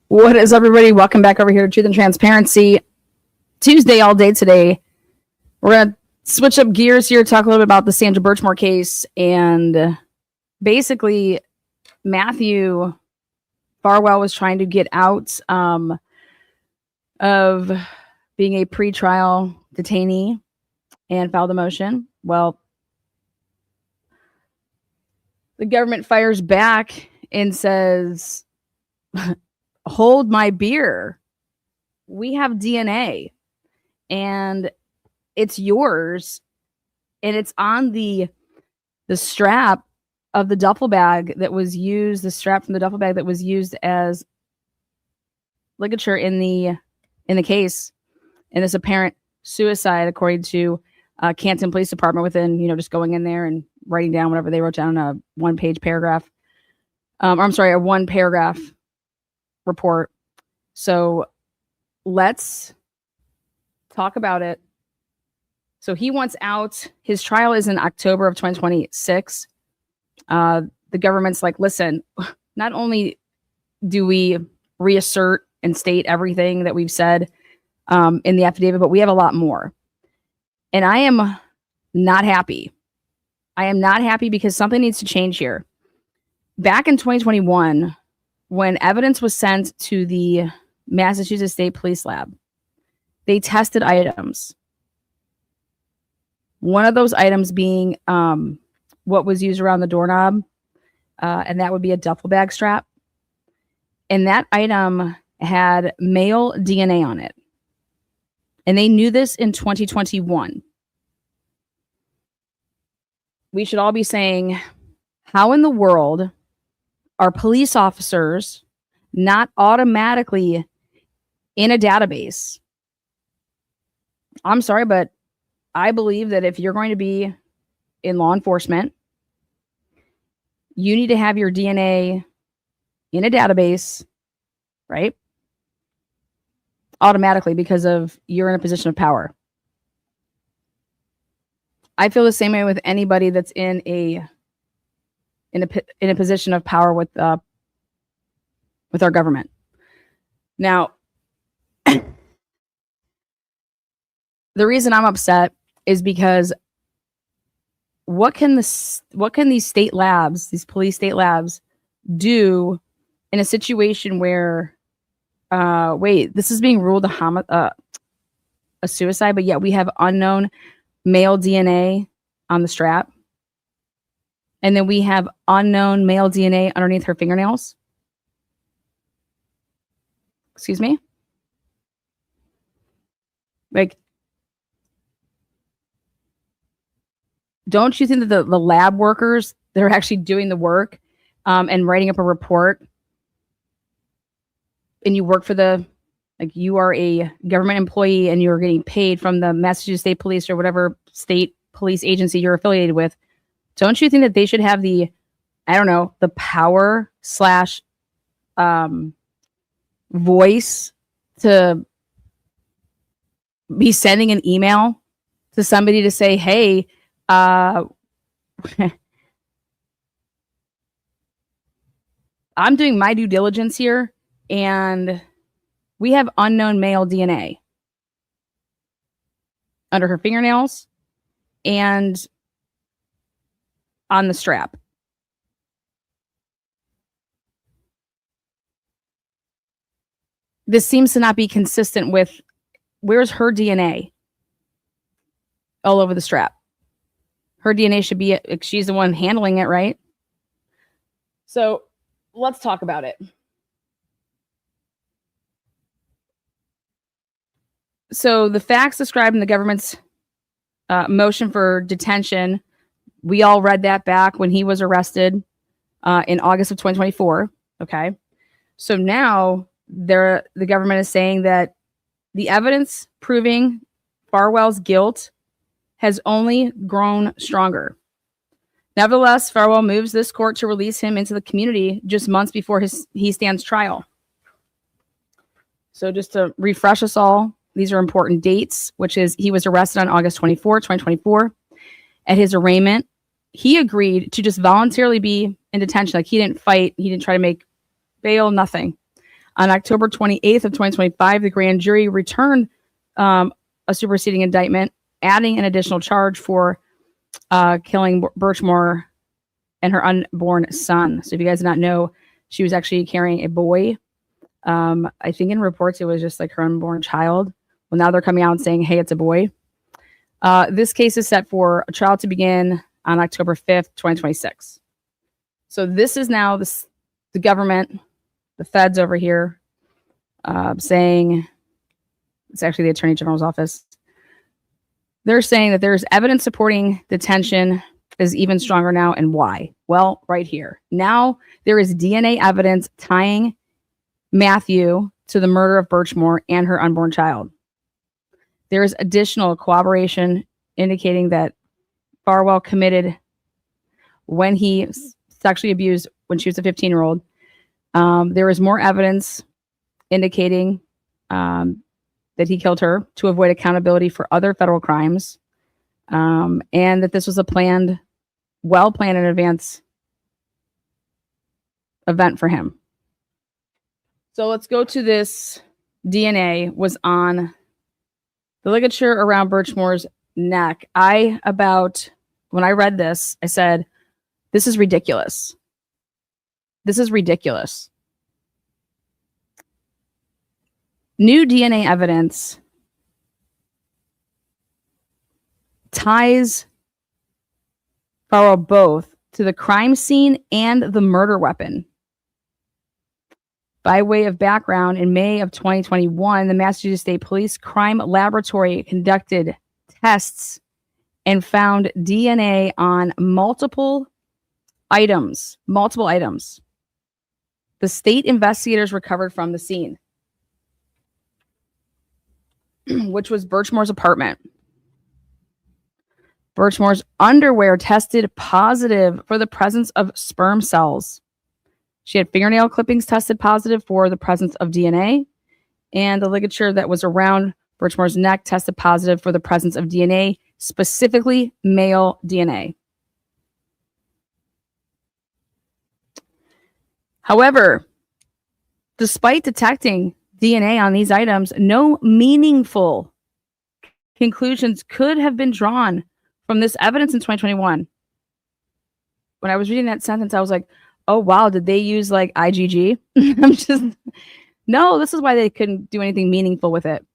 What is everybody? Welcome back over here to Truth and Transparency. Tuesday all day today. We're going to switch up gears here, talk a little bit about the Sandra Birchmore case. And basically, Matthew Farwell was trying to get out of being a pretrial detainee and filed a motion. Well, the government fires back and says, hold my beer. We have DNA and it's yours. And it's on the strap of the duffel bag that was used, the strap from the duffel bag that was used as ligature in the case, in this apparent suicide, according to Canton Police Department, within, just going in there and writing down whatever they wrote down in a one-page paragraph. A one-paragraph report. So let's talk about it. So he wants out. His trial is in October of 2026. The government's like, listen, not only do we reassert and state everything that we've said in the affidavit, but we have a lot more. And I am not happy. I am not happy because something needs to change here. Back in 2021, when evidence was sent to the Massachusetts State Police Lab, they tested items. One of those items being what was used around the doorknob, and that would be a duffel bag strap. And that item had male DNA on it. And they knew this in 2021. We should all be saying, how in the world are police officers not automatically in a database? I'm sorry, but I believe that if you're going to be in law enforcement, you need to have your DNA in a database, right? Automatically, because of you're in a position of power. I feel the same way with anybody that's in a position of power with our government. Now, the reason I'm upset is because what can these state labs, these police state labs, do in a situation where this is being ruled a suicide, but yet we have unknown male DNA on the strap, and then we have unknown male DNA underneath her fingernails? Excuse me? Like, don't you think that the lab workers that are actually doing the work and writing up a report, and you work for you are a government employee and you're getting paid from the Massachusetts State Police or whatever state police agency you're affiliated with, don't you think that they should have the power / voice to be sending an email to somebody to say, hey, I'm doing my due diligence here, and we have unknown male DNA under her fingernails and on the strap. This seems to not be consistent with where's her DNA all over the strap. Her DNA should be, she's the one handling it, right? So let's talk about it. So the facts described in the government's motion for detention, we all read that back when he was arrested in August of 2024. Okay. So now the government is saying that the evidence proving Farwell's guilt has only grown stronger. Nevertheless, Farwell moves this court to release him into the community just months before he stands trial. So just to refresh us all, these are important dates, which is he was arrested on August 24, 2024. At his arraignment, he agreed to just voluntarily be in detention. Like, he didn't fight. He didn't try to make bail, nothing. On October 28th of 2025, the grand jury returned a superseding indictment, adding an additional charge for killing Birchmore and her unborn son. So if you guys did not know, she was actually carrying a boy. I think in reports it was just like her unborn child. Well, now they're coming out and saying, hey, it's a boy. This case is set for a trial to begin on October 5th, 2026. So this is now the government, the feds over here, saying, it's actually the Attorney General's office. They're saying that there's evidence supporting detention is even stronger now. And why? Well, right here. Now there is DNA evidence tying Matthew to the murder of Birchmore and her unborn child. There is additional corroboration indicating that Farwell committed when he sexually abused when she was a 15-year-old. There is more evidence indicating that he killed her to avoid accountability for other federal crimes, and that this was a well-planned in advance event for him. So let's go to this. DNA was on the ligature around Birchmore's neck. When I read this, I said, this is ridiculous. This is ridiculous. New DNA evidence ties Farwell both to the crime scene and the murder weapon. By way of background, in May of 2021, the Massachusetts State Police Crime Laboratory conducted tests and found DNA on multiple items. The state investigators recovered from the scene, which was Birchmore's apartment. Birchmore's underwear tested positive for the presence of sperm cells. She had fingernail clippings tested positive for the presence of DNA, and the ligature that was around Birchmore's neck tested positive for the presence of DNA, specifically male DNA. However, despite detecting DNA on these items, no meaningful conclusions could have been drawn from this evidence in 2021. When I was reading that sentence, I was like, oh, wow, did they use like IgG? No, this is why they couldn't do anything meaningful with it.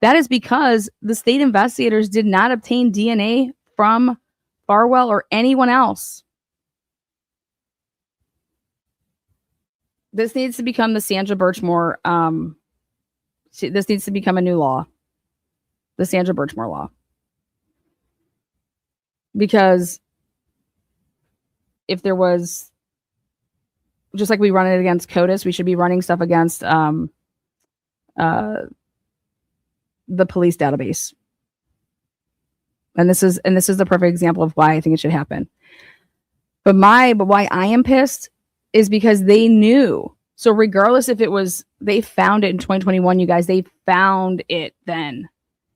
That is because the state investigators did not obtain DNA from Farwell or anyone else. This needs to become the Sandra Birchmore. This needs to become a new law. The Sandra Birchmore law. Because if there was, just like we run it against CODIS, we should be running stuff against the police database. And this is the perfect example of why I think it should happen. But why I am pissed is because they knew. So regardless if it was, they found it in 2021, you guys, they found it then.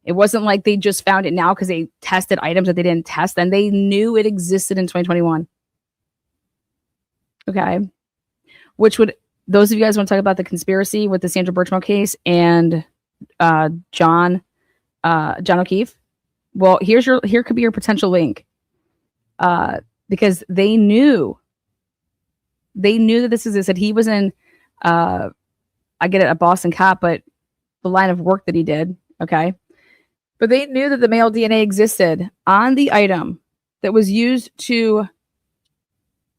It wasn't like they just found it now because they tested items that they didn't test then. They knew it existed in 2021. Okay. Which would, those of you guys want to talk about the conspiracy with the Sandra Birchmore case and John O'Keefe? Well, here could be your potential link. Because they knew that this existed. He was in, I get it, a Boston Cop, but the line of work that he did. Okay. But they knew that the male DNA existed on the item that was used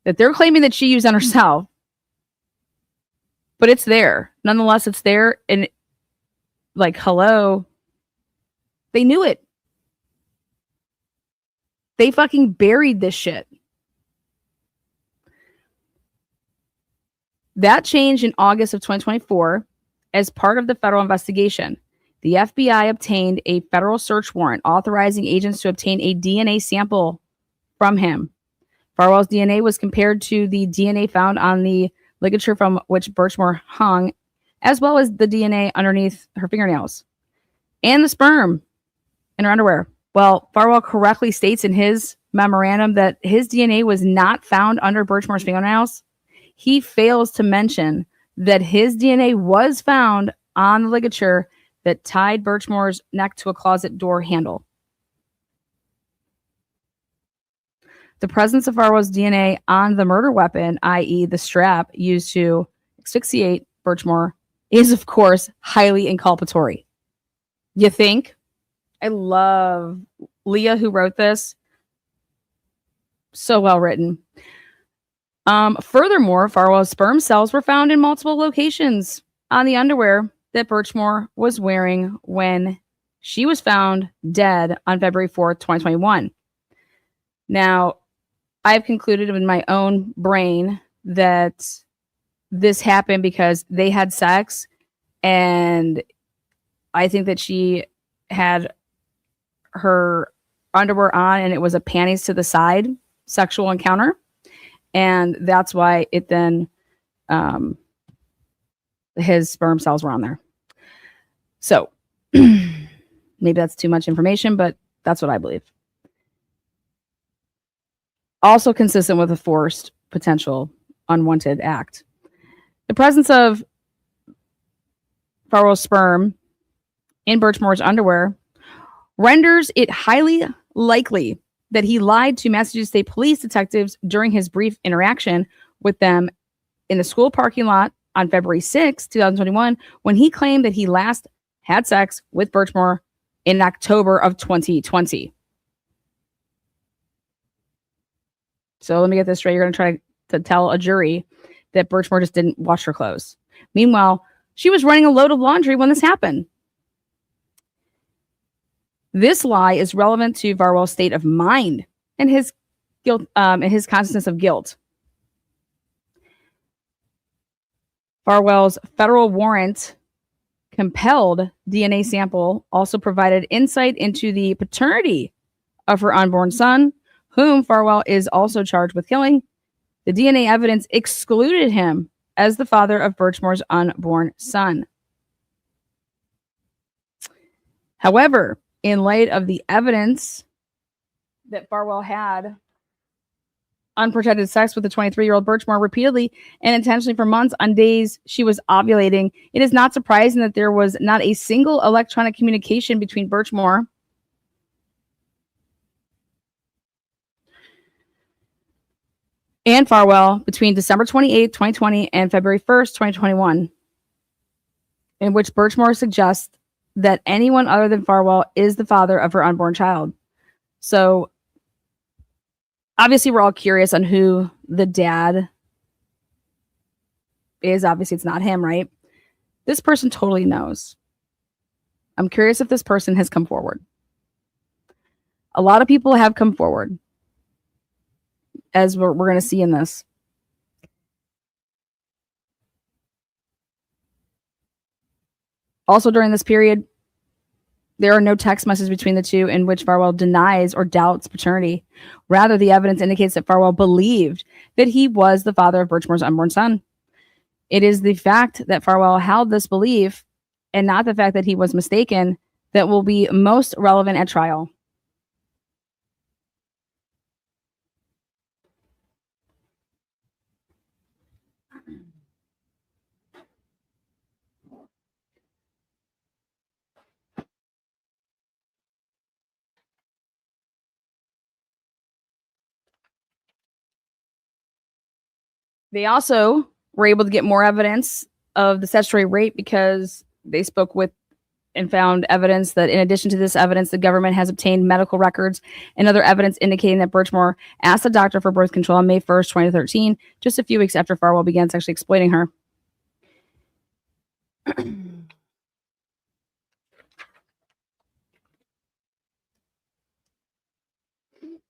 that they're claiming that she used on herself. But it's there. Nonetheless, it's there. And like, hello. They knew it. They fucking buried this shit. That changed in August of 2024 as part of the federal investigation. The FBI obtained a federal search warrant authorizing agents to obtain a DNA sample from him. Farwell's DNA was compared to the DNA found on the ligature from which Birchmore hung, as well as the DNA underneath her fingernails and the sperm in her underwear. Well, Farwell correctly states in his memorandum that his DNA was not found under Birchmore's fingernails. He fails to mention that his DNA was found on the ligature that tied Birchmore's neck to a closet door handle. The presence of Farwell's DNA on the murder weapon, i.e., the strap used to asphyxiate Birchmore, is, of course, highly inculpatory. You think? I love Leah, who wrote this. So well written. Furthermore, Farwell's sperm cells were found in multiple locations on the underwear that Birchmore was wearing when she was found dead on February 4th, 2021. Now, I've concluded in my own brain that this happened because they had sex, and I think that she had her underwear on and it was a panties to the side sexual encounter. And that's why it then, his sperm cells were on there. So maybe that's too much information, but that's what I believe. Also consistent with a forced potential unwanted act. The presence of Farwell's sperm in Birchmore's underwear renders it highly likely that he lied to Massachusetts State Police detectives during his brief interaction with them in the school parking lot on February 6, 2021, when he claimed that he last had sex with Birchmore in October of 2020. So let me get this straight. You're going to try to tell a jury that Birchmore just didn't wash her clothes. Meanwhile, she was running a load of laundry when this happened. This lie is relevant to Farwell's state of mind and his guilt, and his consciousness of guilt. Farwell's federal warrant compelled DNA sample also provided insight into the paternity of her unborn son, whom Farwell is also charged with killing. The DNA evidence excluded him as the father of Birchmore's unborn son. However, in light of the evidence that Farwell had unprotected sex with the 23-year-old Birchmore repeatedly and intentionally for months on days she was ovulating, it is not surprising that there was not a single electronic communication between Birchmore and Farwell between December 28, 2020 and February 1st, 2021, in which Birchmore suggests that anyone other than Farwell is the father of her unborn child. So obviously we're all curious on who the dad is. Obviously it's not him, right? This person totally knows. I'm curious if this person has come forward. A lot of people have come forward, as we're going to see in this. Also during this period, there are no text messages between the two in which Farwell denies or doubts paternity. Rather, the evidence indicates that Farwell believed that he was the father of Birchmore's unborn son. It is the fact that Farwell held this belief and not the fact that he was mistaken that will be most relevant at trial. They also were able to get more evidence of the statutory rape because they spoke with and found evidence that in addition to this evidence, the government has obtained medical records and other evidence indicating that Birchmore asked the doctor for birth control on May 1st, 2013, just a few weeks after Farwell began sexually exploiting her.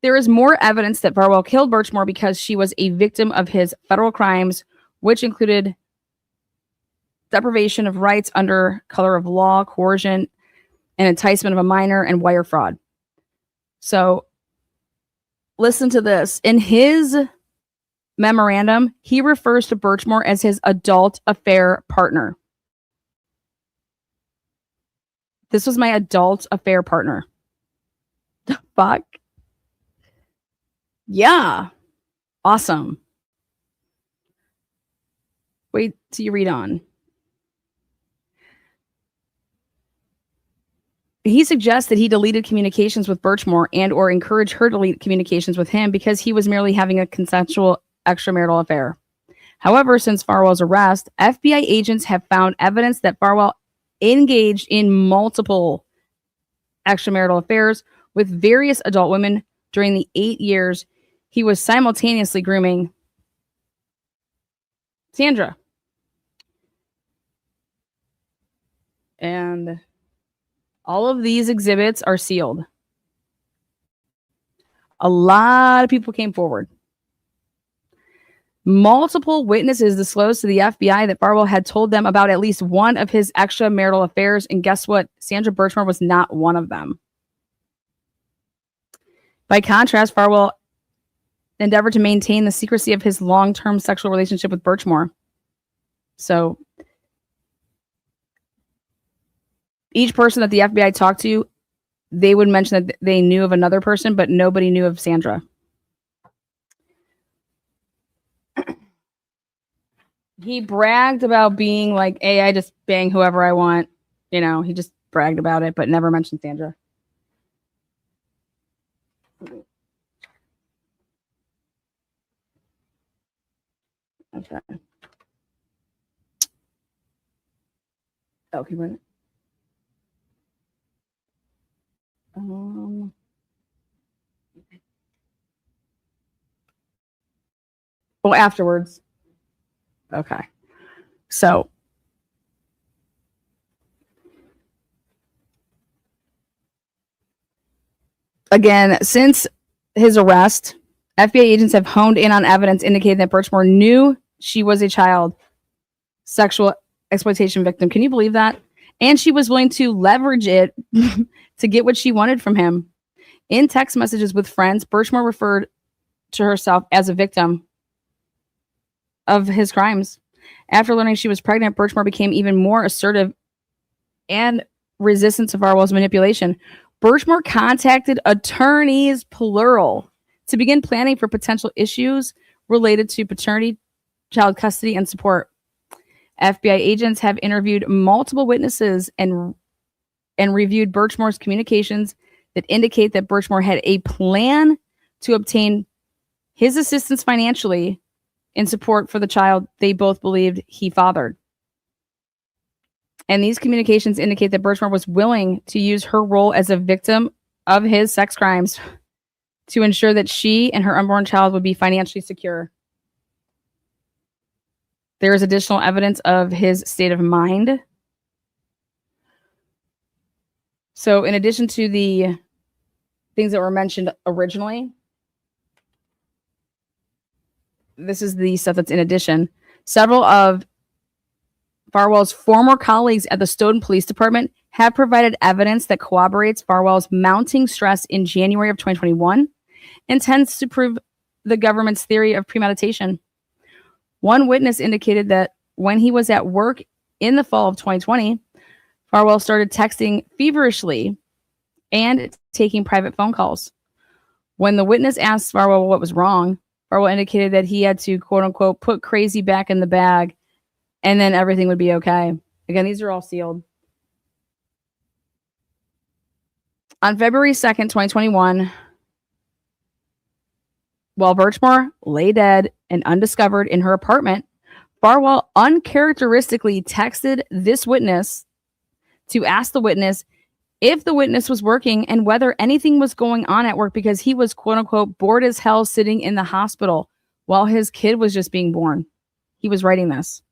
There is more evidence that Farwell killed Birchmore because she was a victim of his federal crimes, which included deprivation of rights under color of law, coercion, and enticement of a minor, and wire fraud. So listen to this. In his memorandum, he refers to Birchmore as his adult affair partner. This was my adult affair partner. The fuck? Yeah. Awesome. Wait till you read on. He suggests that he deleted communications with Birchmore and or encouraged her to delete communications with him because he was merely having a consensual extramarital affair. However, since Farwell's arrest, FBI agents have found evidence that Farwell engaged in multiple extramarital affairs with various adult women during the 8 years he was simultaneously grooming Sandra. And all of these exhibits are sealed. A lot of people came forward. Multiple witnesses disclosed to the FBI that Farwell had told them about at least one of his extramarital affairs, and guess what? Sandra Birchmore was not one of them. By contrast, Farwell endeavored to maintain the secrecy of his long-term sexual relationship with Birchmore. So each person that the FBI talked to, they would mention that they knew of another person, but nobody knew of Sandra. He bragged about being like, hey, I just bang whoever I want. You know, he just bragged about it, but never mentioned Sandra. Okay. Okay, wait. Well, afterwards. Okay. So again, since his arrest, FBI agents have honed in on evidence indicating that Birchmore knew she was a child sexual exploitation victim. Can you believe that? And she was willing to leverage it to get what she wanted from him. In text messages with friends, Birchmore referred to herself as a victim of his crimes. After learning she was pregnant, Birchmore became even more assertive and resistant to Farwell's manipulation. Birchmore contacted attorneys, plural, to begin planning for potential issues related to paternity, child custody, and support. FBI agents have interviewed multiple witnesses and reviewed Birchmore's communications that indicate that Birchmore had a plan to obtain his assistance financially in support for the child they both believed he fathered. And these communications indicate that Birchmore was willing to use her role as a victim of his sex crimes to ensure that she and her unborn child would be financially secure. There is additional evidence of his state of mind. So in addition to the things that were mentioned originally, this is the stuff that's in addition. Several of Farwell's former colleagues at the Stoughton Police Department have provided evidence that corroborates Farwell's mounting stress in January of 2021 and tends to prove the government's theory of premeditation. One witness indicated that when he was at work in the fall of 2020, Farwell started texting feverishly and taking private phone calls. When the witness asked Farwell what was wrong, Farwell indicated that he had to, quote unquote, put crazy back in the bag and then everything would be okay. Again, these are all sealed. On February 2nd, 2021, while Birchmore lay dead and undiscovered in her apartment, Farwell uncharacteristically texted this witness to ask the witness if the witness was working and whether anything was going on at work because he was, quote unquote, bored as hell sitting in the hospital while his kid was just being born. He was writing this.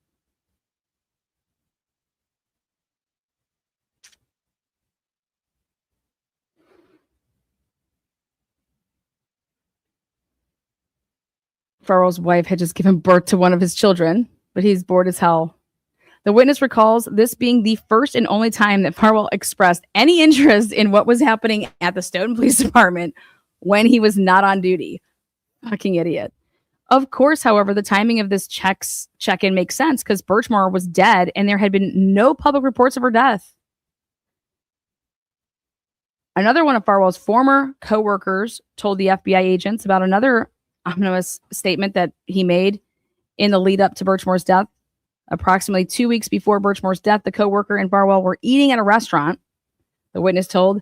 Farwell's wife had just given birth to one of his children, but he's bored as hell. The witness recalls this being the first and only time that Farwell expressed any interest in what was happening at the Stoughton Police Department when he was not on duty. Fucking idiot. Of course, however, the timing of this check-in makes sense because Birchmore was dead and there had been no public reports of her death. Another one of Farwell's former co-workers told the FBI agents about another ominous statement that he made in the lead up to Birchmore's death. Approximately 2 weeks before Birchmore's death, the coworker and Farwell were eating at a restaurant. The witness told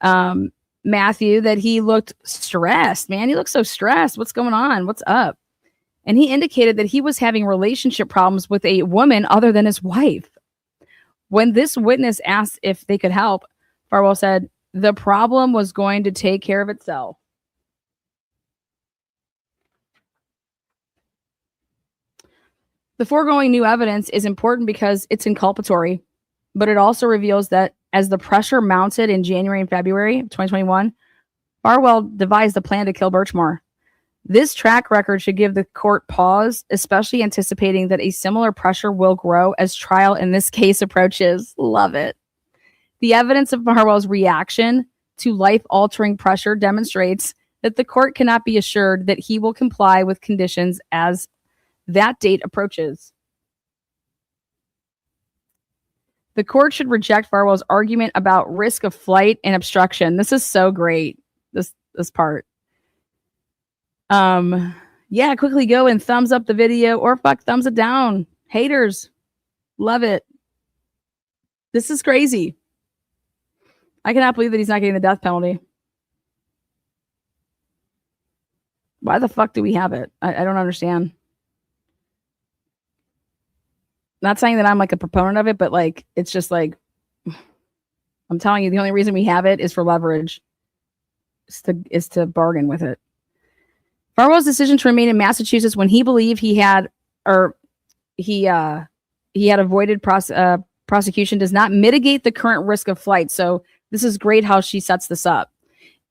Matthew that he looked stressed. Man, he looks so stressed. What's going on? What's up? And he indicated that he was having relationship problems with a woman other than his wife. When this witness asked if they could help, Farwell said the problem was going to take care of itself. The foregoing new evidence is important because it's inculpatory, but it also reveals that as the pressure mounted in January and February of 2021, Farwell devised a plan to kill Birchmore. This track record should give the court pause, especially anticipating that a similar pressure will grow as trial in this case approaches. Love it. The evidence of Farwell's reaction to life-altering pressure demonstrates that the court cannot be assured that he will comply with conditions as that date approaches. The court should reject Farwell's argument about risk of flight and obstruction. This is so great, this part. Yeah, quickly go and thumbs up the video or thumbs it down. Haters, love it. This is crazy. I cannot believe that he's not getting the death penalty. Why the fuck do we have it? I don't understand. Not saying that I'm like a proponent of it, but like, it's just like, I'm telling you, the only reason we have it is for leverage. Is to bargain with it. Farwell's decision to remain in Massachusetts when he believed he had avoided prosecution does not mitigate the current risk of flight. So this is great how she sets this up.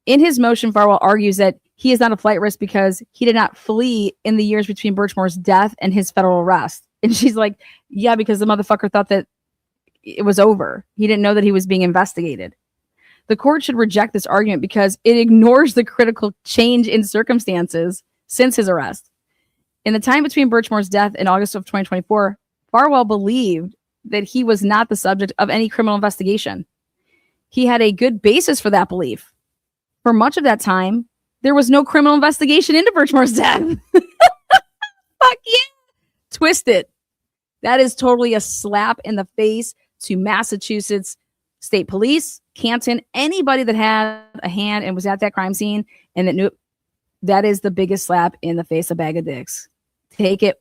In his motion, Farwell argues that he is not a flight risk because he did not flee in the years between Birchmore's death and his federal arrest. And she's like, yeah, because the motherfucker thought that it was over. He didn't know that he was being investigated. The court should reject this argument because it ignores the critical change in circumstances since his arrest. In the time between Birchmore's death in August of 2024, Farwell believed that he was not the subject of any criminal investigation. He had a good basis for that belief. For much of that time, there was no criminal investigation into Birchmore's death. Fuck yeah. Twist it. That is totally a slap in the face to Massachusetts State Police, Canton, anybody that had a hand and was at that crime scene and that knew. That is the biggest slap in the face of bag of dicks. Take it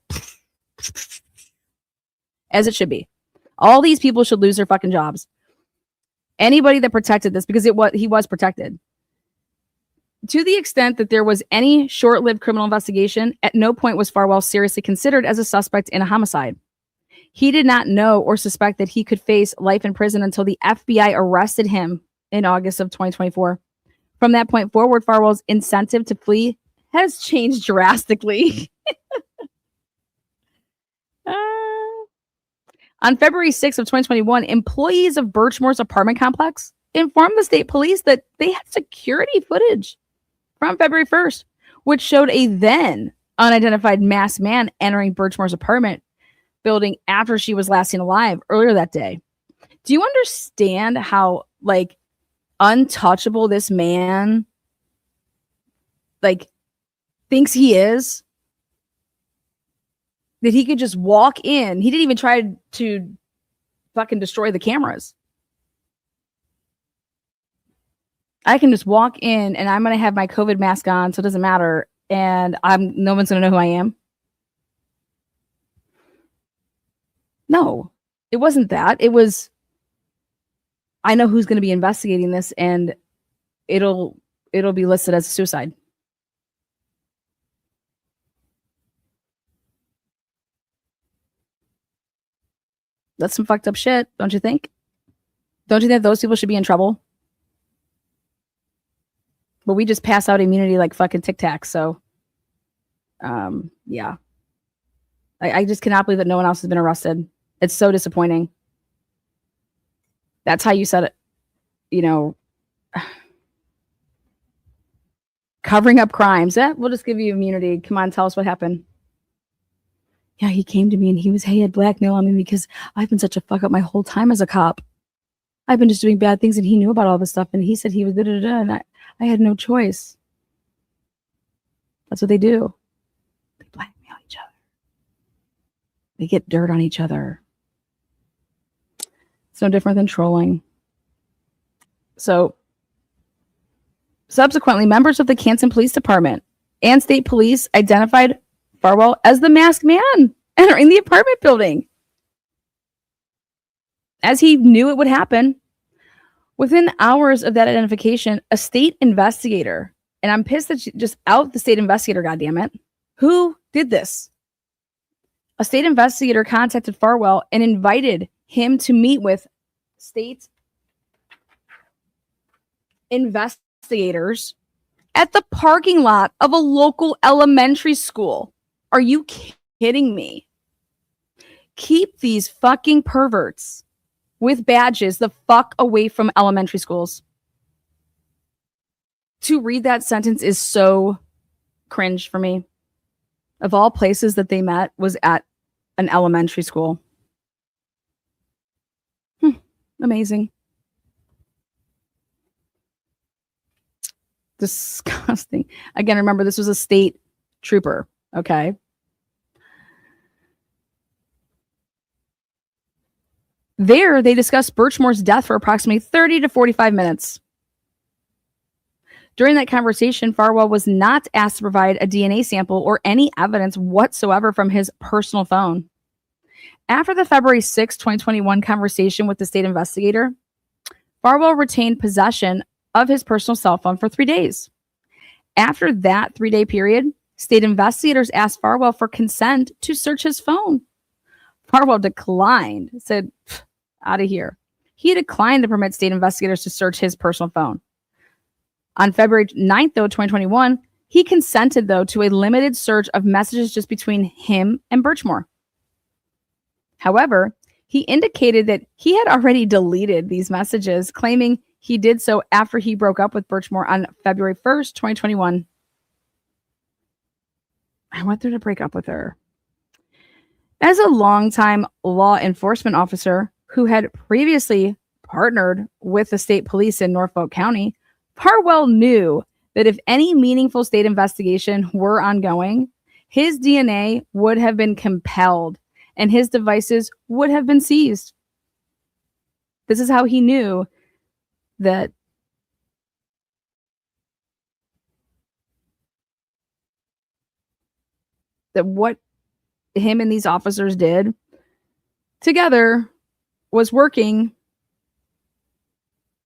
as it should be. All these people should lose their fucking jobs. Anybody that protected this, because he was protected. To the extent that there was any short-lived criminal investigation, at no point was Farwell seriously considered as a suspect in a homicide. He did not know or suspect that he could face life in prison until the FBI arrested him in August of 2024. From that point forward, Farwell's incentive to flee has changed drastically. On February 6th of 2021, employees of Birchmore's apartment complex informed the state police that they had security footage from February 1st, which showed a then unidentified masked man entering Birchmore's apartment building after she was last seen alive earlier that day. Do you understand how like untouchable this man like thinks he is? That he could just walk in. He didn't even try to fucking destroy the cameras. I can just walk in and I'm going to have my COVID mask on, so it doesn't matter. And no one's going to know who I am. No, it wasn't that. It was, I know who's going to be investigating this and it'll be listed as a suicide. That's some fucked up shit, don't you think? Don't you think those people should be in trouble? But we just pass out immunity like fucking Tic Tacs. So, yeah. I just cannot believe that no one else has been arrested. It's so disappointing. That's how you said it. You know, covering up crimes. We'll just give you immunity. Come on, tell us what happened. Yeah, he came to me and he had blackmail on me because I've been such a fuck up my whole time as a cop. I've been just doing bad things and he knew about all this stuff and he said he was da-da-da-da and I had no choice. That's what they do. They blackmail each other. They get dirt on each other. It's no different than trolling. So, subsequently, members of the Canton Police Department and state police identified Farwell as the masked man entering the apartment building. As he knew it would happen, within hours of that identification, a state investigator, and I'm pissed that she just out the state investigator, goddammit, who did this? A state investigator contacted Farwell and invited him to meet with state investigators at the parking lot of a local elementary school. Are you kidding me? Keep these fucking perverts with badges the fuck away from elementary schools. To read that sentence is so cringe for me. Of all places that they met was at an elementary school. Amazing. Disgusting. Again, remember, this was a state trooper, okay? There, they discussed Birchmore's death for approximately 30 to 45 minutes. During that conversation, Farwell was not asked to provide a DNA sample or any evidence whatsoever from his personal phone. After the February 6, 2021 conversation with the state investigator, Farwell retained possession of his personal cell phone for 3 days. After that 3-day period, state investigators asked Farwell for consent to search his phone. Farwell declined, said, out of here. He declined to permit state investigators to search his personal phone. On February 9th, though, 2021, he consented, though, to a limited search of messages just between him and Birchmore. However, he indicated that he had already deleted these messages, claiming he did so after he broke up with Birchmore on February 1st, 2021. I went there to break up with her. As a longtime law enforcement officer who had previously partnered with the state police in Norfolk County, Farwell knew that if any meaningful state investigation were ongoing, his DNA would have been compelled and his devices would have been seized. This is how he knew that what him and these officers did together was working.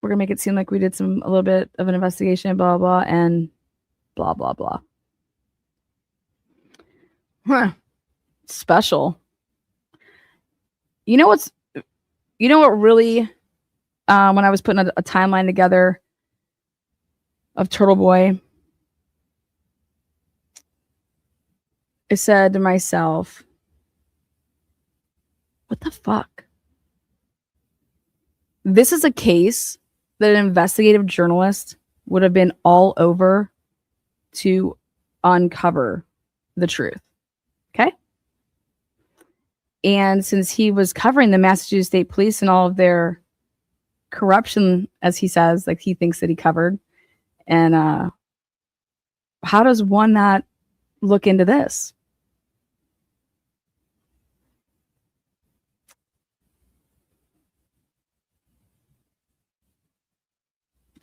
We're going to make it seem like we did a little bit of an investigation, blah, blah, and blah, blah, blah. Special. You know what really, when I was putting a timeline together of Turtle Boy, I said to myself, what the fuck? This is a case that an investigative journalist would have been all over to uncover the truth. Okay? And since he was covering the Massachusetts State Police and all of their corruption, as he says, like he thinks that he covered, and how does one not look into this?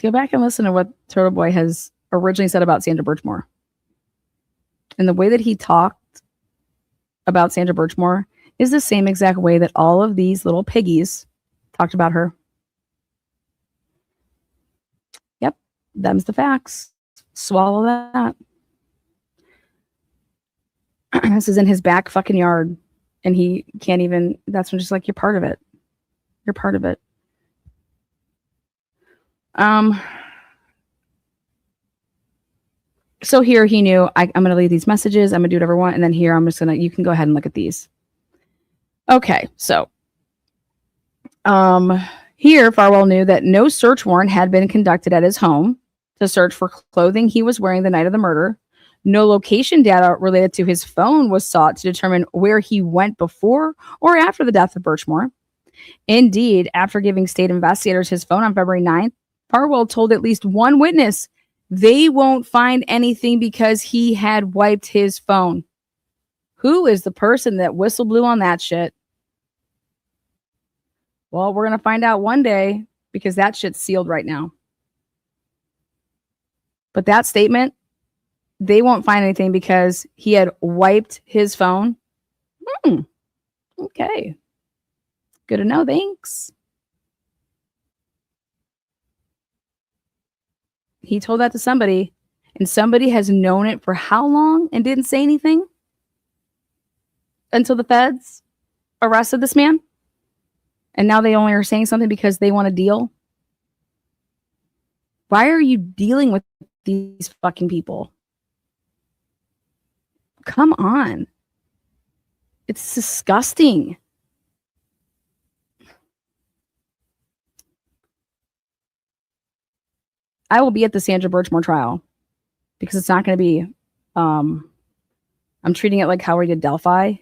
Go back and listen to what Turtle Boy has originally said about Sandra Birchmore. And the way that he talked about Sandra Birchmore is the same exact way that all of these little piggies talked about her. Yep, them's the facts. Swallow that. This is in his back fucking yard. And he can't even, that's when just like, you're part of it. You're part of it. So here he knew I'm going to leave these messages. I'm going to do whatever I want. And then here I'm just going to, you can go ahead and look at these. Okay. So, here Farwell knew that no search warrant had been conducted at his home to search for clothing he was wearing the night of the murder. No location data related to his phone was sought to determine where he went before or after the death of Birchmore. Indeed, after giving state investigators his phone on February 9th, Farwell told at least one witness they won't find anything because he had wiped his phone. Who is the person that whistle blew on that shit? Well, we're going to find out one day because that shit's sealed right now. But that statement, they won't find anything because he had wiped his phone. Okay. Good to know. Thanks. He told that to somebody, and somebody has known it for how long and didn't say anything until the feds arrested this man? And now they only are saying something because they want a deal? Why are you dealing with these fucking people? Come on. It's disgusting. I will be at the Sandra Birchmore trial because it's not going to be, I'm treating it like how we did Delphi,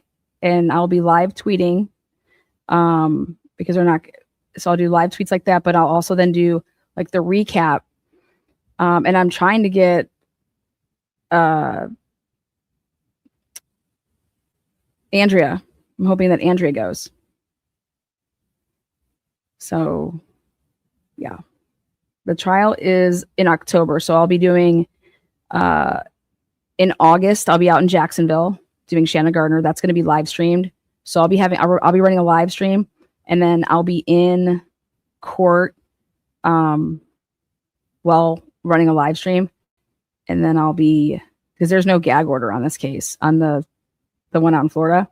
and I'll be live tweeting because they're not, so I'll do live tweets like that, but I'll also then do like the recap. And I'm trying to get Andrea. I'm hoping that Andrea goes. So, yeah. The trial is in October, so I'll be doing in August. I'll be out in Jacksonville doing Shanna Gardner. That's going to be live streamed. So I'll be running a live stream, and then I'll be in court while running a live stream, and then I'll be, because there's no gag order on this case, on the one out in Florida,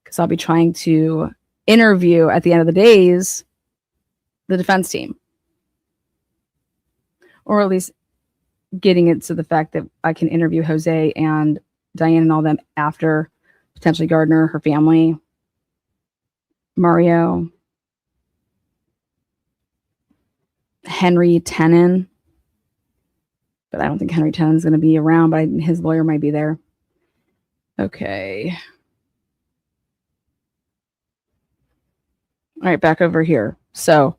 because I'll be trying to interview at the end of the days the defense team. Or at least getting it to the fact that I can interview Jose and Diane and all them after, potentially Gardner, her family, Mario, Henry Tenon. But I don't think Henry Tenon's going to be around, but his lawyer might be there. Okay. All right, back over here. So,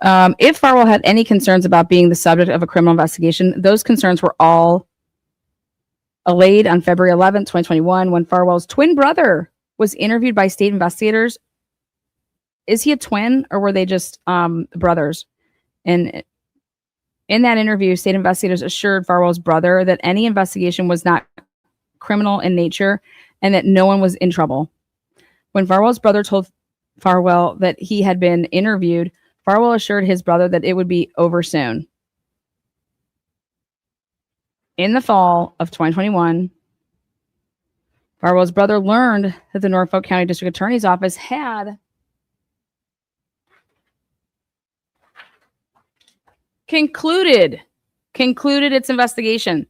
if Farwell had any concerns about being the subject of a criminal investigation, those concerns were all allayed on February 11th, 2021, when Farwell's twin brother was interviewed by state investigators. Is he a twin, or were they just brothers? And in that interview, state investigators assured Farwell's brother that any investigation was not criminal in nature and that no one was in trouble. When Farwell's brother told Farwell that he had been interviewed, Farwell assured his brother that it would be over soon. In the fall of 2021, Farwell's brother learned that the Norfolk County District Attorney's Office had concluded its investigation.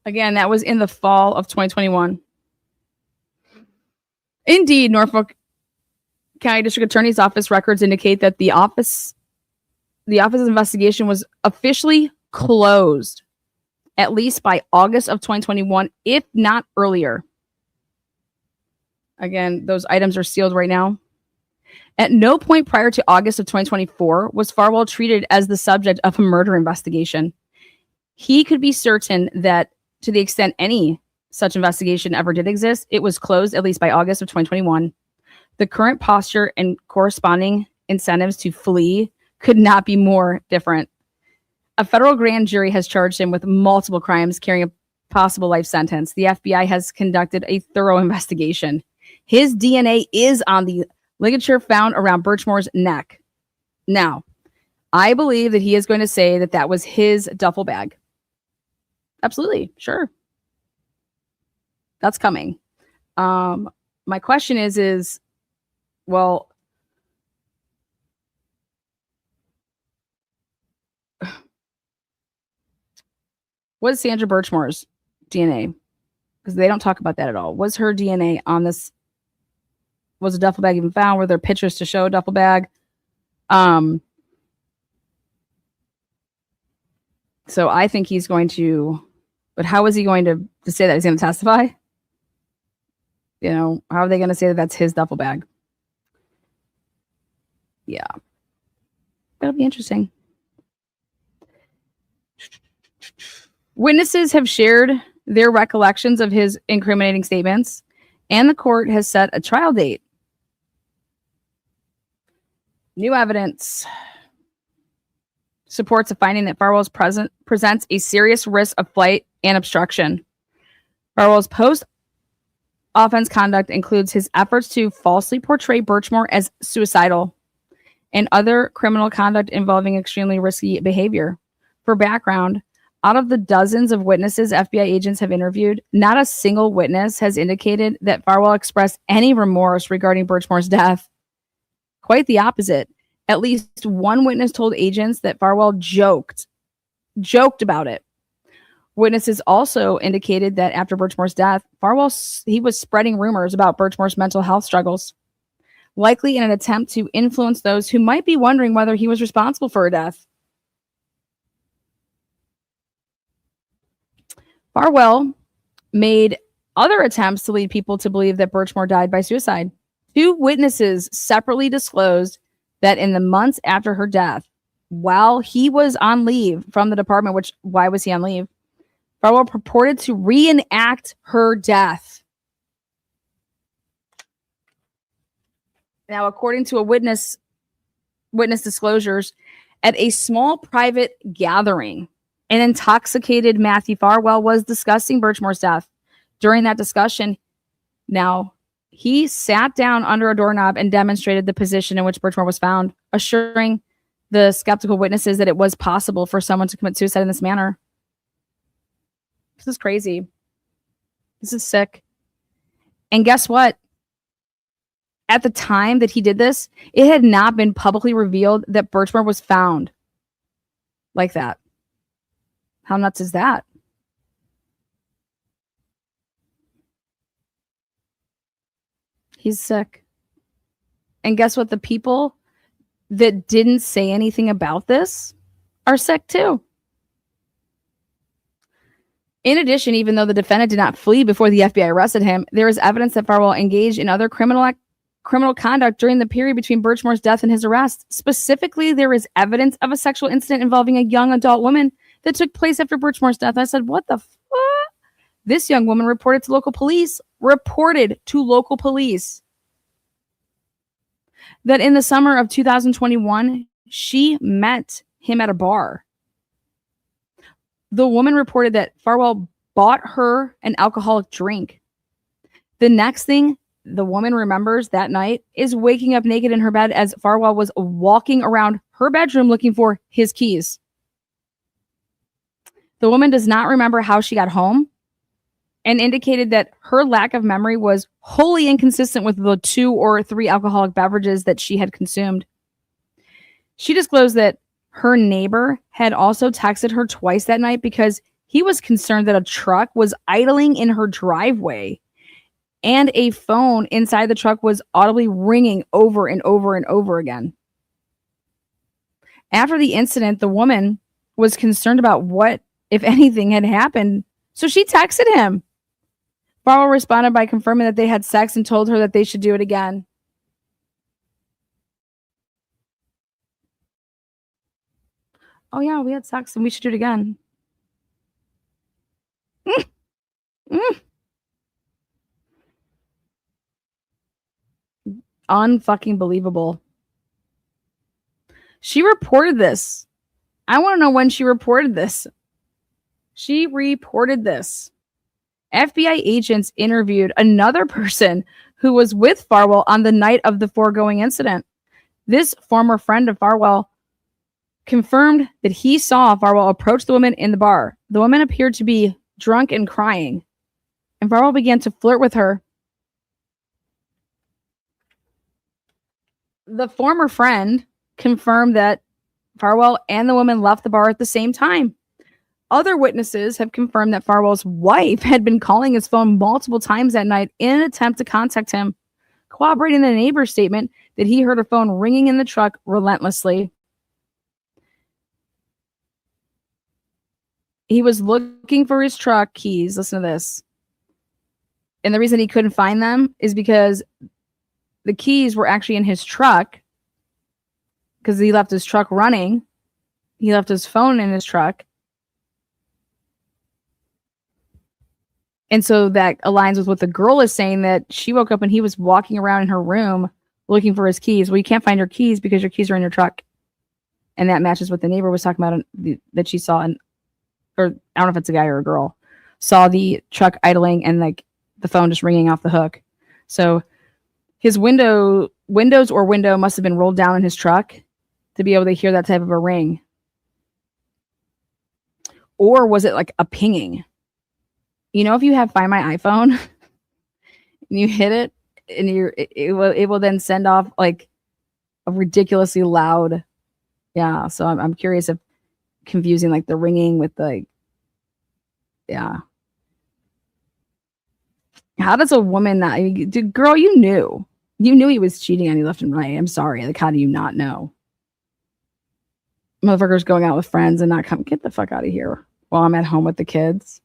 Again, that was in the fall of 2021. Indeed, Norfolk County District Attorney's Office records indicate that the office's investigation was officially closed at least by August of 2021, if not earlier. Again, those items are sealed right now. At no point prior to August of 2024 was Farwell treated as the subject of a murder investigation. He could be certain that to the extent any such investigation ever did exist, it was closed at least by August of 2021. The current posture and corresponding incentives to flee could not be more different. A federal grand jury has charged him with multiple crimes carrying a possible life sentence. The FBI has conducted a thorough investigation. His DNA is on the ligature found around Birchmore's neck. Now, I believe that he is going to say that that was his duffel bag. Absolutely, sure. That's coming. My question is, well, what is Sandra Birchmore's DNA? Because they don't talk about that at all. Was her DNA on this? Was a duffel bag even found? Were there pictures to show a duffel bag? So I think he's going to, but how is he going to say that? He's going to testify? You know, how are they going to say that that's his duffel bag? Yeah. That'll be interesting. Witnesses have shared their recollections of his incriminating statements, and the court has set a trial date. New evidence supports a finding that Farwell presents a serious risk of flight and obstruction. Farwell's post-offense conduct includes his efforts to falsely portray Birchmore as suicidal and other criminal conduct involving extremely risky behavior. For background, out of the dozens of witnesses FBI agents have interviewed, not a single witness has indicated that Farwell expressed any remorse regarding Birchmore's death. Quite the opposite. At least one witness told agents that Farwell joked about it. Witnesses also indicated that after Birchmore's death, Farwell was spreading rumors about Birchmore's mental health struggles, likely in an attempt to influence those who might be wondering whether he was responsible for her death. Farwell made other attempts to lead people to believe that Birchmore died by suicide. Two witnesses separately disclosed that in the months after her death, while he was on leave from the department, which, why was he on leave? Farwell purported to reenact her death. Now, according to a witness disclosures, at a small private gathering, an intoxicated Matthew Farwell was discussing Birchmore's death. During that discussion, now, he sat down under a doorknob and demonstrated the position in which Birchmore was found, assuring the skeptical witnesses that it was possible for someone to commit suicide in this manner. This is crazy. This is sick. And guess what? At the time that he did this, it had not been publicly revealed that Birchmore was found like that. How nuts is that? He's sick. And guess what? The people that didn't say anything about this are sick too. In addition, even though the defendant did not flee before the FBI arrested him, there is evidence that Farwell engaged in other criminal conduct during the period between Birchmore's death and his arrest. Specifically, there is evidence of a sexual incident involving a young adult woman that took place after Birchmore's death. I said, what the fuck? This young woman reported to local police that in the summer of 2021, she met him at a bar. The woman reported that Farwell bought her an alcoholic drink. The next thing the woman remembers that night is waking up naked in her bed as Farwell was walking around her bedroom looking for his keys. The woman does not remember how she got home and indicated that her lack of memory was wholly inconsistent with the 2 or 3 alcoholic beverages that she had consumed. She disclosed that her neighbor had also texted her twice that night because he was concerned that a truck was idling in her driveway and a phone inside the truck was audibly ringing over and over and over again. After the incident, the woman was concerned about what, if anything, had happened, so she texted him. Farwell responded by confirming that they had sex and told her that they should do it again. Oh yeah, we had sex and we should do it again. Unfucking believable. She reported this. I want to know when she reported this. She reported this. FBI agents interviewed another person who was with Farwell on the night of the foregoing incident. This former friend of Farwell confirmed that he saw Farwell approach the woman in the bar. The woman appeared to be drunk and crying, and Farwell began to flirt with her. The former friend confirmed that Farwell and the woman left the bar at the same time. Other witnesses have confirmed that Farwell's wife had been calling his phone multiple times that night in an attempt to contact him, corroborating the neighbor's statement that he heard a phone ringing in the truck relentlessly. He was looking for his truck keys. Listen to this. And the reason he couldn't find them is because the keys were actually in his truck because he left his truck running. He left his phone in his truck. And so that aligns with what the girl is saying, that she woke up and he was walking around in her room looking for his keys. Well, you can't find your keys because your keys are in your truck. And that matches what the neighbor was talking about that she saw, or I don't know if it's a guy or a girl, saw the truck idling and like the phone just ringing off the hook. So his windows must have been rolled down in his truck to be able to hear that type of a ring. Or was it like a pinging? You know, if you have Find My iPhone and you hit it and it will then send off like a ridiculously loud. Yeah. So I'm curious if confusing like the ringing with the, yeah. How does a woman not, girl, you knew he was cheating on you left and right. I'm sorry. Like, how do you not know? Motherfuckers going out with friends and not come, get the fuck out of here while I'm at home with the kids.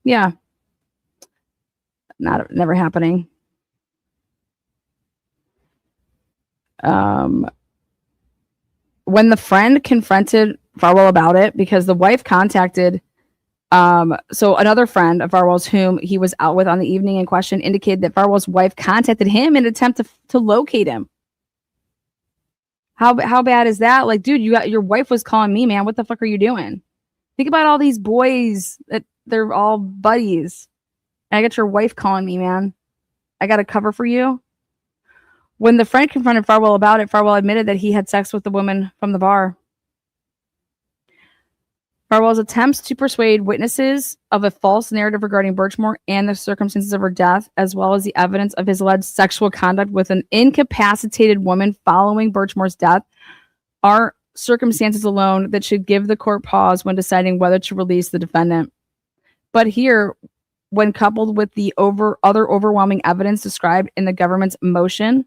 Yeah. Never happening. When the friend confronted Farwell about it, because the wife contacted, so another friend of Farwell's whom he was out with on the evening in question indicated that Farwell's wife contacted him in an attempt to locate him. How bad is that? Like, dude, your wife was calling me, man. What the fuck are you doing? Think about all these boys that they're all buddies. And I got your wife calling me, man. I got a cover for you. When the friend confronted Farwell about it, Farwell admitted that he had sex with the woman from the bar. Farwell's attempts to persuade witnesses of a false narrative regarding Birchmore and the circumstances of her death, as well as the evidence of his alleged sexual conduct with an incapacitated woman following Birchmore's death, are circumstances alone that should give the court pause when deciding whether to release the defendant. But here, when coupled with the other overwhelming evidence described in the government's motion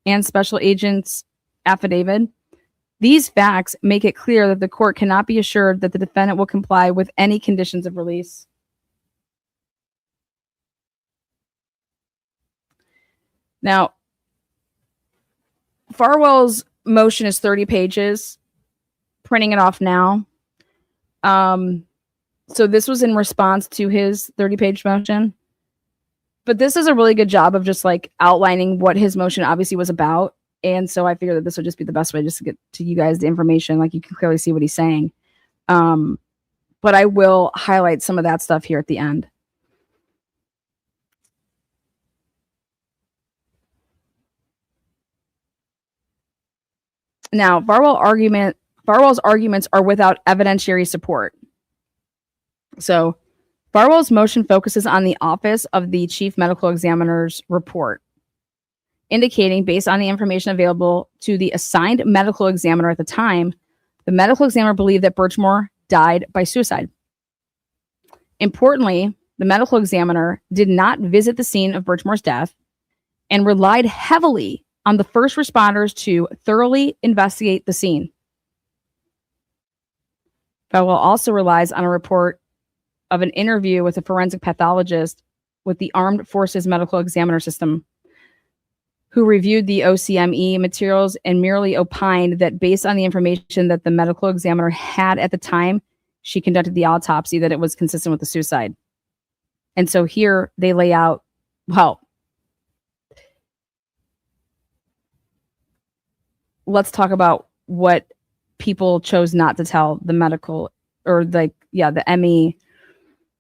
and special agent's affidavit, these facts make it clear that the court cannot be assured that the defendant will comply with any conditions of release. Now, Farwell's motion is 30 pages. Printing it off now. So this was in response to his 30-page motion. But this is a really good job of just like outlining what his motion obviously was about. And so I figured that this would just be the best way just to get to you guys the information. Like, you can clearly see what he's saying. But I will highlight some of that stuff here at the end. Now, Farwell's arguments are without evidentiary support. So Farwell's motion focuses on the Office of the Chief Medical Examiner's report, indicating, based on the information available to the assigned medical examiner at the time, the medical examiner believed that Birchmore died by suicide. Importantly, the medical examiner did not visit the scene of Birchmore's death and relied heavily on the first responders to thoroughly investigate the scene. Farwell also relies on a report of an interview with a forensic pathologist with the Armed Forces Medical Examiner System, who reviewed the OCME materials and merely opined that based on the information that the medical examiner had at the time she conducted the autopsy, that it was consistent with the suicide. And so here they lay out, well, let's talk about what people chose not to tell the medical, or the ME.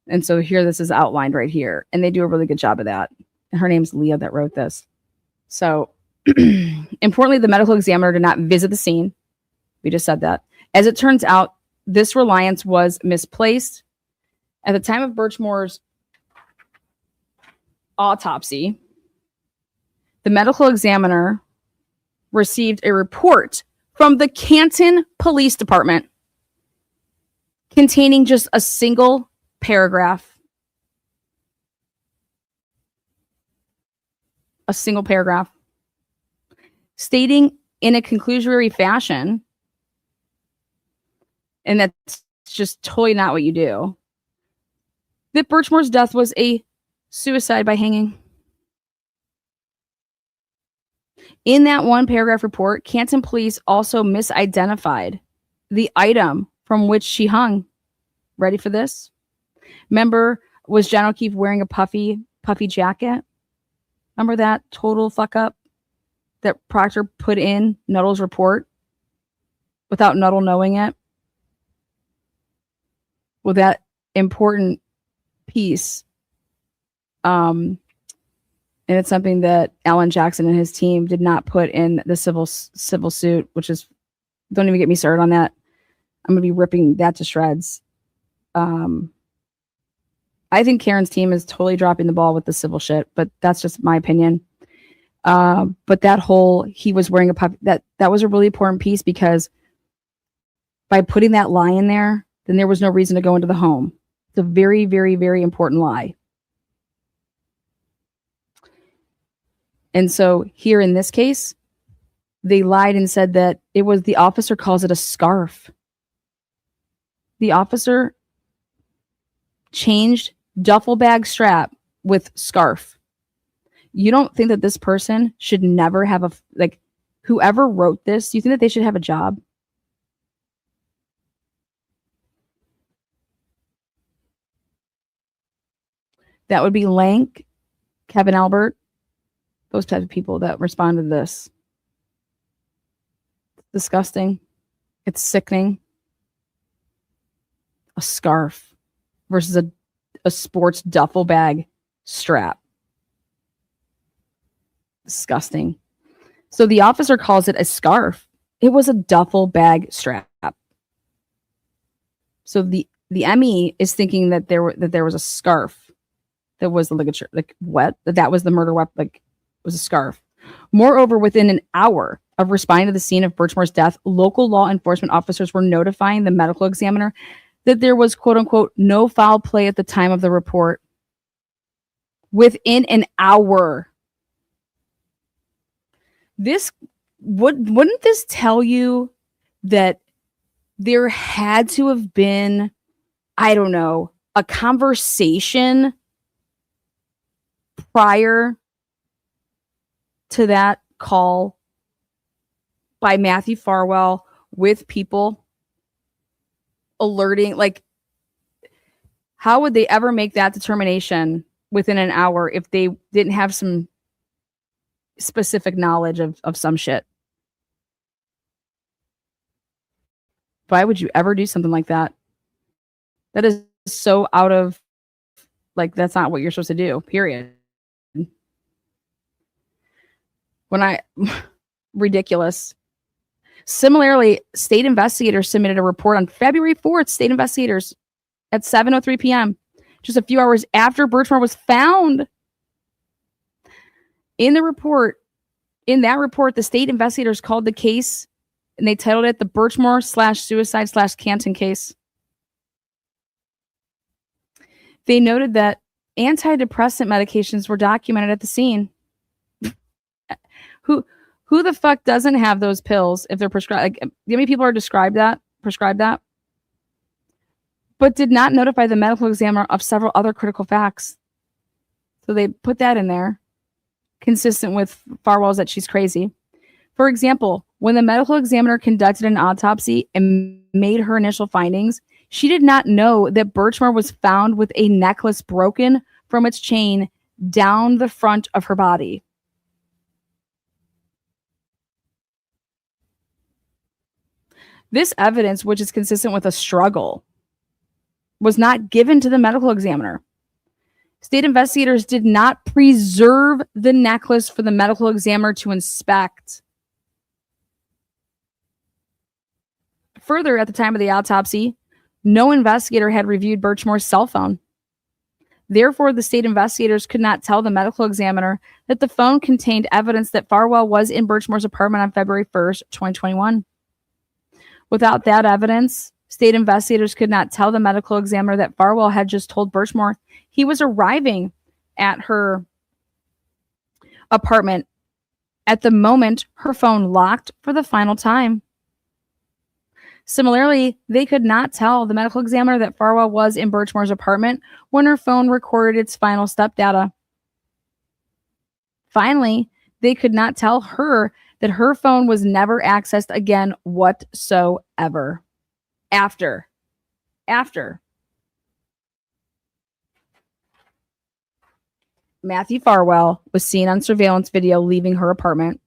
And so here, this is outlined right here. And they do a really good job of that. And her name's Leah that wrote this. So importantly, the medical examiner did not visit the scene. We just said that. As it turns out, this reliance was misplaced. At the time of Birchmore's autopsy, the medical examiner received a report from the Canton Police Department containing just a single paragraph. A single paragraph stating in a conclusory fashion, and that's just totally not what you do, that Birchmore's death was a suicide by hanging. In that one paragraph report, Canton Police also misidentified the item from which she hung. Ready for this? Remember Was John O'Keefe wearing a puffy jacket? Remember that total fuck up that Proctor put in Nuttall's report without Nuttall knowing it? Well, that important piece, and it's something that Alan Jackson and his team did not put in the civil suit, which is, don't even get me started on that. I'm going to be ripping that to shreds. I think Karen's team is totally dropping the ball with the civil shit, but that's just my opinion. But that whole, he was wearing a puppy, that was a really important piece, because by putting that lie in there, then there was no reason to go into the home. It's a very, very, very important lie. And so here in this case, they lied and said that it was, the officer calls it a scarf. The officer changed duffel bag strap with scarf. You don't think that this person should never have a, like, whoever wrote this, you think that they should have a job? That would be Lank, Kevin Albert, those types of people that responded to this. It's disgusting. It's sickening. A scarf versus a sports duffel bag strap. Disgusting. So the officer calls it a scarf. It was a duffel bag strap. So the ME is thinking that there was a scarf that was the ligature, like wet, that was the murder weapon, like it was a scarf. Moreover, within an hour of responding to the scene of Birchmore's death, local law enforcement officers were notifying the medical examiner that there was, quote unquote, no foul play at the time of the report. Within an hour. This wouldn't this tell you that there had to have been, I don't know, a conversation prior to that call by Matthew Farwell with people alerting? Like, how would they ever make that determination within an hour if they didn't have some specific knowledge of some shit? Why would you ever do something like that? That is so out of, like, that's not what you're supposed to do, period. Ridiculous. Similarly, state investigators submitted a report on February 4th, state investigators at 7:03 p.m., just a few hours after Birchmore was found. In that report, the state investigators called the case, and they titled it the Birchmore/suicide/Canton case. They noted that antidepressant medications were documented at the scene. Who the fuck doesn't have those pills if they're prescribed? Like, how many people are prescribed that? But did not notify the medical examiner of several other critical facts. So they put that in there, consistent with Farwell's that she's crazy. For example, when the medical examiner conducted an autopsy and made her initial findings, she did not know that Birchmore was found with a necklace broken from its chain down the front of her body. This evidence, which is consistent with a struggle, was not given to the medical examiner. State investigators did not preserve the necklace for the medical examiner to inspect. Further, at the time of the autopsy, no investigator had reviewed Birchmore's cell phone. Therefore, the state investigators could not tell the medical examiner that the phone contained evidence that Farwell was in Birchmore's apartment on February 1st, 2021. Without that evidence, state investigators could not tell the medical examiner that Farwell had just told Birchmore he was arriving at her apartment at the moment her phone locked for the final time. Similarly, they could not tell the medical examiner that Farwell was in Birchmore's apartment when her phone recorded its final step data. Finally, they could not tell her that her phone was never accessed again whatsoever. After. Matthew Farwell was seen on surveillance video leaving her apartment.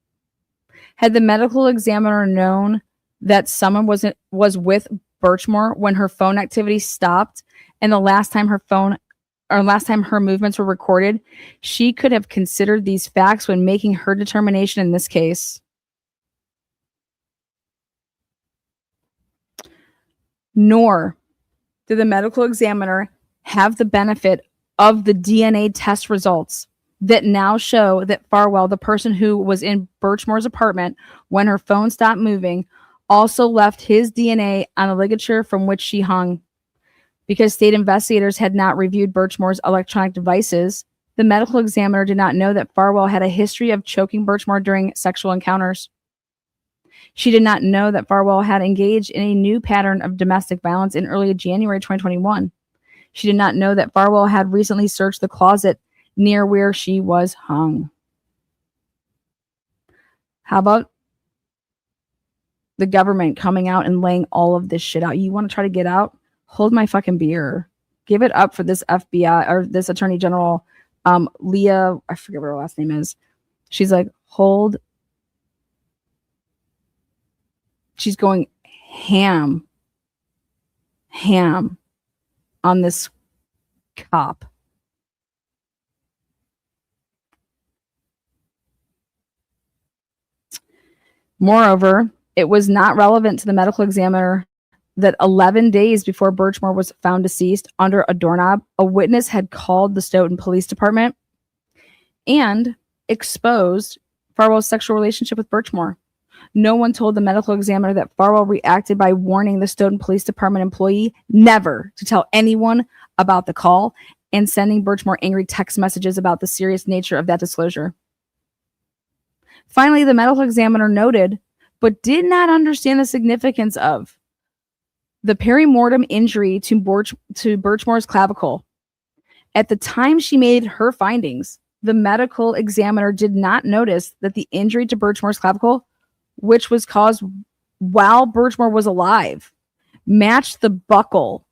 Had the medical examiner known that someone was with Birchmore when her phone activity stopped and the last time her movements were recorded, she could have considered these facts when making her determination in this case. Nor did the medical examiner have the benefit of the DNA test results that now show that Farwell, the person who was in Birchmore's apartment when her phone stopped moving, also left his DNA on a ligature from which she hung. Because state investigators had not reviewed Birchmore's electronic devices, the medical examiner did not know that Farwell had a history of choking Birchmore during sexual encounters. She did not know that Farwell had engaged in a new pattern of domestic violence in early January 2021. She did not know that Farwell had recently searched the closet near where she was hung. How about the government coming out and laying all of this shit out? You want to try to get out? Hold my fucking beer. Give it up for this FBI or this Attorney General, Leah, I forget what her last name is. She's like, hold. She's going ham on this cop. Moreover, it was not relevant to the medical examiner that 11 days before Birchmore was found deceased under a doorknob, a witness had called the Stoughton Police Department and exposed Farwell's sexual relationship with Birchmore. No one told the medical examiner that Farwell reacted by warning the Stoughton Police Department employee never to tell anyone about the call and sending Birchmore angry text messages about the serious nature of that disclosure. Finally, the medical examiner noted, but did not understand the significance of the perimortem injury to Birchmore's clavicle. At the time she made her findings, the medical examiner did not notice that the injury to Birchmore's clavicle, which was caused while Birchmore was alive, matched the buckle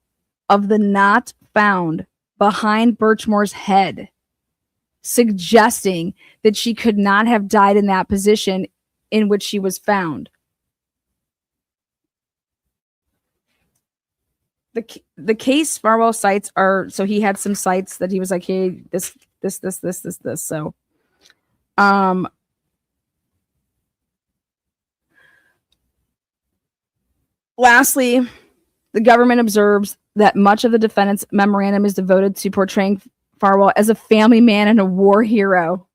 of the knot found behind Birchmore's head, suggesting that she could not have died in that position in which she was found. The case Farwell cites are, so he had some sites that he was like, hey, this. So, lastly, the government observes that much of the defendant's memorandum is devoted to portraying Farwell as a family man and a war hero.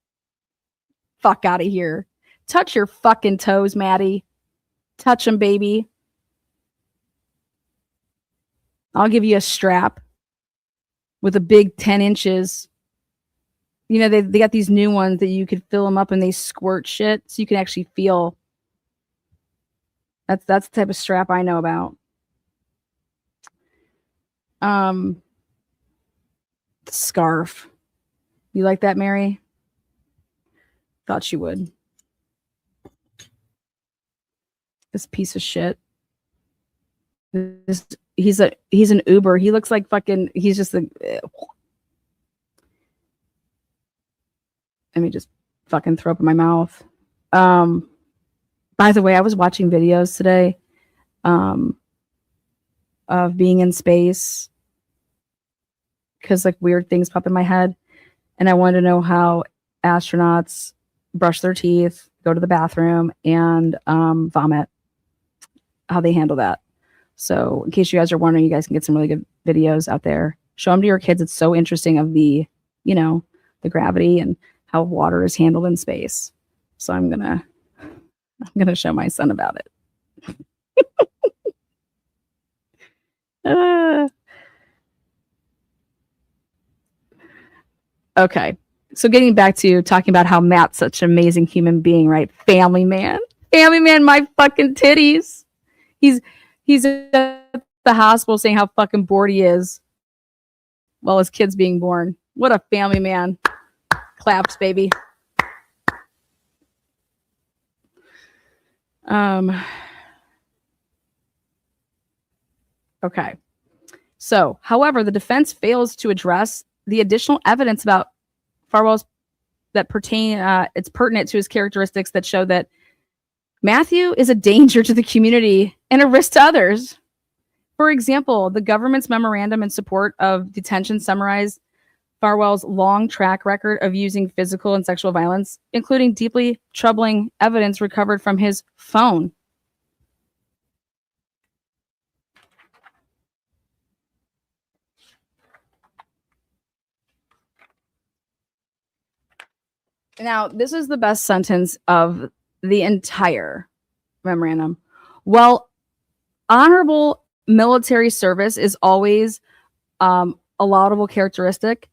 Fuck out of here. Touch your fucking toes, Maddie. Touch them, baby. I'll give you a strap with a big 10 inches. You know, they got these new ones that you could fill them up and they squirt shit so you can actually feel. That's the type of strap I know about. Scarf. You like that, Mary? Thought you would. This piece of shit. He's an Uber. He looks like fucking. He's just a. Let me just fucking throw up in my mouth. By the way, I was watching videos today, of being in space, because like weird things pop in my head, and I wanted to know how astronauts brush their teeth, go to the bathroom, and vomit. How they handle that. So in case you guys are wondering, you guys can get some really good videos out there. Show them to your kids. It's so interesting of the, the gravity and how water is handled in space. So I'm gonna show my son about it. Okay. So getting back to talking about how Matt's such an amazing human being, right? Family man, my fucking titties. He's at the hospital saying how fucking bored he is while his kid's being born. What a family man. Claps, baby. Okay. So, however, the defense fails to address the additional evidence about Farwell's that pertain. It's pertinent to his characteristics that show that Matthew is a danger to the community and a risk to others. For example, the government's memorandum in support of detention summarized Farwell's long track record of using physical and sexual violence, including deeply troubling evidence recovered from his phone. Now, this is the best sentence of the entire memorandum. While honorable military service is always a laudable characteristic,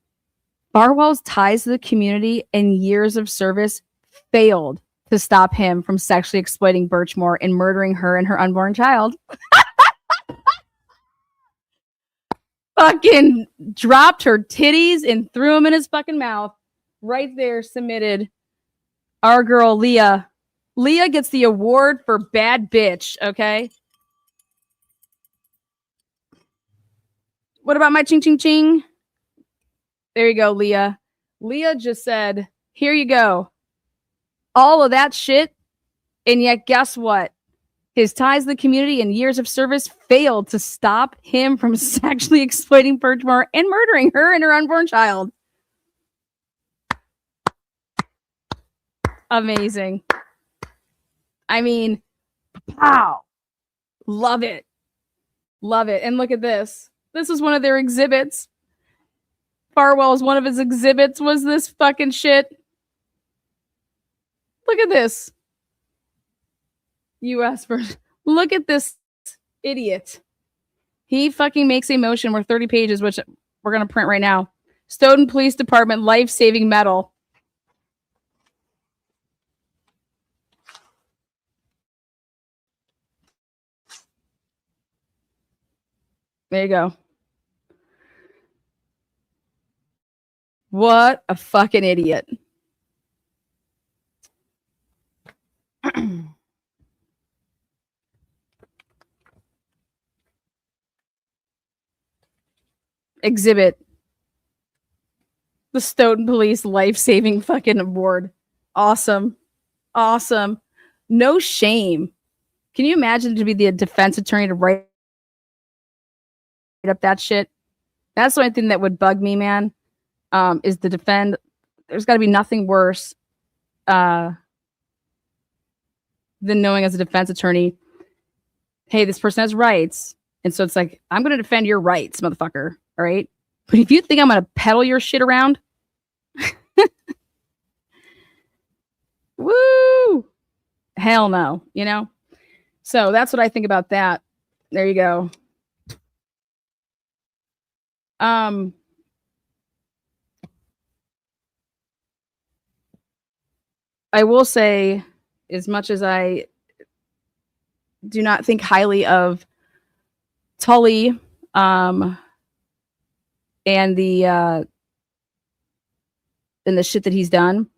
Farwell's ties to the community and years of service failed to stop him from sexually exploiting Birchmore and murdering her and her unborn child. Fucking dropped her titties and threw them in his fucking mouth. Right there, submitted. Our girl, Leah. Leah gets the award for bad bitch, okay? What about my ching ching ching? There you go, Leah. Leah just said, here you go. All of that shit, and yet guess what? His ties to the community and years of service failed to stop him from sexually exploiting Birchmore and murdering her and her unborn child. Amazing. I mean, wow. Love it. Love it. And look at this. This is one of their exhibits. Farwell's one of his exhibits was this fucking shit. Look at this. U.S. version. Look at this idiot. He fucking makes a motion. We're 30 pages, which we're going to print right now. Stoughton Police Department life-saving medal. There you go. What a fucking idiot. Exhibit. The Stoughton Police life-saving fucking award. Awesome. Awesome. No shame. Can you imagine to be the defense attorney to write up that shit? That's the only thing that would bug me, man. Is to defend. There's got to be nothing worse than knowing as a defense attorney, hey, this person has rights. And so it's like, I'm going to defend your rights, motherfucker. All right. But if you think I'm going to peddle your shit around, woo, hell no, you know? So that's what I think about that. There you go. I will say, as much as I do not think highly of Tully, and the shit that he's done,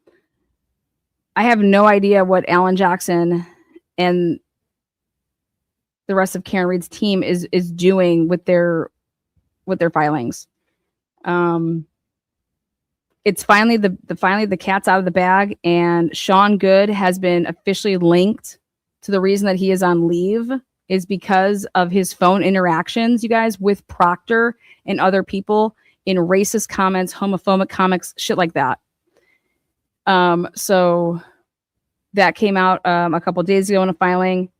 I have no idea what Alan Jackson and the rest of Karen Reed's team is doing with their filings. It's finally the cat's out of the bag, and Sean Good has been officially linked to the reason that he is on leave is because of his phone interactions, you guys, with Proctor and other people in racist comments, homophobic comments, shit like that. So that came out a couple of days ago in a filing,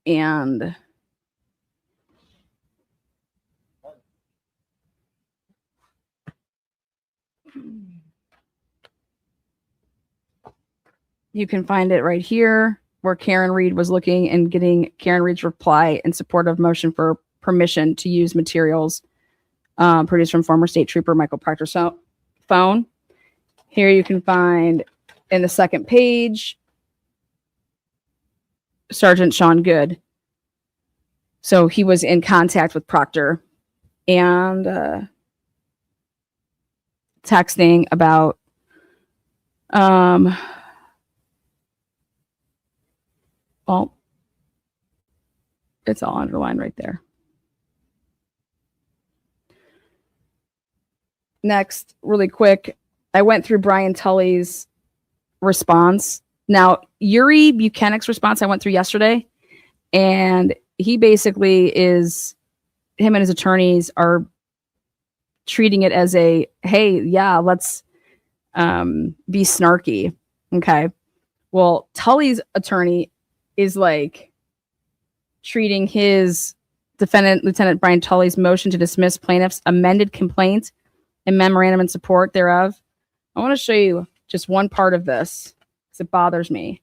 and you can find it right here where Karen Reed was looking and getting Karen Reed's reply in support of motion for permission to use materials produced from former state trooper Michael Proctor's phone. Here you can find in the second page, Sergeant Sean Good. So he was in contact with Proctor and texting about well, it's all underlined right there. Next, really quick, I went through Brian Tully's response. Now, Yuri Buchanan's response I went through yesterday, and he basically is, him and his attorneys are treating it as a, hey, yeah, let's be snarky. Okay. Well, Tully's attorney is like treating his defendant, Lieutenant Brian Tully's motion to dismiss plaintiff's amended complaint and memorandum in support thereof. I want to show you just one part of this because it bothers me.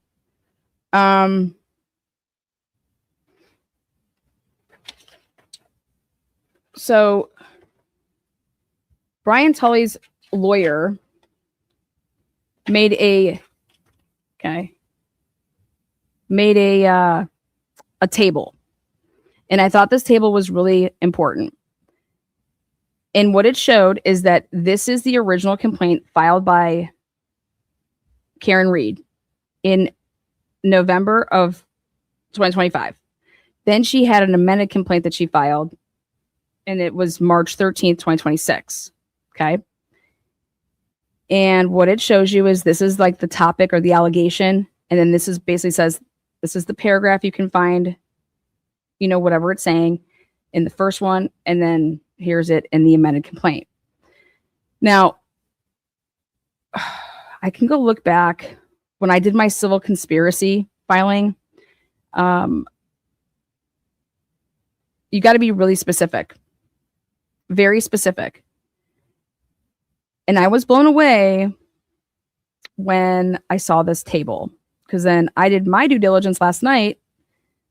So Brian Tully's lawyer made a table, and I thought this table was really important. And what it showed is that this is the original complaint filed by Karen Reed in November of 2025. Then she had an amended complaint that she filed, and it was March 13th, 2026. Okay. And what it shows you is this is like the topic or the allegation. And then this is basically says, this is the paragraph you can find, you know, whatever it's saying in the first one. And then here's it in the amended complaint. Now, I can go look back when I did my civil conspiracy filing. You got to be really specific, very specific. And I was blown away when I saw this table, because then I did my due diligence last night.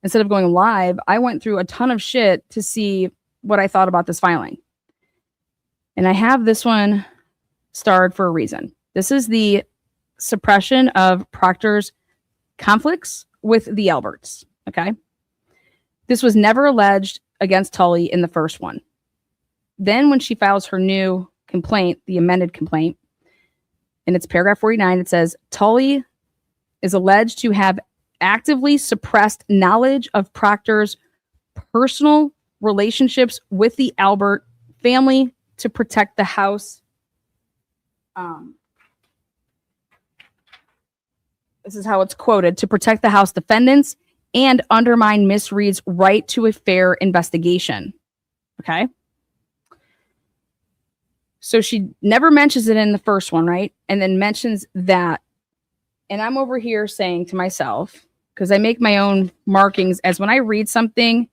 Instead of going live, I went through a ton of shit to see what I thought about this filing. And I have this one starred for a reason. This is the suppression of Proctor's conflicts with the Alberts. Okay. This was never alleged against Tully in the first one. Then when she files her new complaint, the amended complaint, in its paragraph 49, it says Tully is alleged to have actively suppressed knowledge of Proctor's personal relationships with the Albert family to protect the house. This is how it's quoted: to protect the house defendants and undermine Miss Reed's right to a fair investigation. Okay. So she never mentions it in the first one, right? And then mentions that. And I'm over here saying to myself, because I make my own markings as when I read something,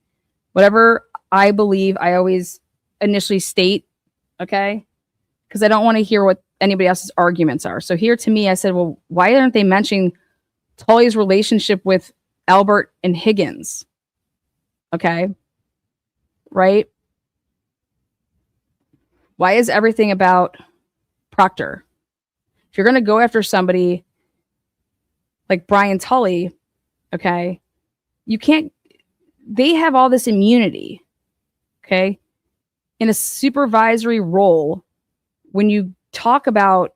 whatever I believe, I always initially state, okay? Because I don't want to hear what anybody else's arguments are. So here to me, I said, well, why aren't they mentioning Tully's relationship with Albert and Higgins? Okay. Right? Why is everything about Proctor? If you're going to go after somebody like Brian Tully, okay, you can't, they have all this immunity, okay, in a supervisory role. When you talk about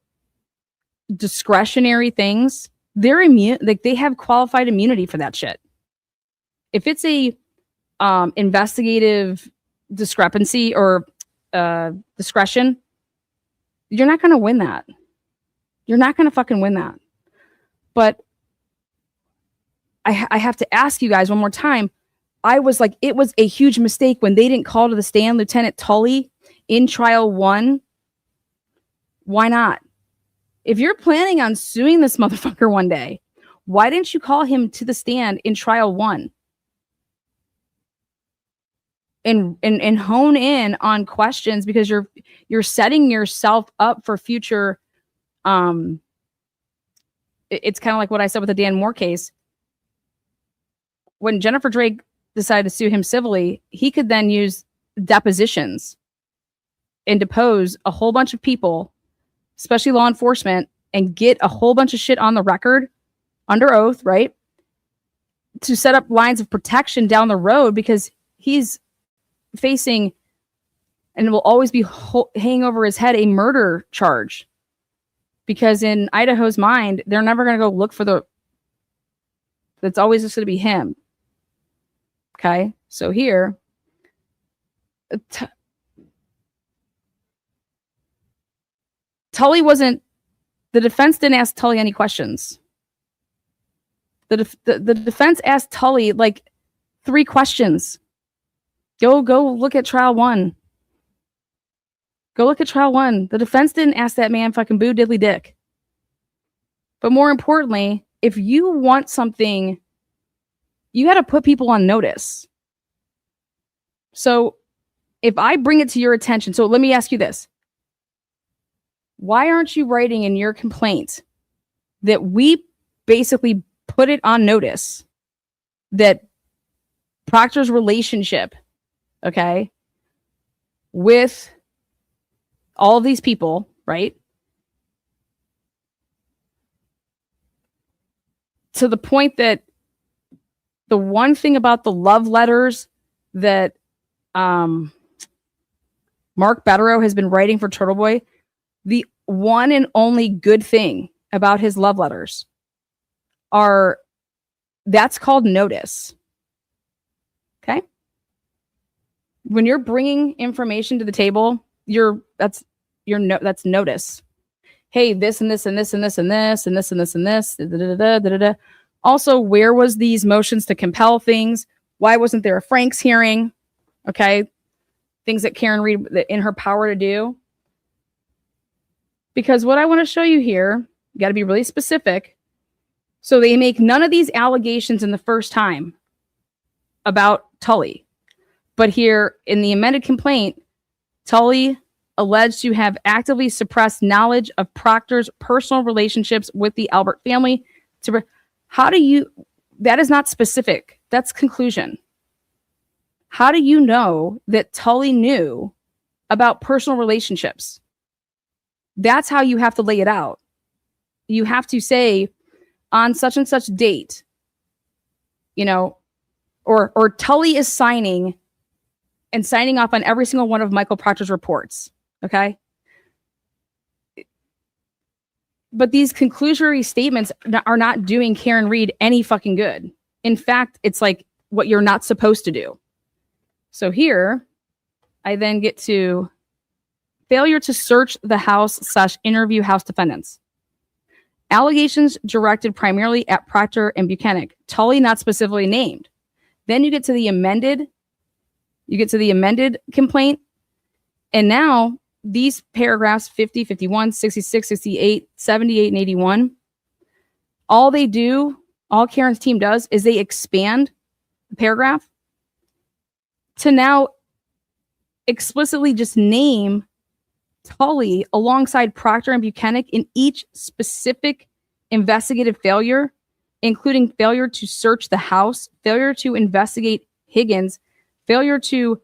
discretionary things, they're immune, like they have qualified immunity for that shit. If it's a investigative discrepancy or discretion, you're not going to win that. You're not going to fucking win that. But I have to ask you guys one more time. I was like, it was a huge mistake when they didn't call to the stand Lieutenant Tully in trial 1. Why not? If you're planning on suing this motherfucker one day, why didn't you call him to the stand in trial 1? And hone in on questions, because you're setting yourself up for future. It's kind of like what I said with the Dan Moore case. When Jennifer Drake decided to sue him civilly, he could then use depositions and depose a whole bunch of people, especially law enforcement, and get a whole bunch of shit on the record under oath, right? To set up lines of protection down the road, because he's facing, and will always be hanging over his head, a murder charge. Because in Idaho's mind, they're never going to go look for that's always just going to be him. Okay, so here, Tully wasn't The defense didn't ask Tully any questions. The defense asked Tully like 3 questions. Go look at trial 1. Go look at trial 1. The defense didn't ask that man fucking boo diddly dick. But more importantly, if you want something, you got to put people on notice. So if I bring it to your attention, so let me ask you this. Why aren't you writing in your complaint that we basically put it on notice that Proctor's relationship, okay, with all of these people, right? To the point that the one thing about the love letters that Mark Betterow has been writing for Turtle Boy, the one and only good thing about his love letters are that's called notice. Okay? When you're bringing information to the table, that's notice. Hey, this and this and this and this and this and this and this and this. Da, da, da, da, da, da. Also, where was these motions to compel things? Why wasn't there a Franks hearing? Okay. Things that Karen Reed in her power to do. Because what I want to show you here, you got to be really specific. So they make none of these allegations in the first time about Tully. But here in the amended complaint, Tully alleged to have actively suppressed knowledge of Proctor's personal relationships with the Albert family. That is not specific. That's conclusion. How do you know that Tully knew about personal relationships? That's how you have to lay it out. You have to say on such and such date, or Tully is signing off on every single one of Michael Proctor's reports. Okay. But these conclusory statements are not doing Karen Reed any fucking good. In fact, it's like what you're not supposed to do. So here, I then get to failure to search the house / interview house defendants. Allegations directed primarily at Proctor and Buchanan. Tully not specifically named. Then you get to the amended complaint. And now these paragraphs 50, 51, 66, 68, 78, and 81, all Karen's team does is they expand the paragraph to now explicitly just name Tully alongside Proctor and Buchanan in each specific investigative failure, including failure to search the house, failure to investigate Higgins, failure to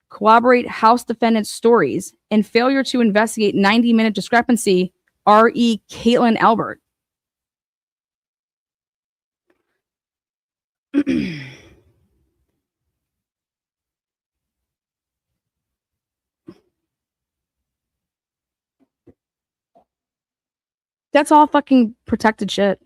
corroborate house defendants' stories, and failure to investigate 90-minute discrepancy, R.E. Caitlin Albert. That's all fucking protected shit.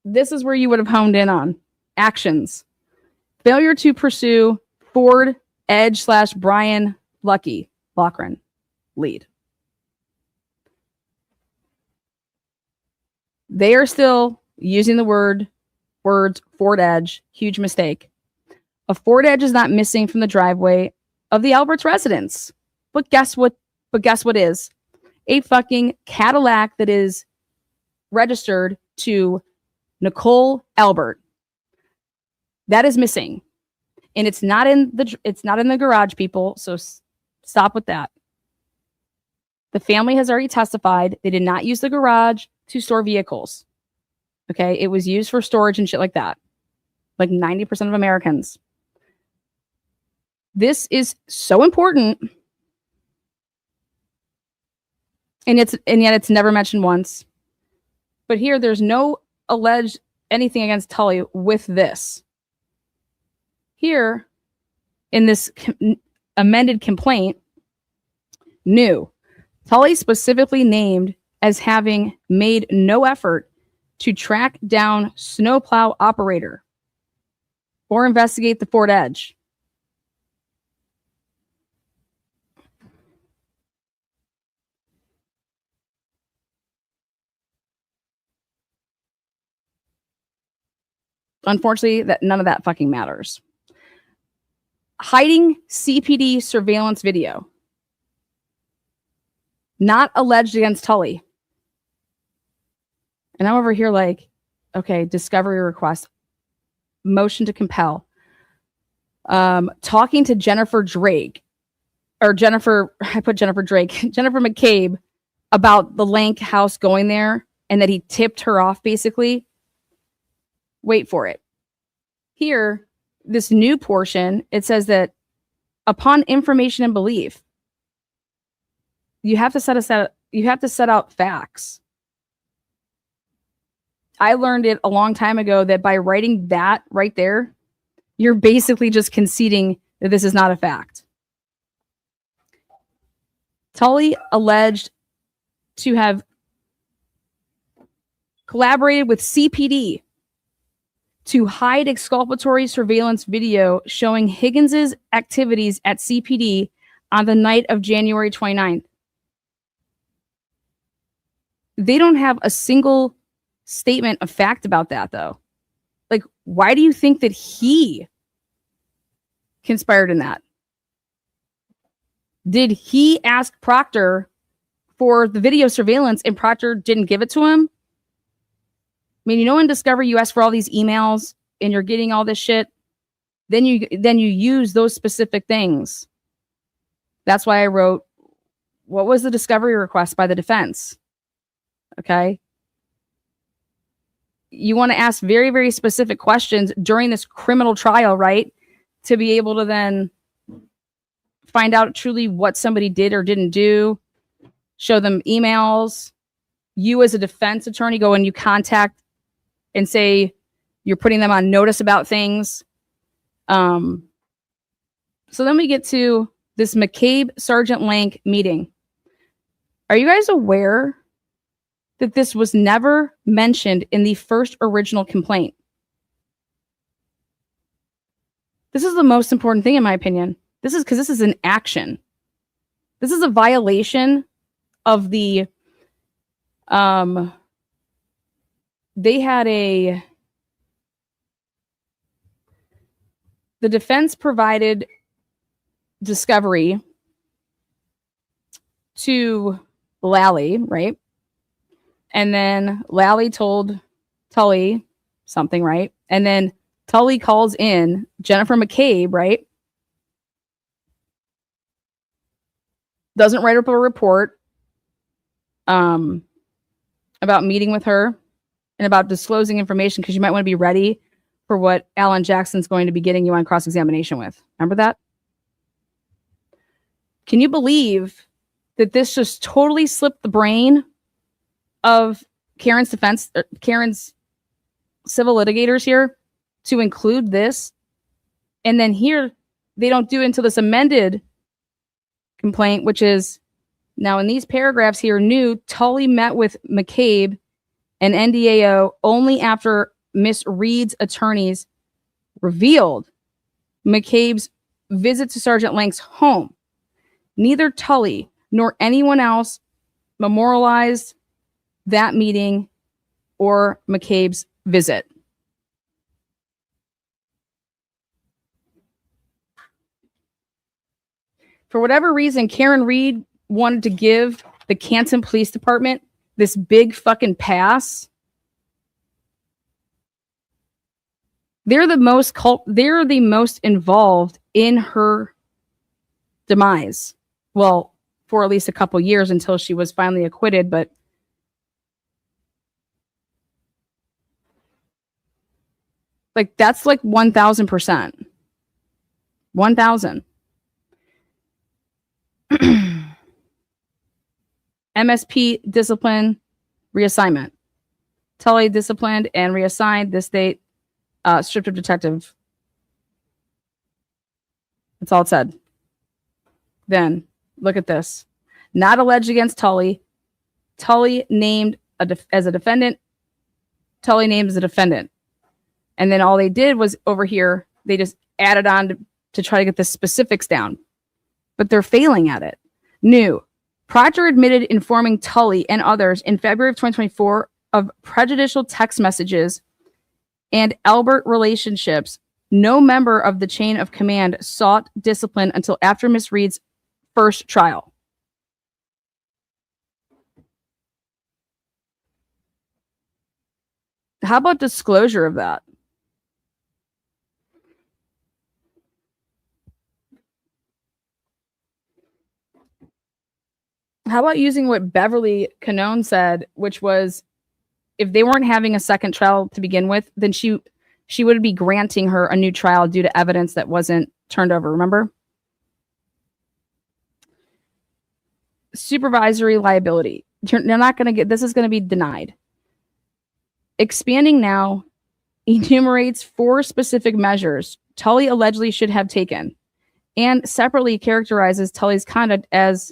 This is where you would have honed in on actions. Failure to pursue Ford, Edge / Brian Loughran lead. They are still using the words Ford Edge. Huge mistake. A Ford Edge is not missing from the driveway of the Albert's residence. But guess what is? A fucking Cadillac that is registered to Nicole Albert. That is missing. And it's not in the garage, people. So stop with that. The family has already testified they did not use the garage to store vehicles. Okay, it was used for storage and shit like that. Like 90% of Americans. This is so important. And yet it's never mentioned once. But here there's no alleged anything against Tully with this. Here in this amended complaint, new. Tully specifically named as having made no effort to track down snowplow operator or investigate the Ford Edge. Unfortunately, that none of that fucking matters. Hiding CPD surveillance video. Not alleged against Tully. And I'm over here like, okay, discovery request, motion to compel. Talking to Jennifer Drake, or Jennifer, I put Jennifer Drake, Jennifer McCabe, about the Lank house going there and that he tipped her off, basically. Wait for it. Here, this new portion, it says that upon information and belief, you have to set out facts. I learned it a long time ago that by writing that right there, you're basically just conceding that this is not a fact. Tully alleged to have collaborated with CPD to hide exculpatory surveillance video showing Higgins's activities at CPD on the night of January 29th. They don't have a single statement of fact about that, though. Like, why do you think that he conspired in that? Did he ask Proctor for the video surveillance and Proctor didn't give it to him? I mean, you know, in Discovery, you ask for all these emails and you're getting all this shit. Then you use those specific things. That's why I wrote, what was the discovery request by the defense? Okay. You want to ask very, very specific questions during this criminal trial, right? To be able to then find out truly what somebody did or didn't do, show them emails. You as a defense attorney go and you contact and say you're putting them on notice about things. So then we get to this McCabe Sergeant Lank meeting. Are you guys aware that this was never mentioned in the first original complaint? This is the most important thing, in my opinion. This is because this is an action. This is a violation of the, the defense provided discovery to Lally, right? And then Lally told Tully something, right? And then Tully calls in Jennifer McCabe, right? Doesn't write up a report about meeting with her and about disclosing information because you might want to be ready for what Alan Jackson's going to be getting you on cross-examination with. Remember that? Can you believe that this just totally slipped the brain of Karen's defense, Karen's civil litigators here to include this? And then here, they don't do it until this amended complaint, which is now in these paragraphs here, new, Tully met with McCabe and NDAO only after Miss Reed's attorneys revealed McCabe's visit to Sergeant Lank's home. Neither Tully nor anyone else memorialized that meeting or McCabe's visit. For whatever reason, Karen Reed wanted to give the Canton Police Department this big fucking pass. They're the most involved in her demise. Well, for at least a couple years until she was finally acquitted, but like that's like 1,000%. 1,000. MSP discipline reassignment. Tully disciplined and reassigned this date. Stripped of detective. That's all it said. Then look at this. Not alleged against Tully. Tully named as a defendant. Tully named as a defendant. And then all they did was over here, they just added on to try to get the specifics down. But they're failing at it. New. Proctor admitted informing Tully and others in February of 2024 of prejudicial text messages and Albert relationships, no member of the chain of command sought discipline until after Miss Reed's first trial. How about disclosure of that? How about using what Beverly Canone said, which was if they weren't having a second trial to begin with, then she would be granting her a new trial due to evidence that wasn't turned over. Remember? Supervisory liability. They're not going to get, this is going to be denied. Expanding now enumerates 4 specific measures Tully allegedly should have taken and separately characterizes Tully's conduct as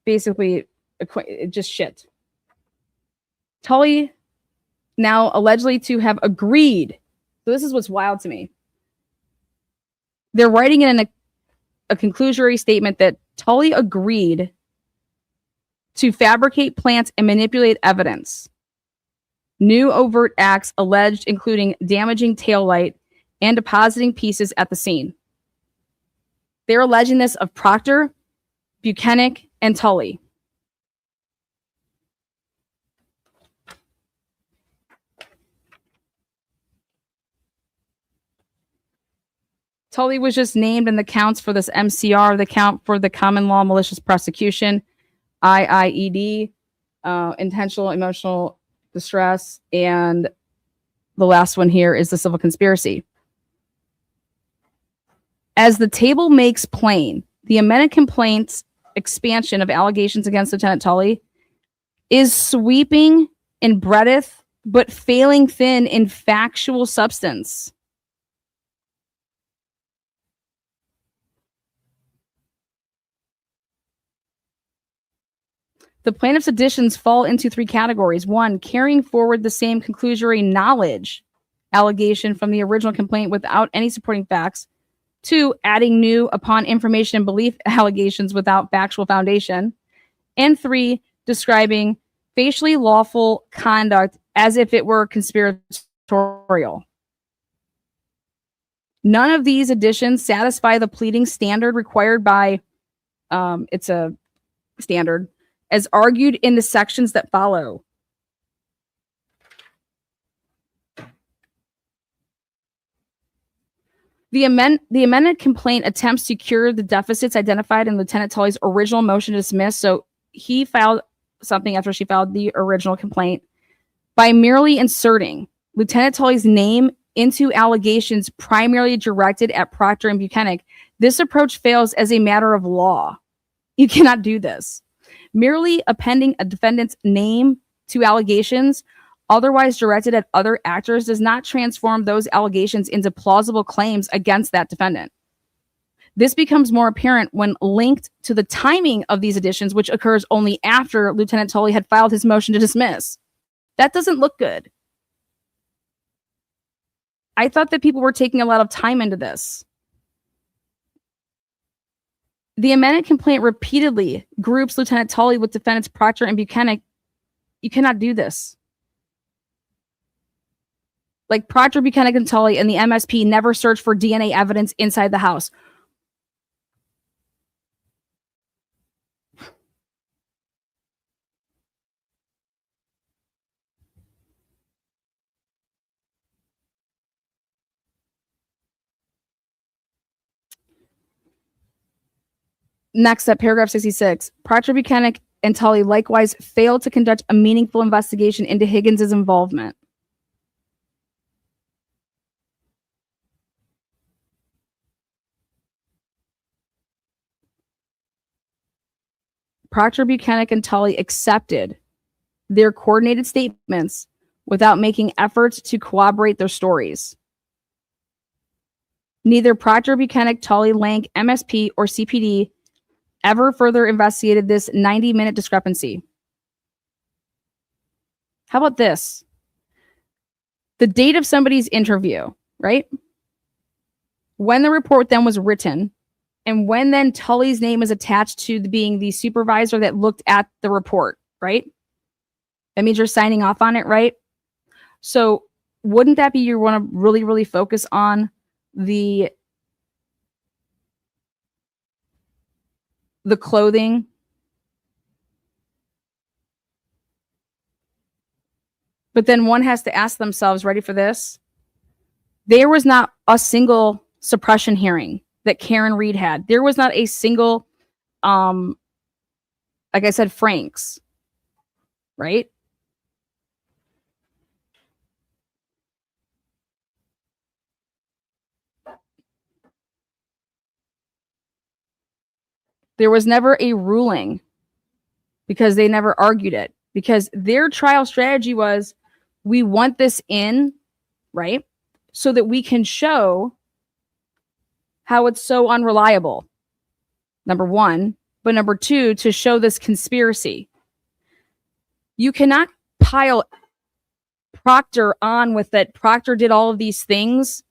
basically just shit. Tully now allegedly to have agreed. So this is what's wild to me. They're writing in a conclusory statement that Tully agreed to fabricate, plant, and manipulate evidence. New overt acts alleged including damaging taillight and depositing pieces at the scene. They're alleging this of Proctor, Buchanan, and Tully. Tully was just named in the counts for this MCR, the count for the common law malicious prosecution, IIED, intentional emotional distress, and the last one here is the civil conspiracy. As the table makes plain, the amended complaint's expansion of allegations against Lieutenant Tully is sweeping in breadth, but failing thin in factual substance. The plaintiff's additions fall into 3 categories. 1, carrying forward the same conclusory knowledge allegation from the original complaint without any supporting facts. 2, adding new upon information and belief allegations without factual foundation. And 3, describing facially lawful conduct as if it were conspiratorial. None of these additions satisfy the pleading standard required by, it's a standard, as argued in the sections that follow. The amended complaint attempts to cure the deficits identified in Lieutenant Tully's original motion to dismiss. So he filed something after she filed the original complaint by merely inserting Lieutenant Tully's name into allegations primarily directed at Proctor and Buchanan. This approach fails as a matter of law. You cannot do this. Merely appending a defendant's name to allegations otherwise directed at other actors does not transform those allegations into plausible claims against that defendant. This becomes more apparent when linked to the timing of these additions, which occurs only after Lieutenant Tully had filed his motion to dismiss. That doesn't look good. I thought that people were taking a lot of time into this. The amended complaint repeatedly groups Lieutenant Tully with defendants Proctor and Buchanan. You cannot do this. Like Proctor, Buchanan, and Tully and the MSP never searched for DNA evidence inside the house. Next up, paragraph 66. Proctor, Buchanan, and Tully likewise failed to conduct a meaningful investigation into Higgins's involvement. Proctor, Buchanan, and Tully accepted their coordinated statements without making efforts to corroborate their stories. Neither Proctor, Buchanan, Tully, Lank, MSP, or CPD ever further investigated this 90-minute discrepancy. How about this? The date of somebody's interview, right? When the report then was written, and when then Tully's name is attached to being the supervisor that looked at the report, right? That means you're signing off on it, right? So wouldn't that be you want to really, really focus on the clothing? But then one has to ask themselves, ready for this? There was not a single suppression hearing that Karen Reed had. There was not a single, like I said, Franks, right? There was never a ruling because they never argued it, because their trial strategy was, we want this in, right? So that we can show how it's so unreliable. Number one. But number two, to show this conspiracy. You cannot pile Proctor on with that Proctor did all of these things.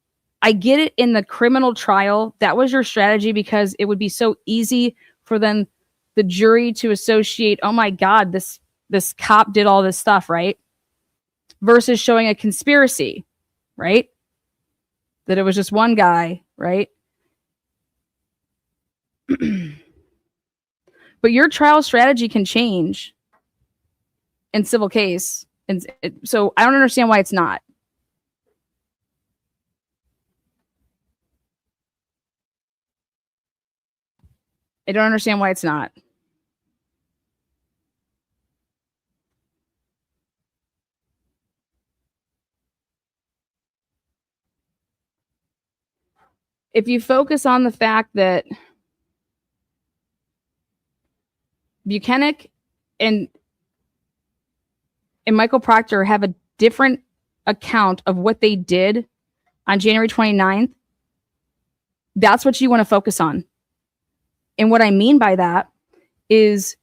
I get it in the criminal trial. That was your strategy because it would be so easy for then the jury to associate, oh my God, this cop did all this stuff, right? Versus showing a conspiracy, right? That it was just one guy, right? But your trial strategy can change in civil case. And so I don't understand why it's not. I don't understand why it's not. If you focus on the fact that Buchanan and Michael Proctor have a different account of what they did on January 29th, that's what you want to focus on. And what I mean by that is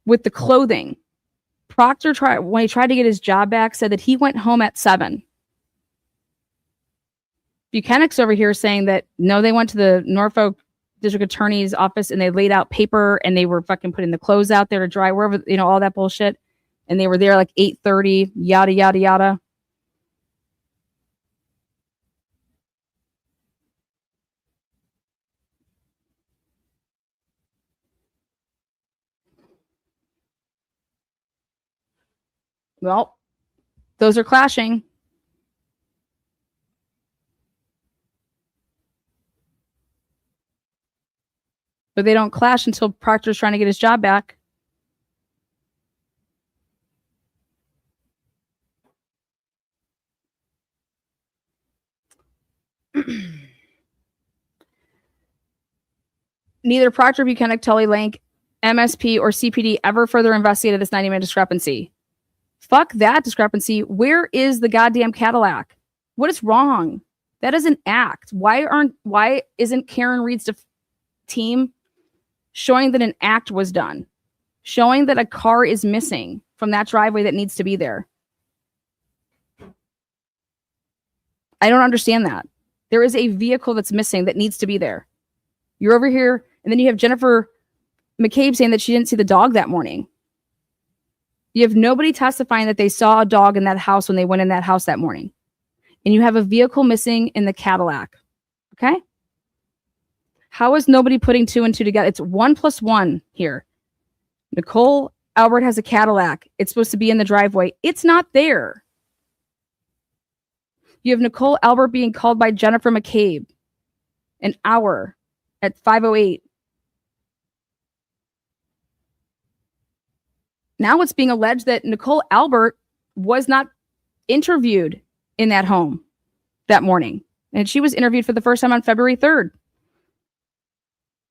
with the clothing. Proctor, when he tried to get his job back, said that he went home at 7. Buchanan's over here saying that, no, they went to the Norfolk District Attorney's office and they laid out paper and they were fucking putting the clothes out there to dry, wherever, all that bullshit. And they were there like 8:30, yada, yada, yada. Well, those are clashing. But they don't clash until Proctor's trying to get his job back. Neither Proctor, Buchanan, Tully, Lank, MSP, or CPD ever further investigated this 90-minute discrepancy. Fuck that discrepancy. Where is the goddamn Cadillac? What is wrong? That is an act. Why isn't Karen Reed's team showing that an act was done? Showing that a car is missing from that driveway that needs to be there? I don't understand that. There is a vehicle that's missing that needs to be there. You're over here, and then you have Jennifer McCabe saying that she didn't see the dog that morning. You have nobody testifying that they saw a dog in that house when they went in that house that morning. And you have a vehicle missing in the Cadillac. Okay? How is nobody putting 2 and 2 together? It's 1 + 1 here. Nicole Albert has a Cadillac. It's supposed to be in the driveway. It's not there. You have Nicole Albert being called by Jennifer McCabe an hour at 5:08. Now it's being alleged that Nicole Albert was not interviewed in that home that morning. And she was interviewed for the first time on February 3rd.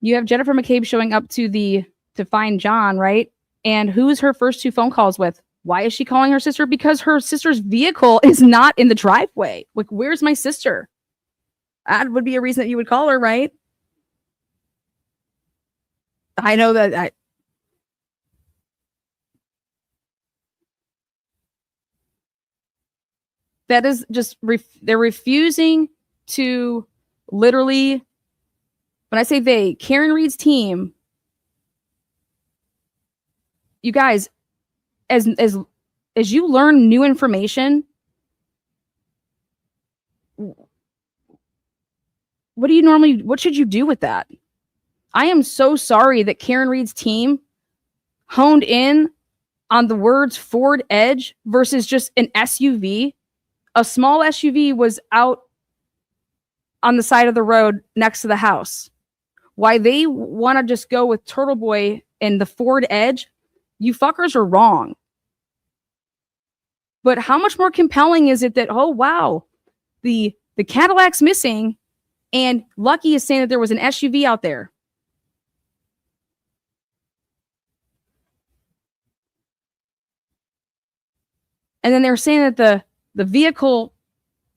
You have Jennifer McCabe showing up to find John, right? And who's her first 2 phone calls with? Why is she calling her sister? Because her sister's vehicle is not in the driveway. Like, where's my sister? That would be a reason that you would call her, right? I know that that is just, they're refusing to literally, when I say they, Karen Reed's team, you guys, as you learn new information, what should you do with that? I am so sorry that Karen Reed's team honed in on the words Ford Edge versus just an SUV. A small SUV was out on the side of the road next to the house. Why they want to just go with Turtle Boy and the Ford Edge, you fuckers are wrong. But how much more compelling is it that, oh, wow, the Cadillac's missing and Lucky is saying that there was an SUV out there? And then they're saying that the vehicle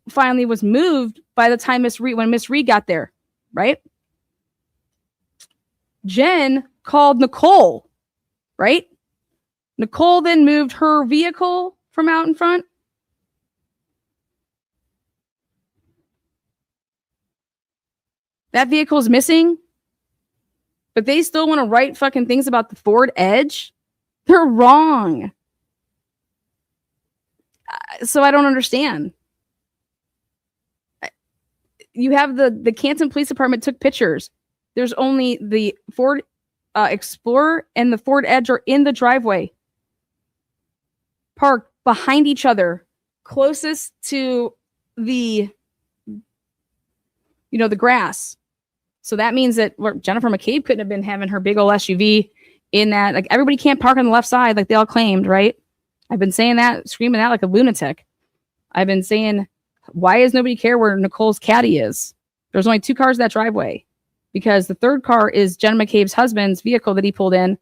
finally was moved by the time when Miss Reed got there, right? Jen called Nicole, right? Nicole then moved her vehicle from out in front. That vehicle is missing, but they still want to write fucking things about the Ford Edge. They're wrong. So I don't understand. You have the Canton Police Department took pictures. There's only the Ford Explorer and the Ford Edge are in the driveway, parked behind each other, closest to the grass. So that means that Jennifer McCabe couldn't have been having her big old SUV in that. Like, everybody can't park on the left side like they all claimed, right? I've been saying that, screaming that like a lunatic. I've been saying, why does nobody care where Nicole's caddy is? There's only 2 cars in that driveway, because the third car is Jen McCabe's husband's vehicle that he pulled in.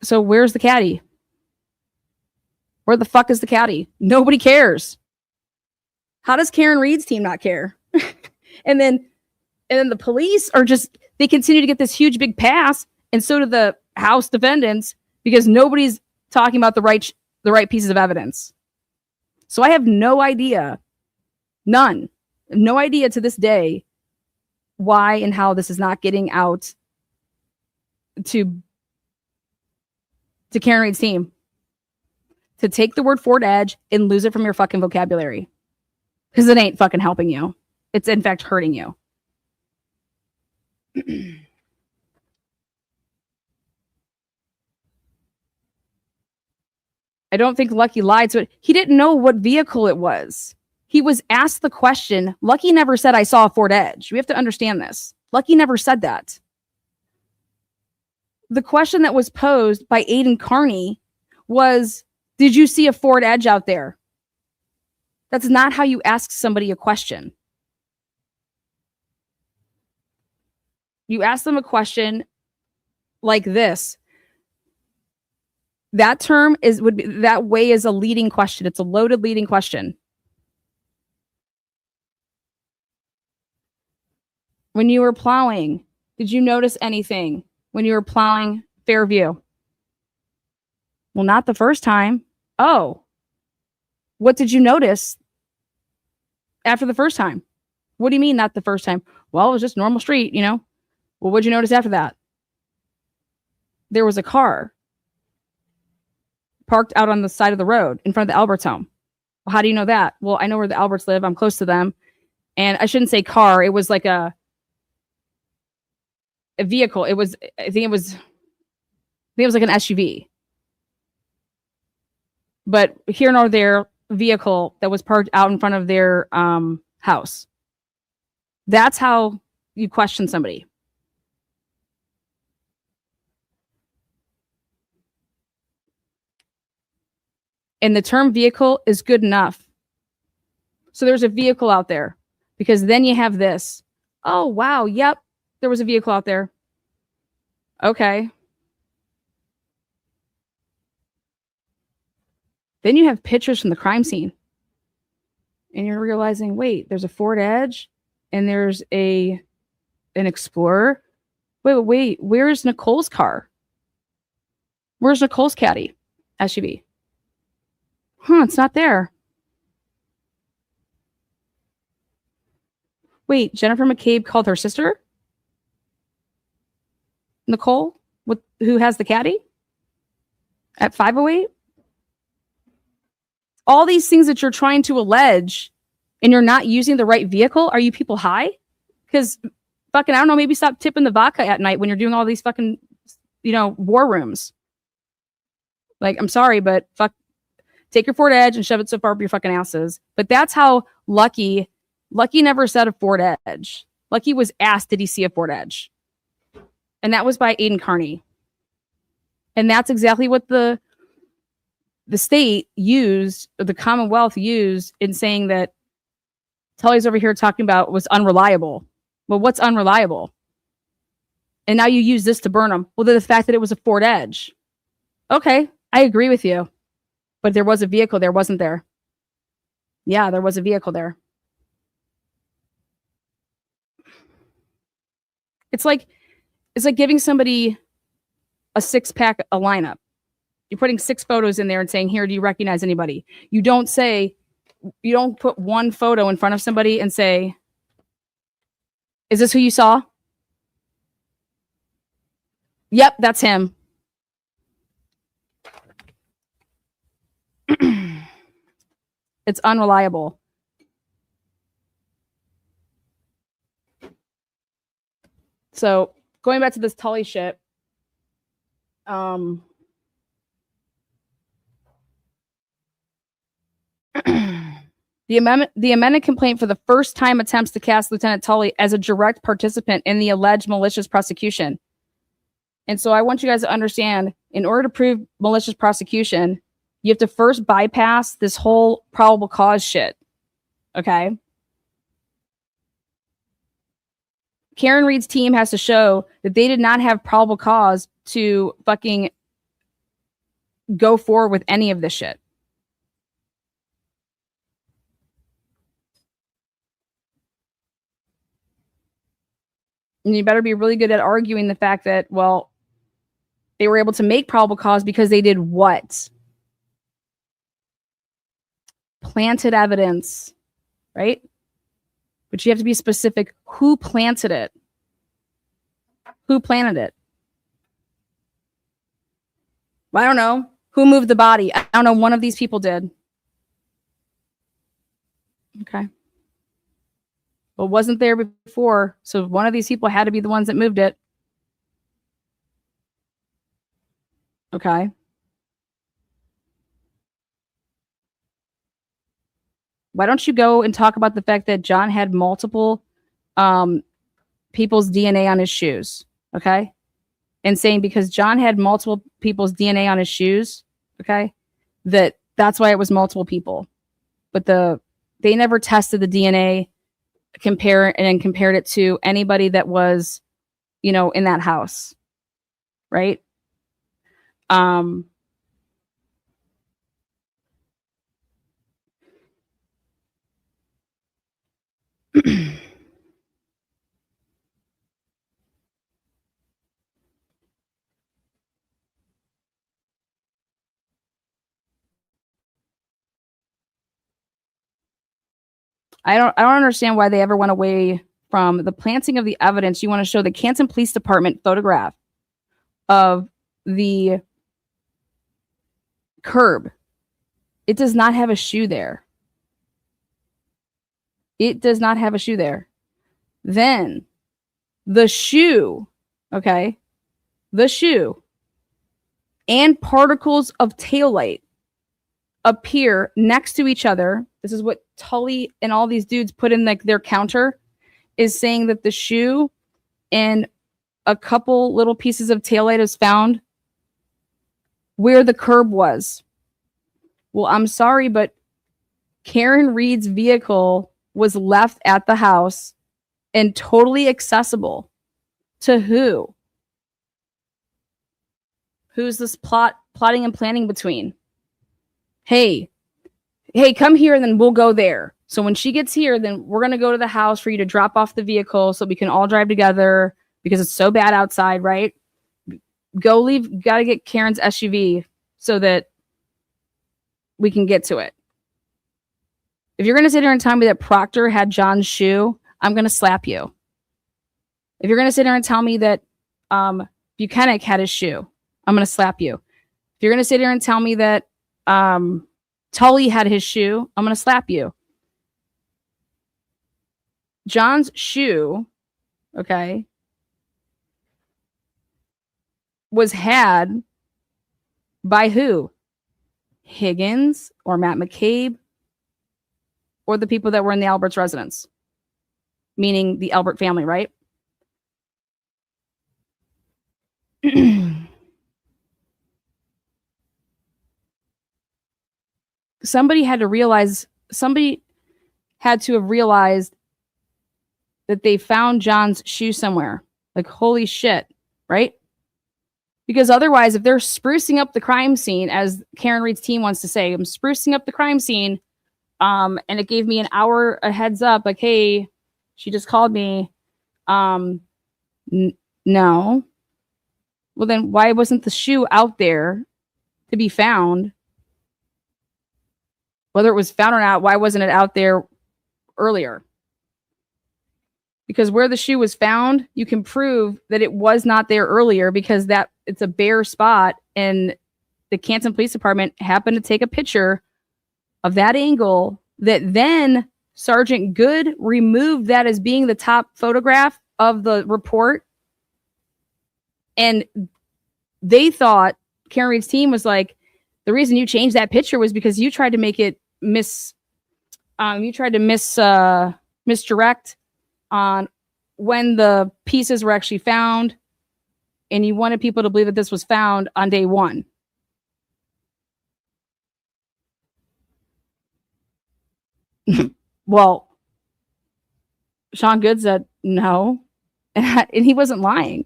So where's the caddy? Where the fuck is the caddy? Nobody cares. How does Karen Reed's team not care? and then the police are just, they continue to get this huge big pass, and so do the House defendants, because nobody's talking about the right pieces of evidence. So I have no idea, no idea to this day why and how this is not getting out to Karen Reed's team to take the word Ford Edge and lose it from your fucking vocabulary, because it ain't fucking helping you. It's in fact hurting you. I don't think Lucky lied to it. He didn't know what vehicle it was. He was asked the question. Lucky never said, I saw a Ford Edge. We have to understand this. Lucky never said that. The question that was posed by Aiden Carney was, did you see a Ford Edge out there? That's not how you ask somebody a question. You ask them a question like this. That term would be that way is a leading question. It's a loaded leading question. When you were plowing, did you notice anything when you were plowing Fairview? Well, not the first time. Oh, what did you notice after the first time? What do you mean not the first time? Well, it was just normal street, Well, what'd you notice after that? There was a car parked out on the side of the road in front of the Alberts home. Well, how do you know that? Well, I know where the Alberts live. I'm close to them. And I shouldn't say car. It was like a vehicle. I think it was like an SUV. But here nor there, vehicle that was parked out in front of their house. That's how you question somebody. And the term vehicle is good enough. So there's a vehicle out there, because then you have this. Oh, wow. Yep. There was a vehicle out there. Okay. Then you have pictures from the crime scene. And you're realizing, wait, there's a Ford Edge and there's an Explorer. Wait. Where's Nicole's car? Where's Nicole's caddy SUV? It's not there. Wait, Jennifer McCabe called her sister? Nicole, who has the caddy? At 508? All these things that you're trying to allege and you're not using the right vehicle, are you people high? Because fucking, I don't know, maybe stop tipping the vodka at night when you're doing all these fucking, war rooms. Like, I'm sorry, but fuck, take your Ford Edge and shove it so far up your fucking asses. But that's how Lucky never said a Ford Edge. Lucky was asked, did he see a Ford Edge? And that was by Aiden Carney. And that's exactly what the state used, or the Commonwealth used, in saying that Tully's over here talking about was unreliable. Well, what's unreliable? And now you use this to burn them. Well, the fact that it was a Ford Edge. Okay, I agree with you. But there was a vehicle there, wasn't there? Yeah, there was a vehicle there. It's like giving somebody a 6-pack, a lineup. You're putting 6 photos in there and saying, here, do you recognize anybody? You don't put one photo in front of somebody and say, is this who you saw? Yep, that's him. It's unreliable. So going back to this Tully shit, the amended complaint for the first time attempts to cast Lieutenant Tully as a direct participant in the alleged malicious prosecution. And so I want you guys to understand, in order to prove malicious prosecution, you have to first bypass this whole probable cause shit. Okay? Karen Reed's team has to show that they did not have probable cause to fucking go forward with any of this shit. And you better be really good at arguing the fact that, well, they were able to make probable cause because they did what? Planted evidence, right? But you have to be specific. Who planted it? Who planted it? Well, I don't know. Who moved the body? I don't know. One of these people did. Okay. Well, it wasn't there before, so one of these people had to be the ones that moved it. Okay. Why don't you go and talk about the fact that John had multiple people's DNA on his shoes? Okay. And saying because John had multiple people's DNA on his shoes, okay, that's why it was multiple people. But they never tested the DNA compared it to anybody that was, in that house. Right? I don't understand why they ever went away from the planting of the evidence. You want to show the Canton Police Department photograph of the curb. It does not have a shoe there. It does not have a shoe there. Then the shoe, okay, the shoe and particles of taillight appear next to each other. This is what Tully and all these dudes put in their counter, is saying that the shoe and a couple little pieces of taillight is found where the curb was. Well, I'm sorry, but Karen Reed's vehicle was left at the house and totally accessible to who? Who's this plotting and planning between? Hey, come here and then we'll go there. So when she gets here, then we're going to go to the house for you to drop off the vehicle so we can all drive together because it's so bad outside, right? Got to get Karen's SUV so that we can get to it. If you're going to sit here and tell me that Proctor had John's shoe, I'm going to slap you. If you're going to sit here and tell me that Buchanan had his shoe, I'm going to slap you. If you're going to sit here and tell me that Tully had his shoe, I'm going to slap you. John's shoe, okay, was had by who? Higgins or Matt McCabe or the people that were in the Albert's residence, meaning the Albert family, right? Somebody had to have realized that they found John's shoe somewhere. Like, holy shit, right? Because otherwise, if they're sprucing up the crime scene, as Karen Reed's team wants to say, I'm sprucing up the crime scene, and it gave me an hour a heads up, like, hey, she just called me. No. Well, then why wasn't the shoe out there to be found? Whether it was found or not, why wasn't it out there earlier? Because where the shoe was found, you can prove that it was not there earlier because that it's a bare spot, and the Canton Police Department happened to take a picture of that angle that then Sergeant Good removed that as being the top photograph of the report. And they thought, Karen Reed's team was like, the reason you changed that picture was because you tried to make it misdirect on when the pieces were actually found, and you wanted people to believe that this was found on day one. Well, Sean Good said no, and he wasn't lying.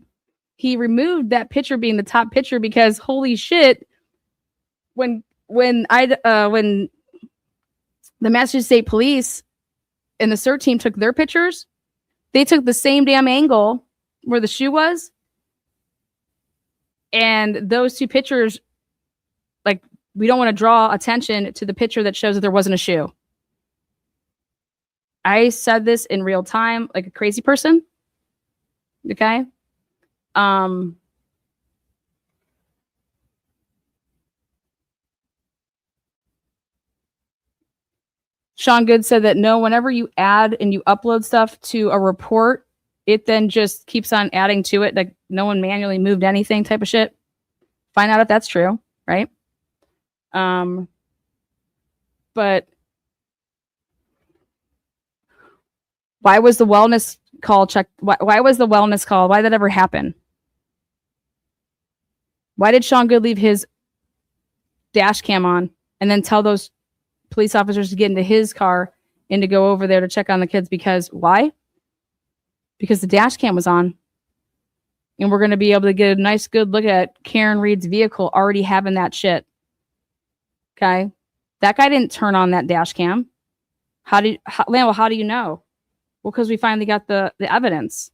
He removed that picture being the top picture because holy shit, when the Massachusetts State Police and the CERT team took their pictures, they took the same damn angle where the shoe was. And those two pictures, like, we don't want to draw attention to the picture that shows that there wasn't a shoe. I said this in real time, like a crazy person. Okay. Sean Good said that no, whenever you add and you upload stuff to a report, it then just keeps on adding to it. Like, no one manually moved anything type of shit. Find out if that's true, right? But why was the wellness call checked? Why was the wellness call? Why did that ever happen? Why did Sean Good leave his dash cam on and then tell those police officers to get into his car and to go over there to check on the kids? Because why? Because the dash cam was on. And we're going to be able to get a nice, good look at Karen Reed's vehicle already having that shit. Okay. That guy didn't turn on that dash cam. How do you know? Well, because we finally got the evidence,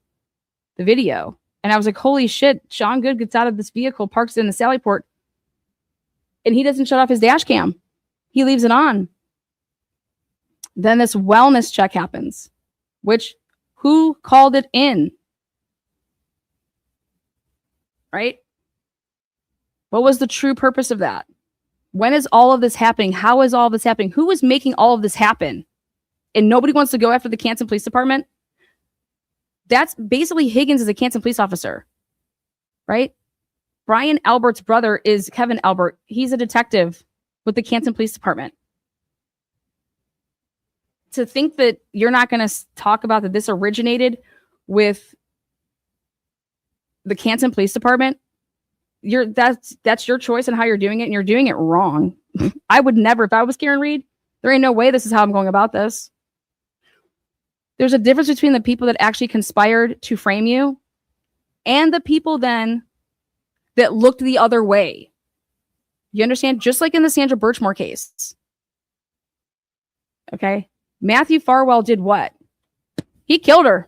the video. And I was like, holy shit, Sean Good gets out of this vehicle, parks it in the Sally Port, and he doesn't shut off his dash cam. He leaves it on. Then this wellness check happens, which who called it in? Right? What was the true purpose of that? When is all of this happening? How is all this happening? Who is making all of this happen? And nobody wants to go after the Canton Police Department? That's basically Higgins is a Canton police officer, right? Brian Albert's brother is Kevin Albert. He's a detective with the Canton Police Department. To think that you're not going to talk about that this originated with the Canton Police Department, that's your choice on how you're doing it, and you're doing it wrong. I would never, if I was Karen Reed, there ain't no way this is how I'm going about this. There's a difference between the people that actually conspired to frame you and the people then that looked the other way. You understand? Just like in the Sandra Birchmore case. Okay. Matthew Farwell did what? He killed her.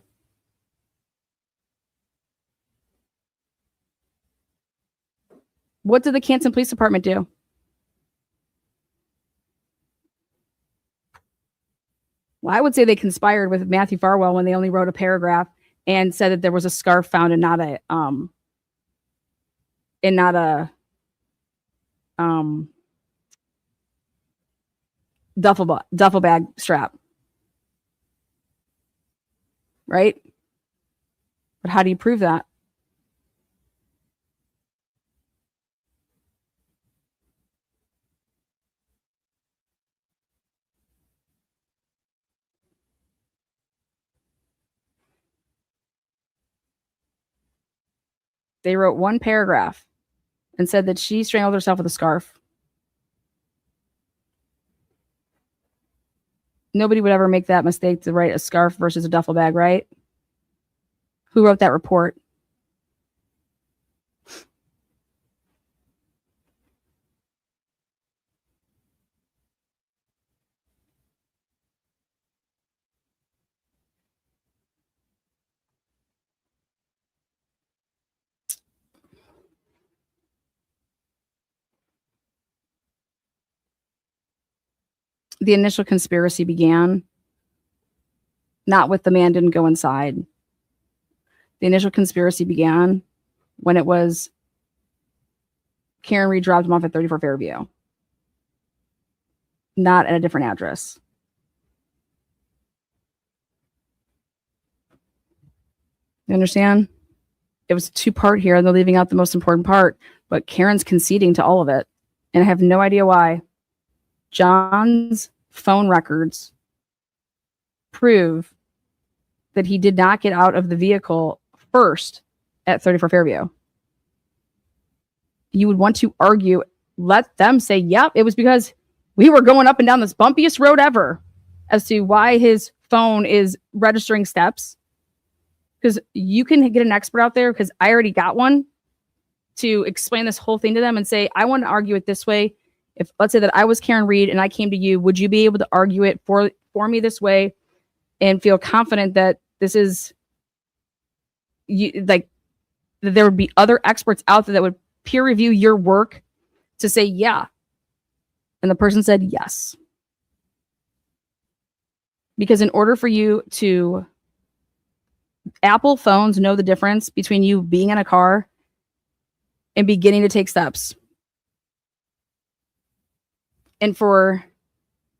What did the Canton Police Department do? Well, I would say they conspired with Matthew Farwell when they only wrote a paragraph and said that there was a scarf found and not a duffel bag strap. right? But how do you prove that? They wrote one paragraph and said that she strangled herself with a scarf. Nobody would ever make that mistake to write a scarf versus a duffel bag, right? Who wrote that report? The initial conspiracy began not with the man didn't go inside. The initial conspiracy began when it was Karen Reed dropped him off at 34 Fairview, not at a different address. You understand? It was a two-part here, and they're leaving out the most important part, but Karen's conceding to all of it, and I have no idea why. John's phone records prove that he did not get out of the vehicle first at 34 Fairview. You would want to argue, let them say, yep, it was because we were going up and down this bumpiest road ever as to why his phone is registering steps. Because you can get an expert out there, because I already got one, to explain this whole thing to them and say, I want to argue it this way. If let's say that I was Karen Reed and I came to you, would you be able to argue it for me this way and feel confident that this is like that there would be other experts out there that would peer review your work to say, yeah. And the person said yes. Because in order for you to, Apple phones know the difference between you being in a car and beginning to take steps. And for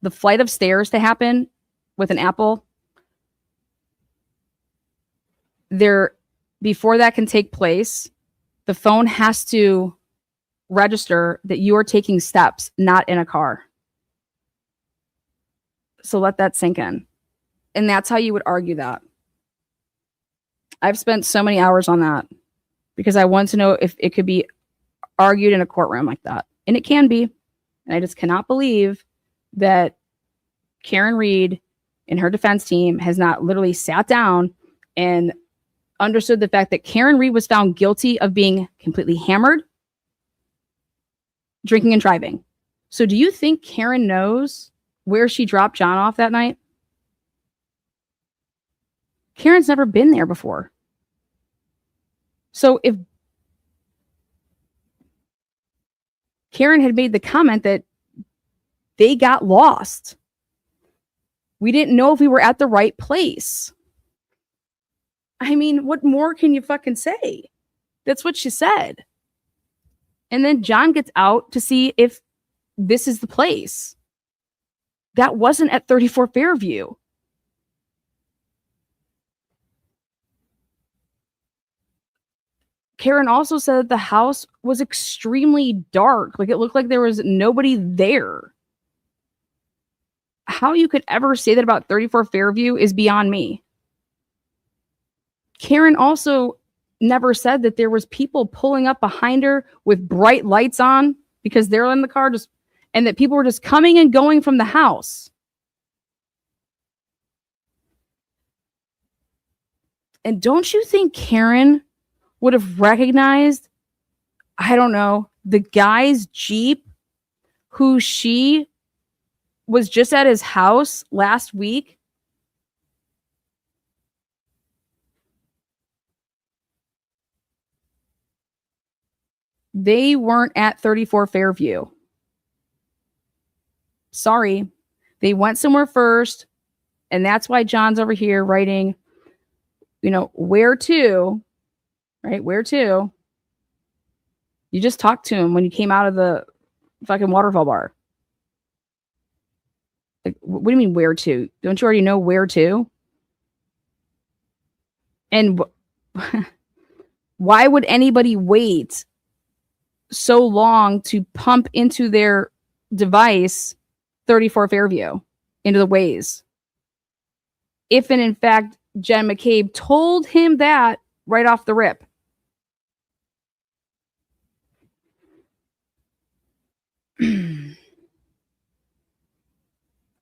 the flight of stairs to happen with an Apple, before that can take place, the phone has to register that you are taking steps, not in a car. So let that sink in. And that's how you would argue that. I've spent so many hours on that because I want to know if it could be argued in a courtroom like that. And it can be. And I just cannot believe that Karen Reed and her defense team has not literally sat down and understood the fact that Karen Reed was found guilty of being completely hammered, drinking and driving. So do you think Karen knows where she dropped John off that night? Karen's never been there before. So if Karen had made the comment that they got lost, we didn't know if we were at the right place. I mean, what more can you fucking say? That's what she said. And then John gets out to see if this is the place. That wasn't at 34 Fairview. Karen also said that the house was extremely dark. Like, it looked like there was nobody there. How you could ever say that about 34 Fairview is beyond me. Karen also never said that there was people pulling up behind her with bright lights on because they're in the car, and that people were just coming and going from the house. And don't you think Karen would have recognized, I don't know, the guy's Jeep who she was just at his house last week? They weren't at 34 Fairview. Sorry. They went somewhere first, and that's why John's over here writing, where to, right? Where to? You just talked to him when you came out of the fucking waterfall bar. Like, what do you mean where to? Don't you already know where to? And why would anybody wait so long to pump into their device 34 Fairview into the Waze? If and in fact, Jen McCabe told him that right off the rip.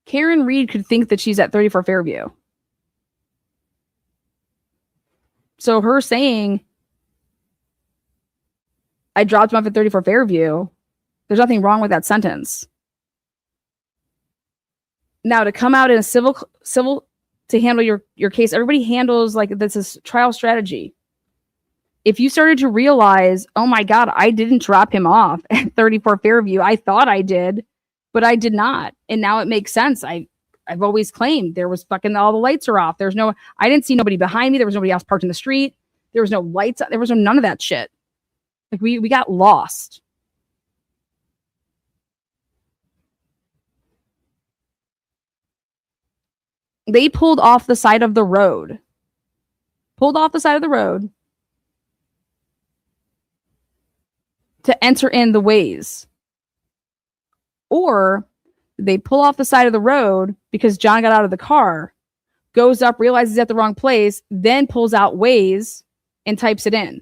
Karen Reed could think that she's at 34 Fairview. So her saying, I dropped him off at 34 Fairview, there's nothing wrong with that sentence. Now, to come out in a civil to handle your case, everybody handles like this is trial strategy. If you started to realize, oh my God, I didn't drop him off at 34 Fairview. I thought I did, but I did not. And now it makes sense. I've always claimed there was fucking all the lights are off. I didn't see nobody behind me. There was nobody else parked in the street. There was no lights. There was none of that shit. Like we got lost. They pulled off the side of the road. To enter in the Waze. Or they pull off the side of the road because John got out of the car, goes up, realizes he's at the wrong place, then pulls out Waze and types it in.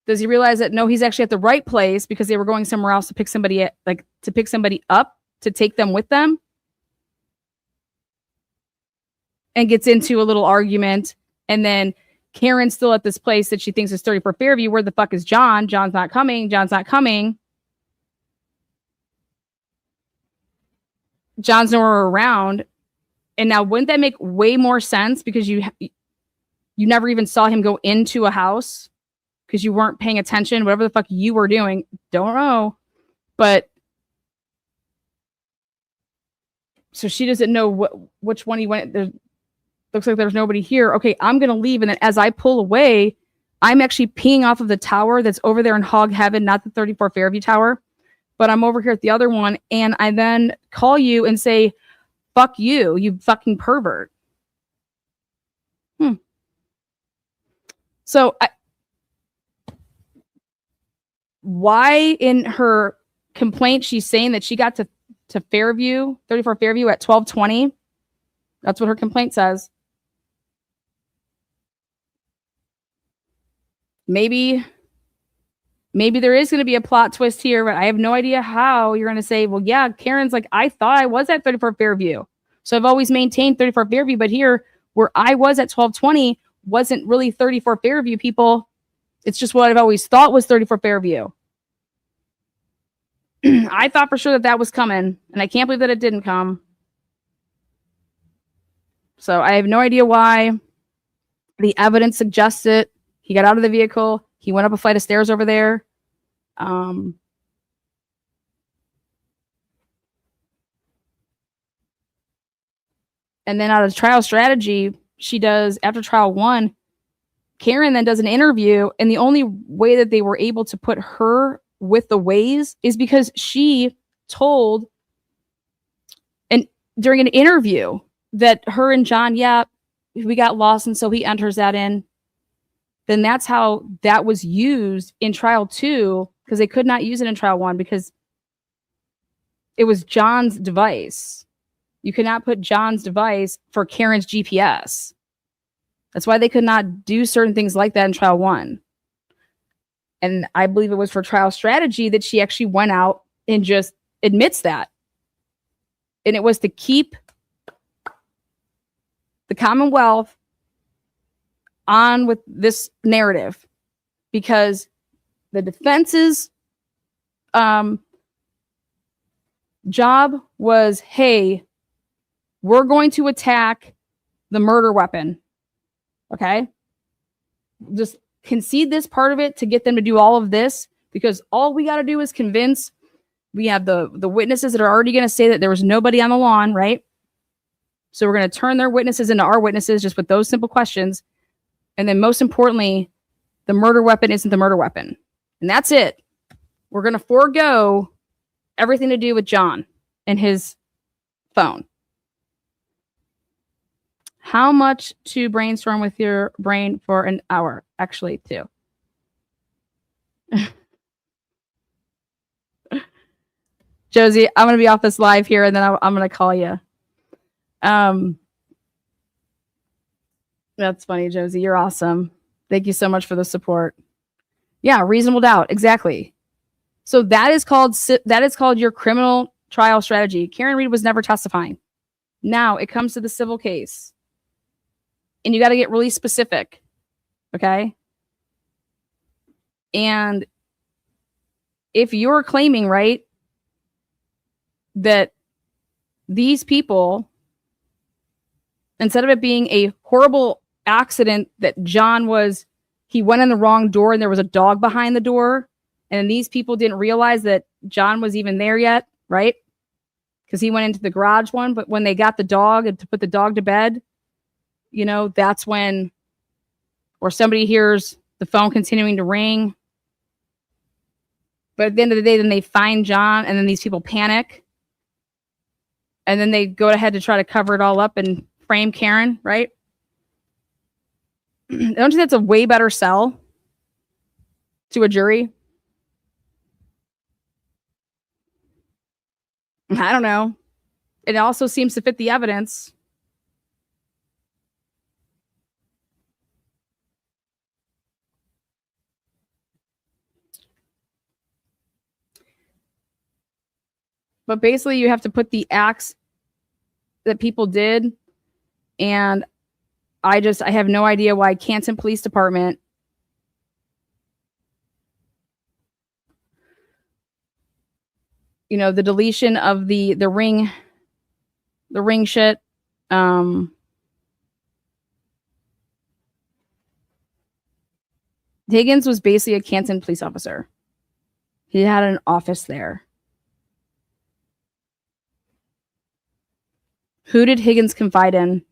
Does he realize that no, he's actually at the right place because they were going somewhere else to pick somebody up to take them with them? And gets into a little argument, and then Karen's still at this place that she thinks is 34 Fairview. Where the fuck is John? John's not coming. John's nowhere around. And now, wouldn't that make way more sense? Because you never even saw him go into a house because you weren't paying attention. Whatever the fuck you were doing, don't know. But so she doesn't know which one he went. Looks like there's nobody here. Okay, I'm going to leave. And then as I pull away, I'm actually peeing off of the tower that's over there in Hog Heaven, not the 34 Fairview Tower. But I'm over here at the other one. And I then call you and say, fuck you, you fucking pervert. So why in her complaint she's saying that she got to Fairview, 34 Fairview at 12:20? That's what her complaint says. Maybe there is going to be a plot twist here, but I have no idea how you're going to say, well, yeah, Karen's like, I thought I was at 34 Fairview. So I've always maintained 34 Fairview, but here where I was at 12:20 wasn't really 34 Fairview, people. It's just what I've always thought was 34 Fairview. I thought for sure that was coming, and I can't believe that it didn't come. So I have no idea why. The evidence suggests it. He got out of the vehicle. He went up a flight of stairs over there. And then out of trial strategy, she does, after trial one, Karen then does an interview. And the only way that they were able to put her with the Waze is because she told, and during an interview, that her and John, we got lost. And so he enters that in. Then that's how that was used in trial two, because they could not use it in trial one because it was John's device. You could not put John's device for Karen's GPS. That's why they could not do certain things like that in trial one. And I believe it was for trial strategy that she actually went out and just admits that. And it was to keep the Commonwealth on with this narrative, because the defense's job was, hey, we're going to attack the murder weapon. Okay? Just concede this part of it to get them to do all of this, because all we got to do is convince. We have the witnesses that are already going to say that there was nobody on the lawn, right? So we're going to turn their witnesses into our witnesses just with those simple questions. And then most importantly, the murder weapon isn't the murder weapon. And that's it. We're going to forego everything to do with John and his phone. How much to brainstorm with your brain for an hour? Actually, 2. Josie, I'm going to be off this live here, and then I'm going to call you. That's funny, Josie. You're awesome. Thank you so much for the support. Yeah, reasonable doubt. Exactly. So that is called your criminal trial strategy. Karen Reed was never testifying. Now it comes to the civil case. And you got to get really specific. Okay? And if you're claiming, right, that these people, instead of it being a horrible accident that he went in the wrong door and there was a dog behind the door, and these people didn't realize that John was even there yet, right? Because he went into the garage one, but when they got the dog and to put the dog to bed, that's when, or somebody hears the phone continuing to ring. But at the end of the day, then they find John, and then these people panic. And then they go ahead to try to cover it all up and frame Karen, right? Don't you think that's a way better sell to a jury? I don't know. It also seems to fit the evidence. But basically, you have to put the acts that people did. And I have no idea why Canton Police Department the deletion of the ring shit. Higgins was basically a Canton police officer. He had an office there. Who did Higgins confide in?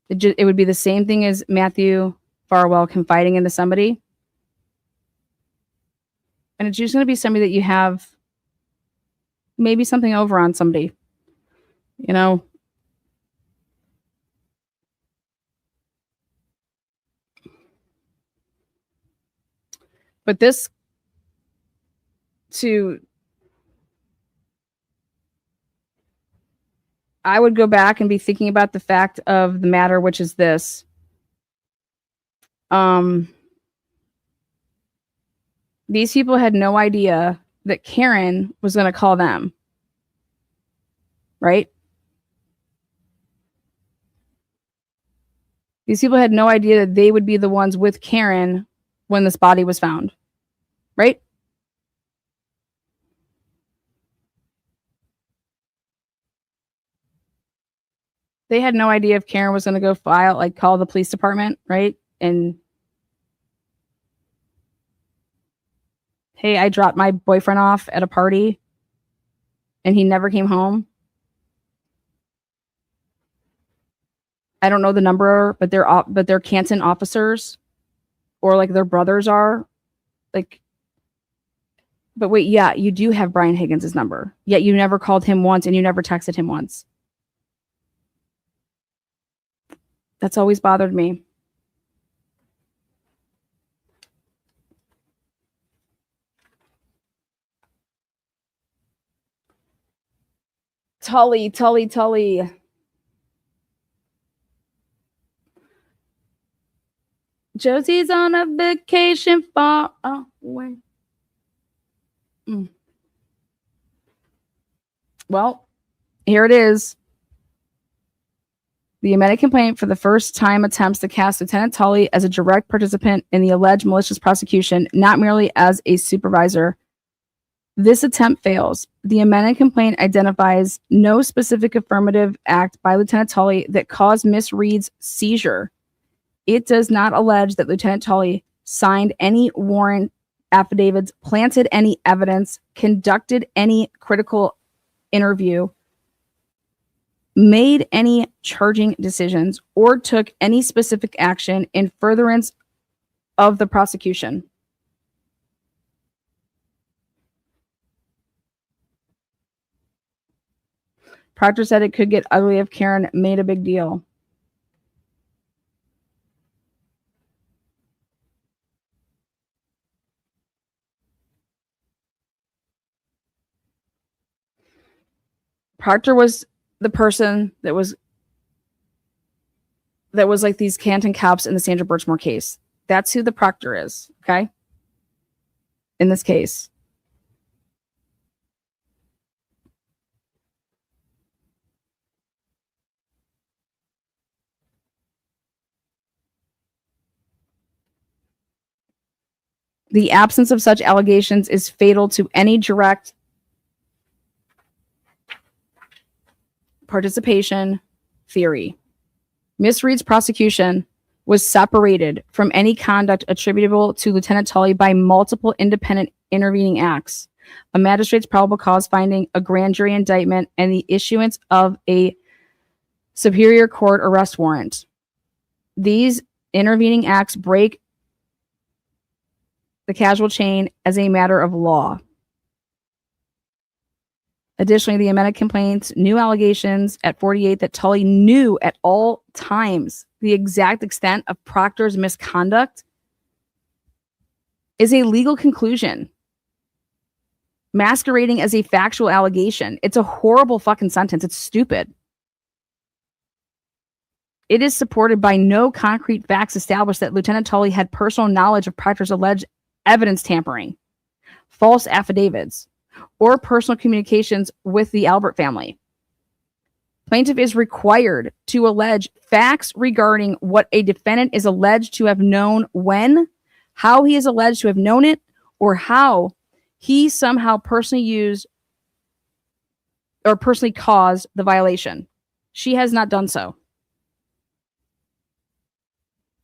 It would be the same thing as Matthew Farwell confiding into somebody. And it's just going to be somebody that you have maybe something over on somebody. But I would go back and be thinking about the fact of the matter, which is this. These people had no idea that Karen was going to call them. Right? These people had no idea that they would be the ones with Karen when this body was found. Right? They had no idea if Karen was going to go call the police department, right? And hey, I dropped my boyfriend off at a party and he never came home. I don't know the number, but they're Canton officers, or their brothers are. But wait, yeah, you do have Brian Higgins' number. Yet you never called him once and you never texted him once. That's always bothered me. Tully. Josie's on a vacation far away. Well, here it is. The amended complaint for the first time attempts to cast Lieutenant Tully as a direct participant in the alleged malicious prosecution, not merely as a supervisor. This attempt fails. The amended complaint identifies no specific affirmative act by Lieutenant Tully that caused Miss Reed's seizure. It does not allege that Lieutenant Tully signed any warrant affidavits, planted any evidence, conducted any critical interview, made any charging decisions, or took any specific action in furtherance of the prosecution. Proctor said it could get ugly if Karen made a big deal. Proctor was the person that was like these Canton cops in the Sandra Birchmore case. That's who the proctor is, okay? In this case. The absence of such allegations is fatal to any direct participation theory. Miss Reed's prosecution was separated from any conduct attributable to Lieutenant Tully by multiple independent intervening acts, a magistrate's probable cause finding, a grand jury indictment, and the issuance of a superior court arrest warrant. These intervening acts break the causal chain as a matter of law. Additionally, the amended complaint's new allegations at 48 that Tully knew at all times the exact extent of Proctor's misconduct is a legal conclusion masquerading as a factual allegation. It's a horrible fucking sentence. It's stupid. It is supported by no concrete facts established that Lieutenant Tully had personal knowledge of Proctor's alleged evidence tampering, false affidavits, or personal communications with the Albert family. Plaintiff is required to allege facts regarding what a defendant is alleged to have known when, how he is alleged to have known it, or how he somehow personally used or personally caused the violation. She has not done so.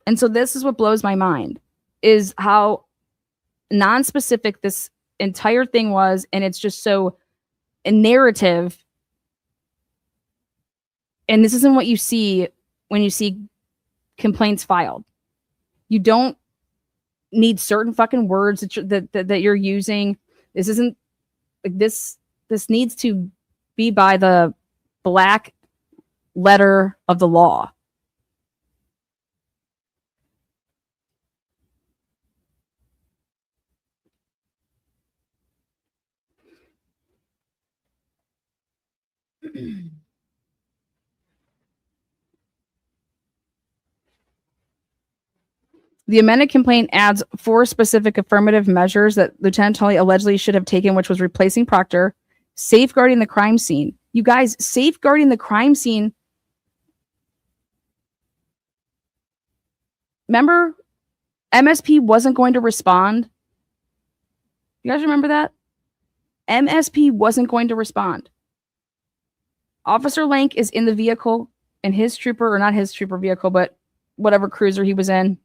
And so this is what blows my mind, is how non-specific this entire thing was, and it's just so a narrative. And this isn't what you see when you see complaints filed. You don't need certain fucking words that you're using. This isn't like this. This needs to be by the black letter of the law. The amended complaint adds 4 specific affirmative measures that Lieutenant Tully allegedly should have taken, which was replacing Proctor, safeguarding the crime scene. You guys, safeguarding the crime scene. Remember, MSP wasn't going to respond. You guys remember that? MSP wasn't going to respond. Officer Lank is in the vehicle, and his trooper, or not his trooper vehicle, but whatever cruiser he was in,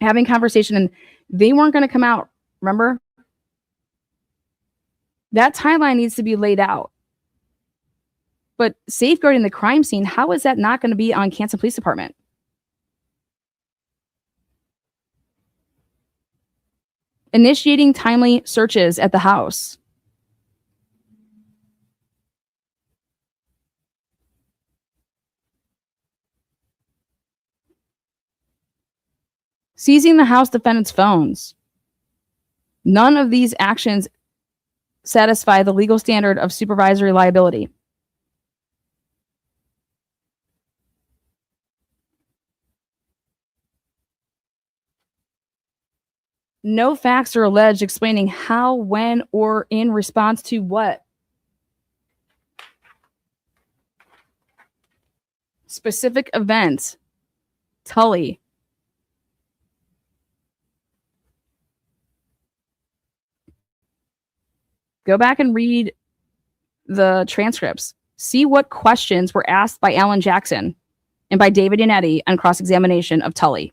having conversation, and they weren't going to come out. Remember? That timeline needs to be laid out. But safeguarding the crime scene, how is that not going to be on Canton Police Department? Initiating timely searches at the house. Seizing the house defendant's phones. None of these actions satisfy the legal standard of supervisory liability. No facts are alleged explaining how, when, or in response to what. Specific events. Tully. Go back and read the transcripts. See what questions were asked by Alan Jackson and by David Yannetti on cross-examination of Tully.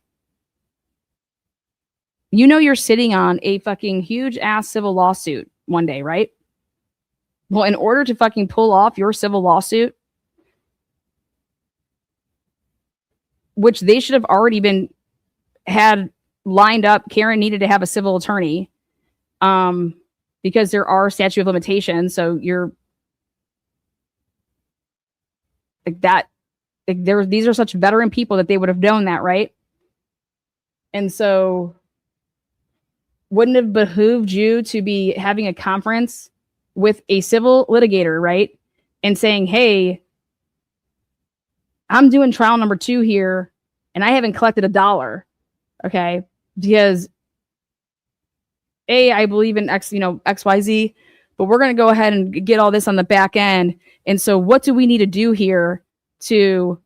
You know you're sitting on a fucking huge-ass civil lawsuit one day, right? Well, in order to fucking pull off your civil lawsuit, which they should have already had lined up, Karen needed to have a civil attorney. Because there are statute of limitations, so you're Like that, like these are such veteran people that they would have known that, right? And so wouldn't have behooved you to be having a conference with a civil litigator, right? And saying, hey, I'm doing trial number 2 here and I haven't collected $1. Okay. Because I believe in XYZ, but we're going to go ahead and get all this on the back end. And so what do we need to do here in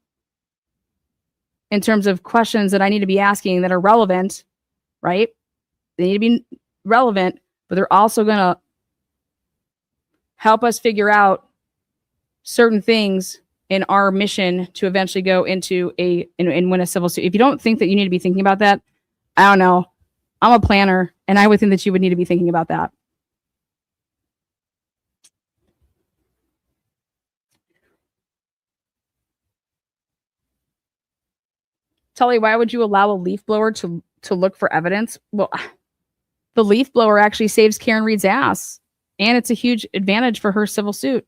terms of questions that I need to be asking that are relevant, right? They need to be relevant, but they're also going to help us figure out certain things in our mission to eventually go into and win a civil suit. If you don't think that you need to be thinking about that, I don't know. I'm a planner, and I would think that you would need to be thinking about that. Tully, why would you allow a leaf blower to look for evidence? Well, the leaf blower actually saves Karen Reed's ass, and it's a huge advantage for her civil suit.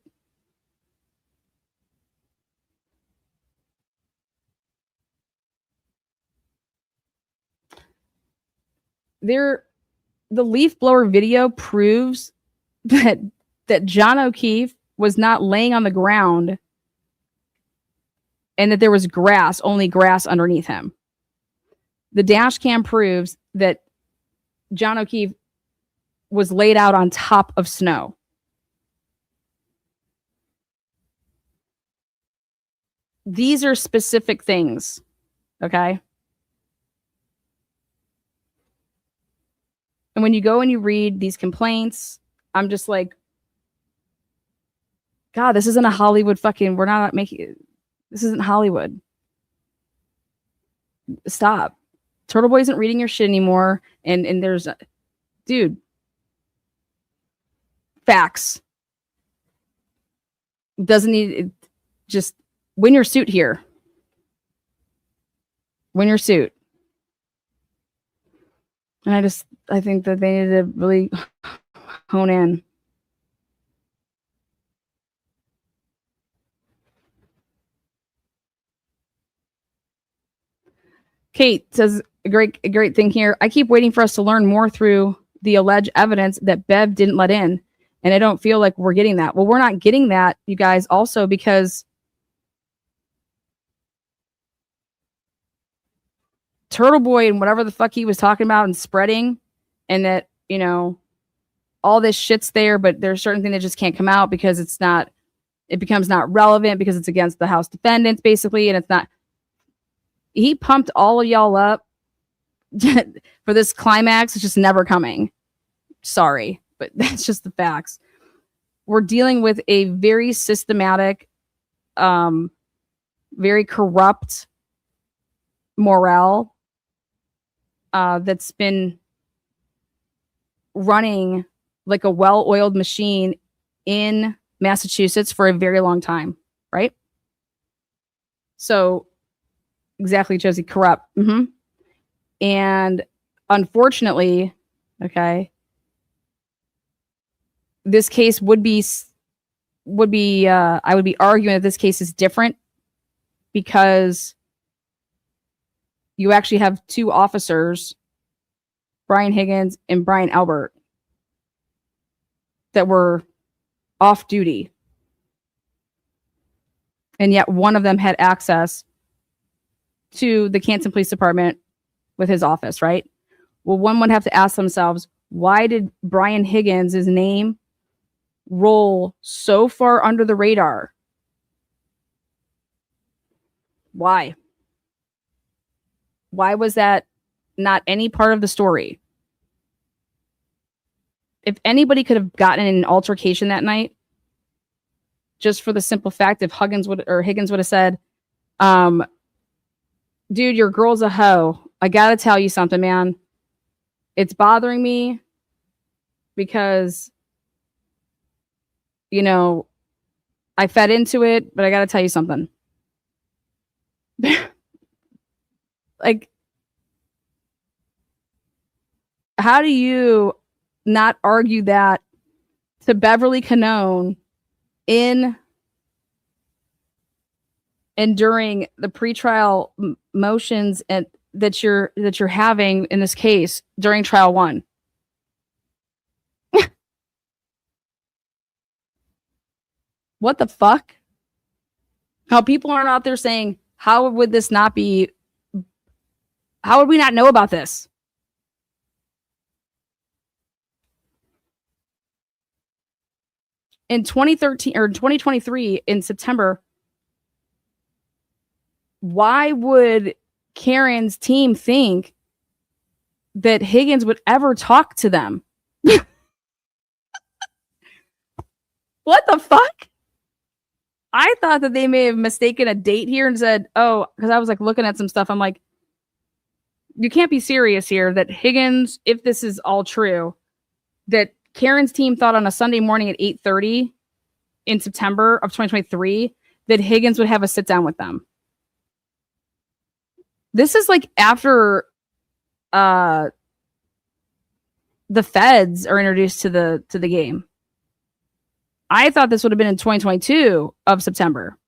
The leaf blower video proves that John O'Keefe was not laying on the ground and that there was only grass underneath him. The dash cam proves that John O'Keefe was laid out on top of snow. These are specific things, okay? And when you go and you read these complaints, I'm just like, God, this isn't a Hollywood we're not making, this isn't Hollywood. Stop. Turtle Boy isn't reading your shit anymore. And there's, dude, facts. Doesn't need, just win your suit here. Win your suit. And I think that they need to really hone in. Kate says a great thing here. I keep waiting for us to learn more through the alleged evidence that Bev didn't let in. And I don't feel like we're getting that. Well, we're not getting that, you guys, also because Turtle Boy and whatever the fuck he was talking about and spreading, and that, all this shit's there, but there's certain things that just can't come out because it becomes not relevant because it's against the House defendants, basically, and it's not. He pumped all of y'all up for this climax. It's just never coming. Sorry, but that's just the facts. We're dealing with a very systematic, very corrupt morale that's been running like a well-oiled machine in Massachusetts for a very long time, right? So, exactly, Josie, corrupt. Mm-hmm. And unfortunately, okay, this case would be I would be arguing that this case is different because you actually have 2 officers, Brian Higgins and Brian Albert, that were off duty. And yet one of them had access to the Canton Police Department with his office, right? Well, one would have to ask themselves, why did Brian Higgins' name roll so far under the radar? Why? Why was that not any part of the story? If anybody could have gotten in an altercation that night, just for the simple fact if Higgins would have said, dude, your girl's a hoe. I gotta tell you something, man. It's bothering me because, I fed into it, but I gotta tell you something. Like, how do you not argue that to Beverly Canone in and during the pretrial motions and that you're having in this case during trial 1. What the fuck? How people aren't out there saying, how would we not know about this? In 2013 or 2023 in September, why would Karen's team think that Higgins would ever talk to them? What the fuck? I thought that they may have mistaken a date here and said, oh, because I was like looking at some stuff. I'm like, you can't be serious here that Higgins, if this is all true, that Karen's team thought on a Sunday morning at 8:30 in September of 2023 that Higgins would have a sit down with them. This is like after the feds are introduced to the game. I thought this would have been in 2022 of September.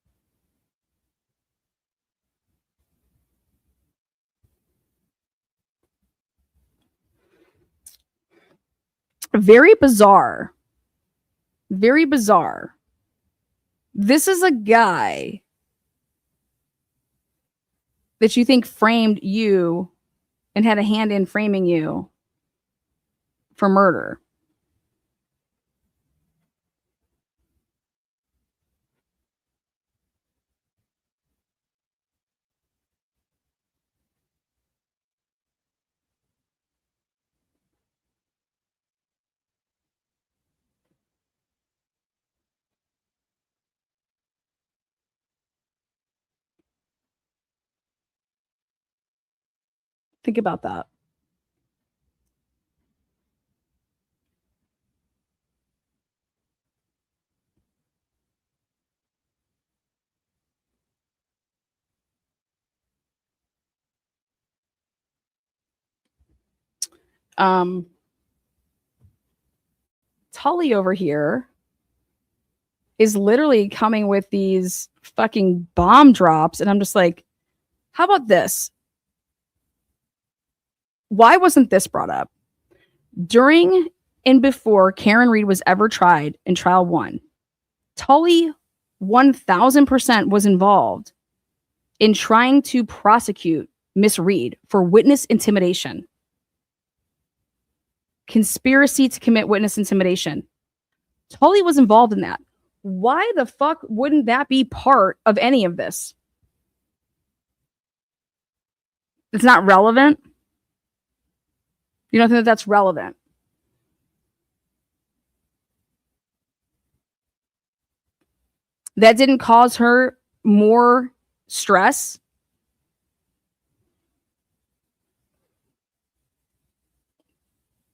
Very bizarre. Very bizarre. This is a guy that you think framed you and had a hand in framing you for murder. Think about that. Tully over here is literally coming with these fucking bomb drops, and I'm just like, how about this? Why wasn't this brought up? During and before Karen Read was ever tried in trial 1, Tully 1000% was involved in trying to prosecute Miss Read for witness intimidation. Conspiracy to commit witness intimidation. Tully was involved in that. Why the fuck wouldn't that be part of any of this? It's not relevant. You don't think that that's relevant? That didn't cause her more stress?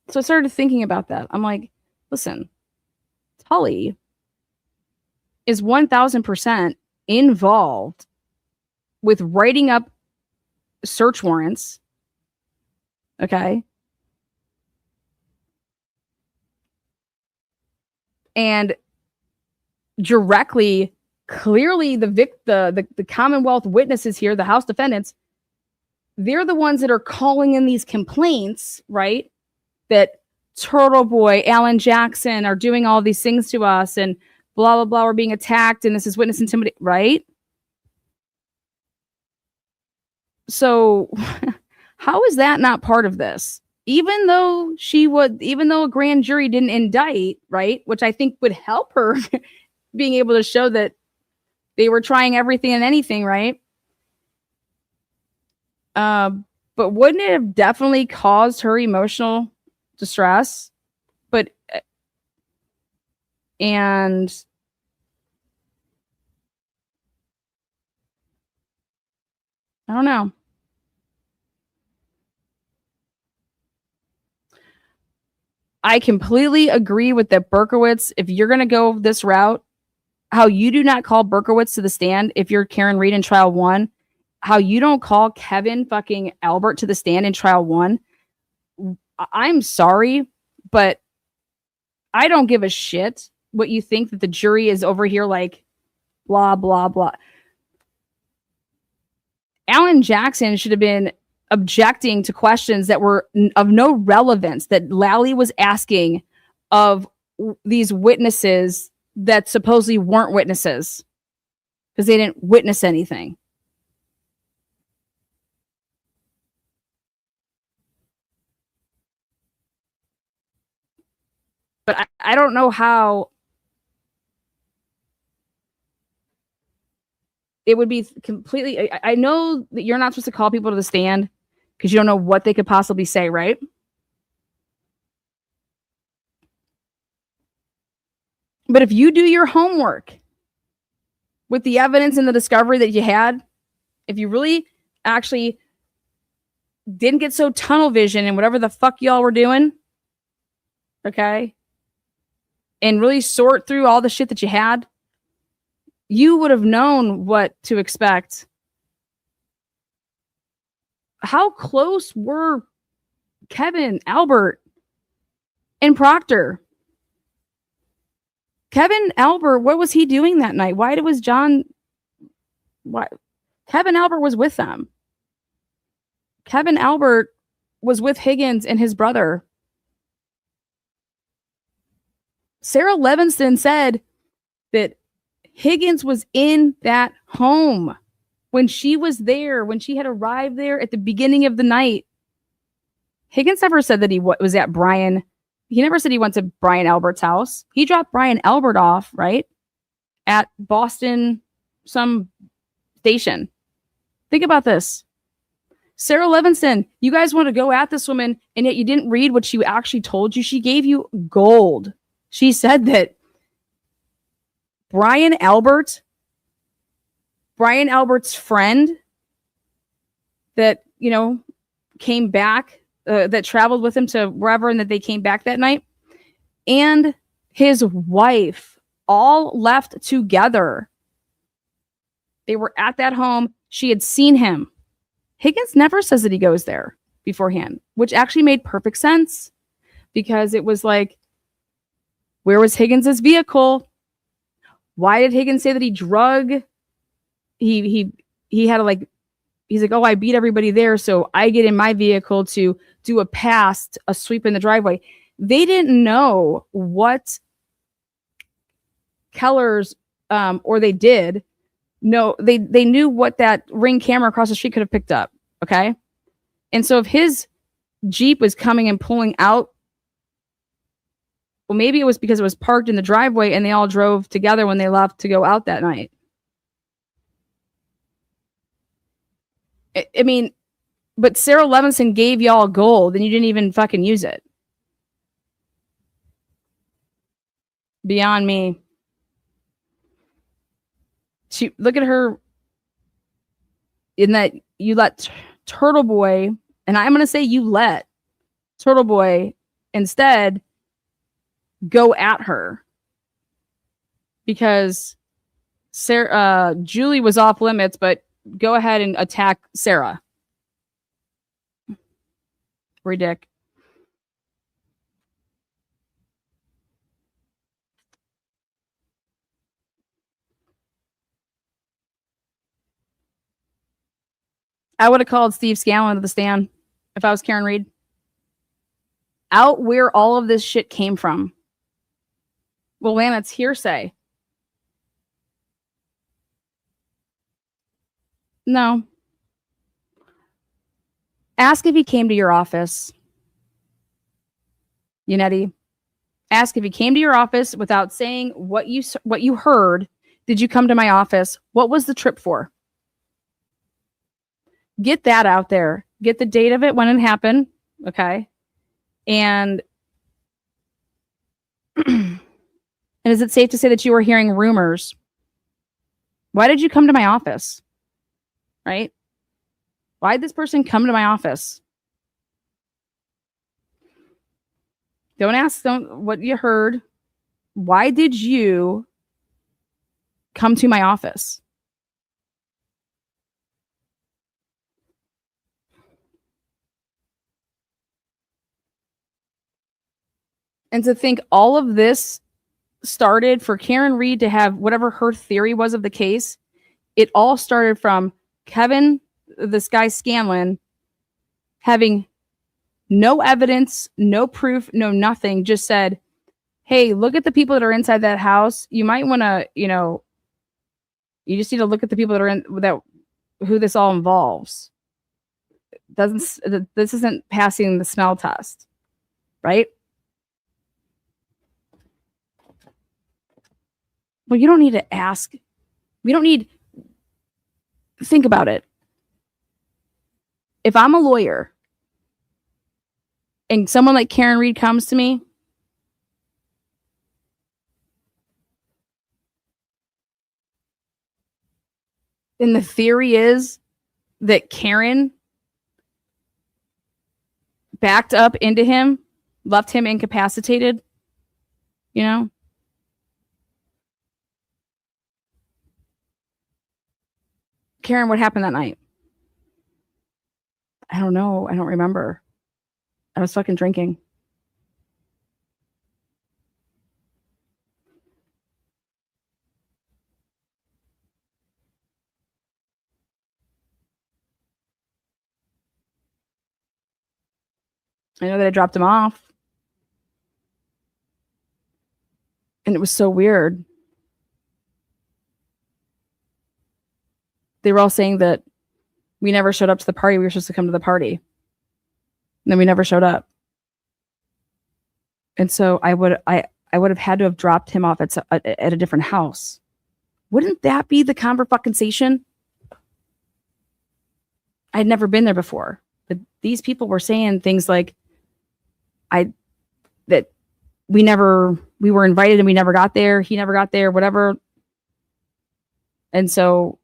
So I started thinking about that. I'm like, listen, Tully is 1000% involved with writing up search warrants. Okay. And directly, clearly the Commonwealth witnesses here, the House defendants, they're the ones that are calling in these complaints, right? That Turtle Boy, Alan Jackson are doing all these things to us and blah, blah, blah, we're being attacked and this is witness intimidation, right? So how is that not part of this? Even though a grand jury didn't indict, right? Which I think would help her being able to show that they were trying everything and anything, right? But wouldn't it have definitely caused her emotional distress? And I don't know. I completely agree with that Berkowitz. If you're going to go this route, how you do not call Berkowitz to the stand if you're Karen Read in trial 1, how you don't call Kevin fucking Albert to the stand in trial 1. I'm sorry, but I don't give a shit what you think that the jury is over here like blah, blah, blah. Alan Jackson should have been objecting to questions that were of no relevance that Lally was asking of these witnesses that supposedly weren't witnesses because they didn't witness anything. But I don't know how it would be completely. I know that you're not supposed to call people to the stand because you don't know what they could possibly say, right? But if you do your homework with the evidence and the discovery that you had, if you really actually didn't get so tunnel vision and whatever the fuck y'all were doing, okay, and really sort through all the shit that you had, you would have known what to expect. How close were Kevin, Albert, and Proctor? Kevin Albert, what was he doing that night? Why was John? Why? Kevin Albert was with them. Kevin Albert was with Higgins and his brother. Sarah Levinston said that Higgins was in that home when she was there, when she had arrived there at the beginning of the night. Higgins never said that he was at Brian. He never said he went to Brian Albert's house. He dropped Brian Albert off, right? At Boston, some station. Think about this. Sarah Levinston, you guys want to go at this woman, and yet you didn't read what she actually told you. She gave you gold. She said that Brian Albert's friend that, came back, that traveled with him to wherever, and that they came back that night, and his wife all left together. They were at that home. She had seen him. Higgins never says that he goes there beforehand, which actually made perfect sense because it was like, where was Higgins's vehicle? Why did Higgins say that he drug? He had to he's like, oh, I beat everybody there, so I get in my vehicle to do a sweep in the driveway. They didn't know what Keller's, or they did. No, they knew what that Ring camera across the street could have picked up. Okay. And so if his Jeep was coming and pulling out, well, maybe it was because it was parked in the driveway and they all drove together when they left to go out that night. I mean, but Sarah Levinson gave y'all gold and you didn't even fucking use it. Beyond me. Look at her in that you let Turtle Boy, and I'm going to say you let Turtle Boy instead go at her because Julie was off limits, but go ahead and attack Sarah. Ridic. I would have called Steve Scallon to the stand if I was Karen Reed. Out where all of this shit came from. Well, Lana, it's hearsay. No. Ask if he came to your office. Unetti. Ask if he came to your office without saying what you heard. Did you come to my office? What was the trip for? Get that out there. Get the date of it when it happened. Okay. And is it safe to say that you were hearing rumors? Why did you come to my office? Right? Why did this person come to my office? Don't ask them what you heard. Why did you come to my office? And to think all of this started for Karen Reed to have whatever her theory was of the case, it all started from Kevin this guy Scanlon, having no evidence, no proof, no nothing, just said, hey, look at the people that are inside that house. You might want to, you just need to look at the people that are in that, who this all involves. This isn't passing the smell test, right? Well, you don't need to ask. We don't need, think about it. If I'm a lawyer and someone like Karen Reed comes to me, and the theory is that Karen backed up into him, left him incapacitated, Karen, what happened that night? I don't know. I don't remember. I was fucking drinking. I know that I dropped him off. And it was so weird. They were all saying that we never showed up to the party. We were supposed to come to the party. And then we never showed up. And so I would have had to have dropped him off at a different house. Wouldn't that be the conversation? I'd never been there before. But these people were saying things like, that we were invited and we never got there. He never got there, whatever. And so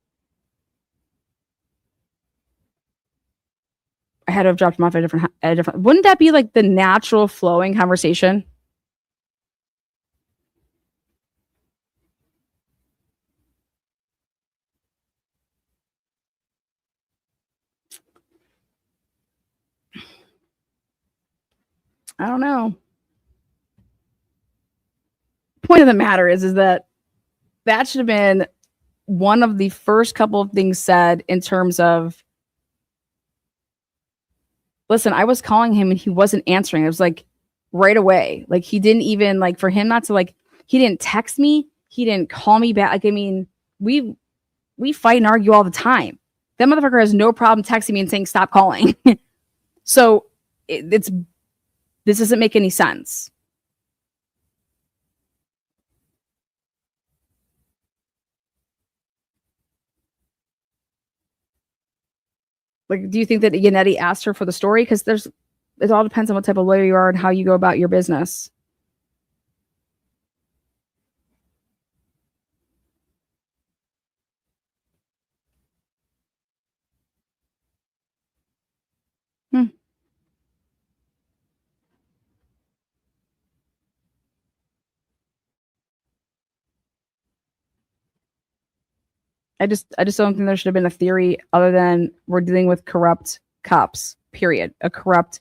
I had to have dropped him off at a different. Wouldn't that be like the natural flowing conversation? I don't know. Point of the matter is that should have been one of the first couple of things said in terms of, listen, I was calling him and he wasn't answering. It was like right away. Like he didn't even, like, for him not to, like, he didn't text me. He didn't call me back. Like, I mean, we fight and argue all the time. That motherfucker has no problem texting me and saying, stop calling. So this doesn't make any sense. Like, do you think that Yannetti asked her for the story? Because it all depends on what type of lawyer you are and how you go about your business. I just don't think there should have been a theory other than we're dealing with corrupt cops, period. A corrupt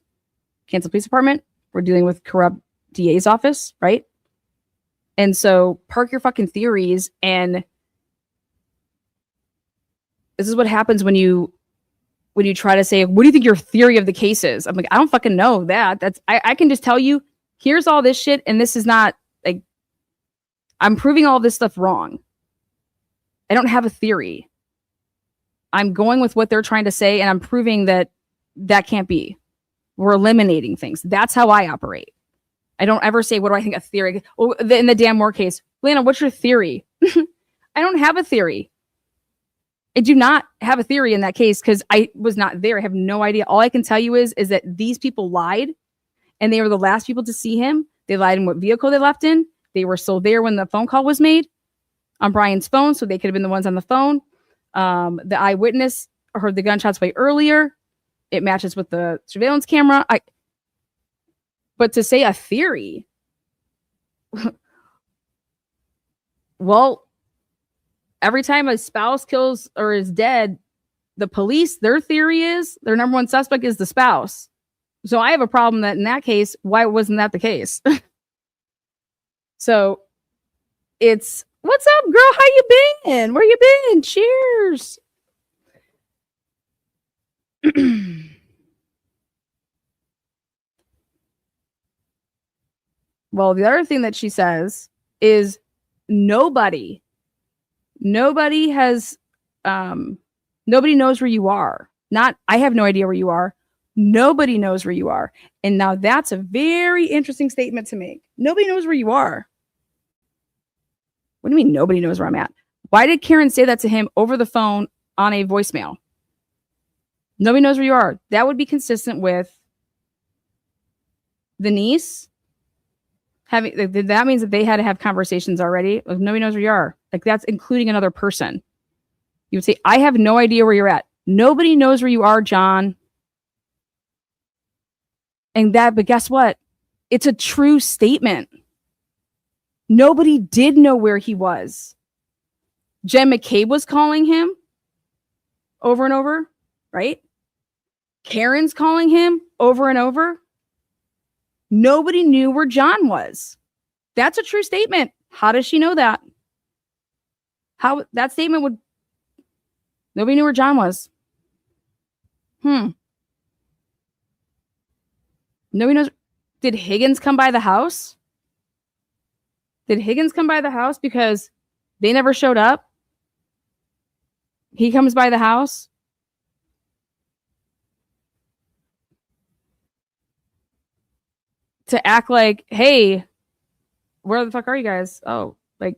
Kansas Police Department. We're dealing with corrupt DA's office, right? And so park your fucking theories. And this is what happens when you try to say, what do you think your theory of the case is? I'm like, I don't fucking know that. I can just tell you, here's all this shit. And this is not, like, I'm proving all this stuff wrong. I don't have a theory. I'm going with what they're trying to say, and I'm proving that can't be. We're eliminating things. That's how I operate. I don't ever say, what do I think a theory? Oh, in the Dan Moore case, Lana, what's your theory? I don't have a theory. I do not have a theory in that case because I was not there. I have no idea. All I can tell you is that these people lied, and they were the last people to see him. They lied in what vehicle they left in. They were still there when the phone call was made on Brian's phone, so they could have been the ones on the phone. The eyewitness heard the gunshots way earlier. It matches with the surveillance camera. But to say a theory, well, every time a spouse kills or is dead, the police, their theory is their number one suspect is the spouse. So I have a problem that in that case, why wasn't that the case? So it's, what's up, girl? How you been? Where you been? Cheers. Well, the other thing that she says is nobody has, nobody knows where you are. Not, I have no idea where you are. Nobody knows where you are. And now that's a very interesting statement to make. Nobody knows where you are. What do you mean nobody knows where I'm at? Why did Karen say that to him over the phone on a voicemail? Nobody knows where you are. That would be consistent with the niece having, that means that they had to have conversations already. Like, nobody knows where you are. Like, that's including another person. You would say, I have no idea where you're at. Nobody knows where you are, John. And that, but guess what? It's a true statement. Nobody did know where he was. Jen McCabe was calling him over and over, right? Karen's calling him over and over. Nobody knew where John was. That's a true statement. How does she know that? How that statement would, nobody knew where John was. Nobody knows. Did Higgins come by the house? Did Higgins come by the house because they never showed up? He comes by the house. To act like, hey, where the fuck are you guys? Oh, like,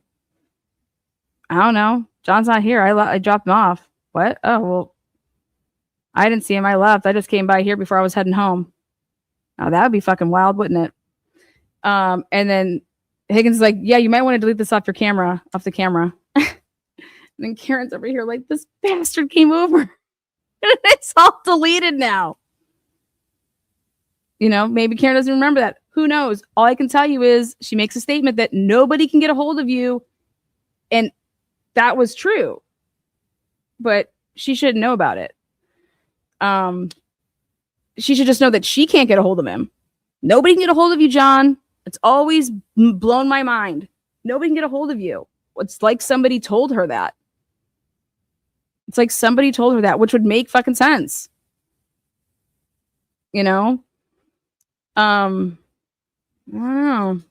I don't know. John's not here. I dropped him off. What? Oh, well, I didn't see him. I left. I just came by here before I was heading home. Now that would be fucking wild, wouldn't it? And then Higgins is like, yeah, you might want to delete this off the camera. And then Karen's over here like, this bastard came over. And it's all deleted now. You know, maybe Karen doesn't remember that. Who knows? All I can tell you is she makes a statement that nobody can get a hold of you. And that was true. But she shouldn't know about it. She should just know that she can't get a hold of him. Nobody can get a hold of you, John. It's always blown my mind. Nobody can get a hold of you. It's like somebody told her that. It's like somebody told her that, which would make fucking sense. You know? I don't know.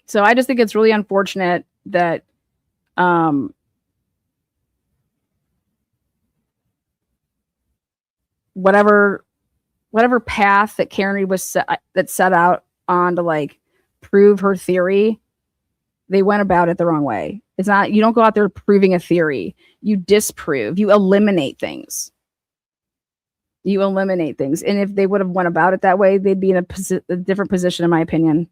So I just think it's really unfortunate that whatever path that Karen was set out on to like prove her theory, they went about it the wrong way. It's not, you don't go out there proving a theory. You disprove, you eliminate things. And if they would have went about it that way, they'd be in a different position, in my opinion,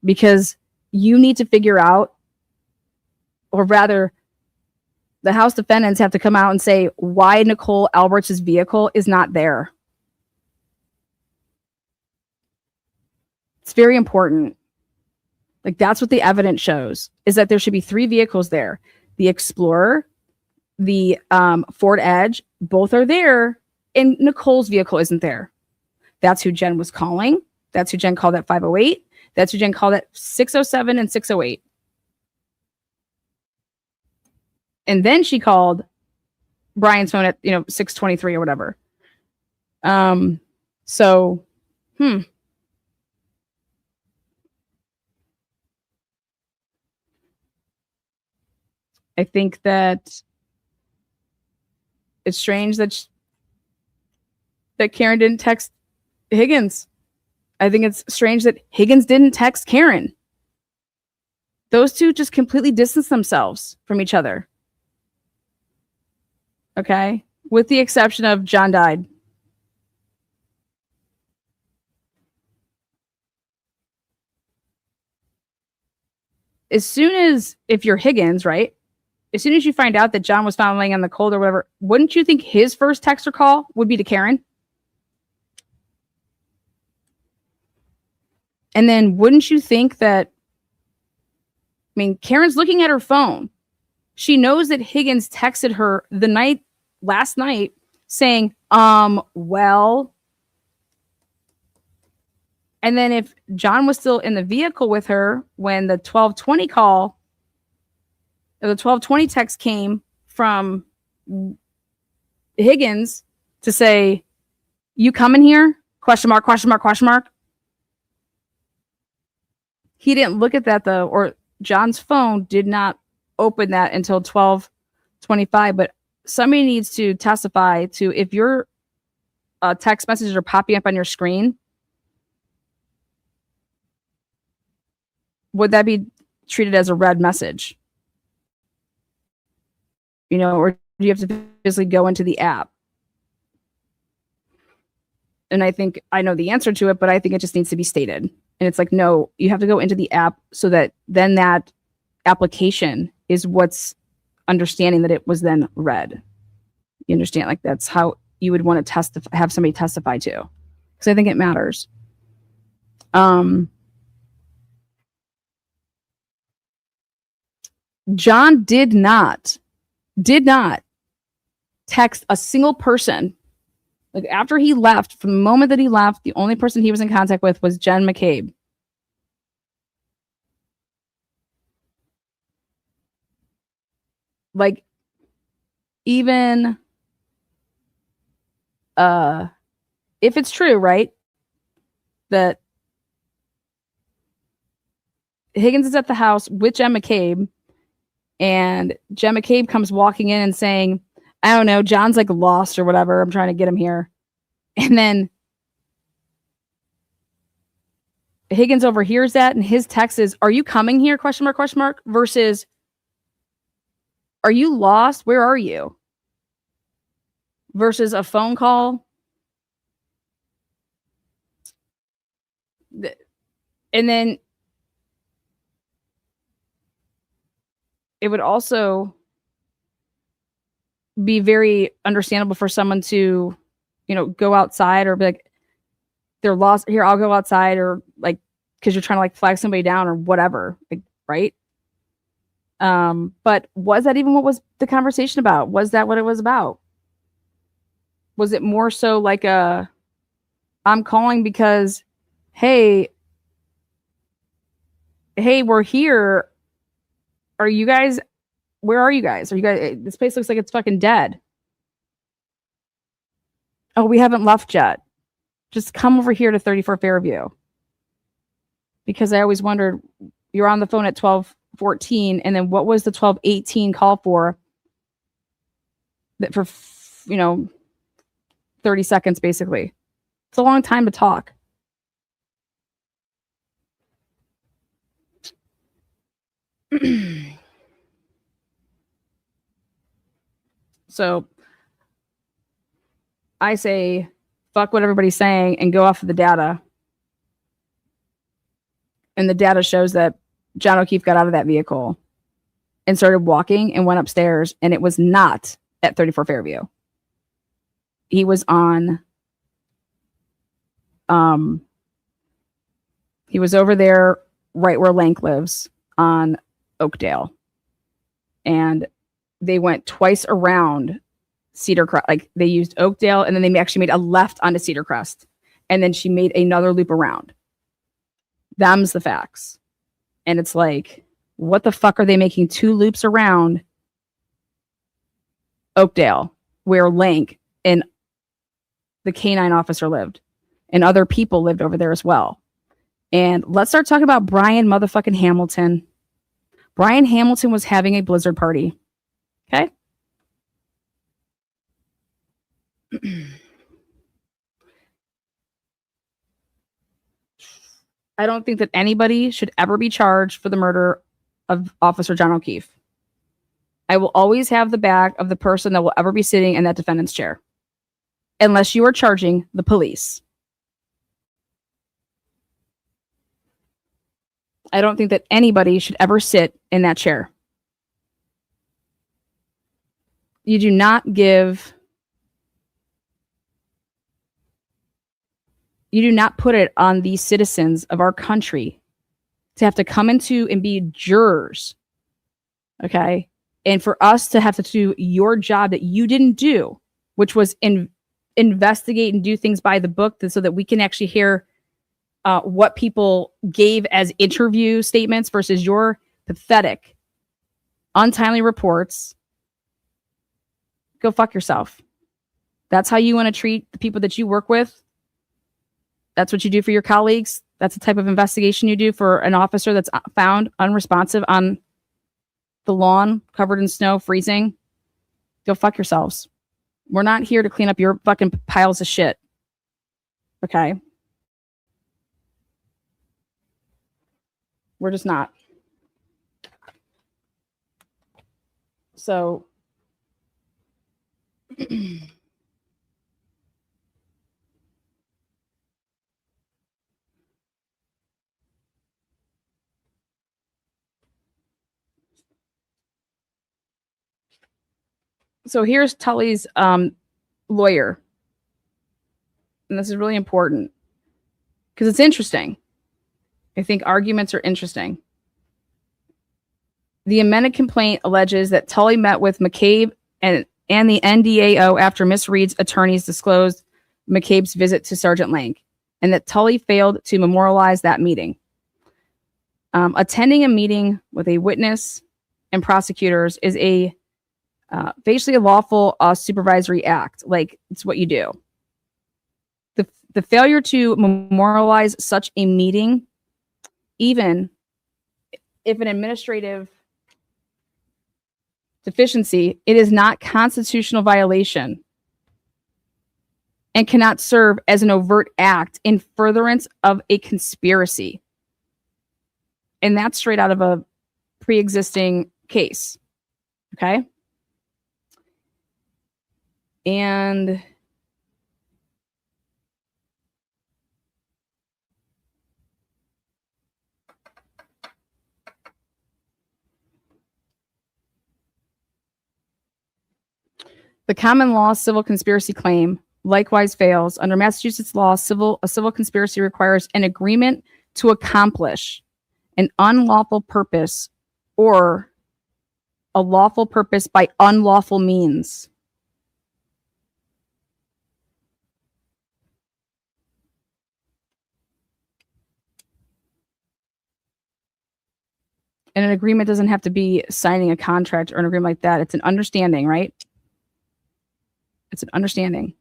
because you need to figure out, or rather, the House defendants have to come out and say why Nicole Alberts' vehicle is not there. It's very important. Like, that's what the evidence shows, is that there should be 3 vehicles there. The Explorer, the Ford Edge, both are there, and Nicole's vehicle isn't there. That's who Jen was calling. That's who Jen called at 508. That's who Jen called at 607 and 608. And then she called Brian's phone at 623 or whatever. So I think that it's strange that Karen didn't text Higgins. I think it's strange that Higgins didn't text Karen. Those two just completely distance themselves from each other. Okay? With the exception of John died. As soon as, if you're Higgins, right? As soon as you find out that John was found laying on the cold or whatever, wouldn't you think his first text or call would be to Karen? And then wouldn't you think that, Karen's looking at her phone. She knows that Higgins texted her last night saying, well. And then if John was still in the vehicle with her when the 12:20 call The 1220 text came from Higgins to say, "You coming here? Question mark, question mark, question mark." He didn't look at that though, or John's phone did not open that until 12:25. But somebody needs to testify to if your text messages are popping up on your screen. Would that be treated as a read message? Or do you have to physically go into the app? And I think I know the answer to it, but I think it just needs to be stated. And it's like, no, you have to go into the app so that then that application is what's understanding that it was then read. You understand? Like that's how you would want to have somebody testify to, because I think it matters. John did not text a single person. Like after he left, from the moment that he left, the only person he was in contact with was Jen McCabe. Like even if it's true, right, that Higgins is at the house with Jen McCabe, and Jen McCabe comes walking in and saying, I don't know, John's like lost or whatever. I'm trying to get him here. And then Higgins overhears that, and his text is, are you coming here? Question mark, question mark, versus, are you lost? Where are you? Versus a phone call. And then it would also be very understandable for someone to, go outside or be like, they're lost here. I'll go outside, or like, cause you're trying to like flag somebody down or whatever. Like, right. But was that even what was the conversation about? Was that what it was about? Was it more so like I'm calling because, hey, we're here. Are you guys, where are you guys? Are you guys, this place looks like it's fucking dead. Oh, we haven't left yet. Just come over here to 34 Fairview. Because I always wondered, you're on the phone at 12:14, and then what was the 12:18 call for? That for, 30 seconds, basically. It's a long time to talk. So I say, fuck what everybody's saying and go off of the data. And the data shows that John O'Keefe got out of that vehicle and started walking and went upstairs, and it was not at 34 Fairview. He was on, he was over there right where Lank lives on Oakdale. And they went twice around Cedar Crest. Like they used Oakdale, and then they actually made a left onto Cedar Crest. And then she made another loop around. Them's the facts. And it's like, what the fuck are they making two loops around Oakdale, where Lank and the canine officer lived, and other people lived over there as well? And let's start talking about Brian motherfucking Hamilton. Brian Hamilton was having a blizzard party. Okay. I don't think that anybody should ever be charged for the murder of Officer John O'Keefe. I will always have the back of the person that will ever be sitting in that defendant's chair, unless you are charging the police. I don't think that anybody should ever sit in that chair. You do not put it on the citizens of our country to have to come into and be jurors. Okay. And for us to have to do your job that you didn't do, which was investigate and do things by the book, so that we can actually hear what people gave as interview statements versus your pathetic untimely reports, go fuck yourself. That's how you want to treat the people that you work with. That's what you do for your colleagues. That's the type of investigation you do for an officer that's found unresponsive on the lawn, covered in snow, freezing. Go fuck yourselves. We're not here to clean up your fucking piles of shit. Okay? We're just not. So so here's Tully's lawyer. And this is really important because it's interesting. I think arguments are interesting. The amended complaint alleges that Tully met with McCabe and the NDAO after Miss Reed's attorneys disclosed McCabe's visit to Sergeant Lank, and that Tully failed to memorialize that meeting. Attending a meeting with a witness and prosecutors is basically a lawful supervisory act. Like, it's what you do. The failure to memorialize such a meeting, even if an administrative deficiency, it is not constitutional violation and cannot serve as an overt act in furtherance of a conspiracy. And that's straight out of a pre-existing case. Okay? And the common law civil conspiracy claim likewise fails. Under Massachusetts law, a civil conspiracy requires an agreement to accomplish an unlawful purpose or a lawful purpose by unlawful means. And an agreement doesn't have to be signing a contract or an agreement like that. It's an understanding, right? It's an understanding.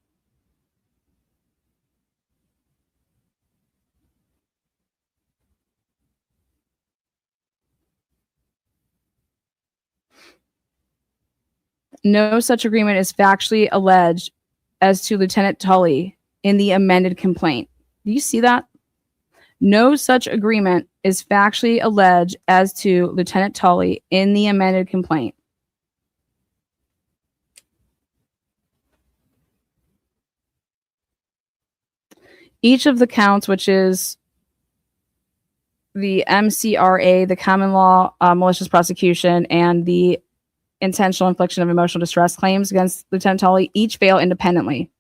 No such agreement is factually alleged as to Lieutenant Tully in the amended complaint. Do you see that? No such agreement is factually alleged as to Lieutenant Tully in the amended complaint. Each of the counts, which is the MCRA, the common law malicious prosecution, and the intentional infliction of emotional distress claims against Lieutenant Tully, each fail independently.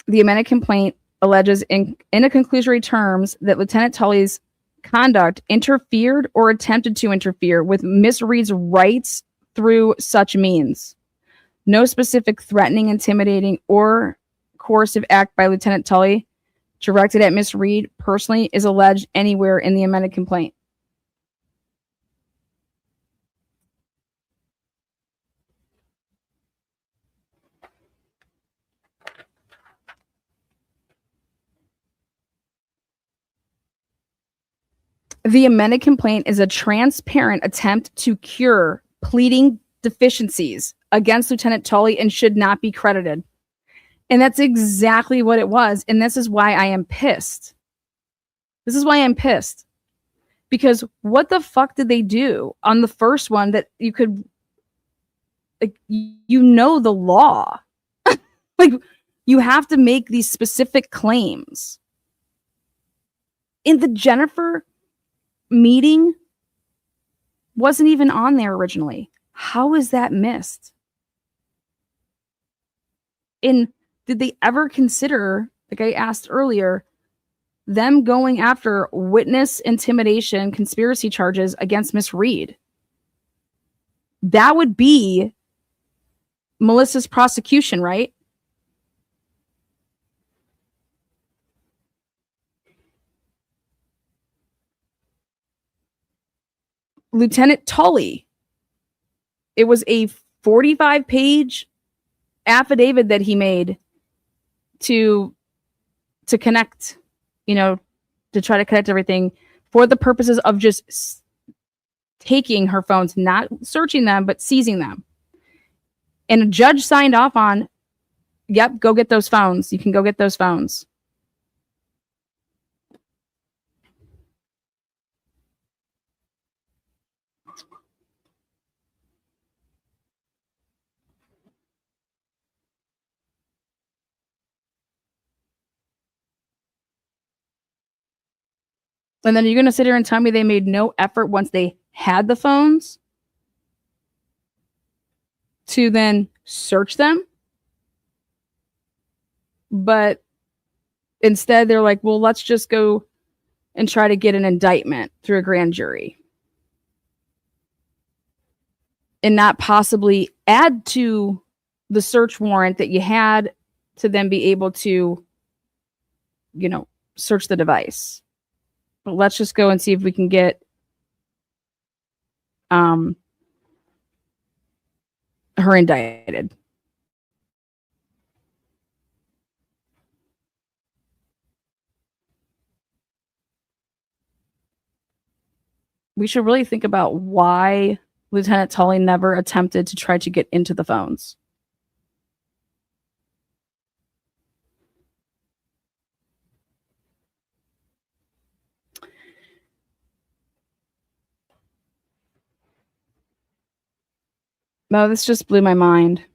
The amended complaint alleges in a conclusory terms that Lieutenant Tully's conduct interfered or attempted to interfere with Miss Reed's rights through such means. No specific threatening, intimidating, or coercive act by Lieutenant Tully directed at Miss Reed personally is alleged anywhere in the amended complaint. The amended complaint is a transparent attempt to cure pleading deficiencies against Lieutenant Tully and should not be credited. And that's exactly what it was. And this is why I am pissed. This is why I'm pissed. Because what the fuck did they do on the first one that you could, like, you know, the law? Like, you have to make these specific claims. In the Jennifer meeting wasn't even on there originally. How is that missed? And did they ever consider, like I asked earlier, them going after witness intimidation conspiracy charges against Miss Reed? That would be malicious prosecution, right? Lieutenant Tully. It was a 45-page affidavit that he made to connect, to try to connect everything for the purposes of just taking her phones, not searching them, but seizing them. And a judge signed off on, yep, go get those phones. You can go get those phones. And then you're going to sit here and tell me they made no effort once they had the phones to then search them? But instead, they're like, well, let's just go and try to get an indictment through a grand jury and not possibly add to the search warrant that you had to then be able to, search the device. But let's just go and see if we can get her indicted. We should really think about why Lieutenant Tully never attempted to try to get into the phones. No, this just blew my mind.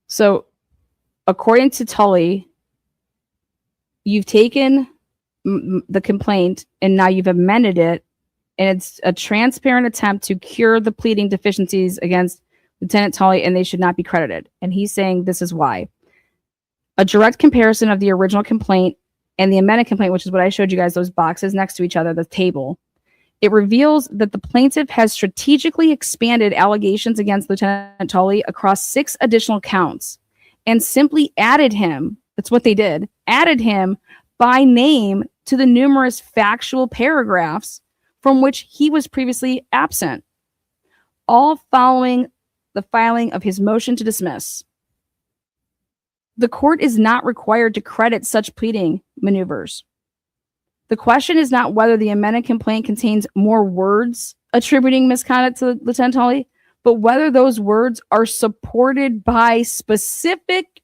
So, according to Tully, you've taken the complaint and now you've amended it, and it's a transparent attempt to cure the pleading deficiencies against Lieutenant Tully, and they should not be credited. And he's saying this is why. A direct comparison of the original complaint and the amended complaint, which is what I showed you guys, those boxes next to each other, the table. It reveals that the plaintiff has strategically expanded allegations against Lieutenant Tully across 6 additional counts and simply added him, that's what they did, added him by name to the numerous factual paragraphs from which he was previously absent, all following the filing of his motion to dismiss. The court is not required to credit such pleading maneuvers. The question is not whether the amended complaint contains more words attributing misconduct to Lieutenant Tully, but whether those words are supported by specific,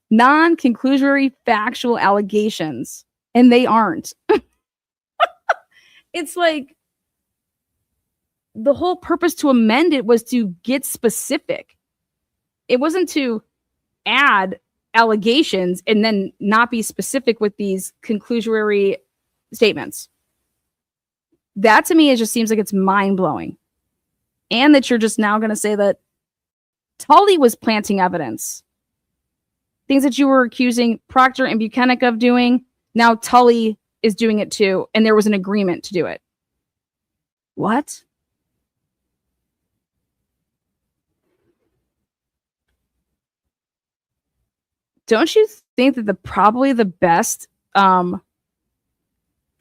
non-conclusory factual allegations. And they aren't. It's like the whole purpose to amend it was to get specific. It wasn't to add allegations and then not be specific with these conclusory statements. That to me, it just seems like it's mind-blowing. And that you're just now going to say that Tully was planting evidence. Things that you were accusing Proctor and Buchanan of doing, now Tully is doing it too, and there was an agreement to do it. What? Don't you think that probably the best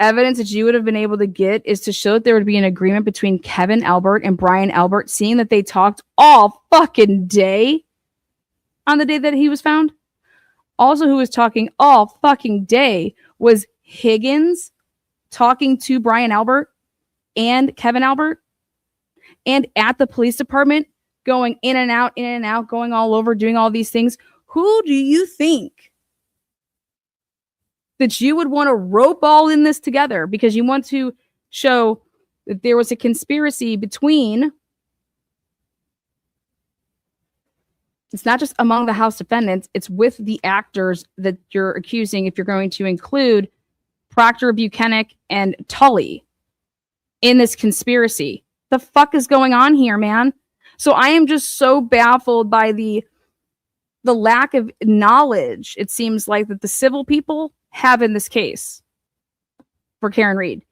evidence that you would have been able to get is to show that there would be an agreement between Kevin Albert and Brian Albert, seeing that they talked all fucking day on the day that he was found? Also, who was talking all fucking day was Higgins talking to Brian Albert and Kevin Albert, and at the police department going in and out, going all over, doing all these things. Who do you think that you would want to rope all in this together because you want to show that there was a conspiracy between, it's not just among the House defendants, it's with the actors that you're accusing, if you're going to include Proctor, Buchanan, and Tully in this conspiracy. The fuck is going on here, man? So I am just so baffled by the lack of knowledge, it seems like, that the civil people have in this case for Karen Reed.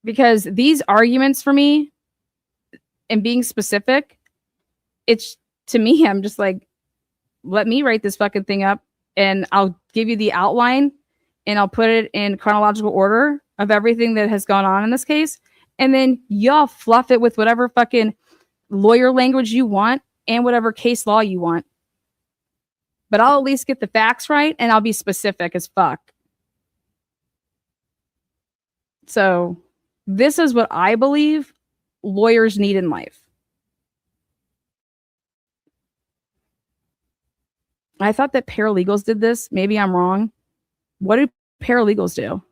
Because these arguments for me, and being specific, it's, to me, I'm just like, let me write this fucking thing up and I'll give you the outline and I'll put it in chronological order of everything that has gone on in this case. And then y'all fluff it with whatever fucking lawyer language you want and whatever case law you want. But I'll at least get the facts right and I'll be specific as fuck. So this is what I believe lawyers need in life. I thought that paralegals did this. Maybe I'm wrong. What do paralegals do?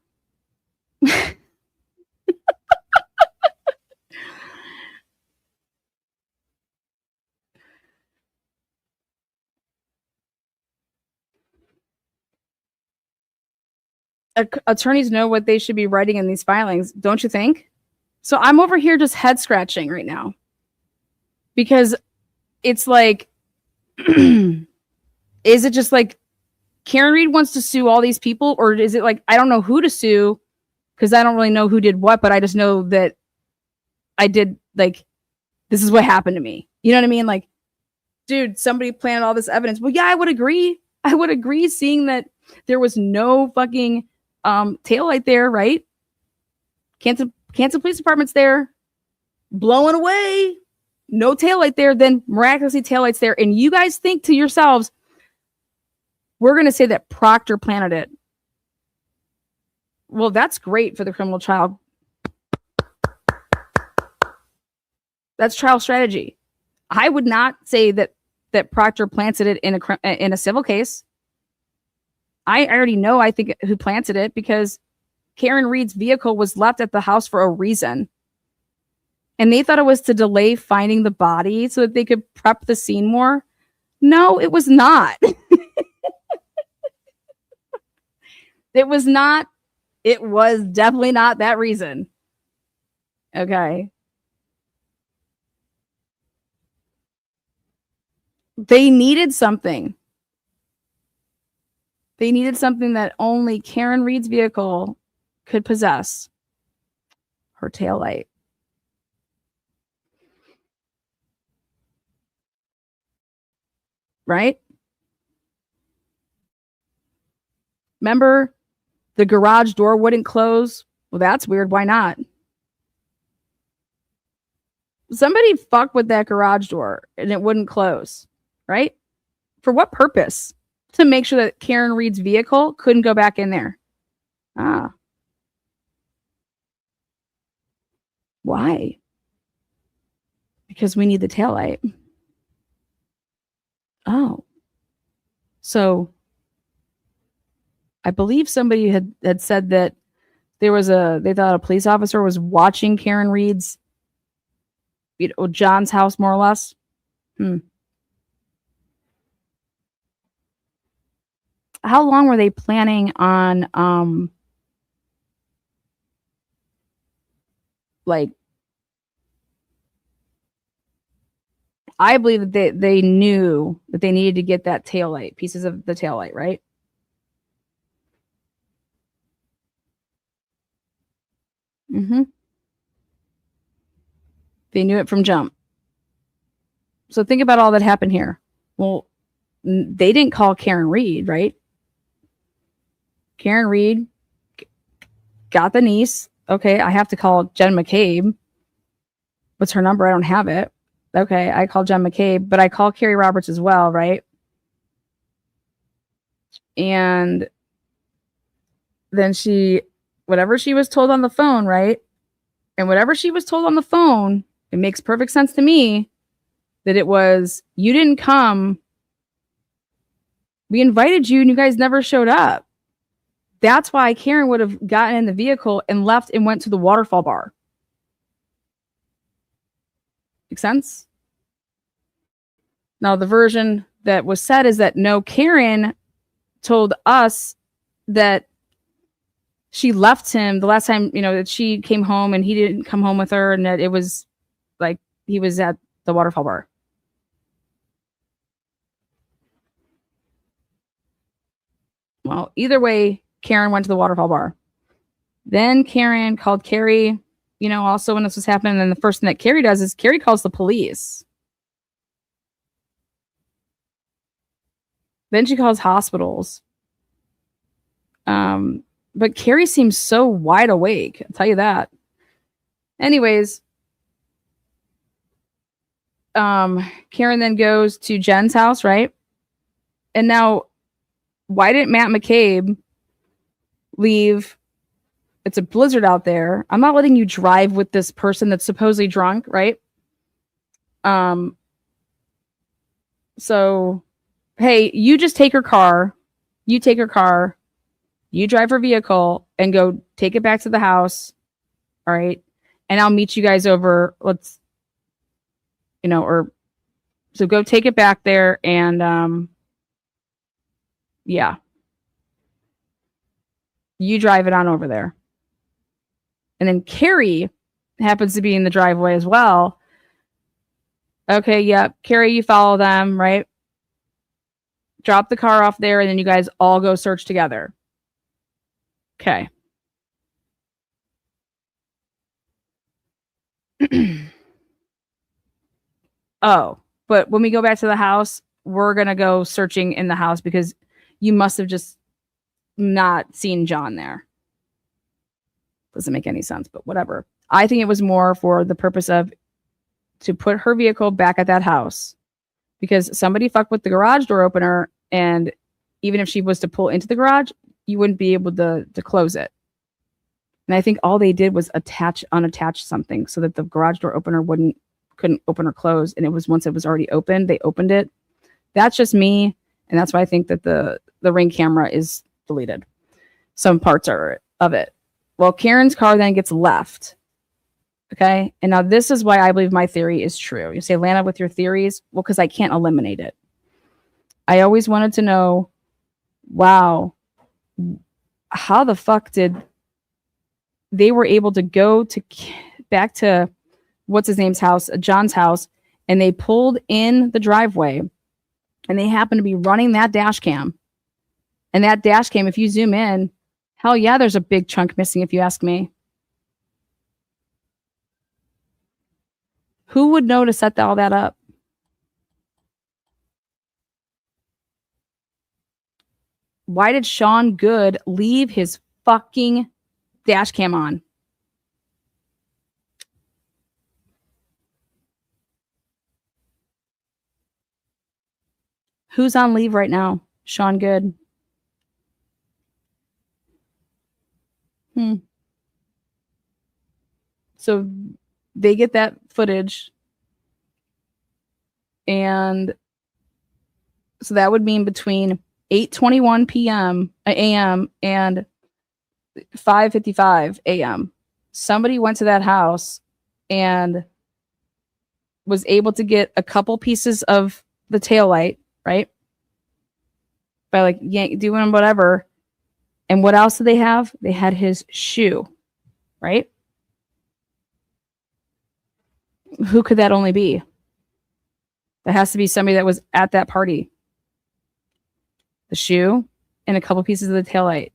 Attorneys know what they should be writing in these filings, don't you think? So I'm over here just head scratching right now because it's like, is it just like Karen Reed wants to sue all these people, or is it like I don't know who to sue because I don't really know who did what, but I just know that I did, like, this is what happened to me. You know what I mean? Like, dude, somebody planted all this evidence. Well, yeah, I would agree. I would agree seeing that there was no fucking taillight there, right? Kansas Police Department's there, blowing away, no taillight there, then miraculously taillight's there. And you guys think to yourselves, we're going to say that Proctor planted it. Well, that's great for the criminal trial. That's trial strategy. I would not say that Proctor planted it in a civil case. I already know, I think, who planted it because Karen Reed's vehicle was left at the house for a reason. And they thought it was to delay finding the body so that they could prep the scene more. No, it was not. It was not. It was definitely not that reason. Okay. They needed something. They needed something that only Karen Reed's vehicle could possess. Her taillight. Right? Remember, the garage door wouldn't close? Well, that's weird. Why not? Somebody fucked with that garage door and it wouldn't close, right? For what purpose? To make sure that Karen Reed's vehicle couldn't go back in there. Ah. Why? Because we need the taillight. Oh. So I believe somebody had said that they thought a police officer was watching Karen Reed's, John's house, more or less. How long were they planning on, like, I believe that they knew that they needed to get that taillight, pieces of the taillight, right? Mm-hmm. They knew it from jump. So think about all that happened here. Well, they didn't call Karen Reed, right? Karen Reed got the niece. Okay, I have to call Jen McCabe. What's her number? I don't have it. Okay, I call Jen McCabe, but I call Carrie Roberts as well, right? And then whatever she was told on the phone, right? And whatever she was told on the phone, it makes perfect sense to me that it was, you didn't come. We invited you and you guys never showed up. That's why Karen would have gotten in the vehicle and left and went to the waterfall bar. Make sense? Now, the version that was said is that no, Karen told us that she left him the last time, that she came home and he didn't come home with her, and that it was like he was at the waterfall bar. Well, either way, Karen went to the waterfall bar. Then Karen called Carrie, also when this was happening. And the first thing that Carrie does is Carrie calls the police. Then she calls hospitals. But Carrie seems so wide awake. I'll tell you that. Anyways, Karen then goes to Jen's house, right? And now, why didn't Matt McCabe leave? It's a blizzard out there. I'm not letting you drive with this person that's supposedly drunk, right? So, hey, you just take her car. You take her car. You drive her vehicle and go take it back to the house. All right. And I'll meet you guys over. Let's, so go take it back there. And, yeah. You drive it on over there. And then Carrie happens to be in the driveway as well. Okay, yep. Carrie, you follow them, right? Drop the car off there, and then you guys all go search together. Okay. Oh, but when we go back to the house, we're going to go searching in the house because you must have just not seen John there. Doesn't make any sense, but whatever. I think it was more for the purpose of to put her vehicle back at that house because somebody fucked with the garage door opener, and even if she was to pull into the garage, you wouldn't be able to close it. And I think all they did was unattach something so that the garage door opener couldn't open or close. And it was once it was already open, they opened it. That's just me, and that's why I think that the Ring camera is deleted. Some parts of it. Well, Karen's car then gets left. Okay. And now this is why I believe my theory is true. You say, Lana, with your theories? Well, because I can't eliminate it. I always wanted to know, wow, how the fuck did they were able to go back to what's his name's house, John's house, and they pulled in the driveway and they happened to be running that dash cam. And that dash cam, if you zoom in, hell yeah, there's a big chunk missing if you ask me. Who would know to set all that up? Why did Sean Good leave his fucking dash cam on? Who's on leave right now? Sean Good. So they get that footage, and so that would mean between 8:21 a.m. and 5:55 a.m. somebody went to that house and was able to get a couple pieces of the taillight, right? By doing whatever. And what else did they have? They had his shoe, right? Who could that only be? That has to be somebody that was at that party. The shoe and a couple pieces of the taillight.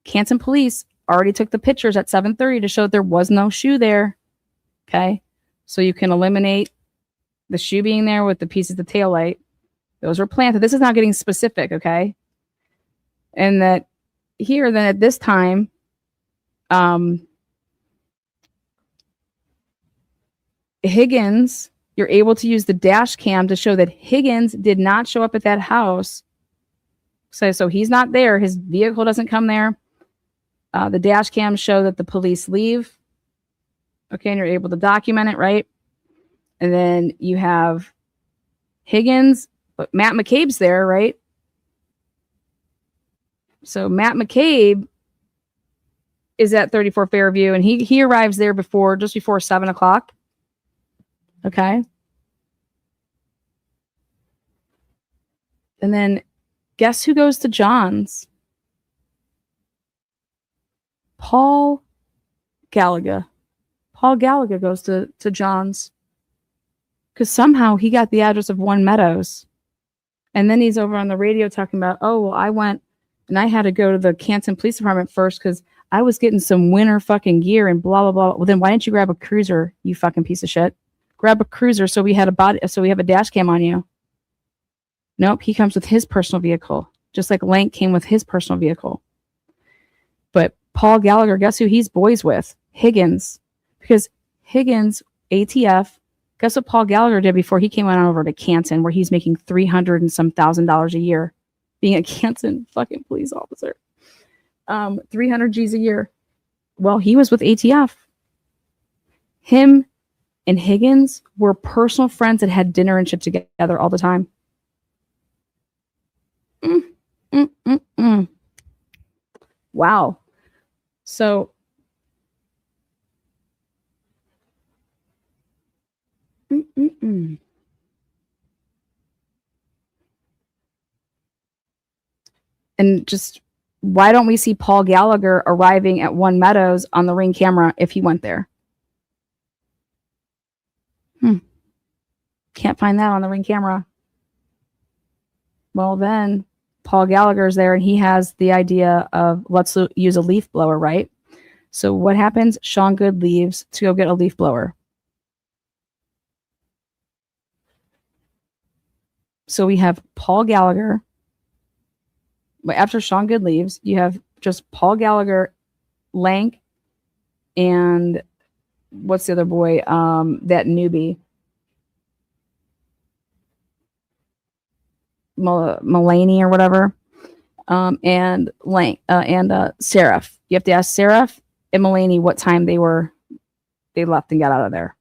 Canton police already took the pictures at 7:30 to show that there was no shoe there. Okay. So you can eliminate the shoe being there with the pieces of the taillight. Those were planted. This is not getting specific. Okay. And that here, then at this time, Higgins, you're able to use the dash cam to show that Higgins did not show up at that house. So he's not there. His vehicle doesn't come there. The dash cams show that the police leave. Okay, and you're able to document it, right? And then you have Higgins, but Matt McCabe's there, right? So Matt McCabe is at 34 Fairview, and he arrives there just before 7 o'clock. Okay. And then guess who goes to John's? Paul Gallagher. Paul Gallagher goes to John's because somehow he got the address of One Meadows. And then he's over on the radio talking about, oh, well, I went and I had to go to the Canton Police Department first because I was getting some winter fucking gear and blah, blah, blah. Well, then why didn't you grab a cruiser, you fucking piece of shit? Grab a cruiser so we have a dash cam on you. Nope, he comes with his personal vehicle, just like Lank came with his personal vehicle. But Paul Gallagher, guess who he's boys with? Higgins, because Higgins, ATF, guess what Paul Gallagher did before he came on over to Canton, where he's making $300 and some $1,000 a year being a Canton fucking police officer. 300 G's a year. Well, he was with ATF. Him and Higgins were personal friends that had dinner and shit together all the time. Wow. So and just why don't we see Paul Gallagher arriving at One Meadows on the Ring camera if he went there? Can't find that on the Ring camera. Well, then Paul Gallagher's there and he has the idea of let's use a leaf blower, right? So what happens? Sean Good leaves to go get a leaf blower. So we have Paul Gallagher. But after Sean Good leaves, you have just Paul Gallagher, Lank, and what's the other boy? That newbie. Mulaney or whatever. And Lank and Seraph. You have to ask Seraph and Mulaney what time they left and got out of there.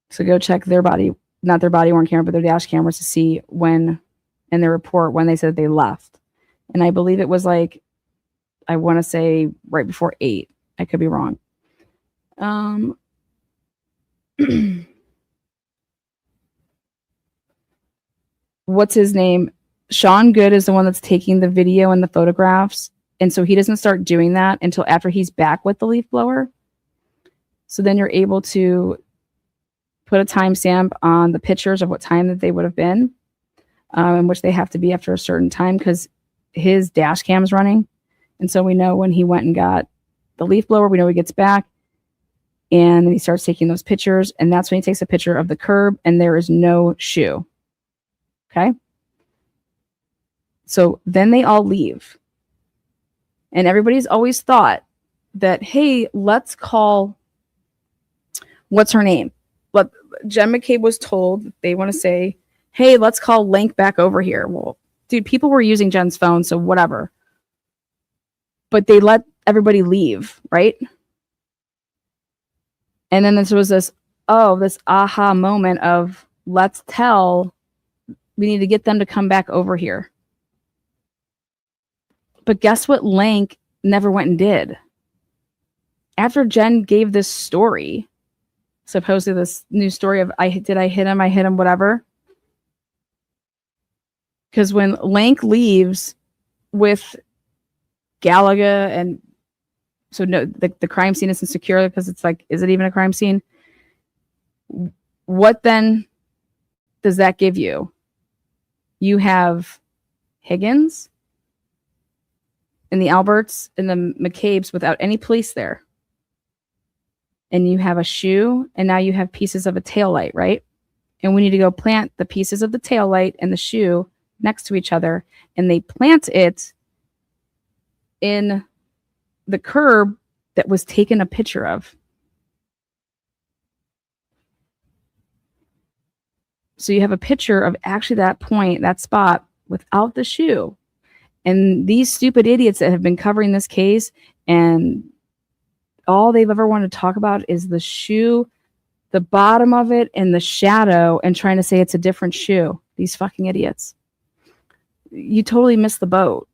So go check their body, not their body worn camera, but their dash cameras to see when in their report when they said they left. And I believe it was like, I want to say right before 8. I could be wrong. What's his name? Sean Good is the one that's taking the video and the photographs. And so he doesn't start doing that until after he's back with the leaf blower. So then you're able to put a timestamp on the pictures of what time that they would have been, in which they have to be after a certain time because his dash cam's running. And so we know when he went and got the leaf blower, we know he gets back and then he starts taking those pictures. And that's when he takes a picture of the curb and there is no shoe. Okay. So then they all leave. And everybody's always thought that, hey, let's call, what's her name? Jen McCabe was told they want to say, hey, let's call Lank back over here. Well, dude, people were using Jen's phone, so whatever. But they let everybody leave, right? And then there was this aha moment of let's tell, we need to get them to come back over here. But guess what Lank never went and did? After Jen gave this story, supposedly this new story of I hit him, whatever. Because when Lank leaves with Gallagher and so no, the crime scene isn't secure because it's like, is it even a crime scene? What then does that give you? You have Higgins and the Alberts and the McCabes without any police there. And you have a shoe, and now you have pieces of a taillight, right? And we need to go plant the pieces of the taillight and the shoe next to each other, and they plant it in the curb that was taken a picture of. So you have a picture of actually that point, that spot, without the shoe. And these stupid idiots that have been covering this case and all they've ever wanted to talk about is the shoe, the bottom of it, and the shadow, and trying to say it's a different shoe. These fucking idiots. You totally missed the boat.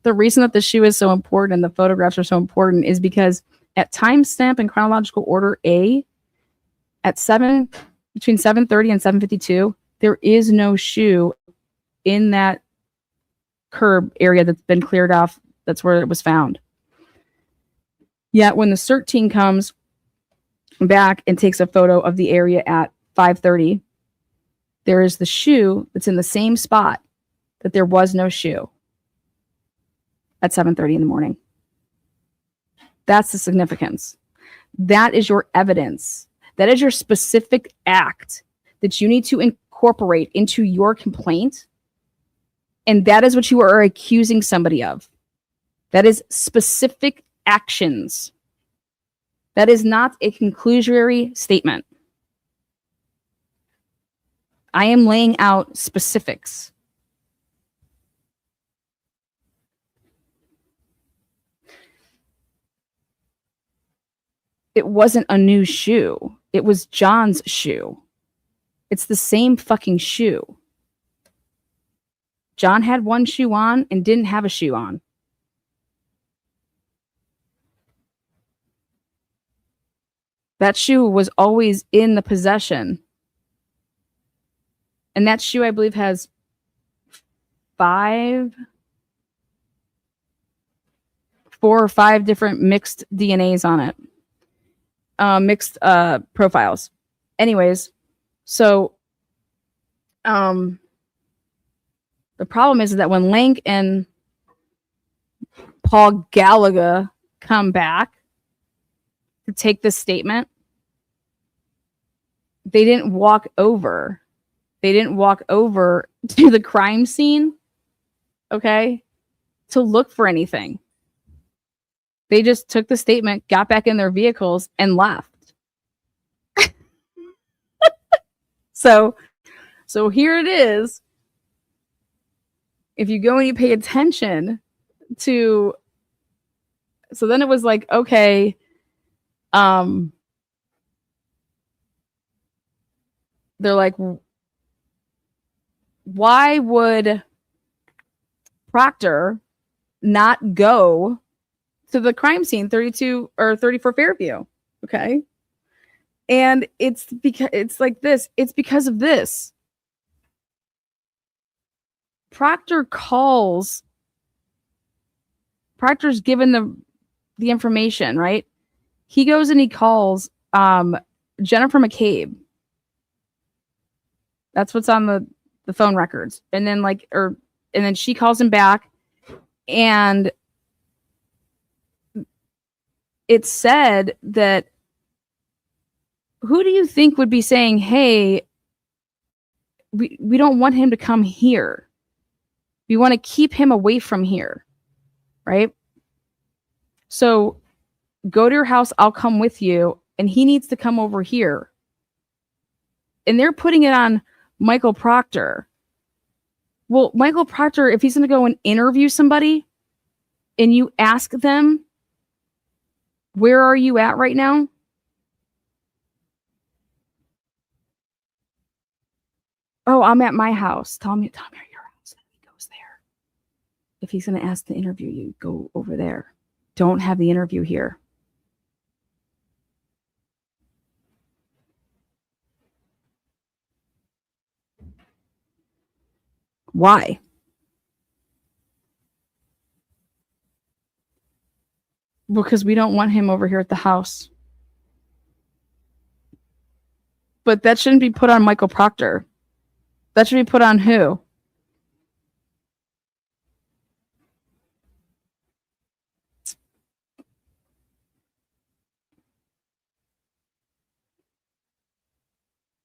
The reason that the shoe is so important and the photographs are so important is because at timestamp in chronological order A, at between 7:30 and 7:52, there is no shoe in that curb area that's been cleared off. That's where it was found. Yet when the CERT team comes back and takes a photo of the area at 5:30, there is the shoe that's in the same spot that there was no shoe at 7:30 in the morning. That's the significance. That is your evidence. That is your specific act that you need to incorporate into your complaint. And that is what you are accusing somebody of. That is specific actions. That is not a conclusory statement. I am laying out specifics. It wasn't a new shoe. It was John's shoe. It's the same fucking shoe. John had one shoe on and didn't have a shoe on. That shoe was always in the possession. And that shoe, I believe, has 4 or 5 different mixed DNAs on it. Mixed profiles. Anyways, so the problem is that when Lank and Paul Gallagher come back to take this statement, they didn't walk over. They didn't walk over to the crime scene, okay, to look for anything. They just took the statement, got back in their vehicles, and left. So here it is. If you go and you pay attention to, so then it was like, okay, they're like, why would Proctor not go to the crime scene, 32 or 34 Fairview? Okay. And it's because it's like this. It's because of this. Proctor's given the information, right? He goes and he calls Jennifer McCabe. That's what's on the phone records. And then and then she calls him back, and it said that, who do you think would be saying, hey, we don't want him to come here. We want to keep him away from here, right? So go to your house, I'll come with you, and he needs to come over here. And they're putting it on Michael Proctor. Well, Michael Proctor, if he's going to go and interview somebody and you ask them, where are you at right now? Oh, I'm at my house. Tell me at your house. He goes there. If he's going to ask to interview you, go over there. Don't have the interview here. Why? Because we don't want him over here at the house. But that shouldn't be put on Michael Proctor. That should be put on who?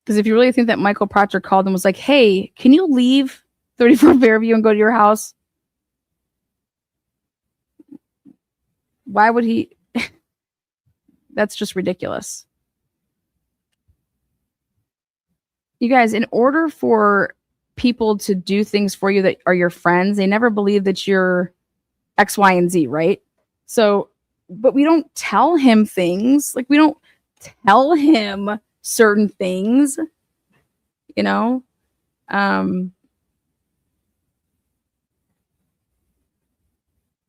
Because if you really think that Michael Proctor called and was like, hey, can you leave 34 Fairview and go to your house? Why would he? That's just ridiculous. You guys, in order for people to do things for you that are your friends, they never believe that you're X, Y, and Z, right? So, but we don't tell him things. Like, we don't tell him certain things, you know?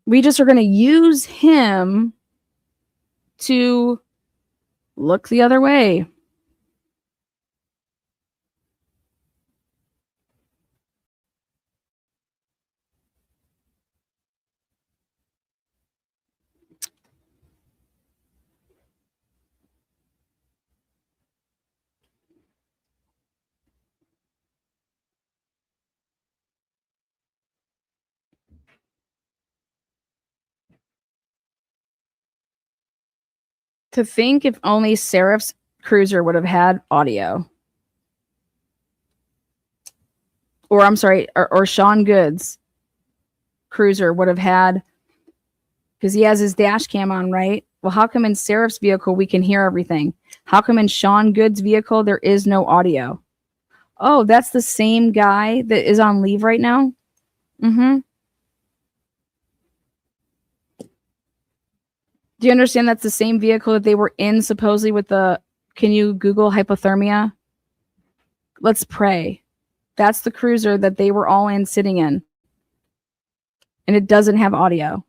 We just are going to use him to look the other way. To think if only Seraph's cruiser would have had audio. Or I'm sorry, or Sean Good's cruiser would have had, because he has his dash cam on, right? Well, how come in Seraph's vehicle we can hear everything? How come in Sean Good's vehicle there is no audio? Oh, that's the same guy that is on leave right now? Mm-hmm. Do you understand that's the same vehicle that they were in supposedly with the, can you Google hypothermia? Let's pray. That's the cruiser that they were all in sitting in. And it doesn't have audio.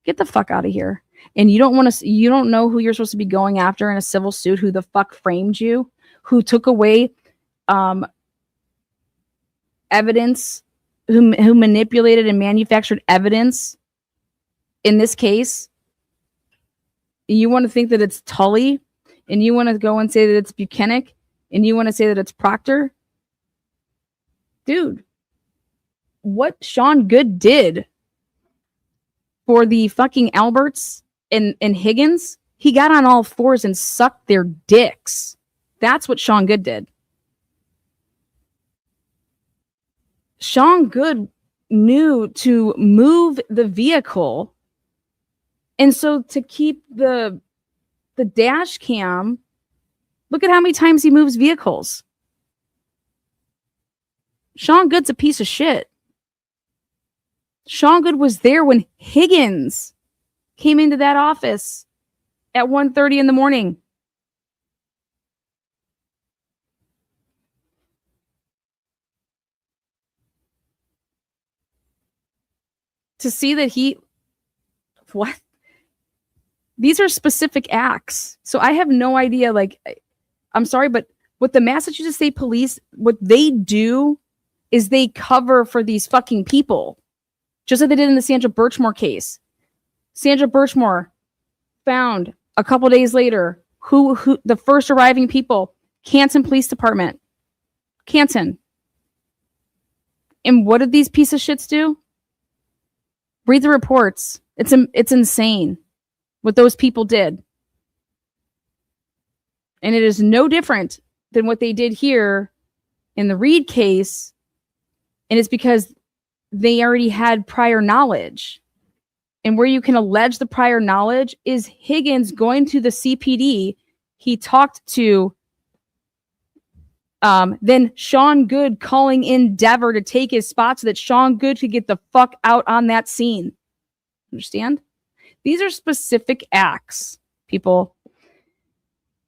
Get the fuck out of here. And you don't know who you're supposed to be going after in a civil suit, who the fuck framed you, who took away evidence, who manipulated and manufactured evidence in this case. You want to think that it's Tully, and you want to go and say that it's Buchanan, and you want to say that it's Proctor? Dude, what Sean Good did for the fucking Alberts and Higgins, he got on all fours and sucked their dicks. That's what Sean Good did. Sean Good knew to move the vehicle, and so to keep the dash cam, look at how many times he moves vehicles. Sean Good's a piece of shit. Sean Good was there when Higgins came into that office at 1:30 in the morning. To see that what? These are specific acts. So I have no idea, like, I'm sorry, but what the Massachusetts State Police, what they do is they cover for these fucking people. Just like they did in the Sandra Birchmore case. Sandra Birchmore found a couple days later who the first arriving people, Canton Police Department. Canton. And what did these piece of shits do? Read the reports. It's insane what those people did. And it is no different than what they did here in the Reed case. And it's because they already had prior knowledge. And where you can allege the prior knowledge is Higgins going to the CPD. He talked to then Sean Good calling in Dever to take his spot so that Sean Good could get the fuck out on that scene. Understand? These are specific acts, people.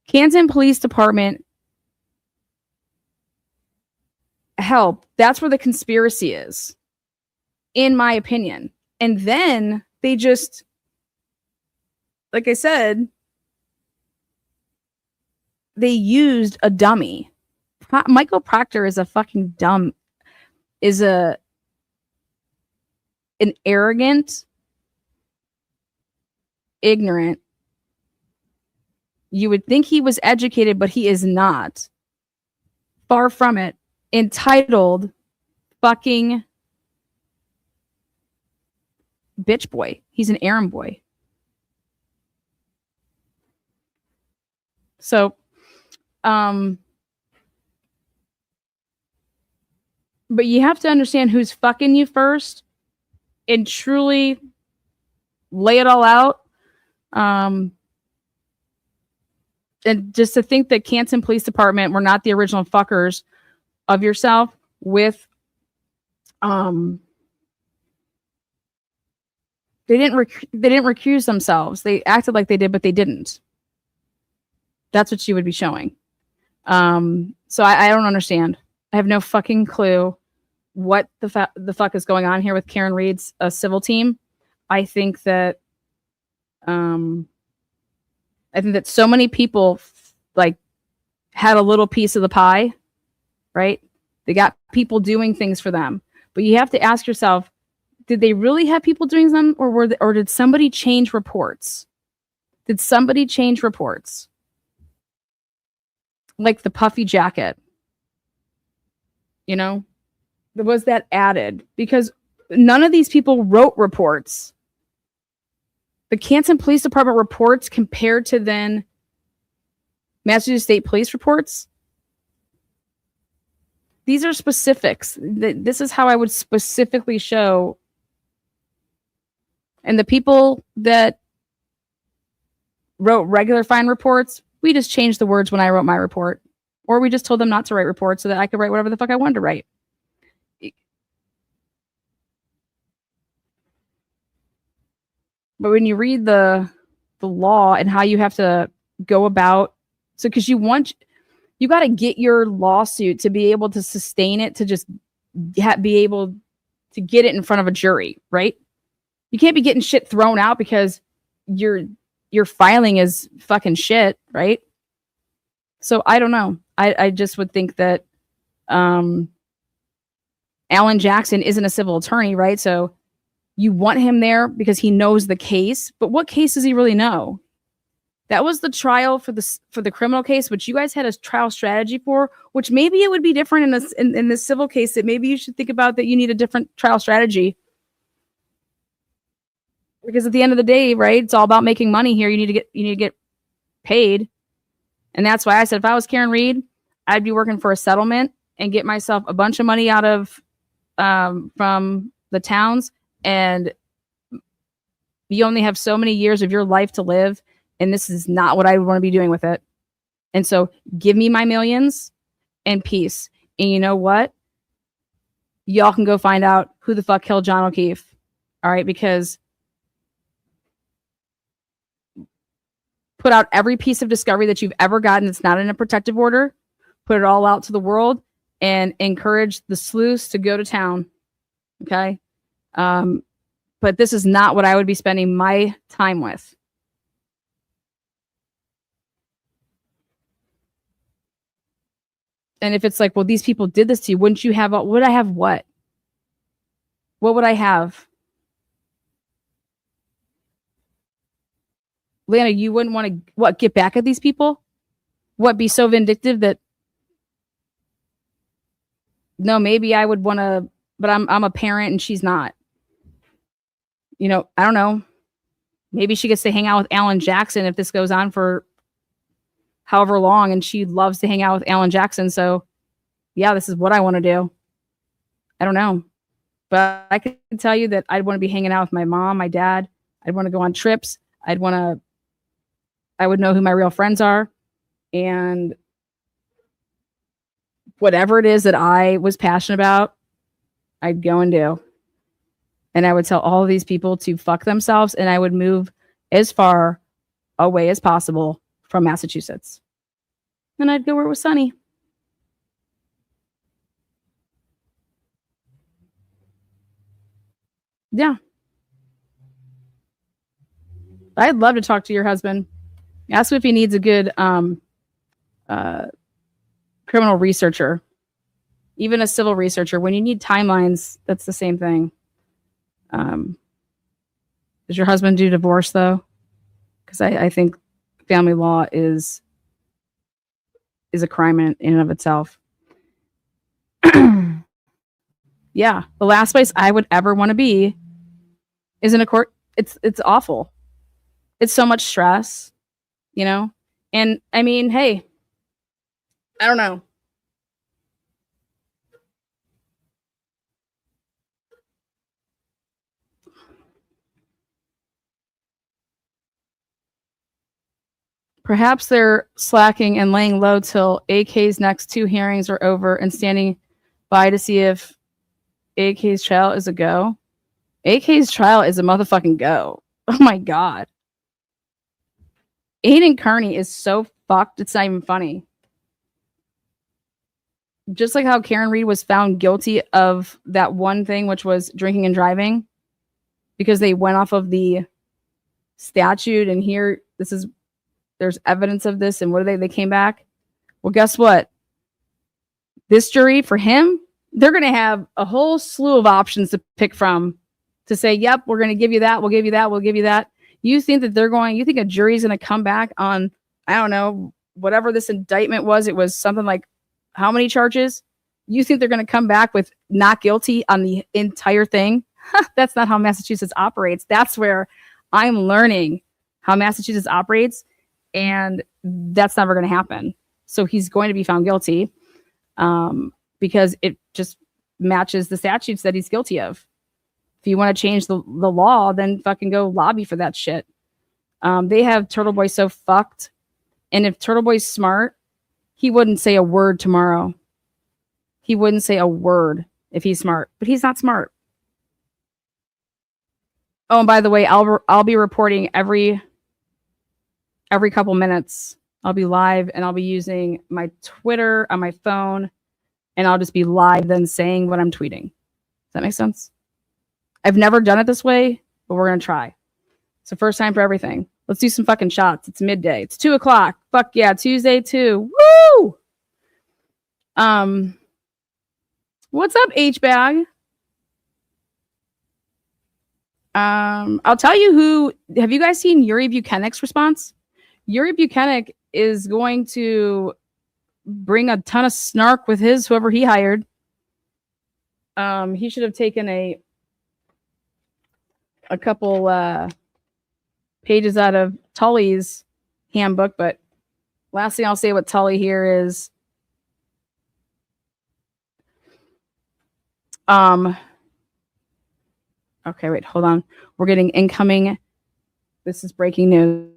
Canton Police Department help. That's where the conspiracy is, in my opinion. And then they just, like I said, they used a dummy. Michael Proctor is a fucking an arrogant, ignorant. You would think he was educated, but he is not. Far from it. Entitled fucking bitch boy. He's an errand boy. So, but you have to understand who's fucking you first and truly lay it all out. And just to think that Canton Police Department were not the original fuckers of yourself with, they didn't recuse themselves. They acted like they did, but they didn't. That's what you would be showing. So I don't understand. I have no fucking clue what the fuck is going on here with Karen Reed's civil team. I think that so many people like had a little piece of the pie, right? They got people doing things for them, but you have to ask yourself, did they really have people doing them, or did somebody change reports? Did somebody change reports? Like the puffy jacket, was that added? Because none of these people wrote reports. The Canton Police Department reports compared to then Massachusetts State Police reports. These are specifics. This is how I would specifically show. And the people that wrote regular fine reports, we just changed the words when I wrote my report. Or we just told them not to write reports so that I could write whatever the fuck I wanted to write. But when you read the law and how you have to go about, so because you got to get your lawsuit to be able to sustain it, to just be able to get it in front of a jury, right? You can't be getting shit thrown out because your filing is fucking shit, right? So I don't know. I just would think that Alan Jackson isn't a civil attorney, right? So you want him there because he knows the case, but what case does he really know? That was the trial for the criminal case, which you guys had a trial strategy for, which maybe it would be different in this civil case, that maybe you should think about that you need a different trial strategy. Because at the end of the day, right, it's all about making money here. You need to get paid. And that's why I said if I was Karen Reed, I'd be working for a settlement and get myself a bunch of money out of from the towns. And you only have so many years of your life to live. And this is not what I want to be doing with it. And so give me my millions and peace. And you know what? Y'all can go find out who the fuck killed John O'Keefe. All right, because put out every piece of discovery that you've ever gotten that's not in a protective order. Put it all out to the world and encourage the sleuths to go to town. Okay? But this is not what I would be spending my time with. And if it's like, well, these people did this to you, wouldn't you have, would I have what? What would I have? Lana, you wouldn't want to, get back at these people? What, be so vindictive that, no, maybe I would want to, but I'm a parent and she's not. You know, I don't know. Maybe she gets to hang out with Alan Jackson if this goes on for however long, and she loves to hang out with Alan Jackson. So yeah, this is what I want to do. I don't know. But I can tell you that I'd want to be hanging out with my mom, my dad. I'd want to go on trips. I would know who my real friends are. And whatever it is that I was passionate about, I'd go and do. And I would tell all of these people to fuck themselves, and I would move as far away as possible from Massachusetts. And I'd go where it was sunny. Yeah. I'd love to talk to your husband. Ask him if he needs a good criminal researcher, even a civil researcher. When you need timelines, that's the same thing. Does your husband do divorce, though? Because I think family law is a crime in and of itself. Yeah, the last place I would ever want to be is in a court. It's awful. It's so much stress, you know? And I mean, hey, I don't know. Perhaps they're slacking and laying low till AK's next 2 hearings are over and standing by to see if AK's trial is a go. AK's trial is a motherfucking go. Oh my God. Aiden Kearney is so fucked, it's not even funny. Just like how Karen Reed was found guilty of that one thing, which was drinking and driving, because they went off of the statute, and here, there's evidence of this, and what are they came back? Well, guess what? This jury, for him, they're going to have a whole slew of options to pick from to say, yep, we're going to give you that, we'll give you that, we'll give you that. You think a jury's going to come back on, I don't know, whatever this indictment was, it was something like how many charges? You think they're going to come back with not guilty on the entire thing? That's not how Massachusetts operates. That's where I'm learning how Massachusetts operates, and that's never going to happen. So he's going to be found guilty because it just matches the statutes that he's guilty of. If you want to change the law, then fucking go lobby for that shit. They have Turtle Boy so fucked. And if Turtle Boy's smart, he wouldn't say a word tomorrow. He wouldn't say a word if he's smart, but he's not smart. Oh, and by the way, I'll be reporting every couple minutes. I'll be live and I'll be using my Twitter on my phone, and I'll just be live then saying what I'm tweeting. Does that make sense? I've never done it this way, but we're gonna try. It's the first time for everything. Let's do some fucking shots. It's midday. It's 2:00. Fuck yeah, Tuesday 2. Woo! What's up, H-Bag? I'll tell you who. Have you guys seen Yuri Buchanan's response? Yuri Buchanan is going to bring a ton of snark with whoever he hired. He should have taken a couple pages out of Tully's handbook, but last thing I'll say with Tully here is okay, wait, hold on. We're getting incoming. This is breaking news.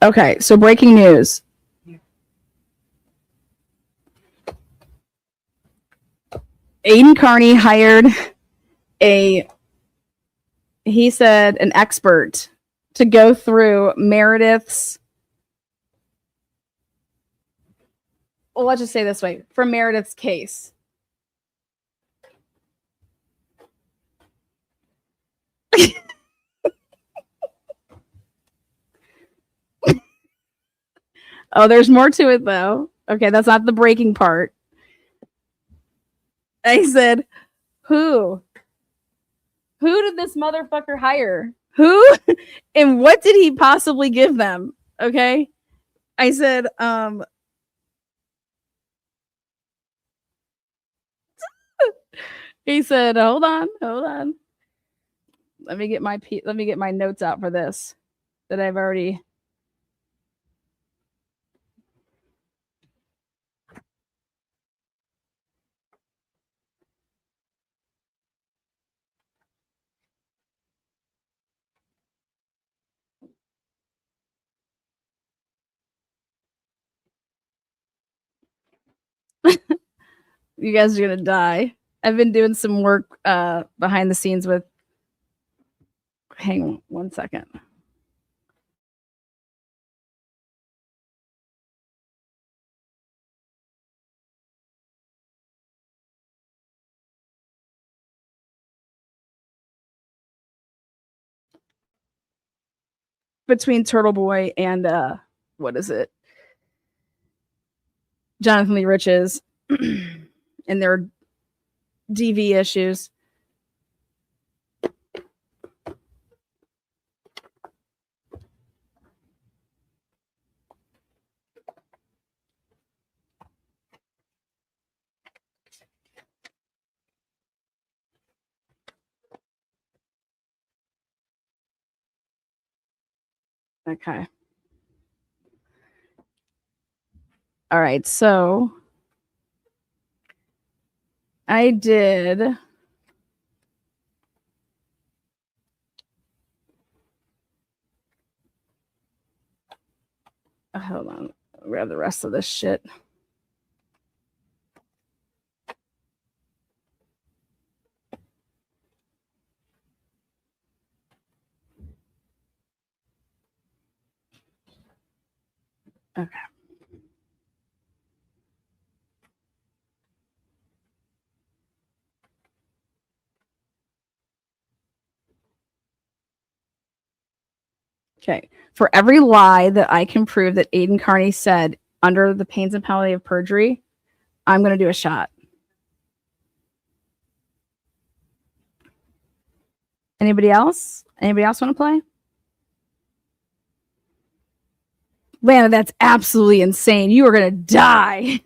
Okay, so breaking news. Aiden Carney hired he said an expert to go through Meredith's, well, let's just say this way, for Meredith's case. Oh, there's more to it though. Okay, that's not the breaking part. I said, who? Who did this motherfucker hire? Who? And what did he possibly give them? Okay. I said, he said, hold on. Let me get my notes out for this that I've already. You guys are gonna die. I've been doing some work behind the scenes with. Hang on 1 second. Between Turtle Boy and what is it? Jonathan Lee Riches and their DV issues. Okay. All right. So I did. Hold on. I'll grab the rest of this shit. Okay. Okay. For every lie that I can prove that Aiden Carney said under the pains and penalty of perjury, I'm going to do a shot. Anybody else? Anybody else want to play? Lana, that's absolutely insane. You are going to die.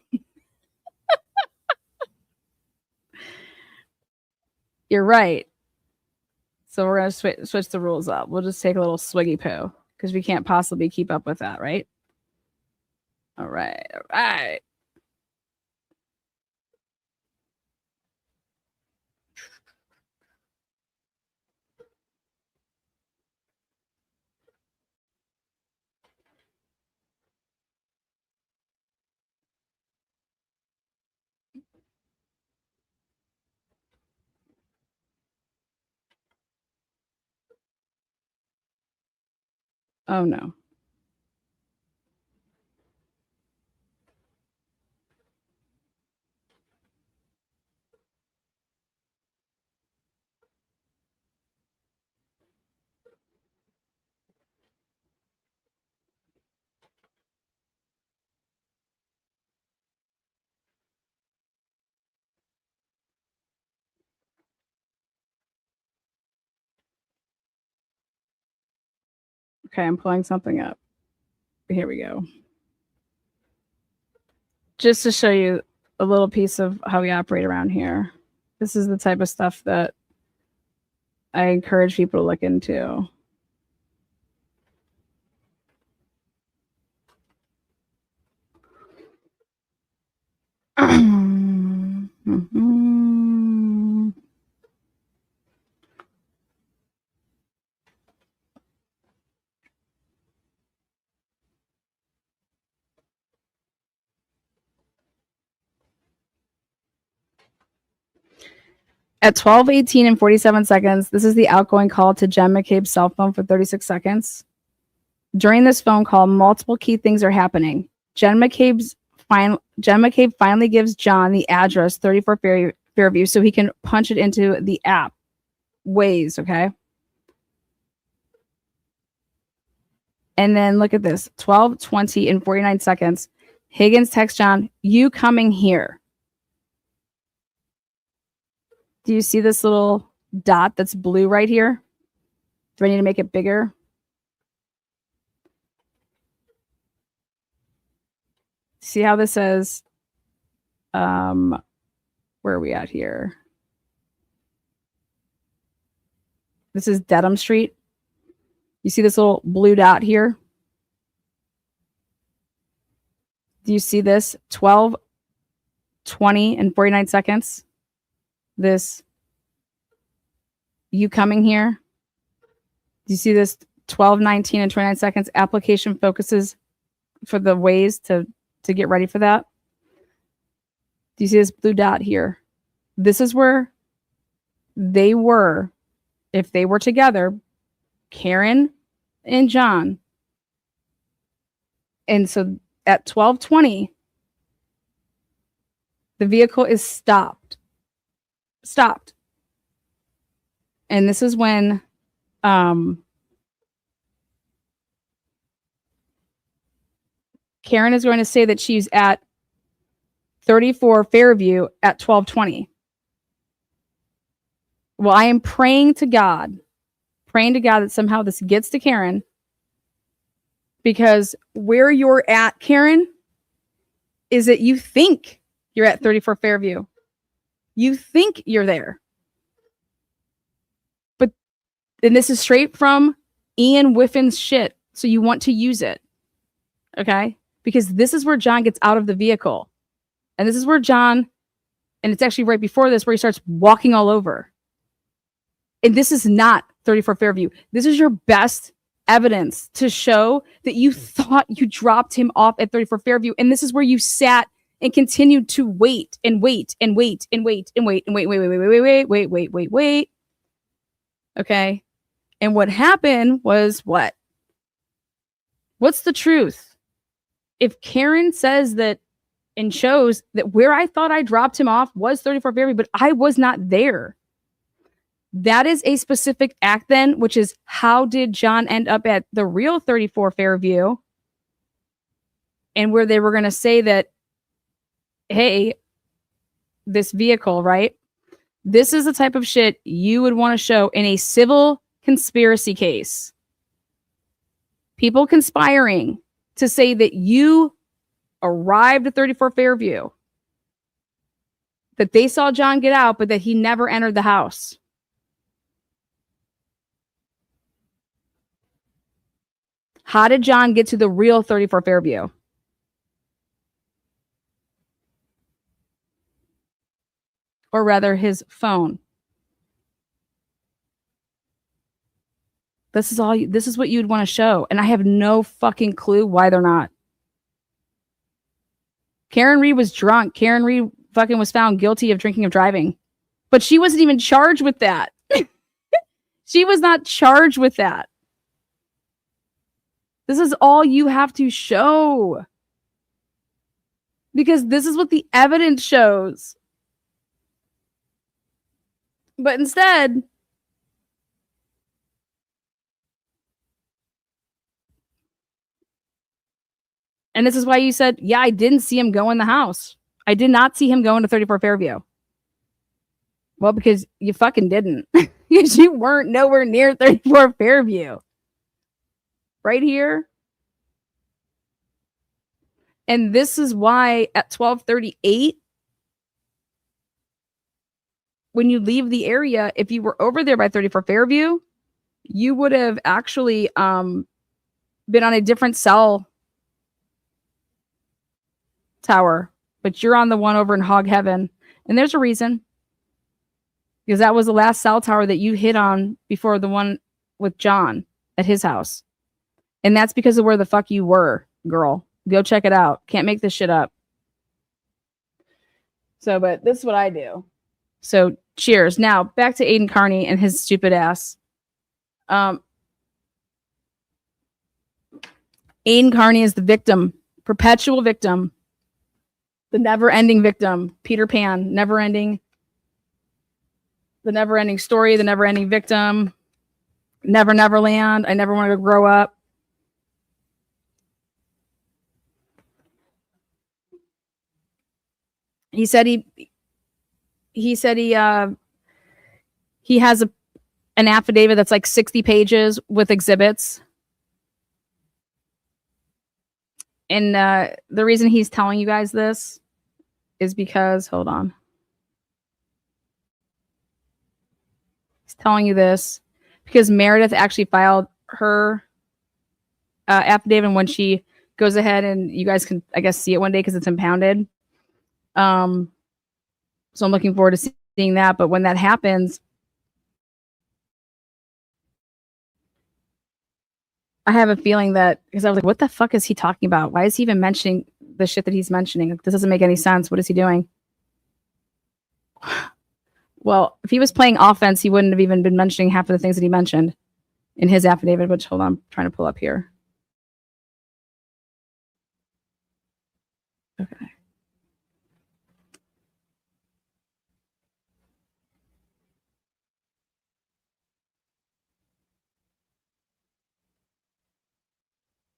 You're right. So we're going to switch the rules up. We'll just take a little swiggy poo because we can't possibly keep up with that, right? All right. All right. Oh, no. Okay, I'm pulling something up. Here we go. Just to show you a little piece of how we operate around here. This is the type of stuff that I encourage people to look into. Mm-hmm. At 12:18 and 47 seconds, this is the outgoing call to Jen McCabe's cell phone for 36 seconds. During this phone call, multiple key things are happening. Jen McCabe finally gives John the address 34 Fairview so he can punch it into the app Waze, okay? And then look at this, 12:20 and 49 seconds. Higgins texts John, "You coming here?" Do you see this little dot that's blue right here? Do I need to make it bigger? See how this says, where are we at here? This is Dedham Street. You see this little blue dot here? Do you see this? 12:20 and 49 seconds. This, "You coming here?" Do you see this? 12:19 and 29 seconds. Application focuses for the ways to get ready for that. Do you see this blue dot here? This is where they were, if they were together, Karen and John. And so at 12:20, the vehicle is stopped. And this is when Karen is going to say that she's at 34 Fairview at 12:20. Well, I am praying to God that somehow this gets to Karen, because where you're at, Karen, is that you think you're at 34 Fairview. You think you're there. But then this is straight from Ian Whiffin's shit. So you want to use it. Okay? Because this is where John gets out of the vehicle. And this is where John, and it's actually right before this, where he starts walking all over. And this is not 34 Fairview. This is your best evidence to show that you thought you dropped him off at 34 Fairview. And this is where you sat and continued to wait and wait and wait and wait and wait and wait. Okay. And what happened was what? What's the truth? If Karen says that and shows that where I thought I dropped him off was 34 Fairview, but I was not there. That is a specific act then, which is how did John end up at the real 34 Fairview? And where they were going to say that, hey, this vehicle, right? This is the type of shit you would want to show in a civil conspiracy case. People conspiring to say that you arrived at 34 Fairview, that they saw John get out, but that he never entered the house. How did John get to the real 34 Fairview? Or rather, his phone. This is what you'd want to show. And I have no fucking clue why they're not. Karen Reed was drunk. Karen Reed fucking was found guilty of drinking and driving. But she wasn't even charged with that. She was not charged with that. This is all you have to show. Because this is what the evidence shows. But instead, and this is why you said, yeah, I didn't see him go in the house. I did not see him go into 34 Fairview. Well, because you fucking didn't. Because you weren't nowhere near 34 Fairview. Right here. And this is why at 12:38, when you leave the area, if you were over there by 34 Fairview, you would have actually been on a different cell tower, but you're on the one over in Hog Heaven. And there's a reason. Because that was the last cell tower that you hit on before the one with John at his house. And that's because of where the fuck you were, girl. Go check it out. Can't make this shit up. So, but this is what I do. So, cheers. Now, back to Aiden Carney and his stupid ass. Aiden Carney is the victim. Perpetual victim. The never-ending victim. Peter Pan. Never-ending. The never-ending story. The never-ending victim. Never Neverland. I never wanted to grow up. He said he has an affidavit that's like 60 pages with exhibits. And the reason he's telling you guys this is because, hold on. He's telling you this because Meredith actually filed her affidavit, and when she goes ahead, and you guys can, I guess, see it one day because it's impounded. So I'm looking forward to seeing that. But when that happens, I have a feeling that, because I was like, what the fuck is he talking about? Why is he even mentioning the shit that he's mentioning? This doesn't make any sense. What is he doing? Well, if he was playing offense, he wouldn't have even been mentioning half of the things that he mentioned in his affidavit, which, hold on, I'm trying to pull up here. Okay.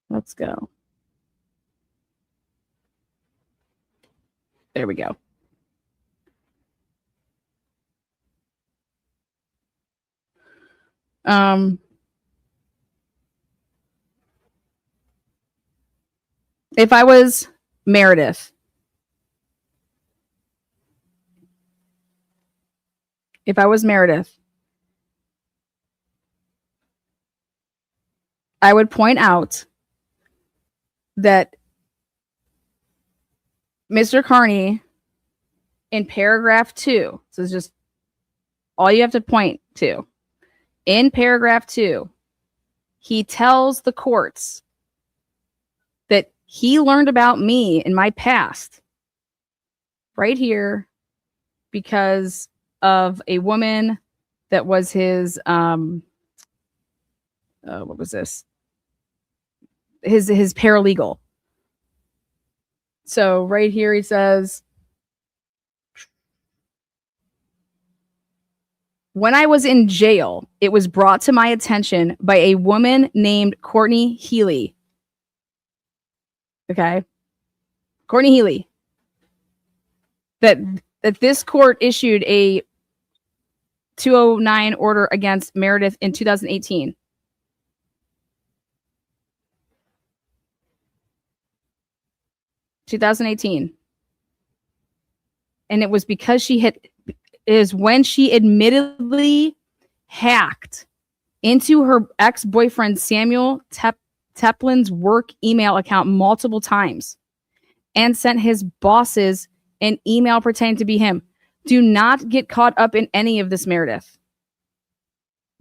Let's go. There we go. If I was Meredith, I would point out that Mr. Carney in paragraph 2, so it's just all you have to point to. In paragraph 2, he tells the courts that he learned about me in my past right here because of a woman that was his what was this? His paralegal. So right here he says, When I was in jail, it was brought to my attention by a woman named Courtney Healy. Okay. Courtney Healy. That this court issued a 209 order against Meredith in 2018. And it was because when she admittedly hacked into her ex-boyfriend Samuel Teplin's work email account multiple times and sent his bosses an email pretending to be him. Do not get caught up in any of this, Meredith.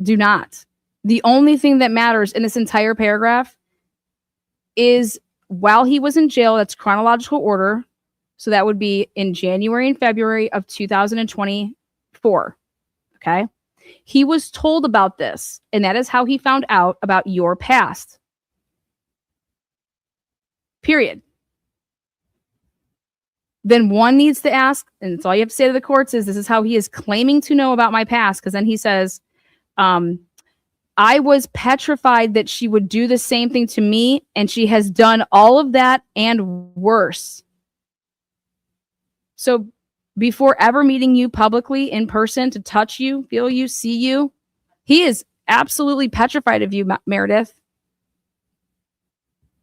Do not. The only thing that matters in this entire paragraph is while he was in jail, that's chronological order. So that would be in January and February of 2024. Okay. He was told about this, and that is how he found out about your past. Period. Then one needs to ask, and it's all you have to say to the courts is, this is how he is claiming to know about my past. Because then he says, I was petrified that she would do the same thing to me, and she has done all of that and worse. So before ever meeting you publicly in person to touch you, feel you, see you, he is absolutely petrified of you, Meredith.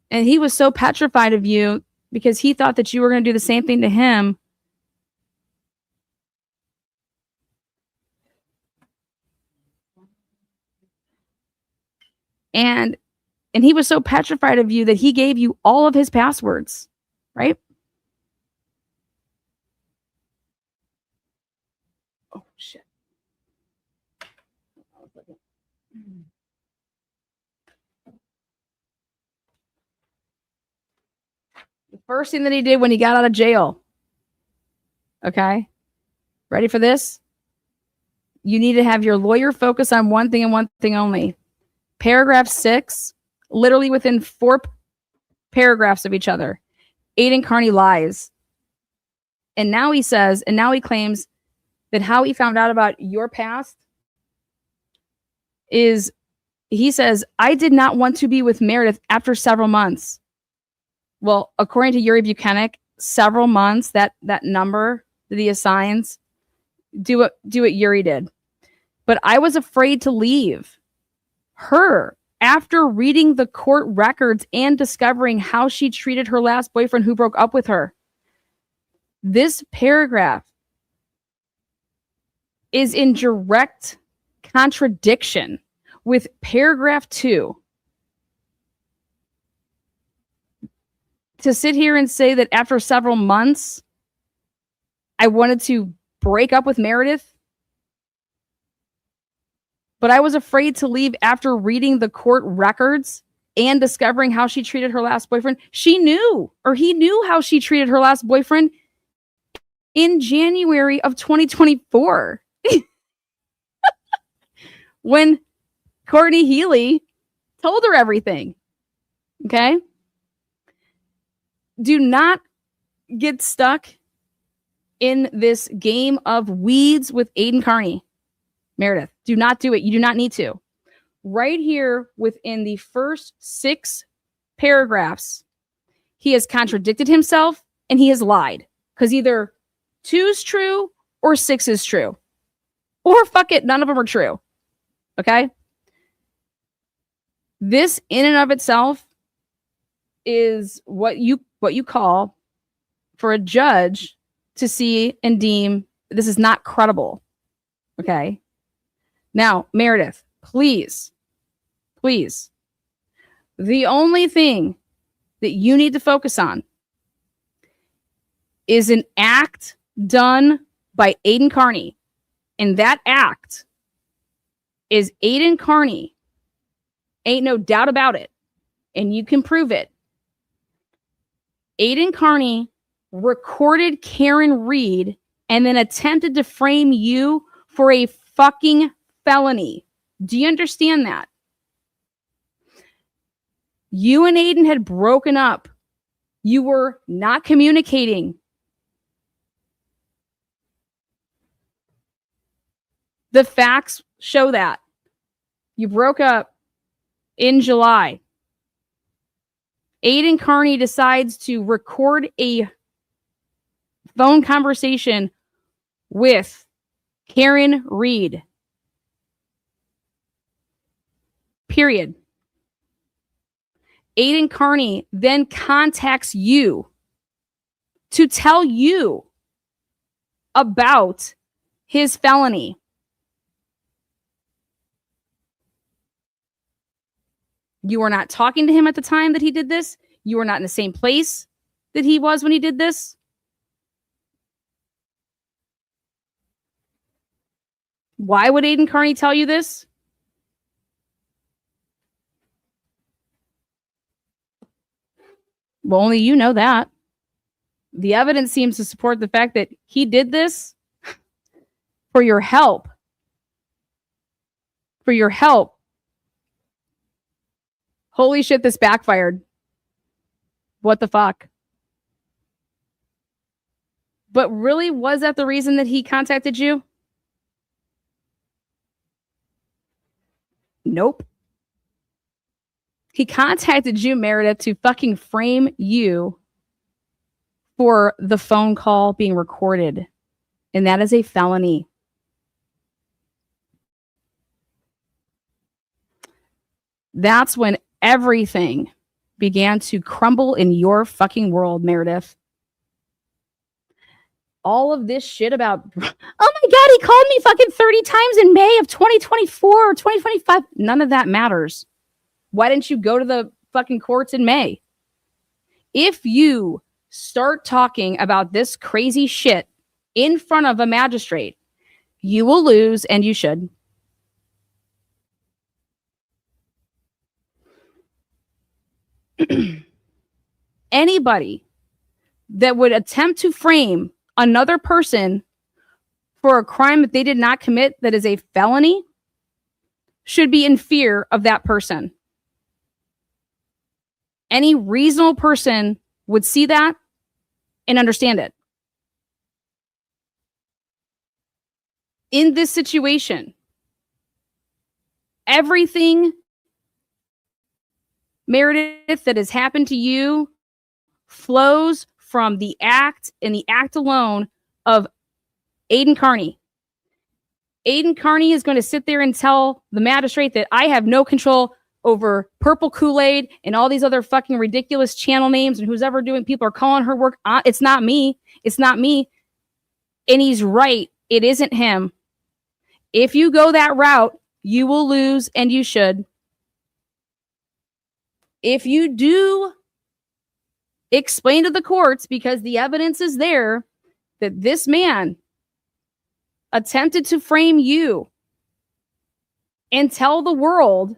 And he was so petrified of you because he thought that you were going to do the same thing to him. And he was so petrified of you that he gave you all of his passwords, right? Oh, shit. The first thing that he did when he got out of jail. Okay. Ready for this? You need to have your lawyer focus on one thing and one thing only. Paragraph 6, literally within 4 paragraphs of each other, Aiden Carney lies. And now he claims that how he found out about your past is, he says, I did not want to be with Meredith after several months. Well, according to Yuri Buchanan, several months, that number that he assigns, do what Yuri did. But I was afraid to leave her after reading the court records and discovering how she treated her last boyfriend who broke up with her. This paragraph is in direct contradiction with paragraph 2. To sit here and say that after several months, I wanted to break up with Meredith, but I was afraid to leave after reading the court records and discovering how she treated her last boyfriend. He knew how she treated her last boyfriend in January of 2024. When Courtney Healy told her everything. Okay? Do not get stuck in this game of weeds with Aiden Carney. Meredith, do not do it. You do not need to. Right here within the first 6 paragraphs, he has contradicted himself and he has lied. Because either 2 is true or 6 is true. Or fuck it, none of them are true. Okay? This in and of itself is what you call for a judge to see and deem this is not credible. Okay? Now, Meredith, please, the only thing that you need to focus on is an act done by Aiden Carney. And that act is Aiden Carney. Ain't no doubt about it. And you can prove it. Aiden Carney recorded Karen Reed and then attempted to frame you for a fucking felony. Do you understand that? You and Aiden had broken up. You were not communicating. The facts show that. You broke up in July. Aiden Carney decides to record a phone conversation with Karen Reed. Period. Aiden Carney then contacts you to tell you about his felony. You were not talking to him at the time that he did this. You were not in the same place that he was when he did this. Why would Aiden Carney tell you this? Well, only you know that. The evidence seems to support the fact that he did this for your help. For your help. Holy shit, this backfired. What the fuck? But really, was that the reason that he contacted you? Nope. He contacted you, Meredith, to fucking frame you for the phone call being recorded. And that is a felony. That's when everything began to crumble in your fucking world, Meredith. All of this shit about, oh my God, he called me fucking 30 times in May of 2024 or 2025. None of that matters. Why didn't you go to the fucking courts in May? If you start talking about this crazy shit in front of a magistrate, you will lose, and you should. Anybody that would attempt to frame another person for a crime that they did not commit that is a felony should be in fear of that person. Any reasonable person would see that and understand it. In this situation, everything, Meredith, that has happened to you flows from the act and the act alone of Aiden Carney. Aiden Carney is going to sit there and tell the magistrate that I have no control over Purple Kool-Aid and all these other fucking ridiculous channel names, and who's ever doing, people are calling her work. It's not me. It's not me. And he's right. It isn't him. If you go that route, you will lose, and you should. If you do explain to the courts, because the evidence is there, that this man attempted to frame you and tell the world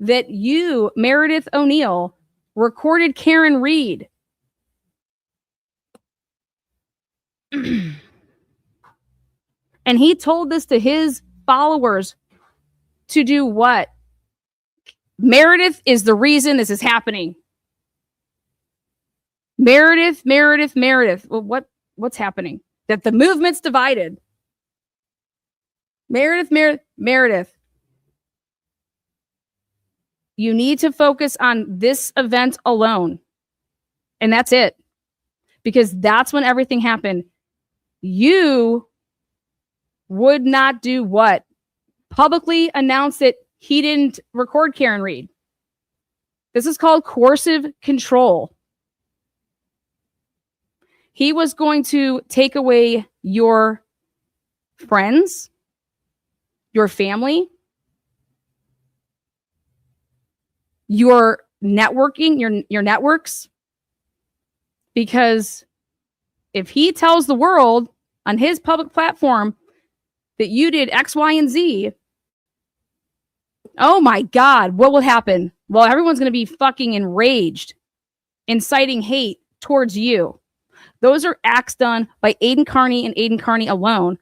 that you, Meredith O'Neill, recorded Karen Reed. And he told this to his followers to do what? Meredith is the reason this is happening. Meredith. Well, what's happening? That the movement's divided. Meredith. You need to focus on this event alone. And that's it. Because that's when everything happened. You would not do what? Publicly announce that he didn't record Karen Reed. This is called coercive control. He was going to take away your friends, your family, your networking, your networks. Because if he tells the world on his public platform that you did X, Y, and Z, oh my God, what will happen? Well, everyone's going to be fucking enraged, inciting hate towards you. Those are acts done by Aiden Carney and Aiden Carney alone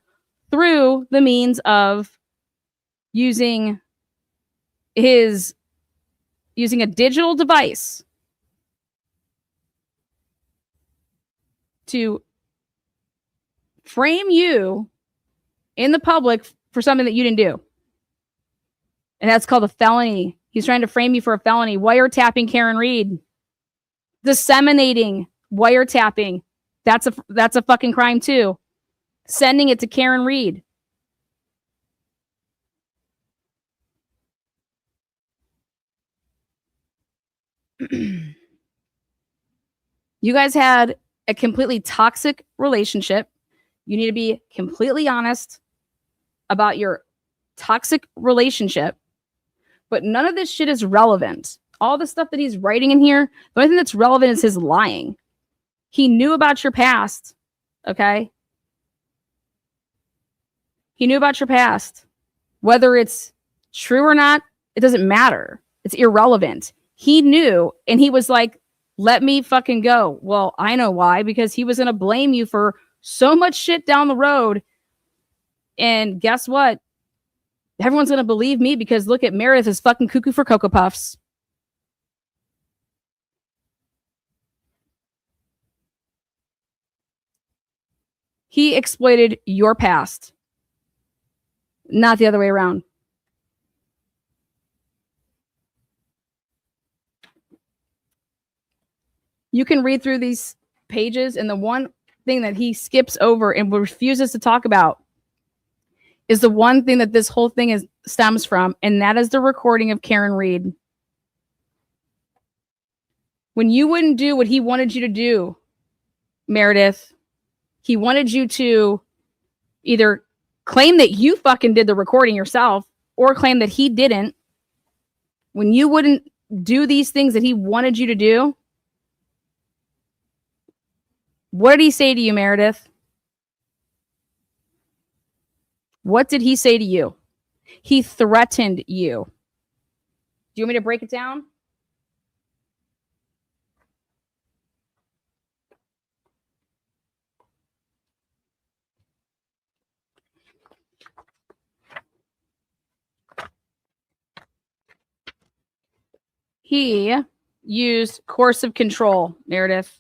through the means of using a digital device to frame you in the public for something that you didn't do. And that's called a felony. He's trying to frame you for a felony. Wiretapping Karen Reed. Disseminating wiretapping. That's a fucking crime too. Sending it to Karen Reed. You guys had a completely toxic relationship. You need to be completely honest about your toxic relationship. But none of this shit is relevant. All the stuff that he's writing in here, the only thing that's relevant is his lying. He knew about your past, okay? He knew about your past. Whether it's true or not, it doesn't matter. It's irrelevant. He knew, and he was like, let me fucking go. Well, I know why, because he was going to blame you for so much shit down the road. And guess what? Everyone's going to believe me because look at Meredith is fucking cuckoo for Cocoa Puffs. He exploited your past, not the other way around. You can read through these pages, and the one thing that he skips over and refuses to talk about is the one thing that this whole thing stems from, and that is the recording of Karen Reed. When you wouldn't do what he wanted you to do, Meredith, he wanted you to either claim that you fucking did the recording yourself or claim that he didn't. When you wouldn't do these things that he wanted you to do, what did he say to you, Meredith? What did he say to you? He threatened you. Do you want me to break it down? He used coercive control, Meredith.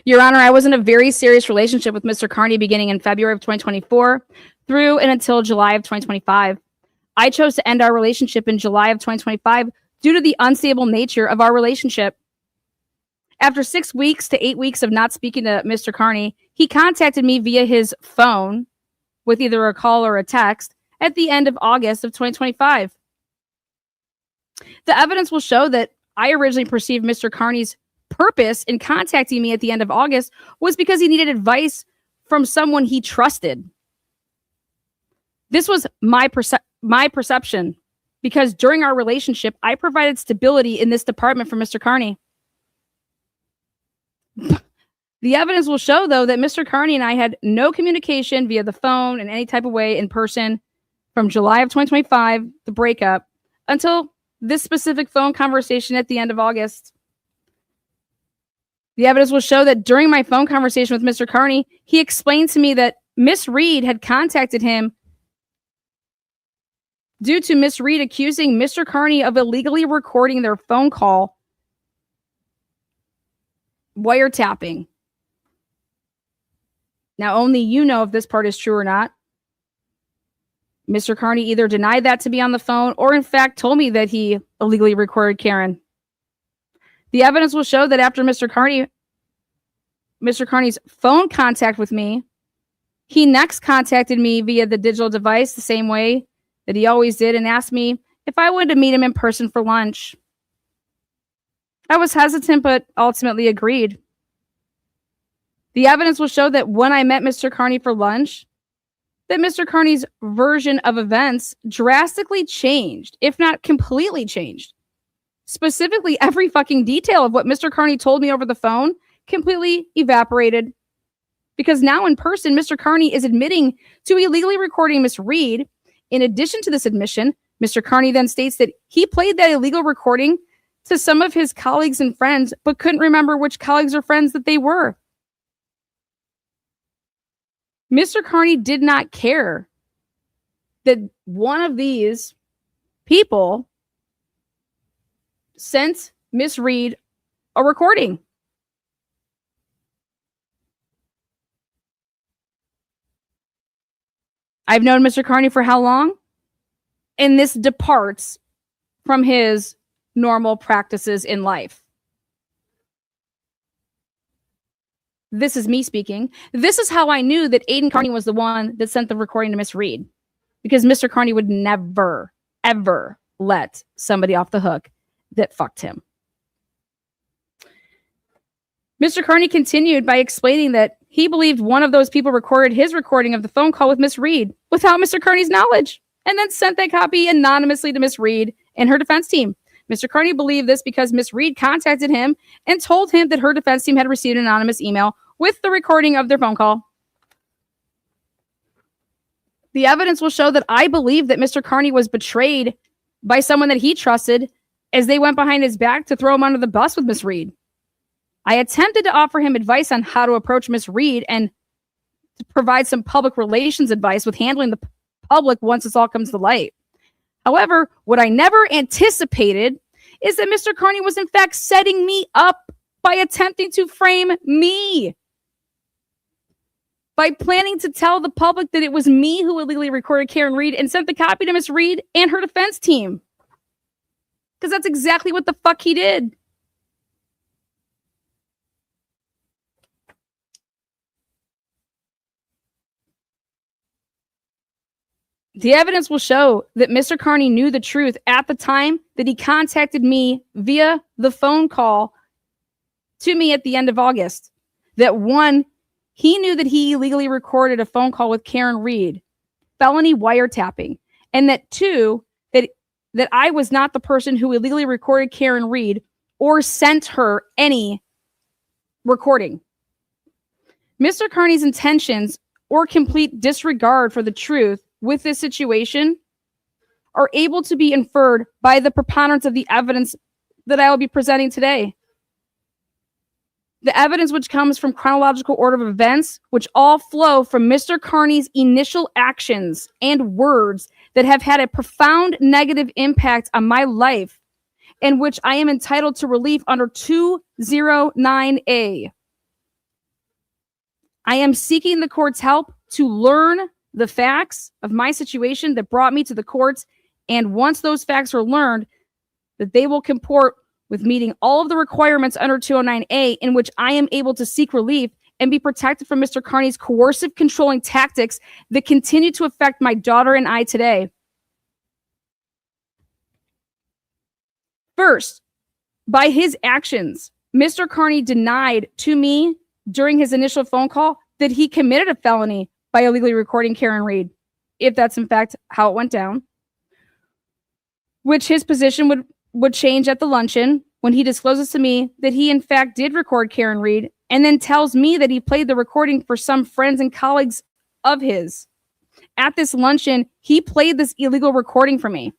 Your Honor, I was in a very serious relationship with Mr. Carney beginning in February of 2024 through and until July of 2025. I chose to end our relationship in July of 2025 due to the unstable nature of our relationship. After 6 weeks to 8 weeks of not speaking to Mr. Carney, he contacted me via his phone with either a call or a text at the end of August of 2025. The evidence will show that I originally perceived Mr. Carney's purpose in contacting me at the end of August was because he needed advice from someone he trusted. This was my perception because during our relationship, I provided stability in this department for Mr. Carney. The evidence will show, though, that Mr. Carney and I had no communication via the phone in any type of way in person from July of 2025, the breakup, until this specific phone conversation at the end of August. The evidence will show that during my phone conversation with Mr. Carney, he explained to me that Miss Reed had contacted him due to Miss Reed accusing Mr. Carney of illegally recording their phone call, wiretapping. Now, only you know if this part is true or not. Mr. Carney either denied that to be on the phone or, in fact, told me that he illegally recorded Karen. The evidence will show that after Mr. Carney's phone contact with me, he next contacted me via the digital device the same way that he always did and asked me if I wanted to meet him in person for lunch. I was hesitant, but ultimately agreed. The evidence will show that when I met Mr. Carney for lunch, that Mr. Carney's version of events drastically changed, if not completely changed. Specifically, every fucking detail of what Mr. Carney told me over the phone completely evaporated. Because now in person, Mr. Carney is admitting to illegally recording Miss Reed. In addition to this admission, Mr. Carney then states that he played that illegal recording to some of his colleagues and friends, but couldn't remember which colleagues or friends that they were. Mr. Carney did not care that one of these people sent Miss Reed a recording. I've known Mr. Carney for how long? And this departs from his normal practices in life. This is me speaking. This is how I knew that Aiden Carney was the one that sent the recording to Miss Reed, because Mr. Carney would never, ever let somebody off the hook that fucked him. Mr. Carney continued by explaining that he believed one of those people recorded his recording of the phone call with Miss Reed without Mr. Carney's knowledge, and then sent that copy anonymously to Miss Reed and her defense team. Mr. Carney believed this because Miss Reed contacted him and told him that her defense team had received an anonymous email with the recording of their phone call. The evidence will show that I believe that Mr. Carney was betrayed by someone that he trusted as they went behind his back to throw him under the bus with Miss Reed. I attempted to offer him advice on how to approach Miss Reed and to provide some public relations advice with handling the public once this all comes to light. However, what I never anticipated is that Mr. Carney was in fact setting me up by attempting to frame me, by planning to tell the public that it was me who illegally recorded Karen Reed and sent the copy to Miss Reed and her defense team. Because that's exactly what the fuck he did. The evidence will show that Mr. Carney knew the truth at the time that he contacted me via the phone call to me at the end of August. That one, he knew that he illegally recorded a phone call with Karen Reed, felony wiretapping. And that two, that I was not the person who illegally recorded Karen Reed or sent her any recording. Mr. Carney's intentions or complete disregard for the truth with this situation are able to be inferred by the preponderance of the evidence that I will be presenting today. The evidence which comes from chronological order of events, which all flow from Mr. Carney's initial actions and words that have had a profound negative impact on my life, and which I am entitled to relief under 209A. I am seeking the court's help to learn the facts of my situation that brought me to the courts, and once those facts are learned, that they will comport with meeting all of the requirements under 209A, in which I am able to seek relief and be protected from Mr. Carney's coercive controlling tactics that continue to affect my daughter and I today. First, by his actions, Mr. Carney denied to me during his initial phone call that he committed a felony by illegally recording Karen Reed, if that's in fact how it went down, which his position would change at the luncheon when he discloses to me that he in fact did record Karen Reed, and then tells me that he played the recording for some friends and colleagues of his. At this luncheon, he played this illegal recording for me.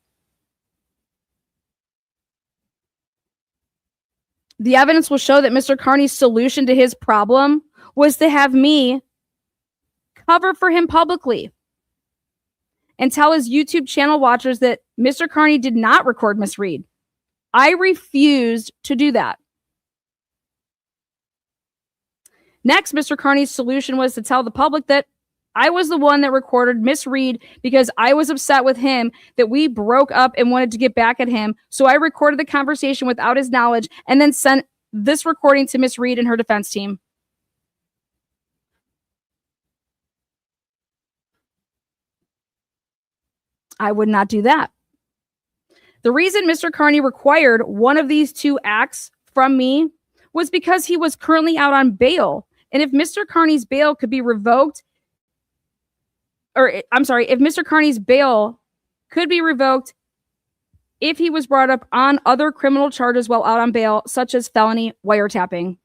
The evidence will show that Mr. Carney's solution to his problem was to have me cover for him publicly and tell his YouTube channel watchers that Mr. Carney did not record Miss Reed. I refused to do that. Next, Mr. Carney's solution was to tell the public that I was the one that recorded Miss Reed because I was upset with him that we broke up and wanted to get back at him. So I recorded the conversation without his knowledge and then sent this recording to Miss Reed and her defense team. I would not do that. The reason Mr. Carney required one of these two acts from me was because he was currently out on bail. And if Mr. Carney's bail could be revoked, if Mr. Carney's bail could be revoked if he was brought up on other criminal charges while out on bail, such as felony wiretapping.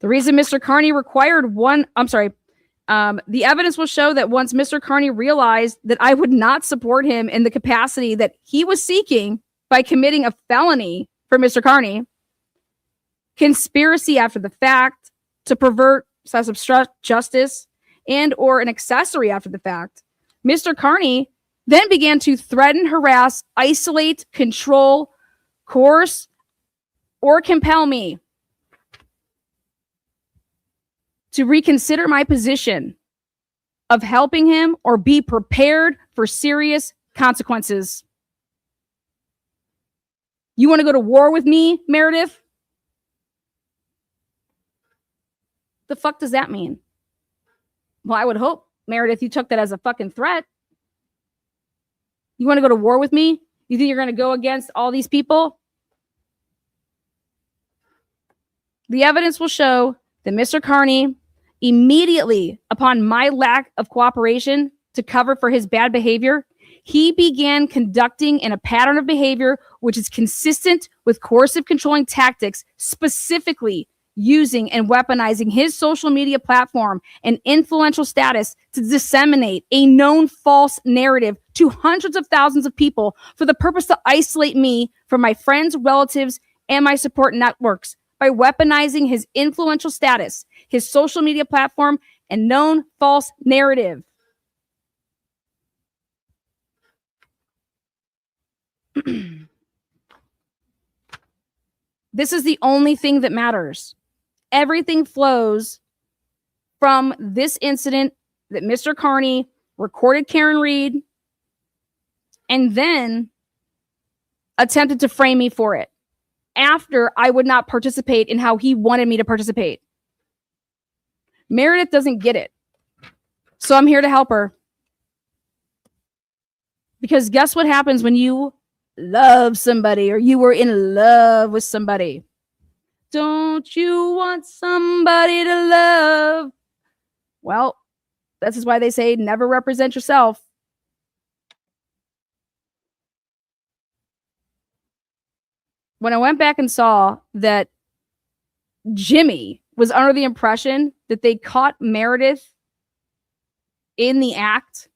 The reason Mr. Carney required the evidence will show that once Mr. Carney realized that I would not support him in the capacity that he was seeking by committing a felony for Mr. Carney, conspiracy after the fact to pervert / obstruct justice and or an accessory after the fact, Mr. Carney then began to threaten, harass, isolate, control, coerce, or compel me to reconsider my position of helping him or be prepared for serious consequences. You want to go to war with me, Meredith? The fuck does that mean? Well, I would hope, Meredith, you took that as a fucking threat. You want to go to war with me? You think you're going to go against all these people? The evidence will show that Mr. Carney, immediately upon my lack of cooperation to cover for his bad behavior, he began conducting in a pattern of behavior which is consistent with coercive controlling tactics, specifically using and weaponizing his social media platform and influential status to disseminate a known false narrative to hundreds of thousands of people for the purpose to isolate me from my friends, relatives, and my support networks by weaponizing his influential status, his social media platform, and known false narrative. This is the only thing that matters. Everything flows from this incident that Mr. Carney recorded Karen Reed and then attempted to frame me for it after I would not participate in how he wanted me to participate. Meredith doesn't get it. So I'm here to help her. Because guess what happens when you love somebody or you were in love with somebody? Don't you want somebody to love? Well, this is why they say never represent yourself. When I went back and saw that Jimmy was under the impression that they caught Meredith in the act,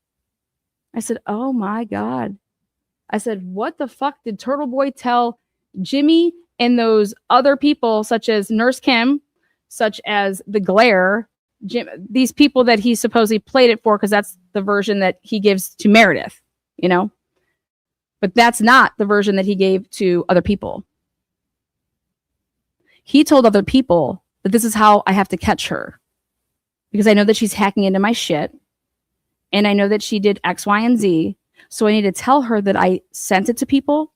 I said, oh my God. I said, what the fuck did Turtle Boy tell Jimmy and those other people, such as Nurse Kim, such as the Glare, these people that he supposedly played it for, because that's the version that he gives to Meredith, you know? But that's not the version that he gave to other people. He told other people that this is how I have to catch her, because I know that she's hacking into my shit, and I know that she did X, Y, and Z. So I need to tell her that I sent it to people,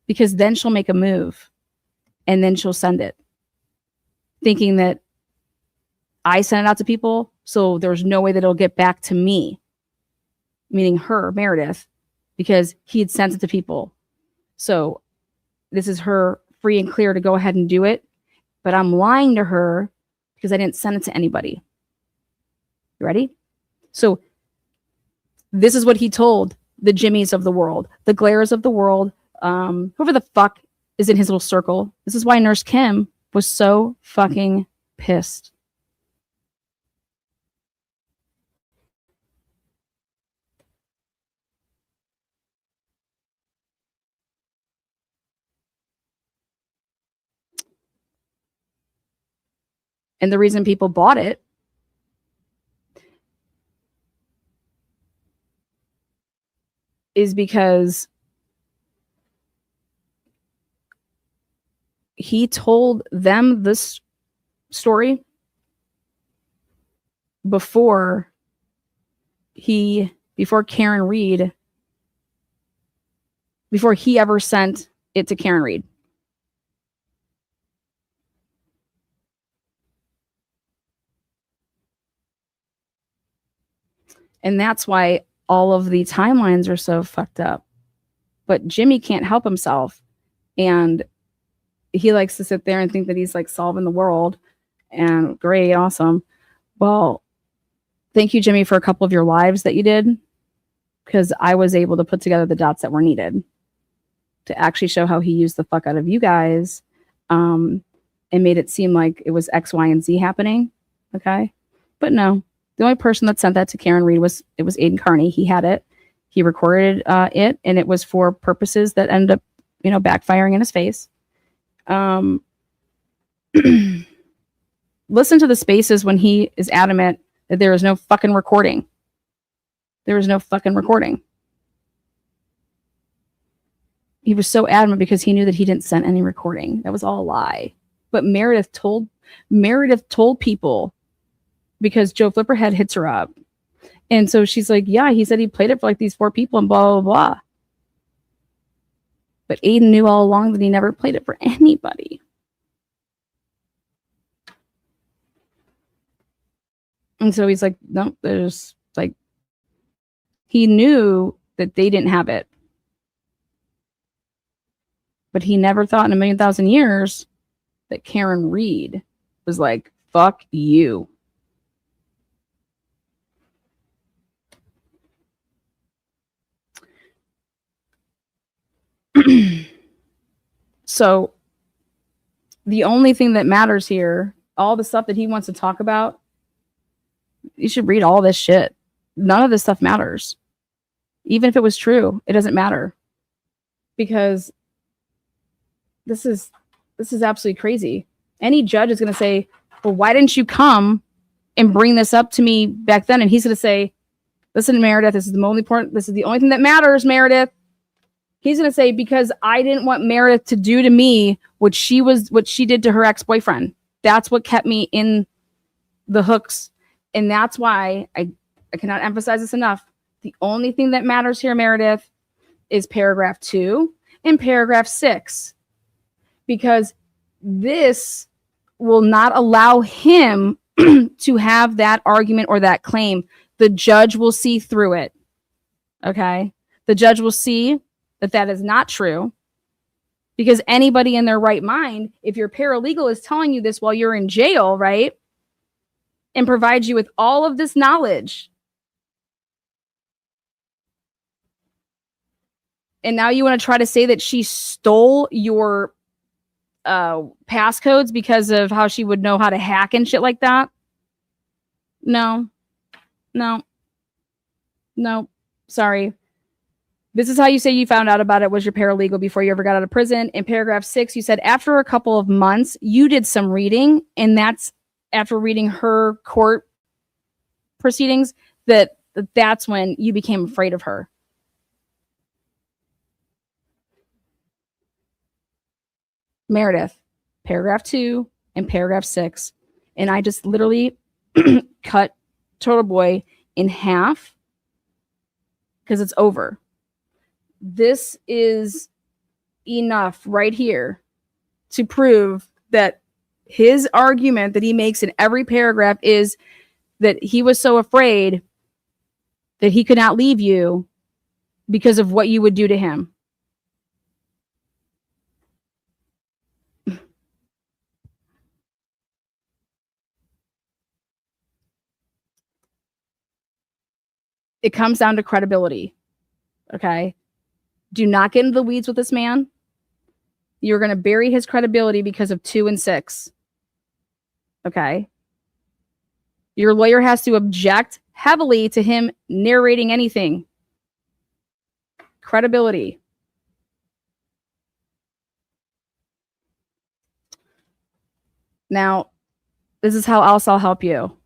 because then she'll make a move and then she'll send it thinking that I sent it out to people. So there's no way that it'll get back to me, meaning her, Meredith, because he had sent it to people. So this is her free and clear to go ahead and do it. But I'm lying to her because I didn't send it to anybody. You ready? So this is what he told the Jimmys of the world, the Glares of the world, whoever the fuck is in his little circle. This is why Nurse Kim was so fucking pissed. And the reason people bought it is because he told them this story before Karen Reed, before he ever sent it to Karen Reed. And that's why all of the timelines are so fucked up. But Jimmy can't help himself. And he likes to sit there and think that he's like solving the world. And great, awesome. Well, thank you, Jimmy, for a couple of your lives that you did. Because I was able to put together the dots that were needed to actually show how he used the fuck out of you guys. And made it seem like it was X, Y, and Z happening. Okay. But no. The only person that sent that to Karen Reed was Aiden Carney. He had it. He recorded it, and it was for purposes that ended up, backfiring in his face. Listen to the spaces when he is adamant that there is no fucking recording. There is no fucking recording. He was so adamant because he knew that he didn't send any recording. That was all a lie. But Meredith told people because Joe Flipperhead hits her up. And so she's like, yeah, he said he played it for like these 4 people and blah, blah, blah. But Aiden knew all along that he never played it for anybody. And so he's like, no, there's like, he knew that they didn't have it. But he never thought in a million thousand years that Karen Reed was like, fuck you. So the only thing that matters here, all the stuff that he wants to talk about, you should read all this shit. None of this stuff matters. Even if it was true, it doesn't matter. Because this is absolutely crazy. Any judge is going to say, well, why didn't you come and bring this up to me back then? And he's going to say, listen, Meredith, this is the only thing that matters, Meredith. He's going to say, because I didn't want Meredith to do to me what she did to her ex-boyfriend. That's what kept me in the hooks. And that's why I cannot emphasize this enough. The only thing that matters here, Meredith, is paragraph 2 and paragraph 6. Because this will not allow him to have that argument or that claim. The judge will see through it. Okay? The judge will see that is not true. Because anybody in their right mind, if your paralegal is telling you this while you're in jail, right? And provides you with all of this knowledge. And now you want to try to say that she stole your passcodes because of how she would know how to hack and shit like that? No. Sorry. This is how you say you found out about it was your paralegal before you ever got out of prison. In paragraph 6, you said after a couple of months, you did some reading, and that's after reading her court proceedings, that's when you became afraid of her. Meredith, paragraph 2 and paragraph 6. And I just literally cut Total Boy in half because it's over. This is enough right here to prove that his argument that he makes in every paragraph is that he was so afraid that he could not leave you because of what you would do to him. It comes down to credibility. Okay? Do not get into the weeds with this man. You're going to bury his credibility because of 2 and 6. Okay? Your lawyer has to object heavily to him narrating anything. Credibility. Now, this is how else I'll help you.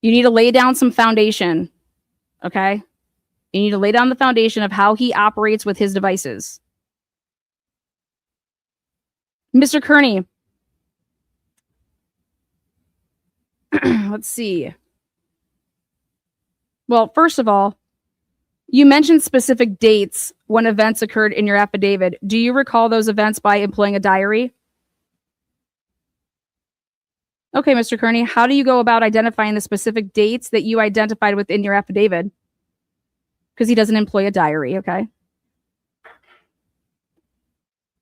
You need to lay down some foundation. Okay? You need to lay down the foundation of how he operates with his devices. Mr. Kearney. Let's see. Well, first of all, you mentioned specific dates when events occurred in your affidavit. Do you recall those events by employing a diary? Okay, Mr. Kearney, how do you go about identifying the specific dates that you identified within your affidavit? Because he doesn't employ a diary, okay?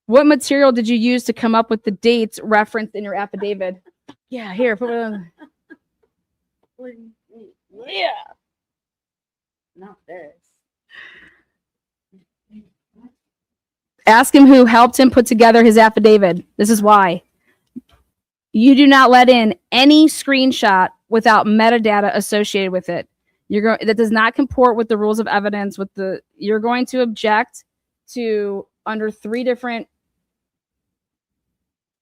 What material did you use to come up with the dates referenced in your affidavit? Yeah, here. Put it on. Yeah. Not this. Ask him who helped him put together his affidavit. This is why. You do not let in any screenshot without metadata associated with it. That does not comport with the rules of evidence. You're going to object to under 3 different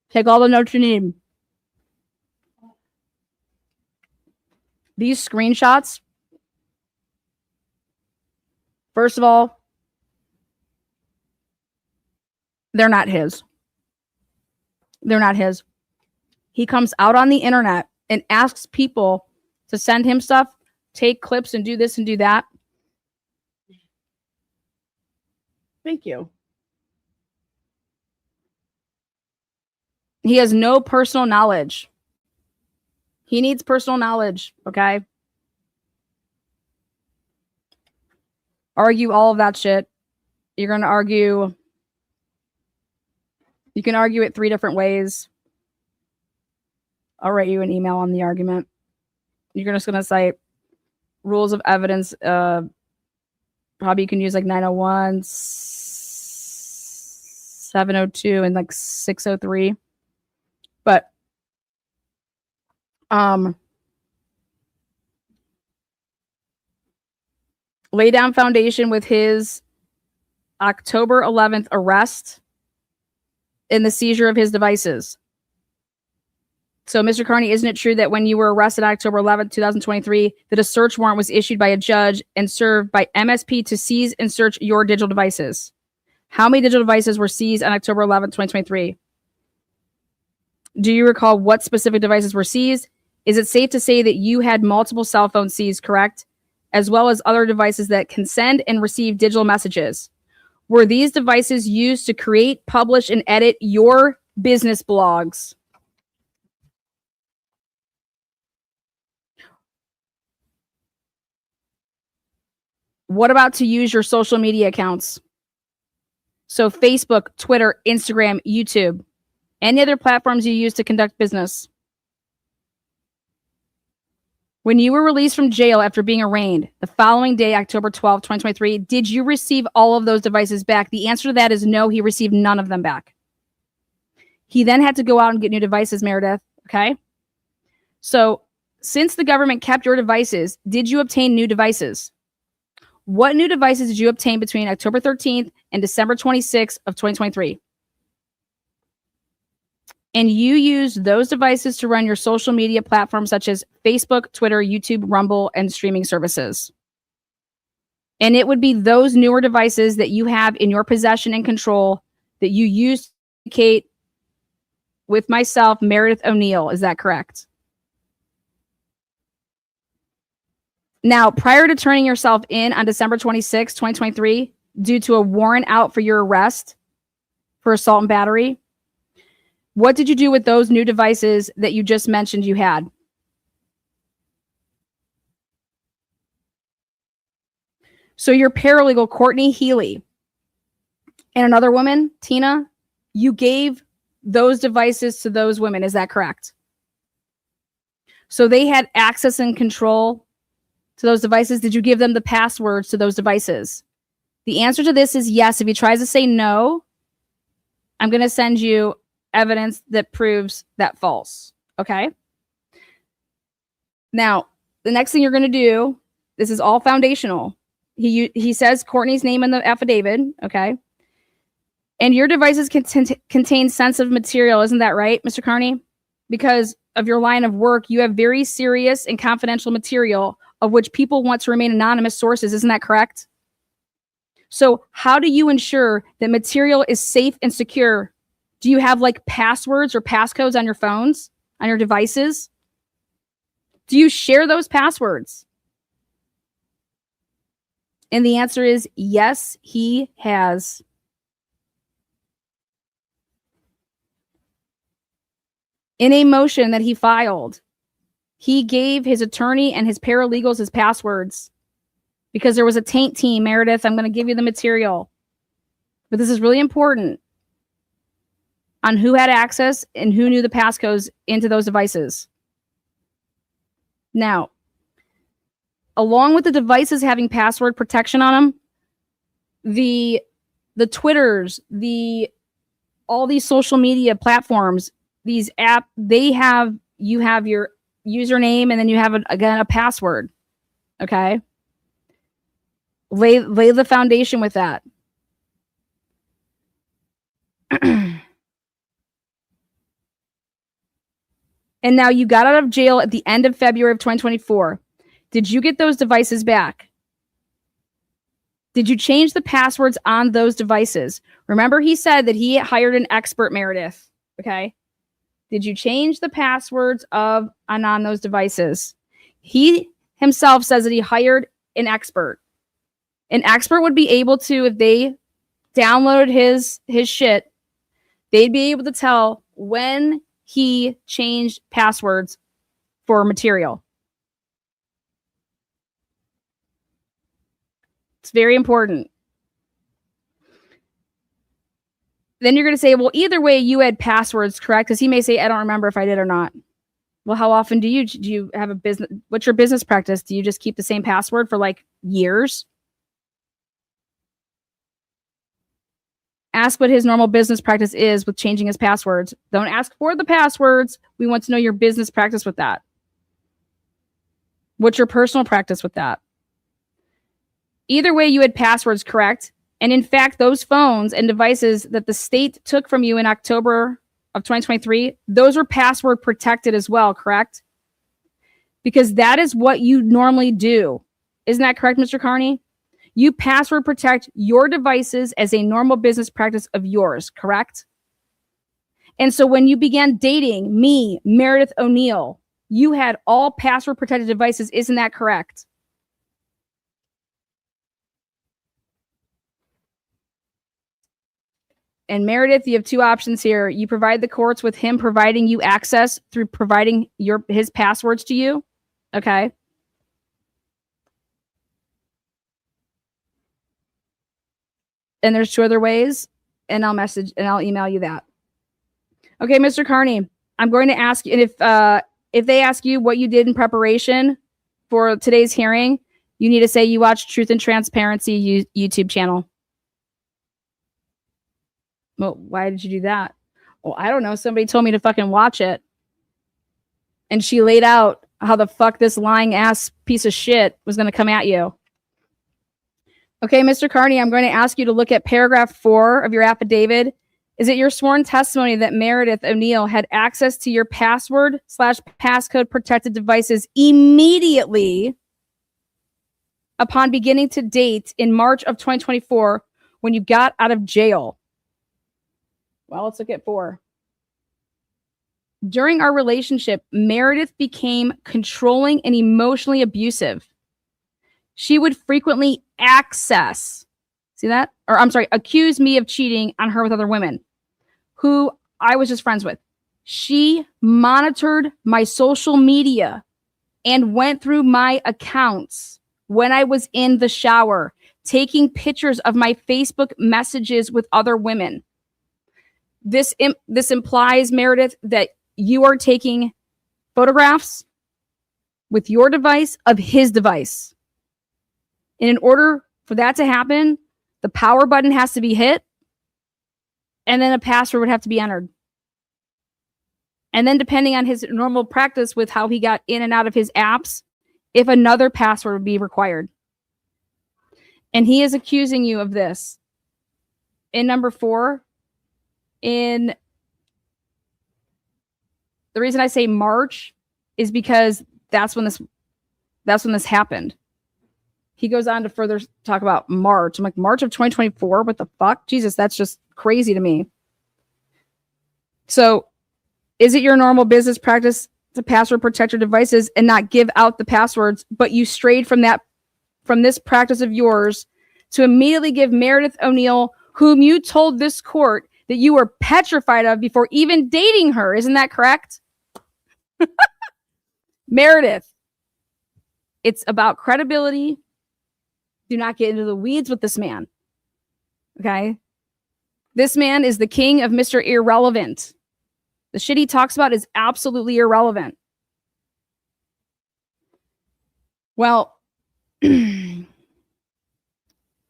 Take all the notes you need. These screenshots, first of all, they're not his. They're not his. He comes out on the internet and asks people to send him stuff, take clips and do this and do that. Thank you. He has no personal knowledge. He needs personal knowledge, okay? Argue all of that shit. You're going to argue. You can argue it 3 different ways. I'll write you an email on the argument. You're just going to cite rules of evidence. Probably you can use like 901, 702, and like 603. But lay down foundation with his October 11th arrest and the seizure of his devices. So, Mr. Carney, isn't it true that when you were arrested October 11th, 2023, that a search warrant was issued by a judge and served by MSP to seize and search your digital devices? How many digital devices were seized on October 11th, 2023? Do you recall what specific devices were seized? Is it safe to say that you had multiple cell phones seized, correct? As well as other devices that can send and receive digital messages. Were these devices used to create, publish, and edit your business blogs? What about to use your social media accounts? So Facebook, Twitter, Instagram, YouTube, any other platforms you use to conduct business. When you were released from jail after being arraigned the following day, October 12, 2023, did you receive all of those devices back? The answer to that is no, he received none of them back. He then had to go out and get new devices, Meredith, okay? So since the government kept your devices, did you obtain new devices? What new devices did you obtain between October 13th and December 26th of 2023? And you used those devices to run your social media platforms such as Facebook, Twitter, YouTube, Rumble, and streaming services. And it would be those newer devices that you have in your possession and control that you use to communicate with myself, Meredith O'Neill. Is that correct? Now, prior to turning yourself in on December 26, 2023, due to a warrant out for your arrest for assault and battery, what did you do with those new devices that you just mentioned you had? So your paralegal, Courtney Healy, and another woman, Tina, you gave those devices to those women. Is that correct? So they had access and control to those devices. Did you give them the passwords to those devices? The answer to this is yes. If he tries to say no, I'm going to send you evidence that proves that false. Okay. Now, the next thing you're going to do, this is all foundational. He says Courtney's name in the affidavit. Okay. And your devices contain sensitive material. Isn't that right, Mr. Carney? Because of your line of work, you have very serious and confidential material of which people want to remain anonymous sources. Isn't that correct? So how do you ensure that material is safe and secure? Do you have like passwords or passcodes on your phones, on your devices? Do you share those passwords? And the answer is yes, he has. In a motion that he filed, he gave his attorney and his paralegals his passwords because there was a taint team. Meredith, I'm going to give you the material. But this is really important on who had access and who knew the passcodes into those devices. Now, along with the devices having password protection on them, the Twitters, all these social media platforms, these you have your username and then you have a password. Okay. Lay the foundation with that. And now you got out of jail at the end of February of 2024. Did you get those devices back? Did you change the passwords on those devices? Remember, he said that he hired an expert, Meredith. Okay. Did you change the passwords on those devices? He himself says that he hired an expert. An expert would be able to, if they downloaded his shit, they'd be able to tell when he changed passwords for material. It's very important. Then you're going to say, well, either way, you had passwords, correct? Because he may say, I don't remember if I did or not. Well, how often do you have a business? What's your business practice? Do you just keep the same password for like years? Ask what his normal business practice is with changing his passwords. Don't ask for the passwords. We want to know your business practice with that. What's your personal practice with that? Either way, you had passwords, correct? And in fact, those phones and devices that the state took from you in October of 2023, those were password protected as well, correct? Because that is what you normally do. Isn't that correct, Mr. Carney? You password protect your devices as a normal business practice of yours, correct? And so when you began dating me, Meredith O'Neill, you had all password protected devices. Isn't that correct? And Meredith, you have two options here. You provide the courts with him providing you access through providing his passwords to you. Okay. And there's two other ways, and I'll email you that. Okay, Mr. Carney, I'm going to ask you, and if they ask you what you did in preparation for today's hearing, you need to say you watched Truth and Transparency YouTube channel. Well, why did you do that? Well, I don't know. Somebody told me to fucking watch it. And she laid out how the fuck this lying ass piece of shit was going to come at you. Okay, Mr. Carney, I'm going to ask you to look at paragraph 4 of your affidavit. Is it your sworn testimony that Meredith O'Neill had access to your password/passcode protected devices immediately upon beginning to date in March of 2024 when you got out of jail? Well, let's look at 4. During our relationship, Meredith became controlling and emotionally abusive. She would frequently accuse me of cheating on her with other women who I was just friends with. She monitored my social media and went through my accounts when I was in the shower, taking pictures of my Facebook messages with other women. This implies, Meredith, that you are taking photographs with your device of his device. And in order for that to happen, the power button has to be hit, and then a password would have to be entered. And then depending on his normal practice with how he got in and out of his apps, if another password would be required. And he is accusing you of this. In number 4, in the reason I say March is because that's when this happened. He goes on to further talk about March. I'm like, March of 2024? What the fuck? Jesus, that's just crazy to me. So is it your normal business practice to password protect your devices and not give out the passwords, but you strayed from this practice of yours to immediately give Meredith O'Neill, whom you told this court that you were petrified of before even dating her? Isn't that correct? Meredith, it's about credibility. Do not get into the weeds with this man. Okay? This man is the king of Mr. Irrelevant. The shit he talks about is absolutely irrelevant. Well, then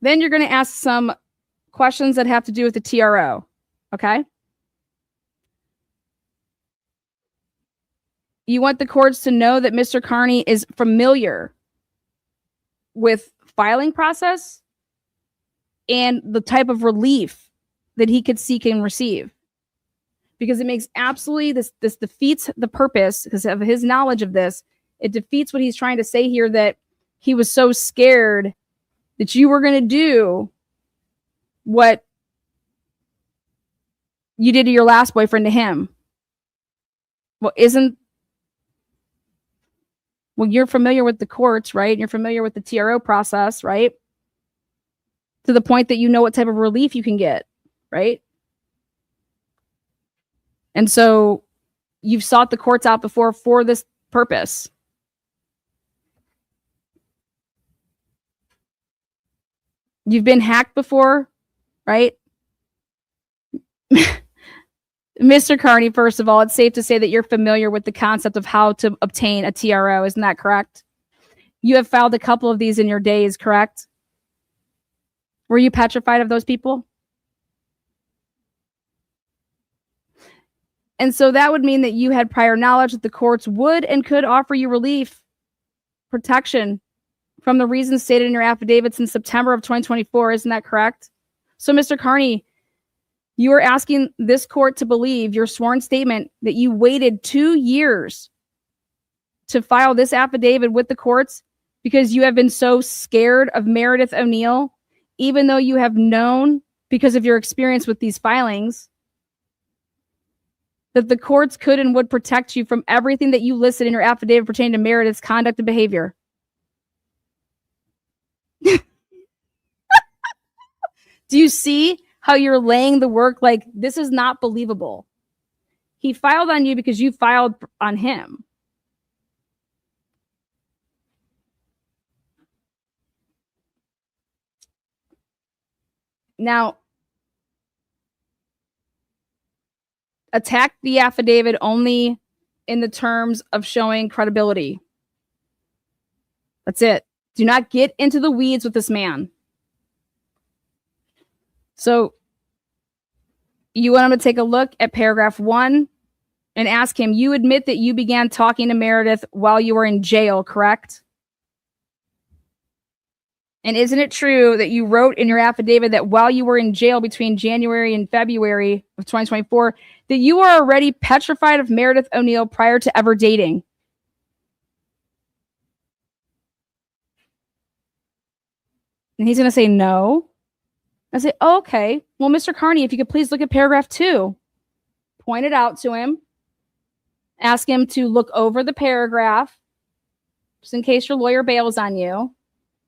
you're going to ask some questions that have to do with the TRO. Okay? You want the courts to know that Mr. Carney is familiar with filing process and the type of relief that he could seek and receive. because it makes absolutely this defeats the purpose because of his knowledge of this. It defeats what he's trying to say here, that he was so scared that you were going to do what you did to your last boyfriend to him. Well, you're familiar with the courts, right? You're familiar with the TRO process, right? To the point that you know what type of relief you can get, right? And so you've sought the courts out before for this purpose. You've been hacked before, right? Mr. Carney, first of all, it's safe to say that you're familiar with the concept of how to obtain a TRO. Isn't that correct? You have filed a couple of these in your days, correct? Were you petrified of those people? And so that would mean that you had prior knowledge that the courts would and could offer you relief, protection from the reasons stated in your affidavits in September of 2024. Isn't that correct? So, Mr. Carney, you are asking this court to believe your sworn statement that you waited 2 years to file this affidavit with the courts because you have been so scared of Meredith O'Neill, even though you have known, because of your experience with these filings, that the courts could and would protect you from everything that you listed in your affidavit pertaining to Meredith's conduct and behavior. Do you see how you're laying the work? Like, this is not believable. He filed on you because you filed on him. Now, attack the affidavit only in the terms of showing credibility. That's it. Do not get into the weeds with this man. So you want him to take a look at paragraph 1 and ask him, you admit that you began talking to Meredith while you were in jail, correct? And isn't it true that you wrote in your affidavit that while you were in jail between January and February of 2024, that you were already petrified of Meredith O'Neill prior to ever dating? And he's going to say no. I say, oh, okay. Well, Mr. Carney, if you could please look at paragraph 2. Point it out to him. Ask him to look over the paragraph, just in case your lawyer bails on you.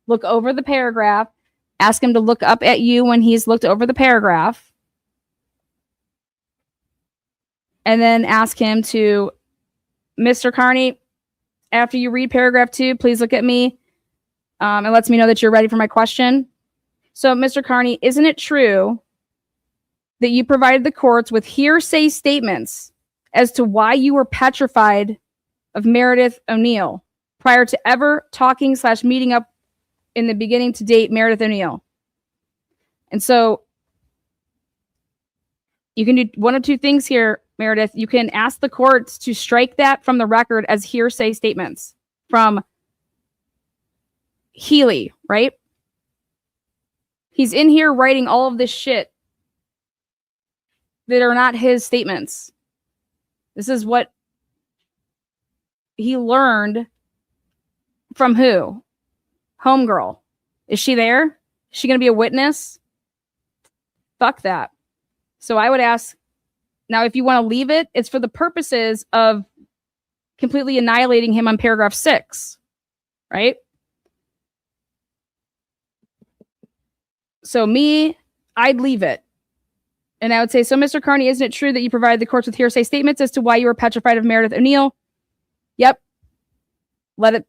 Look over the paragraph. Ask him to look up at you when he's looked over the paragraph. And then ask him to, Mr. Carney, after you read paragraph 2, please look at me and lets me know that you're ready for my question. So, Mr. Carney, isn't it true that you provided the courts with hearsay statements as to why you were petrified of Meredith O'Neill prior to ever talking / meeting up in the beginning to date Meredith O'Neill? And so you can do one of two things here, Meredith. You can ask the courts to strike that from the record as hearsay statements from Healy, right? He's in here writing all of this shit that are not his statements. This is what he learned from who? Homegirl. Is she there? Is she going to be a witness? Fuck that. So I would ask, now if you want to leave it, it's for the purposes of completely annihilating him on paragraph 6, right? So me, I'd leave it. And I would say, so Mr. Carney, isn't it true that you provided the courts with hearsay statements as to why you were petrified of Meredith O'Neill? Yep. Let it,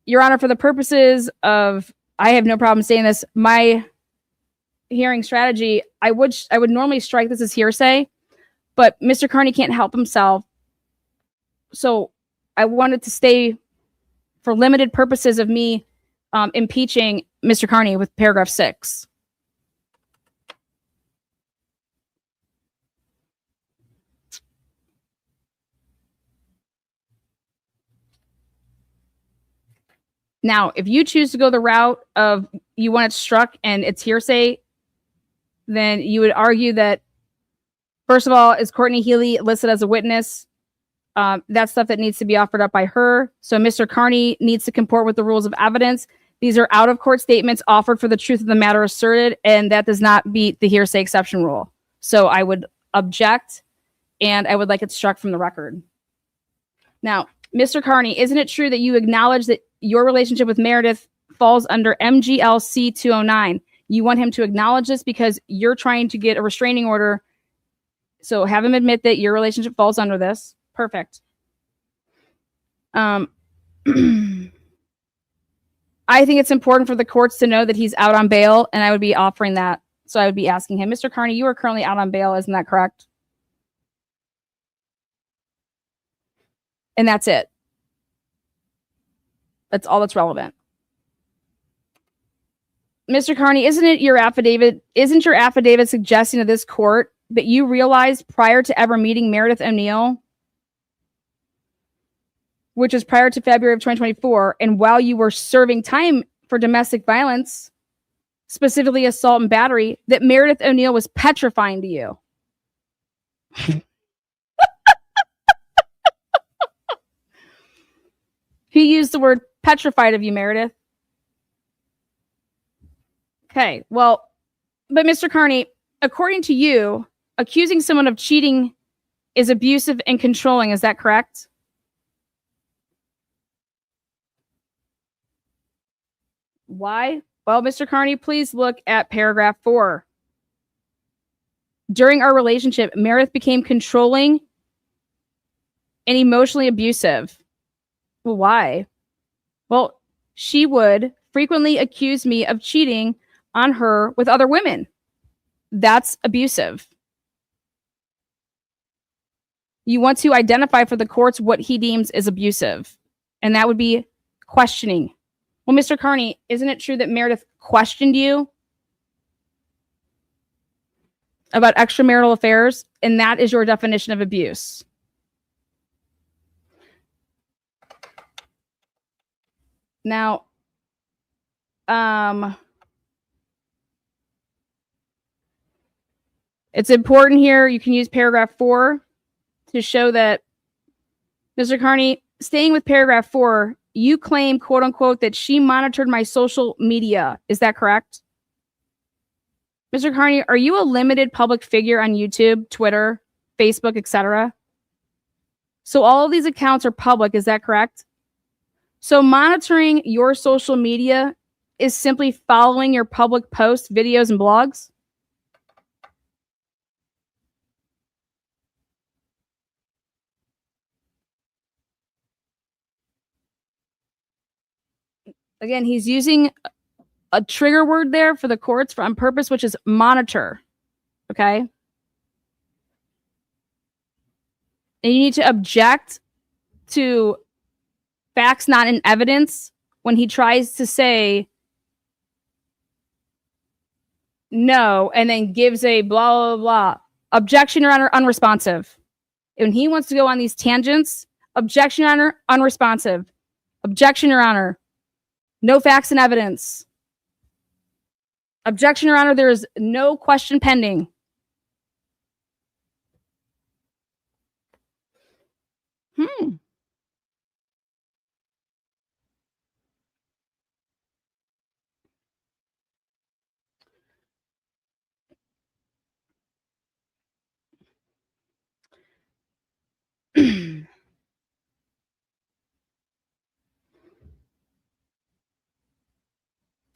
Your Honor, for the purposes of, I have no problem saying this, my hearing strategy, I would normally strike this as hearsay, but Mr. Carney can't help himself. So I wanted to stay for limited purposes of me impeaching Mr. Carney with paragraph 6. Now, if you choose to go the route of you want it struck and it's hearsay, then you would argue that First of all, is Courtney Healy listed as a witness? That's stuff that needs to be offered up by her. So Mr. Carney needs to comport with the rules of evidence. These are out-of-court statements offered for the truth of the matter asserted, and that does not meet the hearsay exception rule. So I would object, and I would like it struck from the record. Now, Mr. Carney, isn't it true that you acknowledge that your relationship with Meredith falls under MGLC 209? You want him to acknowledge this because you're trying to get a restraining order. So have him admit that your relationship falls under this. Perfect. I think it's important for the courts to know that he's out on bail, and I would be offering that. So I would be asking him, Mr. Carney, you are currently out on bail. Isn't that correct? And that's it. That's all that's relevant. Mr. Carney, isn't your affidavit suggesting to this court that you realized prior to ever meeting Meredith O'Neill, which is prior to February of 2024, and while you were serving time for domestic violence, specifically assault and battery, that Meredith O'Neill was petrifying to you? He used the word petrified of you, Meredith. Okay, well, but Mr. Carney, according to you, accusing someone of cheating is abusive and controlling. Is that correct? Why? Well, Mr. Carney, please look at paragraph 4. During our relationship, Meredith became controlling and emotionally abusive. Well, why? Well, she would frequently accuse me of cheating on her with other women. That's abusive. You want to identify for the courts what he deems is abusive, and that would be questioning. Well, Mr. Carney, isn't it true that Meredith questioned you about extramarital affairs, and that is your definition of abuse? Now, it's important here. You can use paragraph 4 to show that, Mr. Carney, staying with paragraph 4, you claim, quote unquote, that she monitored my social media. Is that correct? Mr. Carney, are you a limited public figure on YouTube, Twitter, Facebook, etc.? So all of these accounts are public. Is that correct? So monitoring your social media is simply following your public posts, videos, and blogs? Again, he's using a trigger word there for the courts on purpose, which is monitor. Okay? And you need to object to facts not in evidence when he tries to say no and then gives a blah, blah, blah. Objection, Your Honor, unresponsive. When he wants to go on these tangents, objection, Your Honor, unresponsive. Objection, Your Honor. No facts and evidence. Objection, Your Honor, there is no question pending.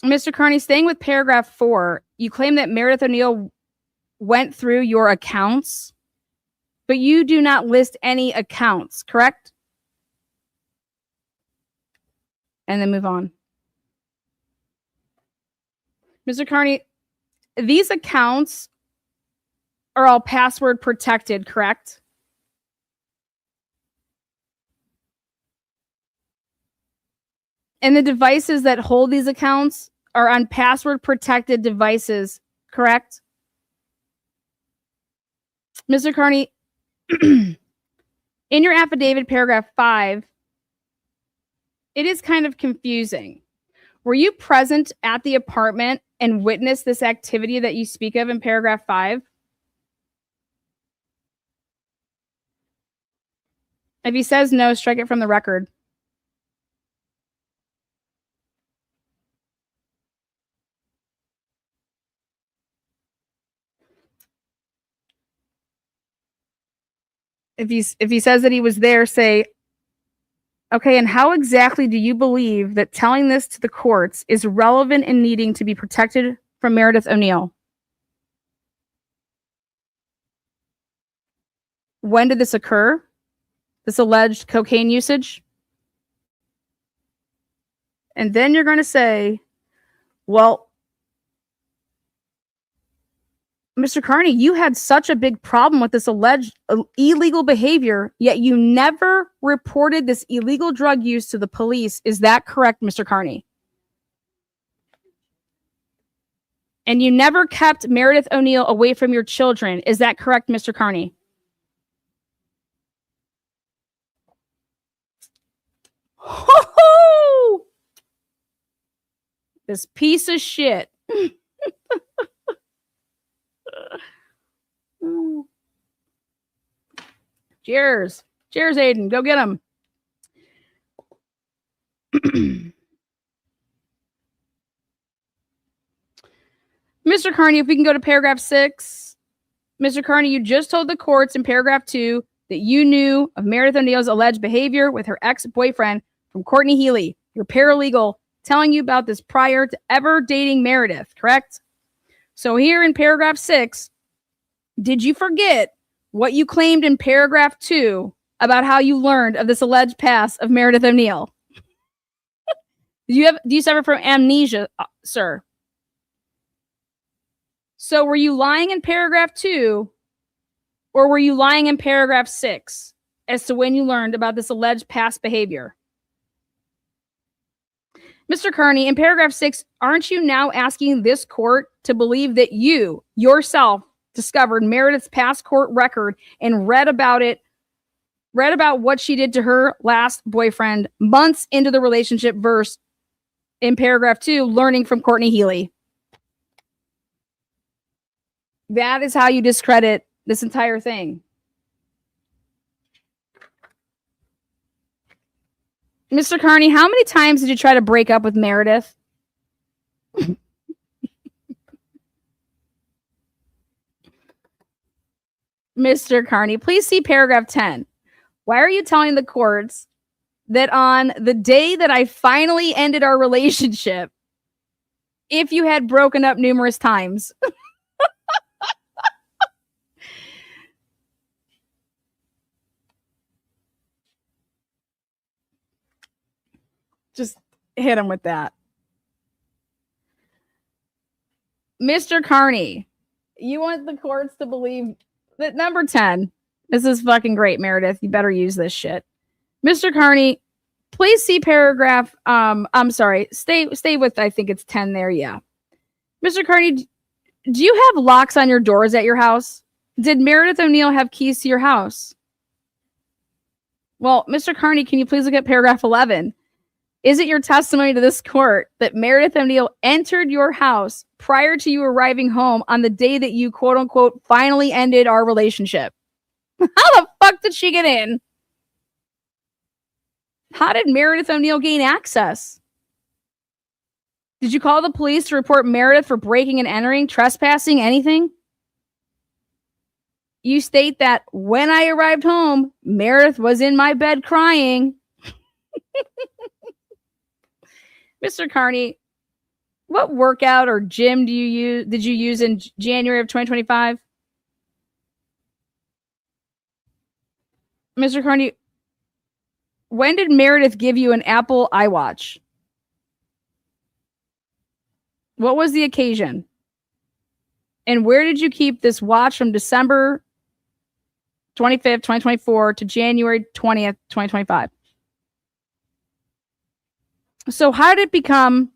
Mr. Carney, staying with paragraph 4, you claim that Meredith O'Neill went through your accounts, but you do not list any accounts, correct? And then move on. Mr. Carney, these accounts are all password protected, correct? And the devices that hold these accounts are on password protected devices, correct? Mr. Carney, in your affidavit, paragraph 5, it is kind of confusing. Were you present at the apartment and witnessed this activity that you speak of in paragraph 5? If he says no, strike it from the record. If he says that he was there, say, okay, and how exactly do you believe that telling this to the courts is relevant in needing to be protected from Meredith O'Neill? When did this occur? This alleged cocaine usage? And then you're going to say, well, Mr. Carney, you had such a big problem with this alleged illegal behavior, yet you never reported this illegal drug use to the police. Is that correct, Mr. Carney? And you never kept Meredith O'Neill away from your children. Is that correct, Mr. Carney? Ho-ho! This piece of shit. Cheers. Cheers, Aiden. Go get him. Mr. Carney, if we can go to paragraph 6. Mr. Carney, you just told the courts in paragraph 2 that you knew of Meredith O'Neill's alleged behavior with her ex-boyfriend from Courtney Healy, your paralegal, telling you about this prior to ever dating Meredith, correct? So here in paragraph 6, did you forget what you claimed in paragraph 2 about how you learned of this alleged past of Meredith O'Neill? Do you suffer from amnesia, sir? So were you lying in paragraph 2 or were you lying in paragraph 6 as to when you learned about this alleged past behavior? Mr. Carney, in paragraph 6, aren't you now asking this court to believe that you yourself discovered Meredith's past court record and read about what she did to her last boyfriend months into the relationship verse in paragraph 2, learning from Courtney Healy? That is how you discredit this entire thing. Mr. Carney, how many times did you try to break up with Meredith? Mr. Carney, please see paragraph 10. Why are you telling the courts that on the day that I finally ended our relationship, if you had broken up numerous times? Just hit him with that. Mr. Carney, you want the courts to believe that number 10, this is fucking great, Meredith. You better use this shit. Mr. Carney, please see paragraph, I'm sorry, stay with, I think it's 10 there, yeah. Mr. Carney, do you have locks on your doors at your house? Did Meredith O'Neill have keys to your house? Well, Mr. Carney, can you please look at paragraph 11? Is it your testimony to this court that Meredith O'Neill entered your house prior to you arriving home on the day that you, quote unquote, finally ended our relationship? How the fuck did she get in? How did Meredith O'Neill gain access? Did you call the police to report Meredith for breaking and entering, trespassing, anything? You state that when I arrived home, Meredith was in my bed crying. Mr. Carney, what workout or gym did you use in January of 2025? Mr. Carney, when did Meredith give you an Apple iWatch? What was the occasion? And where did you keep this watch from December 25th, 2024 to January 20th, 2025? So how did it become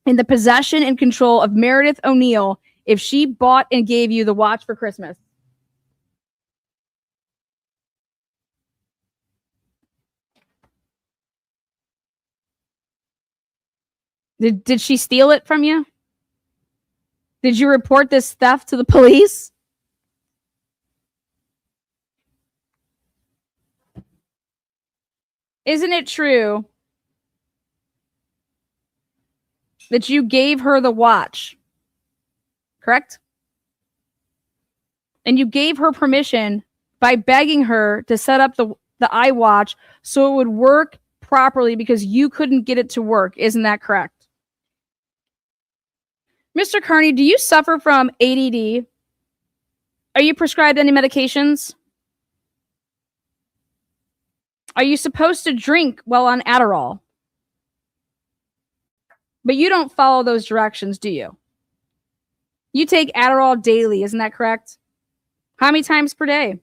in the possession and control of Meredith O'Neill if she bought and gave you the watch for Christmas? Did she steal it from you? Did you report this theft to the police? Isn't it true that you gave her the watch? Correct? And you gave her permission by begging her to set up the iWatch so it would work properly because you couldn't get it to work. Isn't that correct? Mr. Carney, do you suffer from ADD? Are you prescribed any medications? Are you supposed to drink while on Adderall? But you don't follow those directions, do you? You take Adderall daily, isn't that correct? How many times per day?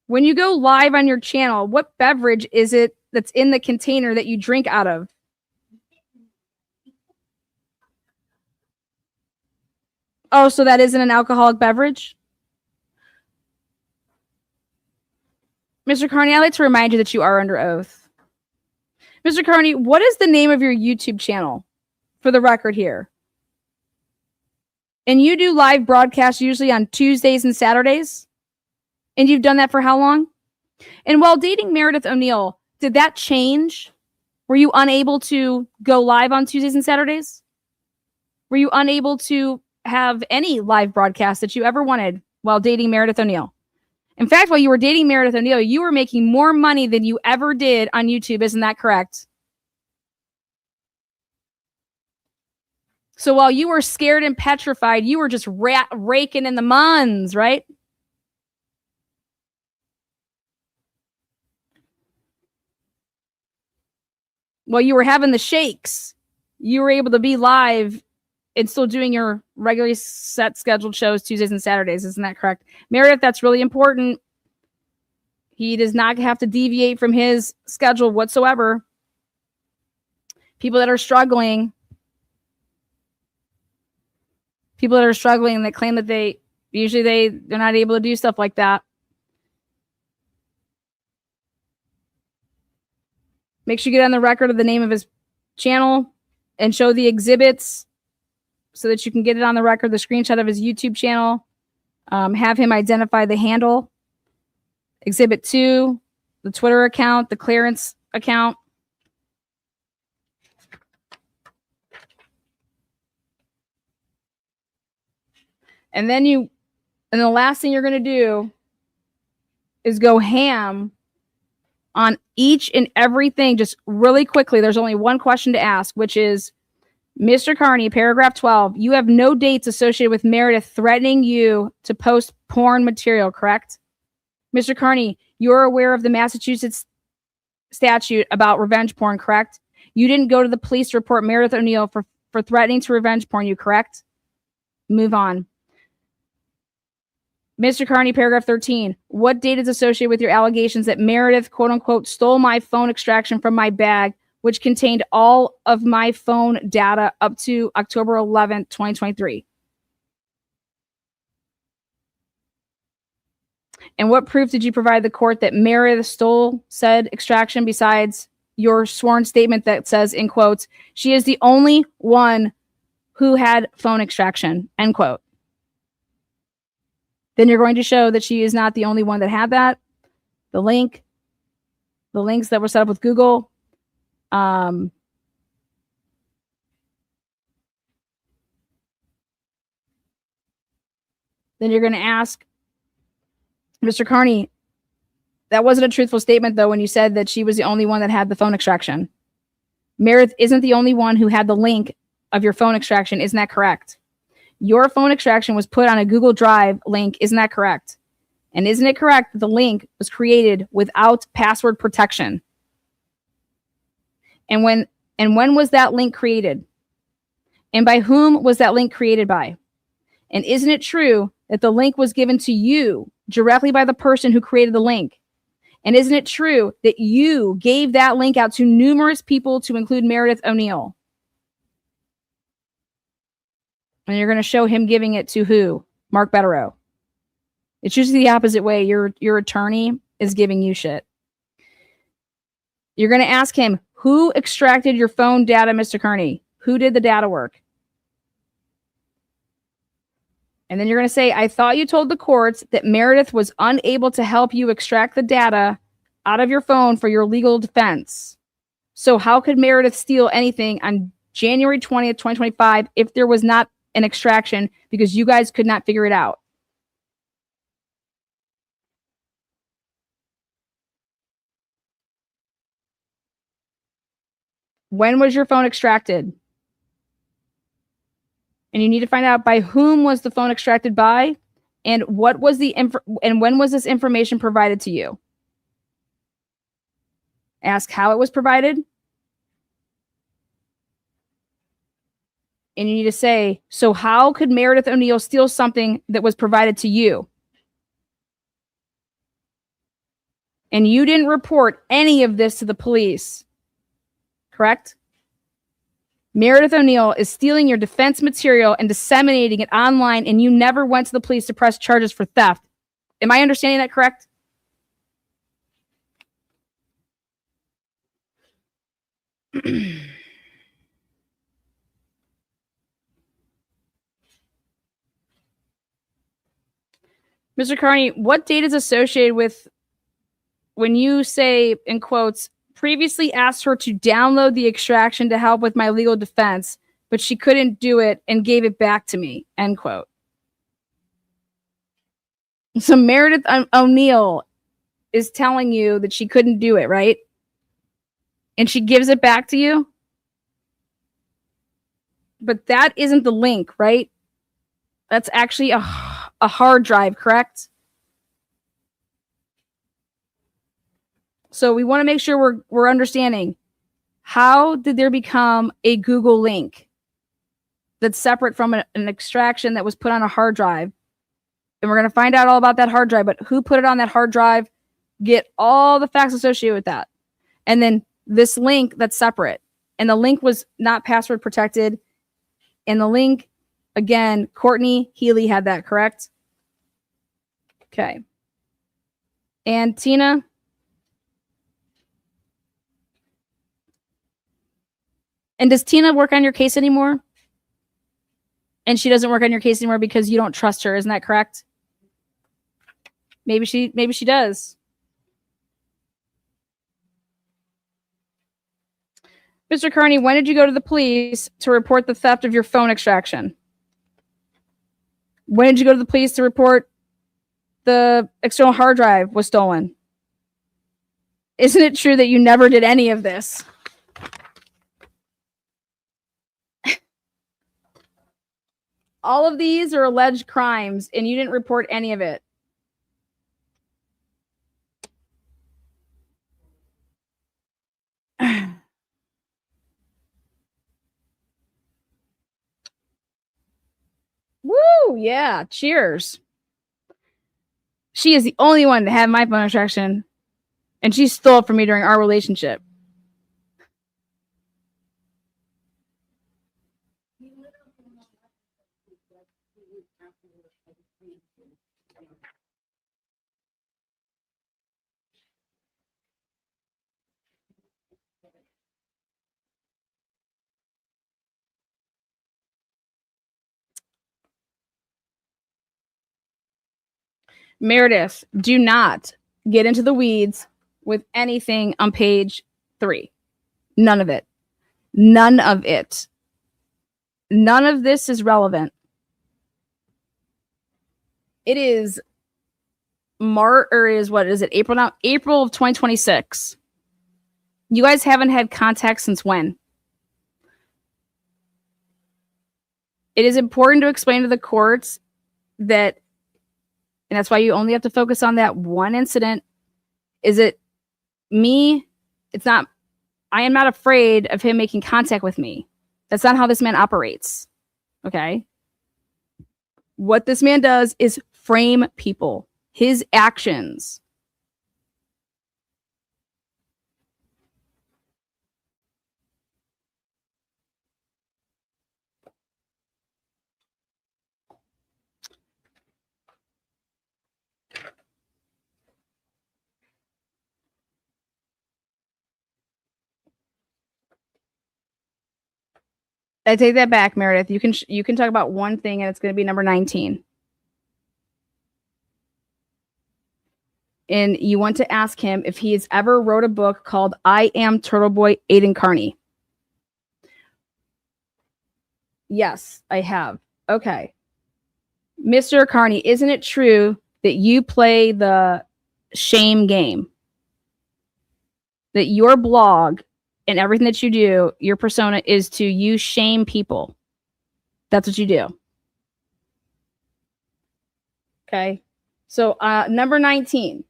When you go live on your channel, what beverage is it that's in the container that you drink out of? Oh, so that isn't an alcoholic beverage? Mr. Carney, I'd like to remind you that you are under oath. Mr. Carney, what is the name of your YouTube channel for the record here? And you do live broadcasts usually on Tuesdays and Saturdays? And you've done that for how long? And while dating Meredith O'Neill, did that change? Were you unable to go live on Tuesdays and Saturdays? Were you unable to have any live broadcast that you ever wanted while dating Meredith O'Neill? In fact, while you were dating Meredith O'Neill, you were making more money than you ever did on YouTube. Isn't that correct? So while you were scared and petrified, you were just raking in the muns, right? While you were having the shakes, you were able to be live and still doing your regularly set scheduled shows Tuesdays and Saturdays. Isn't that correct? Meredith, that's really important. He does not have to deviate from his schedule whatsoever. People that are struggling that claim that they're not able to do stuff like that. Make sure you get on the record of the name of his channel and show the exhibits so that you can get it on the record, the screenshot of his YouTube channel. Have him identify the handle. Exhibit 2, the Twitter account, the clearance account. And then the last thing you're going to do is go ham on each and everything just really quickly. There's only one question to ask, which is, Mr. Carney, paragraph 12, you have no dates associated with Meredith threatening you to post porn material, correct? Mr. Carney, you're aware of the Massachusetts statute about revenge porn, correct? You didn't go to the police to report Meredith O'Neill for threatening to revenge porn you, correct? Move on. Mr. Carney, paragraph 13, what date is associated with your allegations that Meredith, quote unquote, stole my phone extraction from my bag, which contained all of my phone data up to October 11th, 2023? And what proof did you provide the court that Meredith stole said extraction besides your sworn statement that says, in quotes, she is the only one who had phone extraction, end quote? Then you're going to show that she is not the only one that had that. The links that were set up with Google. Then you're going to ask, Mr. Carney, that wasn't a truthful statement, though, when you said that she was the only one that had the phone extraction. Meredith isn't the only one who had the link of your phone extraction. Isn't that correct? Your phone extraction was put on a Google Drive link. Isn't that correct? And isn't it correct that the link was created without password protection? And when was that link created? And by whom was that link created by? And isn't it true that the link was given to you directly by the person who created the link? And isn't it true that you gave that link out to numerous people, to include Meredith O'Neill? And you're going to show him giving it to who? Mark Betterow. It's usually the opposite way. Your attorney is giving you shit. You're going to ask him, who extracted your phone data, Mr. Carney? Who did the data work? And then you're going to say, I thought you told the courts that Meredith was unable to help you extract the data out of your phone for your legal defense. So how could Meredith steal anything on January 20th, 2025 if there was not an extraction because you guys could not figure it out? When was your phone extracted? And you need to find out by whom was the phone extracted by, and what was the and when was this information provided to you? Ask how it was provided. And you need to say, so how could Meredith O'Neill steal something that was provided to you? And you didn't report any of this to the police, correct? Meredith O'Neill is stealing your defense material and disseminating it online, and you never went to the police to press charges for theft. Am I understanding that correct? Mr. Carney, what date is associated with when you say, in quotes, previously asked her to download the extraction to help with my legal defense, but she couldn't do it and gave it back to me, end quote. So Meredith O'Neill is telling you that she couldn't do it, right? And she gives it back to you? But that isn't the link, right? That's actually a hard drive, correct? So we want to make sure we're understanding, how did there become a Google link that's separate from an extraction that was put on a hard drive? And we're going to find out all about that hard drive, but who put it on that hard drive, get all the facts associated with that. And then this link that's separate. And the link was not password protected. And the link, again, Courtney Healy had that, correct? Okay. And Tina? And does Tina work on your case anymore? And she doesn't work on your case anymore because you don't trust her. Isn't that correct? Maybe she does. Mr. Carney, when did you go to the police to report the theft of your phone extraction? When did you go to the police to report the external hard drive was stolen? Isn't it true that you never did any of this? All of these are alleged crimes, and you didn't report any of it. Woo! Yeah, cheers. She is the only one to have my phone extraction, and she stole it from me during our relationship. Meredith, do not get into the weeds with anything on page 3. None of it. None of it. None of this is relevant. It is April now? April of 2026. You guys haven't had contact since when? It is important to explain to the courts that, and that's why you only have to focus on that one incident. Is it me? It's not, I am not afraid of him making contact with me. That's not how this man operates. Okay? What this man does is frame people, his actions. I take that back, Meredith. You can talk about one thing, and it's going to be number 19. and you want to ask him if he has ever wrote a book called I Am Turtle Boy Aiden Carney. Yes, I have. Okay. Mr. Carney, isn't it true that you play the shame game? That your blog and everything that you do, your persona is to you shame people. That's what you do. Okay. So number 19.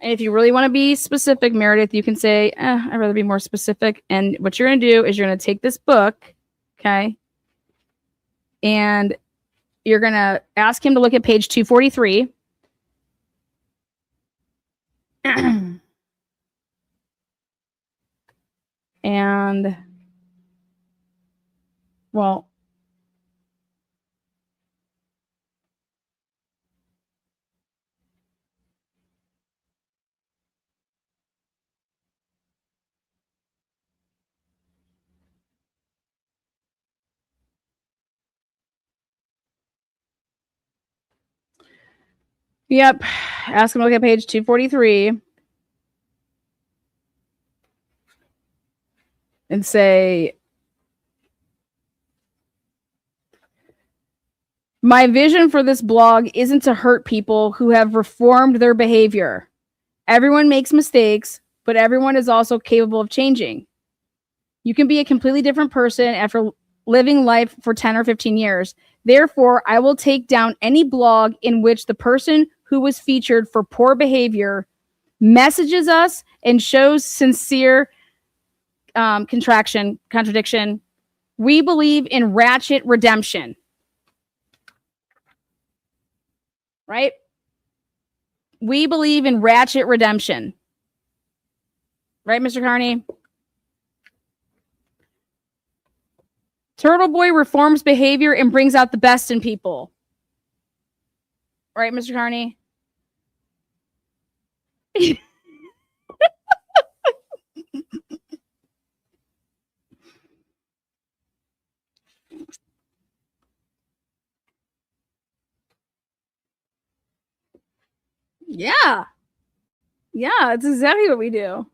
And if you really want to be specific, Meredith, you can say, I'd rather be more specific. And what you're going to do is you're going to take this book, okay, and you're going to ask him to look at page 243. And, well, yep. Ask him to look at page 243 and say, my vision for this blog isn't to hurt people who have reformed their behavior. Everyone makes mistakes, but everyone is also capable of changing. You can be a completely different person after living life for 10 or 15 years. Therefore, I will take down any blog in which the person who was featured for poor behavior messages us and shows sincere contradiction. We believe in ratchet redemption. Right? We believe in ratchet redemption. Right, Mr. Carney? Turtle Boy reforms behavior and brings out the best in people. Right, Mr. Carney? Yeah. Yeah, it's exactly what we do.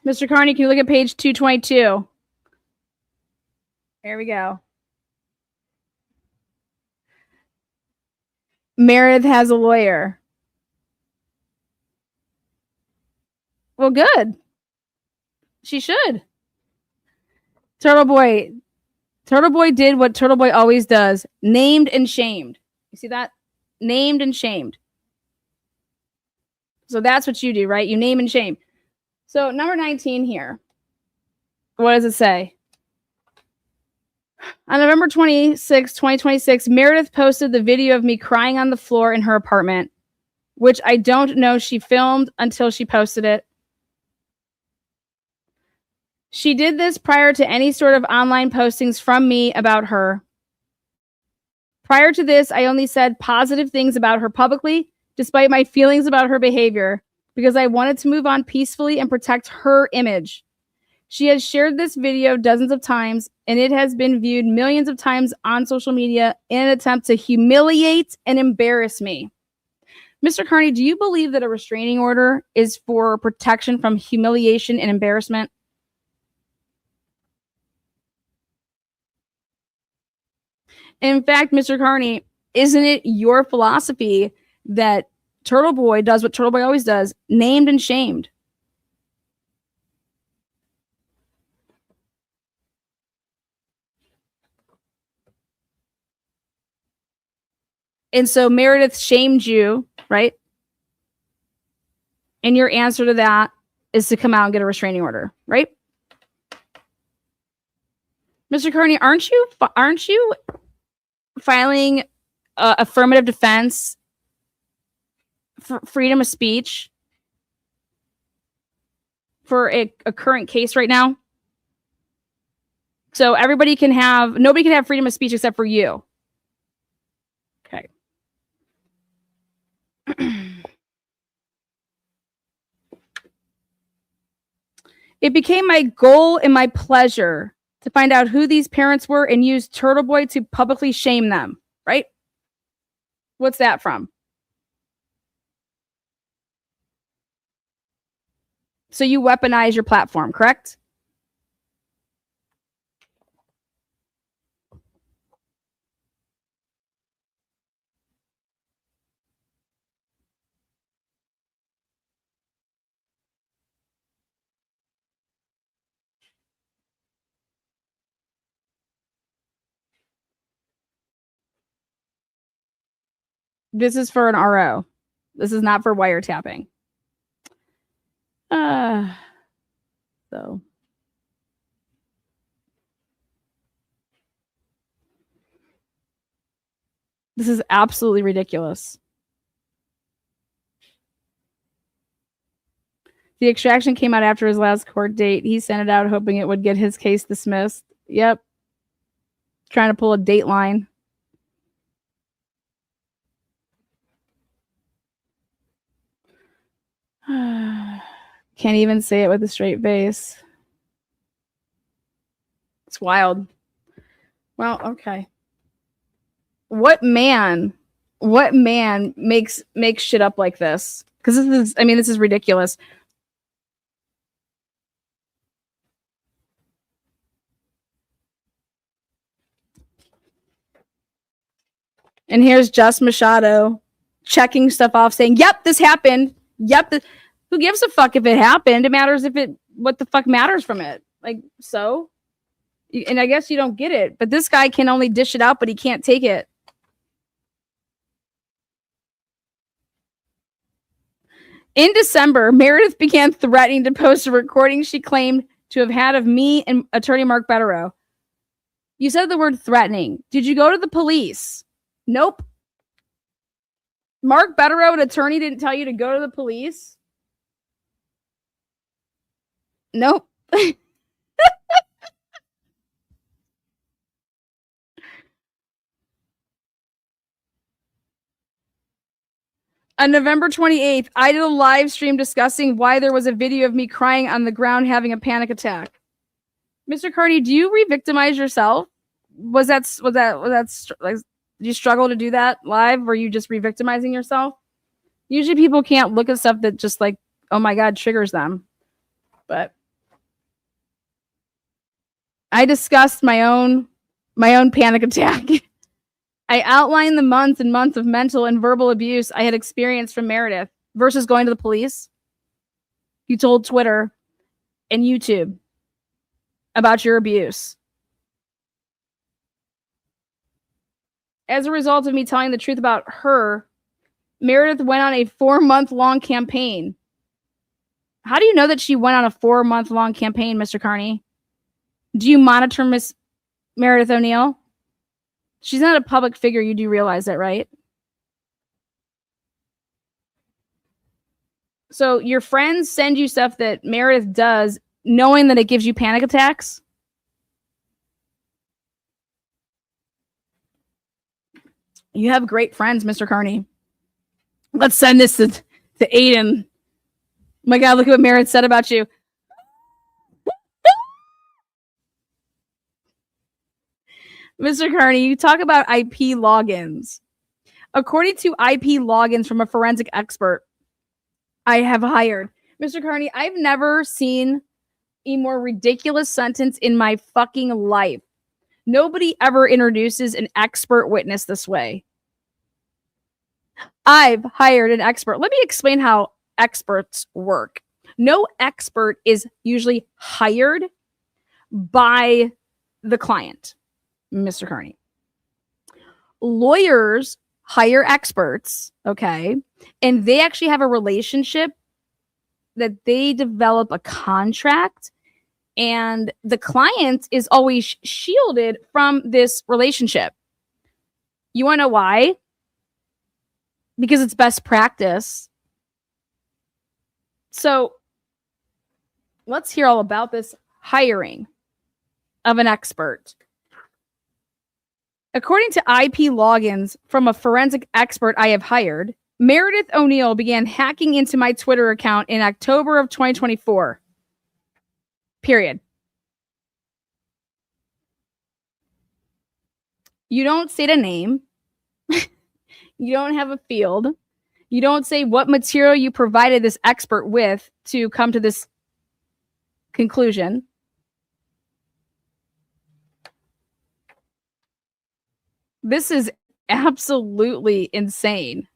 Mr. Carney, can you look at page 222? There we go. Meredith has a lawyer. Well, good. She should. Turtle Boy did what Turtle Boy always does. Named and shamed. You see that? Named and shamed. So that's what you do, right? You name and shame. So number 19 here. What does it say? On November 26, 2026, Meredith posted the video of me crying on the floor in her apartment, which I don't know she filmed until she posted it. She did this prior to any sort of online postings from me about her. Prior to this, I only said positive things about her publicly, despite my feelings about her behavior, because I wanted to move on peacefully and protect her image. She has shared this video dozens of times, and it has been viewed millions of times on social media in an attempt to humiliate and embarrass me. Mr. Carney, do you believe that a restraining order is for protection from humiliation and embarrassment? In fact, Mr. Carney, isn't it your philosophy that Turtle Boy does what Turtle Boy always does, named and shamed? And so Meredith shamed you, right? And your answer to that is to come out and get a restraining order, right? Mr. Carney, aren't you filing affirmative defense for freedom of speech for a current case right now? So nobody can have freedom of speech except for you. Okay. It became my goal and my pleasure to find out who these parents were and use Turtle Boy to publicly shame them, right? What's that from? So you weaponize your platform, correct? This is for an RO. This is not for wiretapping. So this is absolutely ridiculous. The extraction came out after his last court date. He sent it out hoping it would get his case dismissed. Yep. Trying to pull a dateline. Can't even say it with a straight face. It's wild. Well, okay. What man makes shit up like this? Because this is ridiculous. And here's Just Machado checking stuff off, saying, "Yep, this happened. Yep, who gives a fuck if it happened? It matters what the fuck matters from it. Like, so, and I guess you don't get it, but this guy can only dish it out, but he can't take it." In December, Meredith began threatening to post a recording she claimed to have had of me and attorney Mark Betterow. You said the word threatening. Did you go to the police? Nope. Mark Betterow, an attorney, didn't tell you to go to the police? Nope. On November 28th, I did a live stream discussing why there was a video of me crying on the ground having a panic attack. Mr. Carney, do you re-victimize yourself? Was that like, did you struggle to do that live? Were you just re-victimizing yourself? Usually people can't look at stuff that just like, oh my God, triggers them. But I discussed my own panic attack. I outlined the months and months of mental and verbal abuse I had experienced from Meredith versus going to the police. You told Twitter and YouTube about your abuse. As a result of me telling the truth about her, Meredith went on a 4-month-long campaign. How do you know that she went on a 4-month-long campaign, Mr. Carney? Do you monitor Miss Meredith O'Neill? She's not a public figure. You do realize that, right? So your friends send you stuff that Meredith does, knowing that it gives you panic attacks? You have great friends, Mr. Carney. Let's send this to Aiden. Oh my God, look at what Meredith said about you. Mr. Carney, you talk about IP logins. According to IP logins from a forensic expert I have hired. Mr. Carney, I've never seen a more ridiculous sentence in my fucking life. Nobody ever introduces an expert witness this way. I've hired an expert. Let me explain how experts work. No expert is usually hired by the client, Mr. Carney. Lawyers hire experts, okay? And they actually have a relationship that they develop a contract, and the client is always shielded from this relationship. You want to know why? Because it's best practice. So let's hear all about this hiring of an expert. According to IP logins from a forensic expert I have hired, Meredith O'Neill began hacking into my Twitter account in October of 2024. Period. You don't state a name. You don't have a field. You don't say what material you provided this expert with to come to this conclusion. This is absolutely insane.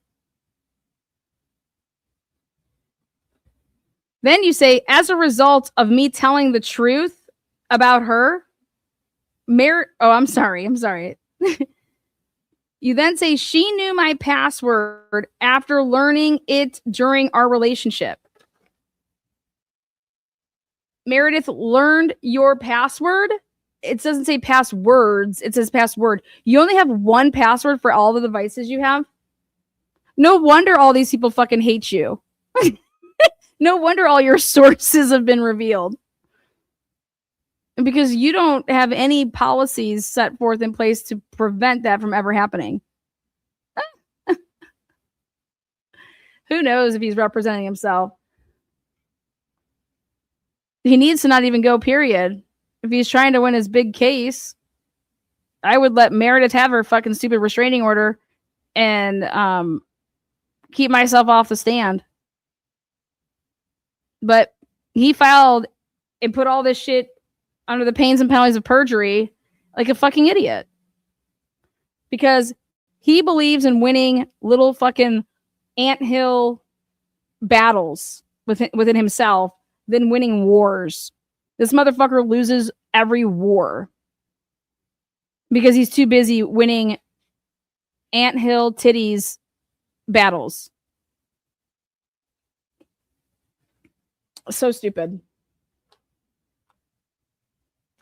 Then you say, as a result of me telling the truth about her, I'm sorry. You then say, she knew my password after learning it during our relationship. Meredith learned your password. It doesn't say passwords. It says password. You only have one password for all the devices you have. No wonder all these people fucking hate you. No wonder all your sources have been revealed. Because you don't have any policies set forth in place to prevent that from ever happening. Who knows if he's representing himself? He needs to not even go, period. If he's trying to win his big case, I would let Meredith have her fucking stupid restraining order and keep myself off the stand. But he filed and put all this shit under the pains and penalties of perjury like a fucking idiot. Because he believes in winning little fucking anthill battles within himself than winning wars. This motherfucker loses every war because he's too busy winning anthill titties battles. So stupid.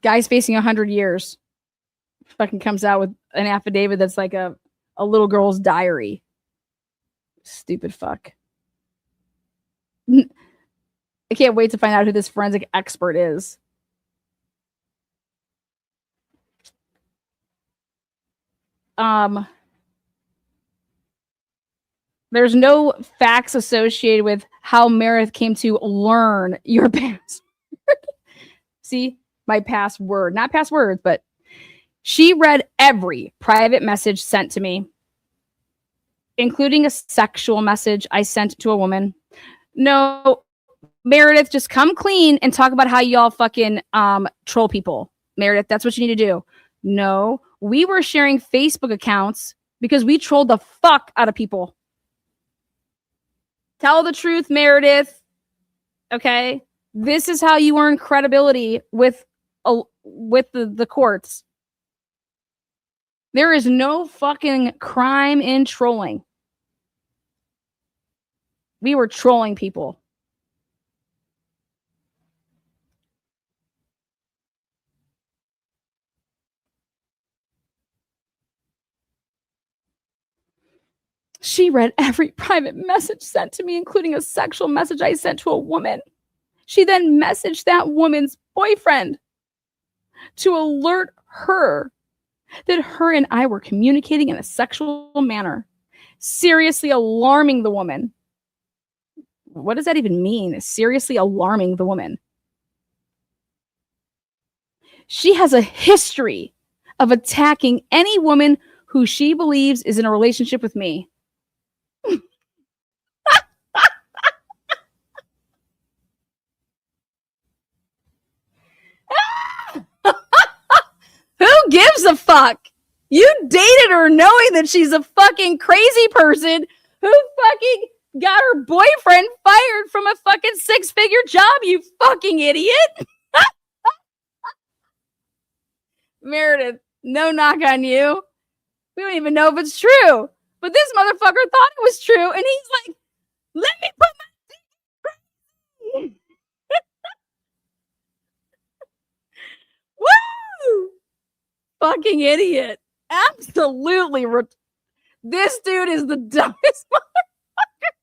Guy's facing 100 years. Fucking comes out with an affidavit that's like a little girl's diary. Stupid fuck. I can't wait to find out who this forensic expert is. There's no facts associated with how Meredith came to learn your password. See, my password, not passwords, but she read every private message sent to me, including a sexual message I sent to a woman. No, Meredith, just come clean and talk about how y'all fucking troll people. Meredith, that's what you need to do. No, we were sharing Facebook accounts because we trolled the fuck out of people. Tell the truth, Meredith. Okay? This is how you earn credibility with the courts. There is no fucking crime in trolling. We were trolling people. She read every private message sent to me, including a sexual message I sent to a woman. She then messaged that woman's boyfriend to alert her that her and I were communicating in a sexual manner, seriously alarming the woman. What does that even mean? Seriously alarming the woman. She has a history of attacking any woman who she believes is in a relationship with me. Who gives a fuck? You dated her knowing that she's a fucking crazy person who fucking got her boyfriend fired from a fucking 6-figure job, you fucking idiot. Meredith, no knock on you. We don't even know if it's true. But this motherfucker thought it was true, and he's like, let me put my dick in. Woo! Fucking idiot. Absolutely. This dude is the dumbest motherfucker.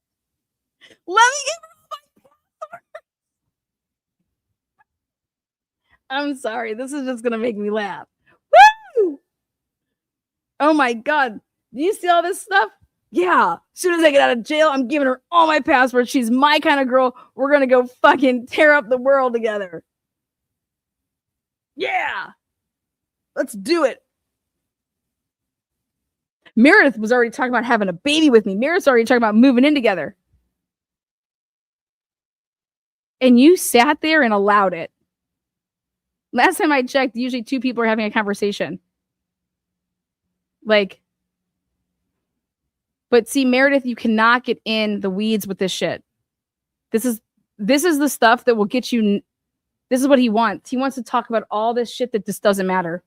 Let me give her my password. I'm sorry. This is just going to make me laugh. Woo! Oh my God. Do you see all this stuff? Yeah. As soon as I get out of jail, I'm giving her all my passwords. She's my kind of girl. We're going to go fucking tear up the world together. Yeah, let's do it. Meredith was already talking about having a baby with me. Meredith's already talking about moving in together. And you sat there and allowed it. Last time I checked, usually two people are having a conversation. Like, but see, Meredith, you cannot get in the weeds with this shit. This is the stuff that will get you. This is what he wants. He wants to talk about all this shit that just doesn't matter.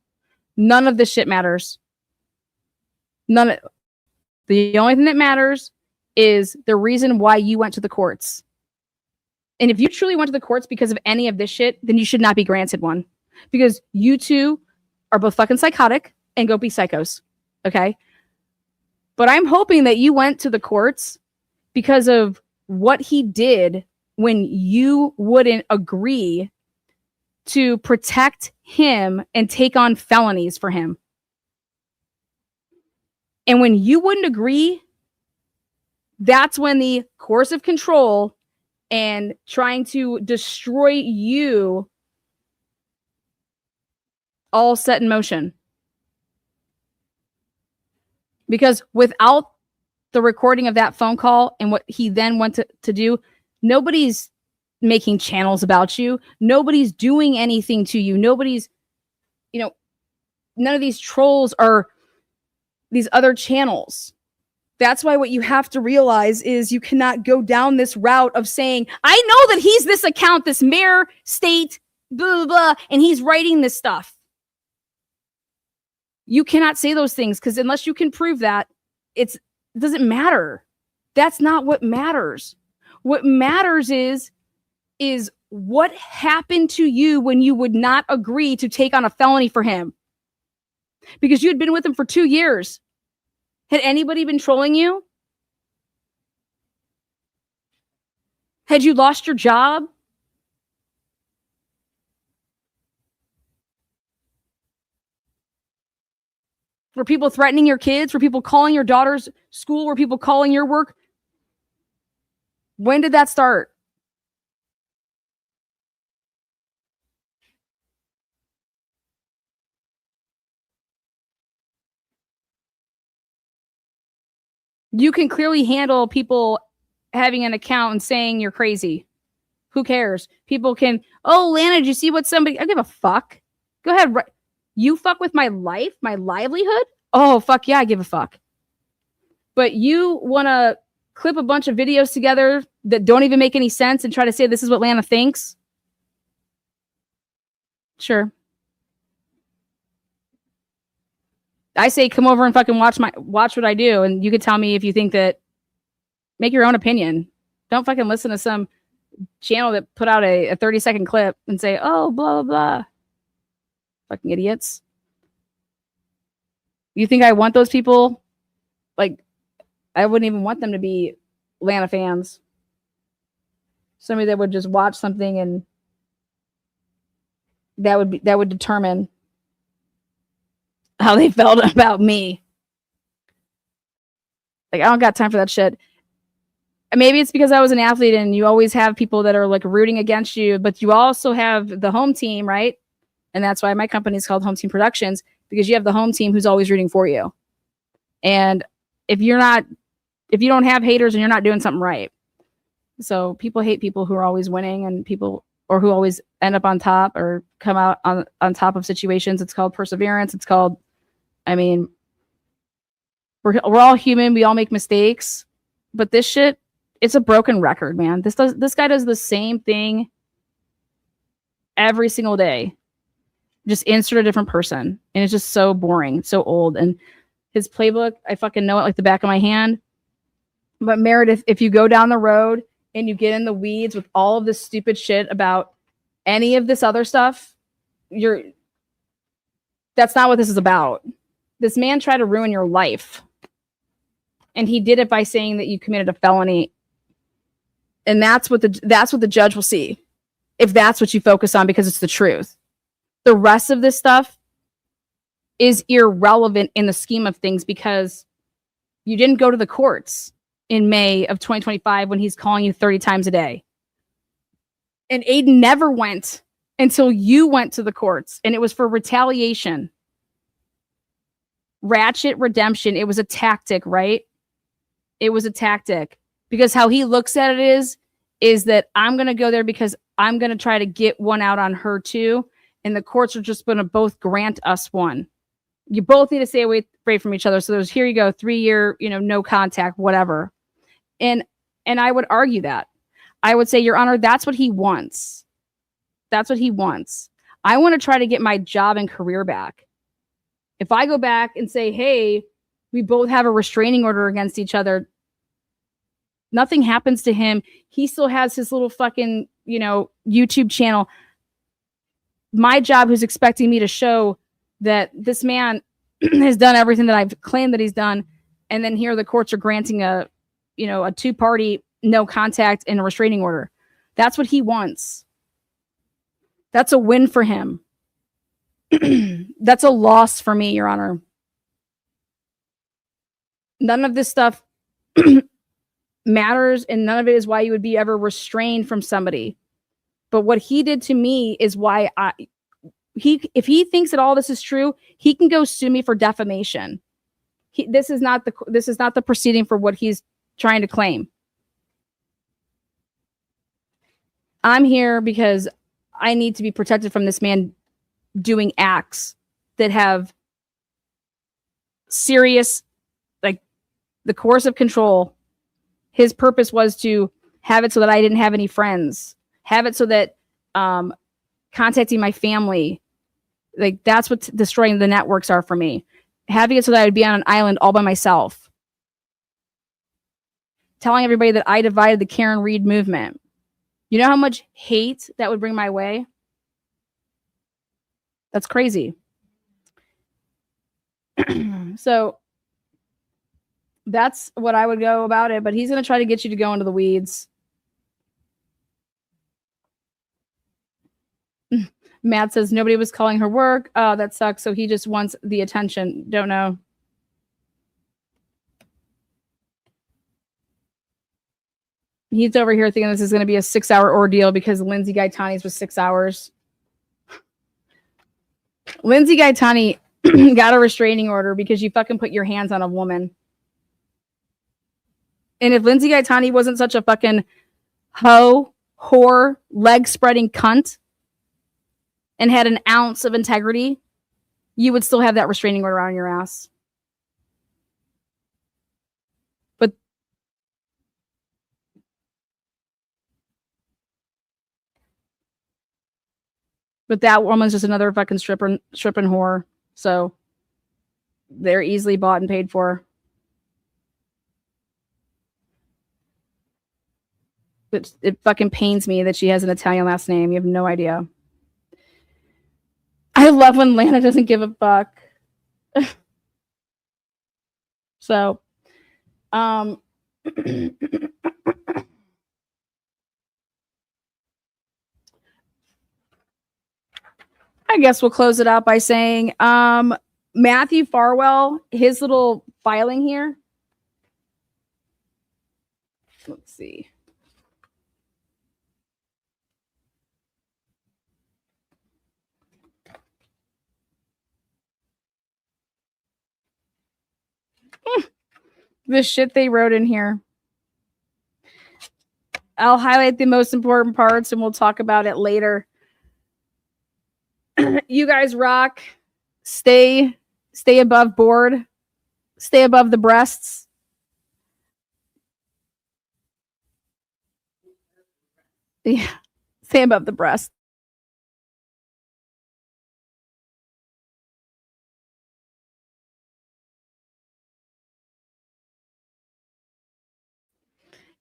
None of this shit matters. The only thing that matters is the reason why you went to the courts. And if you truly went to the courts because of any of this shit, then you should not be granted one. Because you two are both fucking psychotic and go be psychos. Okay? But I'm hoping that you went to the courts because of what he did when you wouldn't agree to protect him and take on felonies for him. And when you wouldn't agree, that's when the coercive control and trying to destroy you all set in motion. Because without the recording of that phone call and what he then went to do, nobody's making channels about you. Nobody's doing anything to you. Nobody's, none of these trolls are these other channels. That's why what you have to realize is you cannot go down this route of saying, I know that he's this account, this mayor, state, blah, blah, blah, and he's writing this stuff. You cannot say those things because unless you can prove that, it doesn't matter. That's not what matters. What matters is what happened to you when you would not agree to take on a felony for him. Because you had been with him for 2 years. Had anybody been trolling you? Had you lost your job? Were people threatening your kids? Were people calling your daughter's school? Were people calling your work? When did that start? You can clearly handle people having an account and saying you're crazy. Who cares? People can, oh, Lana, did you see what somebody, I give a fuck. Go ahead. You fuck with my life, my livelihood? Oh, fuck yeah, I give a fuck. But you want to clip a bunch of videos together that don't even make any sense and try to say this is what Lana thinks? Sure. I say come over and fucking watch what I do, and you could tell me if you think that. Make your own opinion. Don't fucking listen to some channel that put out a 30-second clip and say, oh, blah, blah, blah. Fucking idiots. You think I want those people? Like, I wouldn't even want them to be Lana fans. Somebody that would just watch something and that would determine how they felt about me. Like, I don't got time for that shit. Maybe it's because I was an athlete and you always have people that are like rooting against you, but you also have the home team, right? And that's why my company is called Home Team Productions, because you have the home team who's always rooting for you. And if you don't have haters, and you're not doing something right. So people hate people who are always winning and people, or who always end up on top or come out on top of situations. It's called perseverance. It's called, we're all human. We all make mistakes, but this shit, it's a broken record, man. This guy does the same thing every single day. Just insert a different person. And it's just so boring, so old. And his playbook, I fucking know it like the back of my hand. But Meredith, if you go down the road and you get in the weeds with all of this stupid shit about any of this other stuff, that's not what this is about. This man tried to ruin your life. And he did it by saying that you committed a felony. And that's what the judge will see, if that's what you focus on, because it's the truth. The rest of this stuff is irrelevant in the scheme of things, because you didn't go to the courts in May of 2025 when he's calling you 30 times a day. And Aiden never went until you went to the courts, and it was for retaliation. Ratchet redemption. It was a tactic, right? It was a tactic, because how he looks at it is that I'm going to go there because I'm going to try to get one out on her too. And the courts are just going to both grant us one. You both need to stay away from each other. So there's, here you go, 3-year, no contact, whatever. And I would argue that. I would say, Your Honor, that's what he wants. That's what he wants. I want to try to get my job and career back. If I go back and say, hey, we both have a restraining order against each other, nothing happens to him. He still has his little fucking, YouTube channel. My job, who's expecting me to show that this man has done everything that I've claimed that he's done. And then here the courts are granting a 2-party no contact and a restraining order. That's what he wants. That's a win for him. That's a loss for me, Your Honor. None of this stuff matters, and none of it is why you would be ever restrained from somebody. But what he did to me is why if he thinks that all this is true, he can go sue me for defamation. This is not the proceeding for what he's trying to claim. I'm here because I need to be protected from this man doing acts that have serious, like the coercive control. His purpose was to have it so that I didn't have any friends, have it so that contacting my family, like that's what destroying the networks are for me. Having it so that I would be on an island all by myself. Telling everybody that I divided the Karen Reed movement. You know how much hate that would bring my way? That's crazy. So that's what I would go about it. But he's going to try to get you to go into the weeds. Matt says nobody was calling her work. Oh, that sucks. So he just wants the attention. Don't know. He's over here thinking this is going to be a 6-hour ordeal because Lindsay Gaetani's was 6 hours. Lindsay Gaetani got a restraining order because you fucking put your hands on a woman. And if Lindsay Gaetani wasn't such a fucking hoe, whore, leg-spreading cunt and had an ounce of integrity, you would still have that restraining order on your ass. But that woman's just another fucking stripping whore. So they're easily bought and paid for. It fucking pains me that she has an Italian last name. You have no idea. I love when Lana doesn't give a fuck. So, I guess we'll close it out by saying Matthew Farwell, his little filing here. Let's see. The shit they wrote in here. I'll highlight the most important parts and we'll talk about it later. You guys rock. Stay above board. Stay above the breasts. Yeah. Stay above the breast.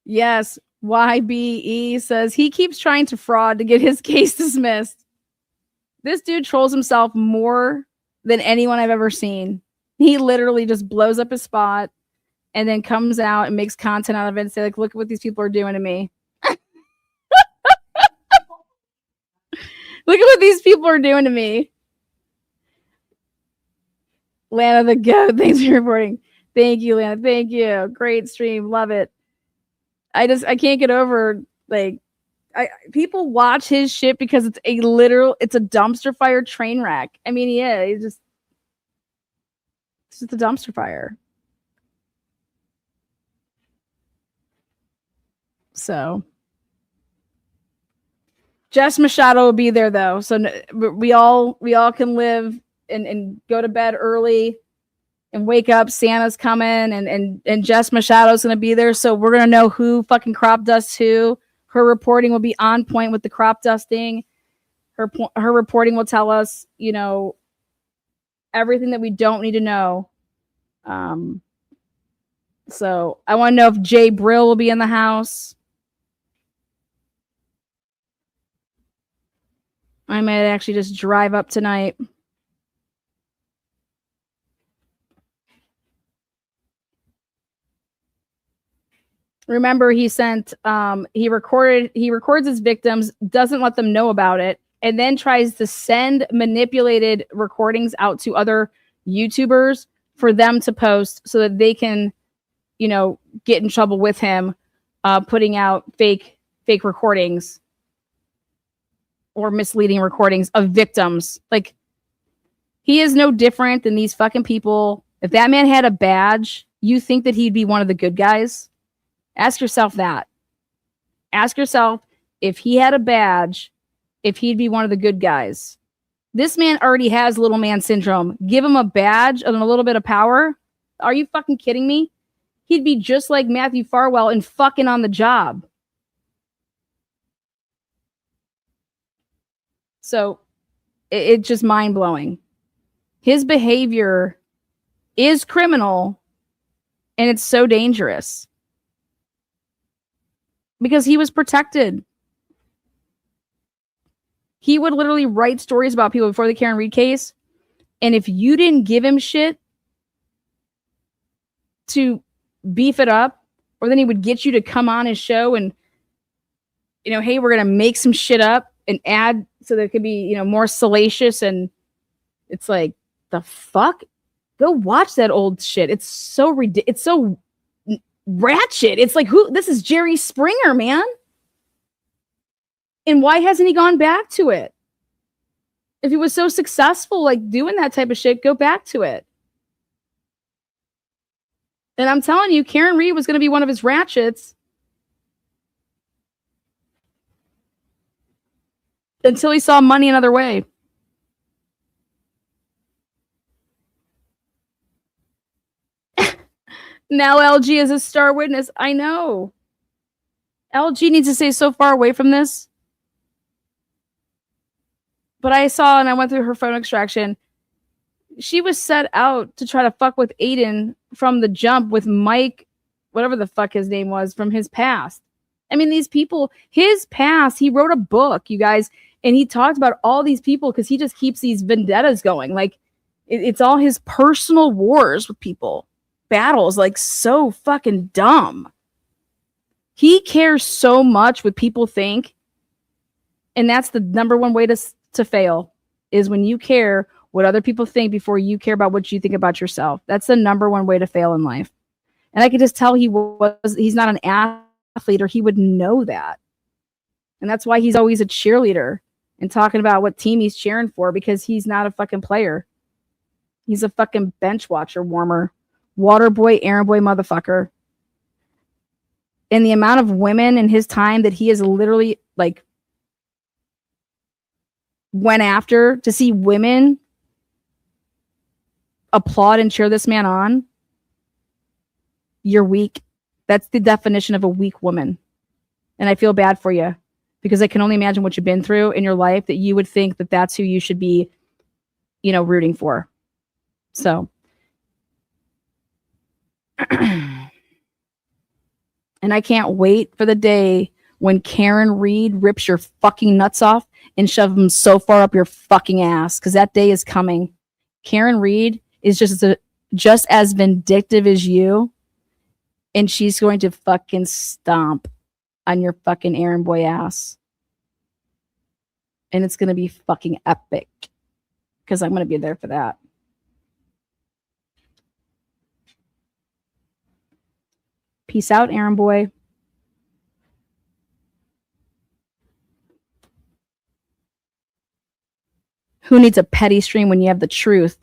Yes. YBE says he keeps trying to fraud to get his case dismissed. This dude trolls himself more than anyone I've ever seen. He literally just blows up his spot and then comes out and makes content out of it and say, like, look at what these people are doing to me. Look at what these people are doing to me. Lana the goat, thanks for reporting. Thank you, Lana. Thank you. Great stream. Love it. I can't get over, like, People watch his shit because it's a dumpster fire train wreck. I mean, yeah, it's just a dumpster fire. So Jess Machado will be there though, so we all can live and go to bed early and wake up. Santa's coming, and Jess Machado's gonna be there, so we're gonna know who fucking crop dusts who. Her reporting will be on point with the crop dusting. Her reporting will tell us, everything that we don't need to know. So I want to know if Jay Brill will be in the house. I might actually just drive up tonight. Remember, he sent he records his victims, doesn't let them know about it, and then tries to send manipulated recordings out to other YouTubers for them to post so that they can, get in trouble with him, putting out fake recordings or misleading recordings of victims. Like, he is no different than these fucking people. If that man had a badge, you think that he'd be one of the good guys? Ask yourself that. Ask yourself if he had a badge, if he'd be one of the good guys. This man already has little man syndrome. Give him a badge and a little bit of power. Are you fucking kidding me? He'd be just like Matthew Farwell and fucking on the job. So it's just mind blowing. His behavior is criminal, and it's so dangerous because he was protected. He would literally write stories about people before the Karen Read case, and if you didn't give him shit to beef it up, or then he would get you to come on his show and, hey, we're going to make some shit up and add so that it could be, more salacious, and it's like, the fuck? Go watch that old shit. It's so ridiculous. It's so ratchet. It's like, this is Jerry Springer, man. And why hasn't he gone back to it? If he was so successful, like doing that type of shit, go back to it. And I'm telling you, Karen Read was going to be one of his ratchets until he saw money another way. Now LG is a star witness. I know. LG needs to stay so far away from this. But I saw, and I went through her phone extraction, she was set out to try to fuck with Aiden from the jump with Mike, whatever the fuck his name was, from his past. I mean, these people, his past, he wrote a book, you guys, and he talked about all these people because he just keeps these vendettas going. Like, it's all his personal wars with people. Battles, like, so fucking dumb. He cares so much what people think, and that's the number one way to fail, is when you care what other people think before you care about what you think about yourself. That's the number one way to fail in life. And I could just tell he's not an athlete, or he would know that. And that's why he's always a cheerleader and talking about what team he's cheering for, because he's not a fucking player. He's a fucking bench watcher, warmer, water boy, errand boy motherfucker. And the amount of women in his time that he has literally, like, went after to see women applaud and cheer this man on, you're weak. That's the definition of a weak woman. And I feel bad for you, because I can only imagine what you've been through in your life that you would think that that's who you should be, rooting for. So, and I can't wait for the day when Karen Read rips your fucking nuts off and shoves them so far up your fucking ass, because that day is coming. Karen Read is just as vindictive as you, and she's going to fucking stomp on your fucking errand boy ass. And it's going to be fucking epic, because I'm going to be there for that. Peace out, errand boy. Who needs a petty stream when you have the truth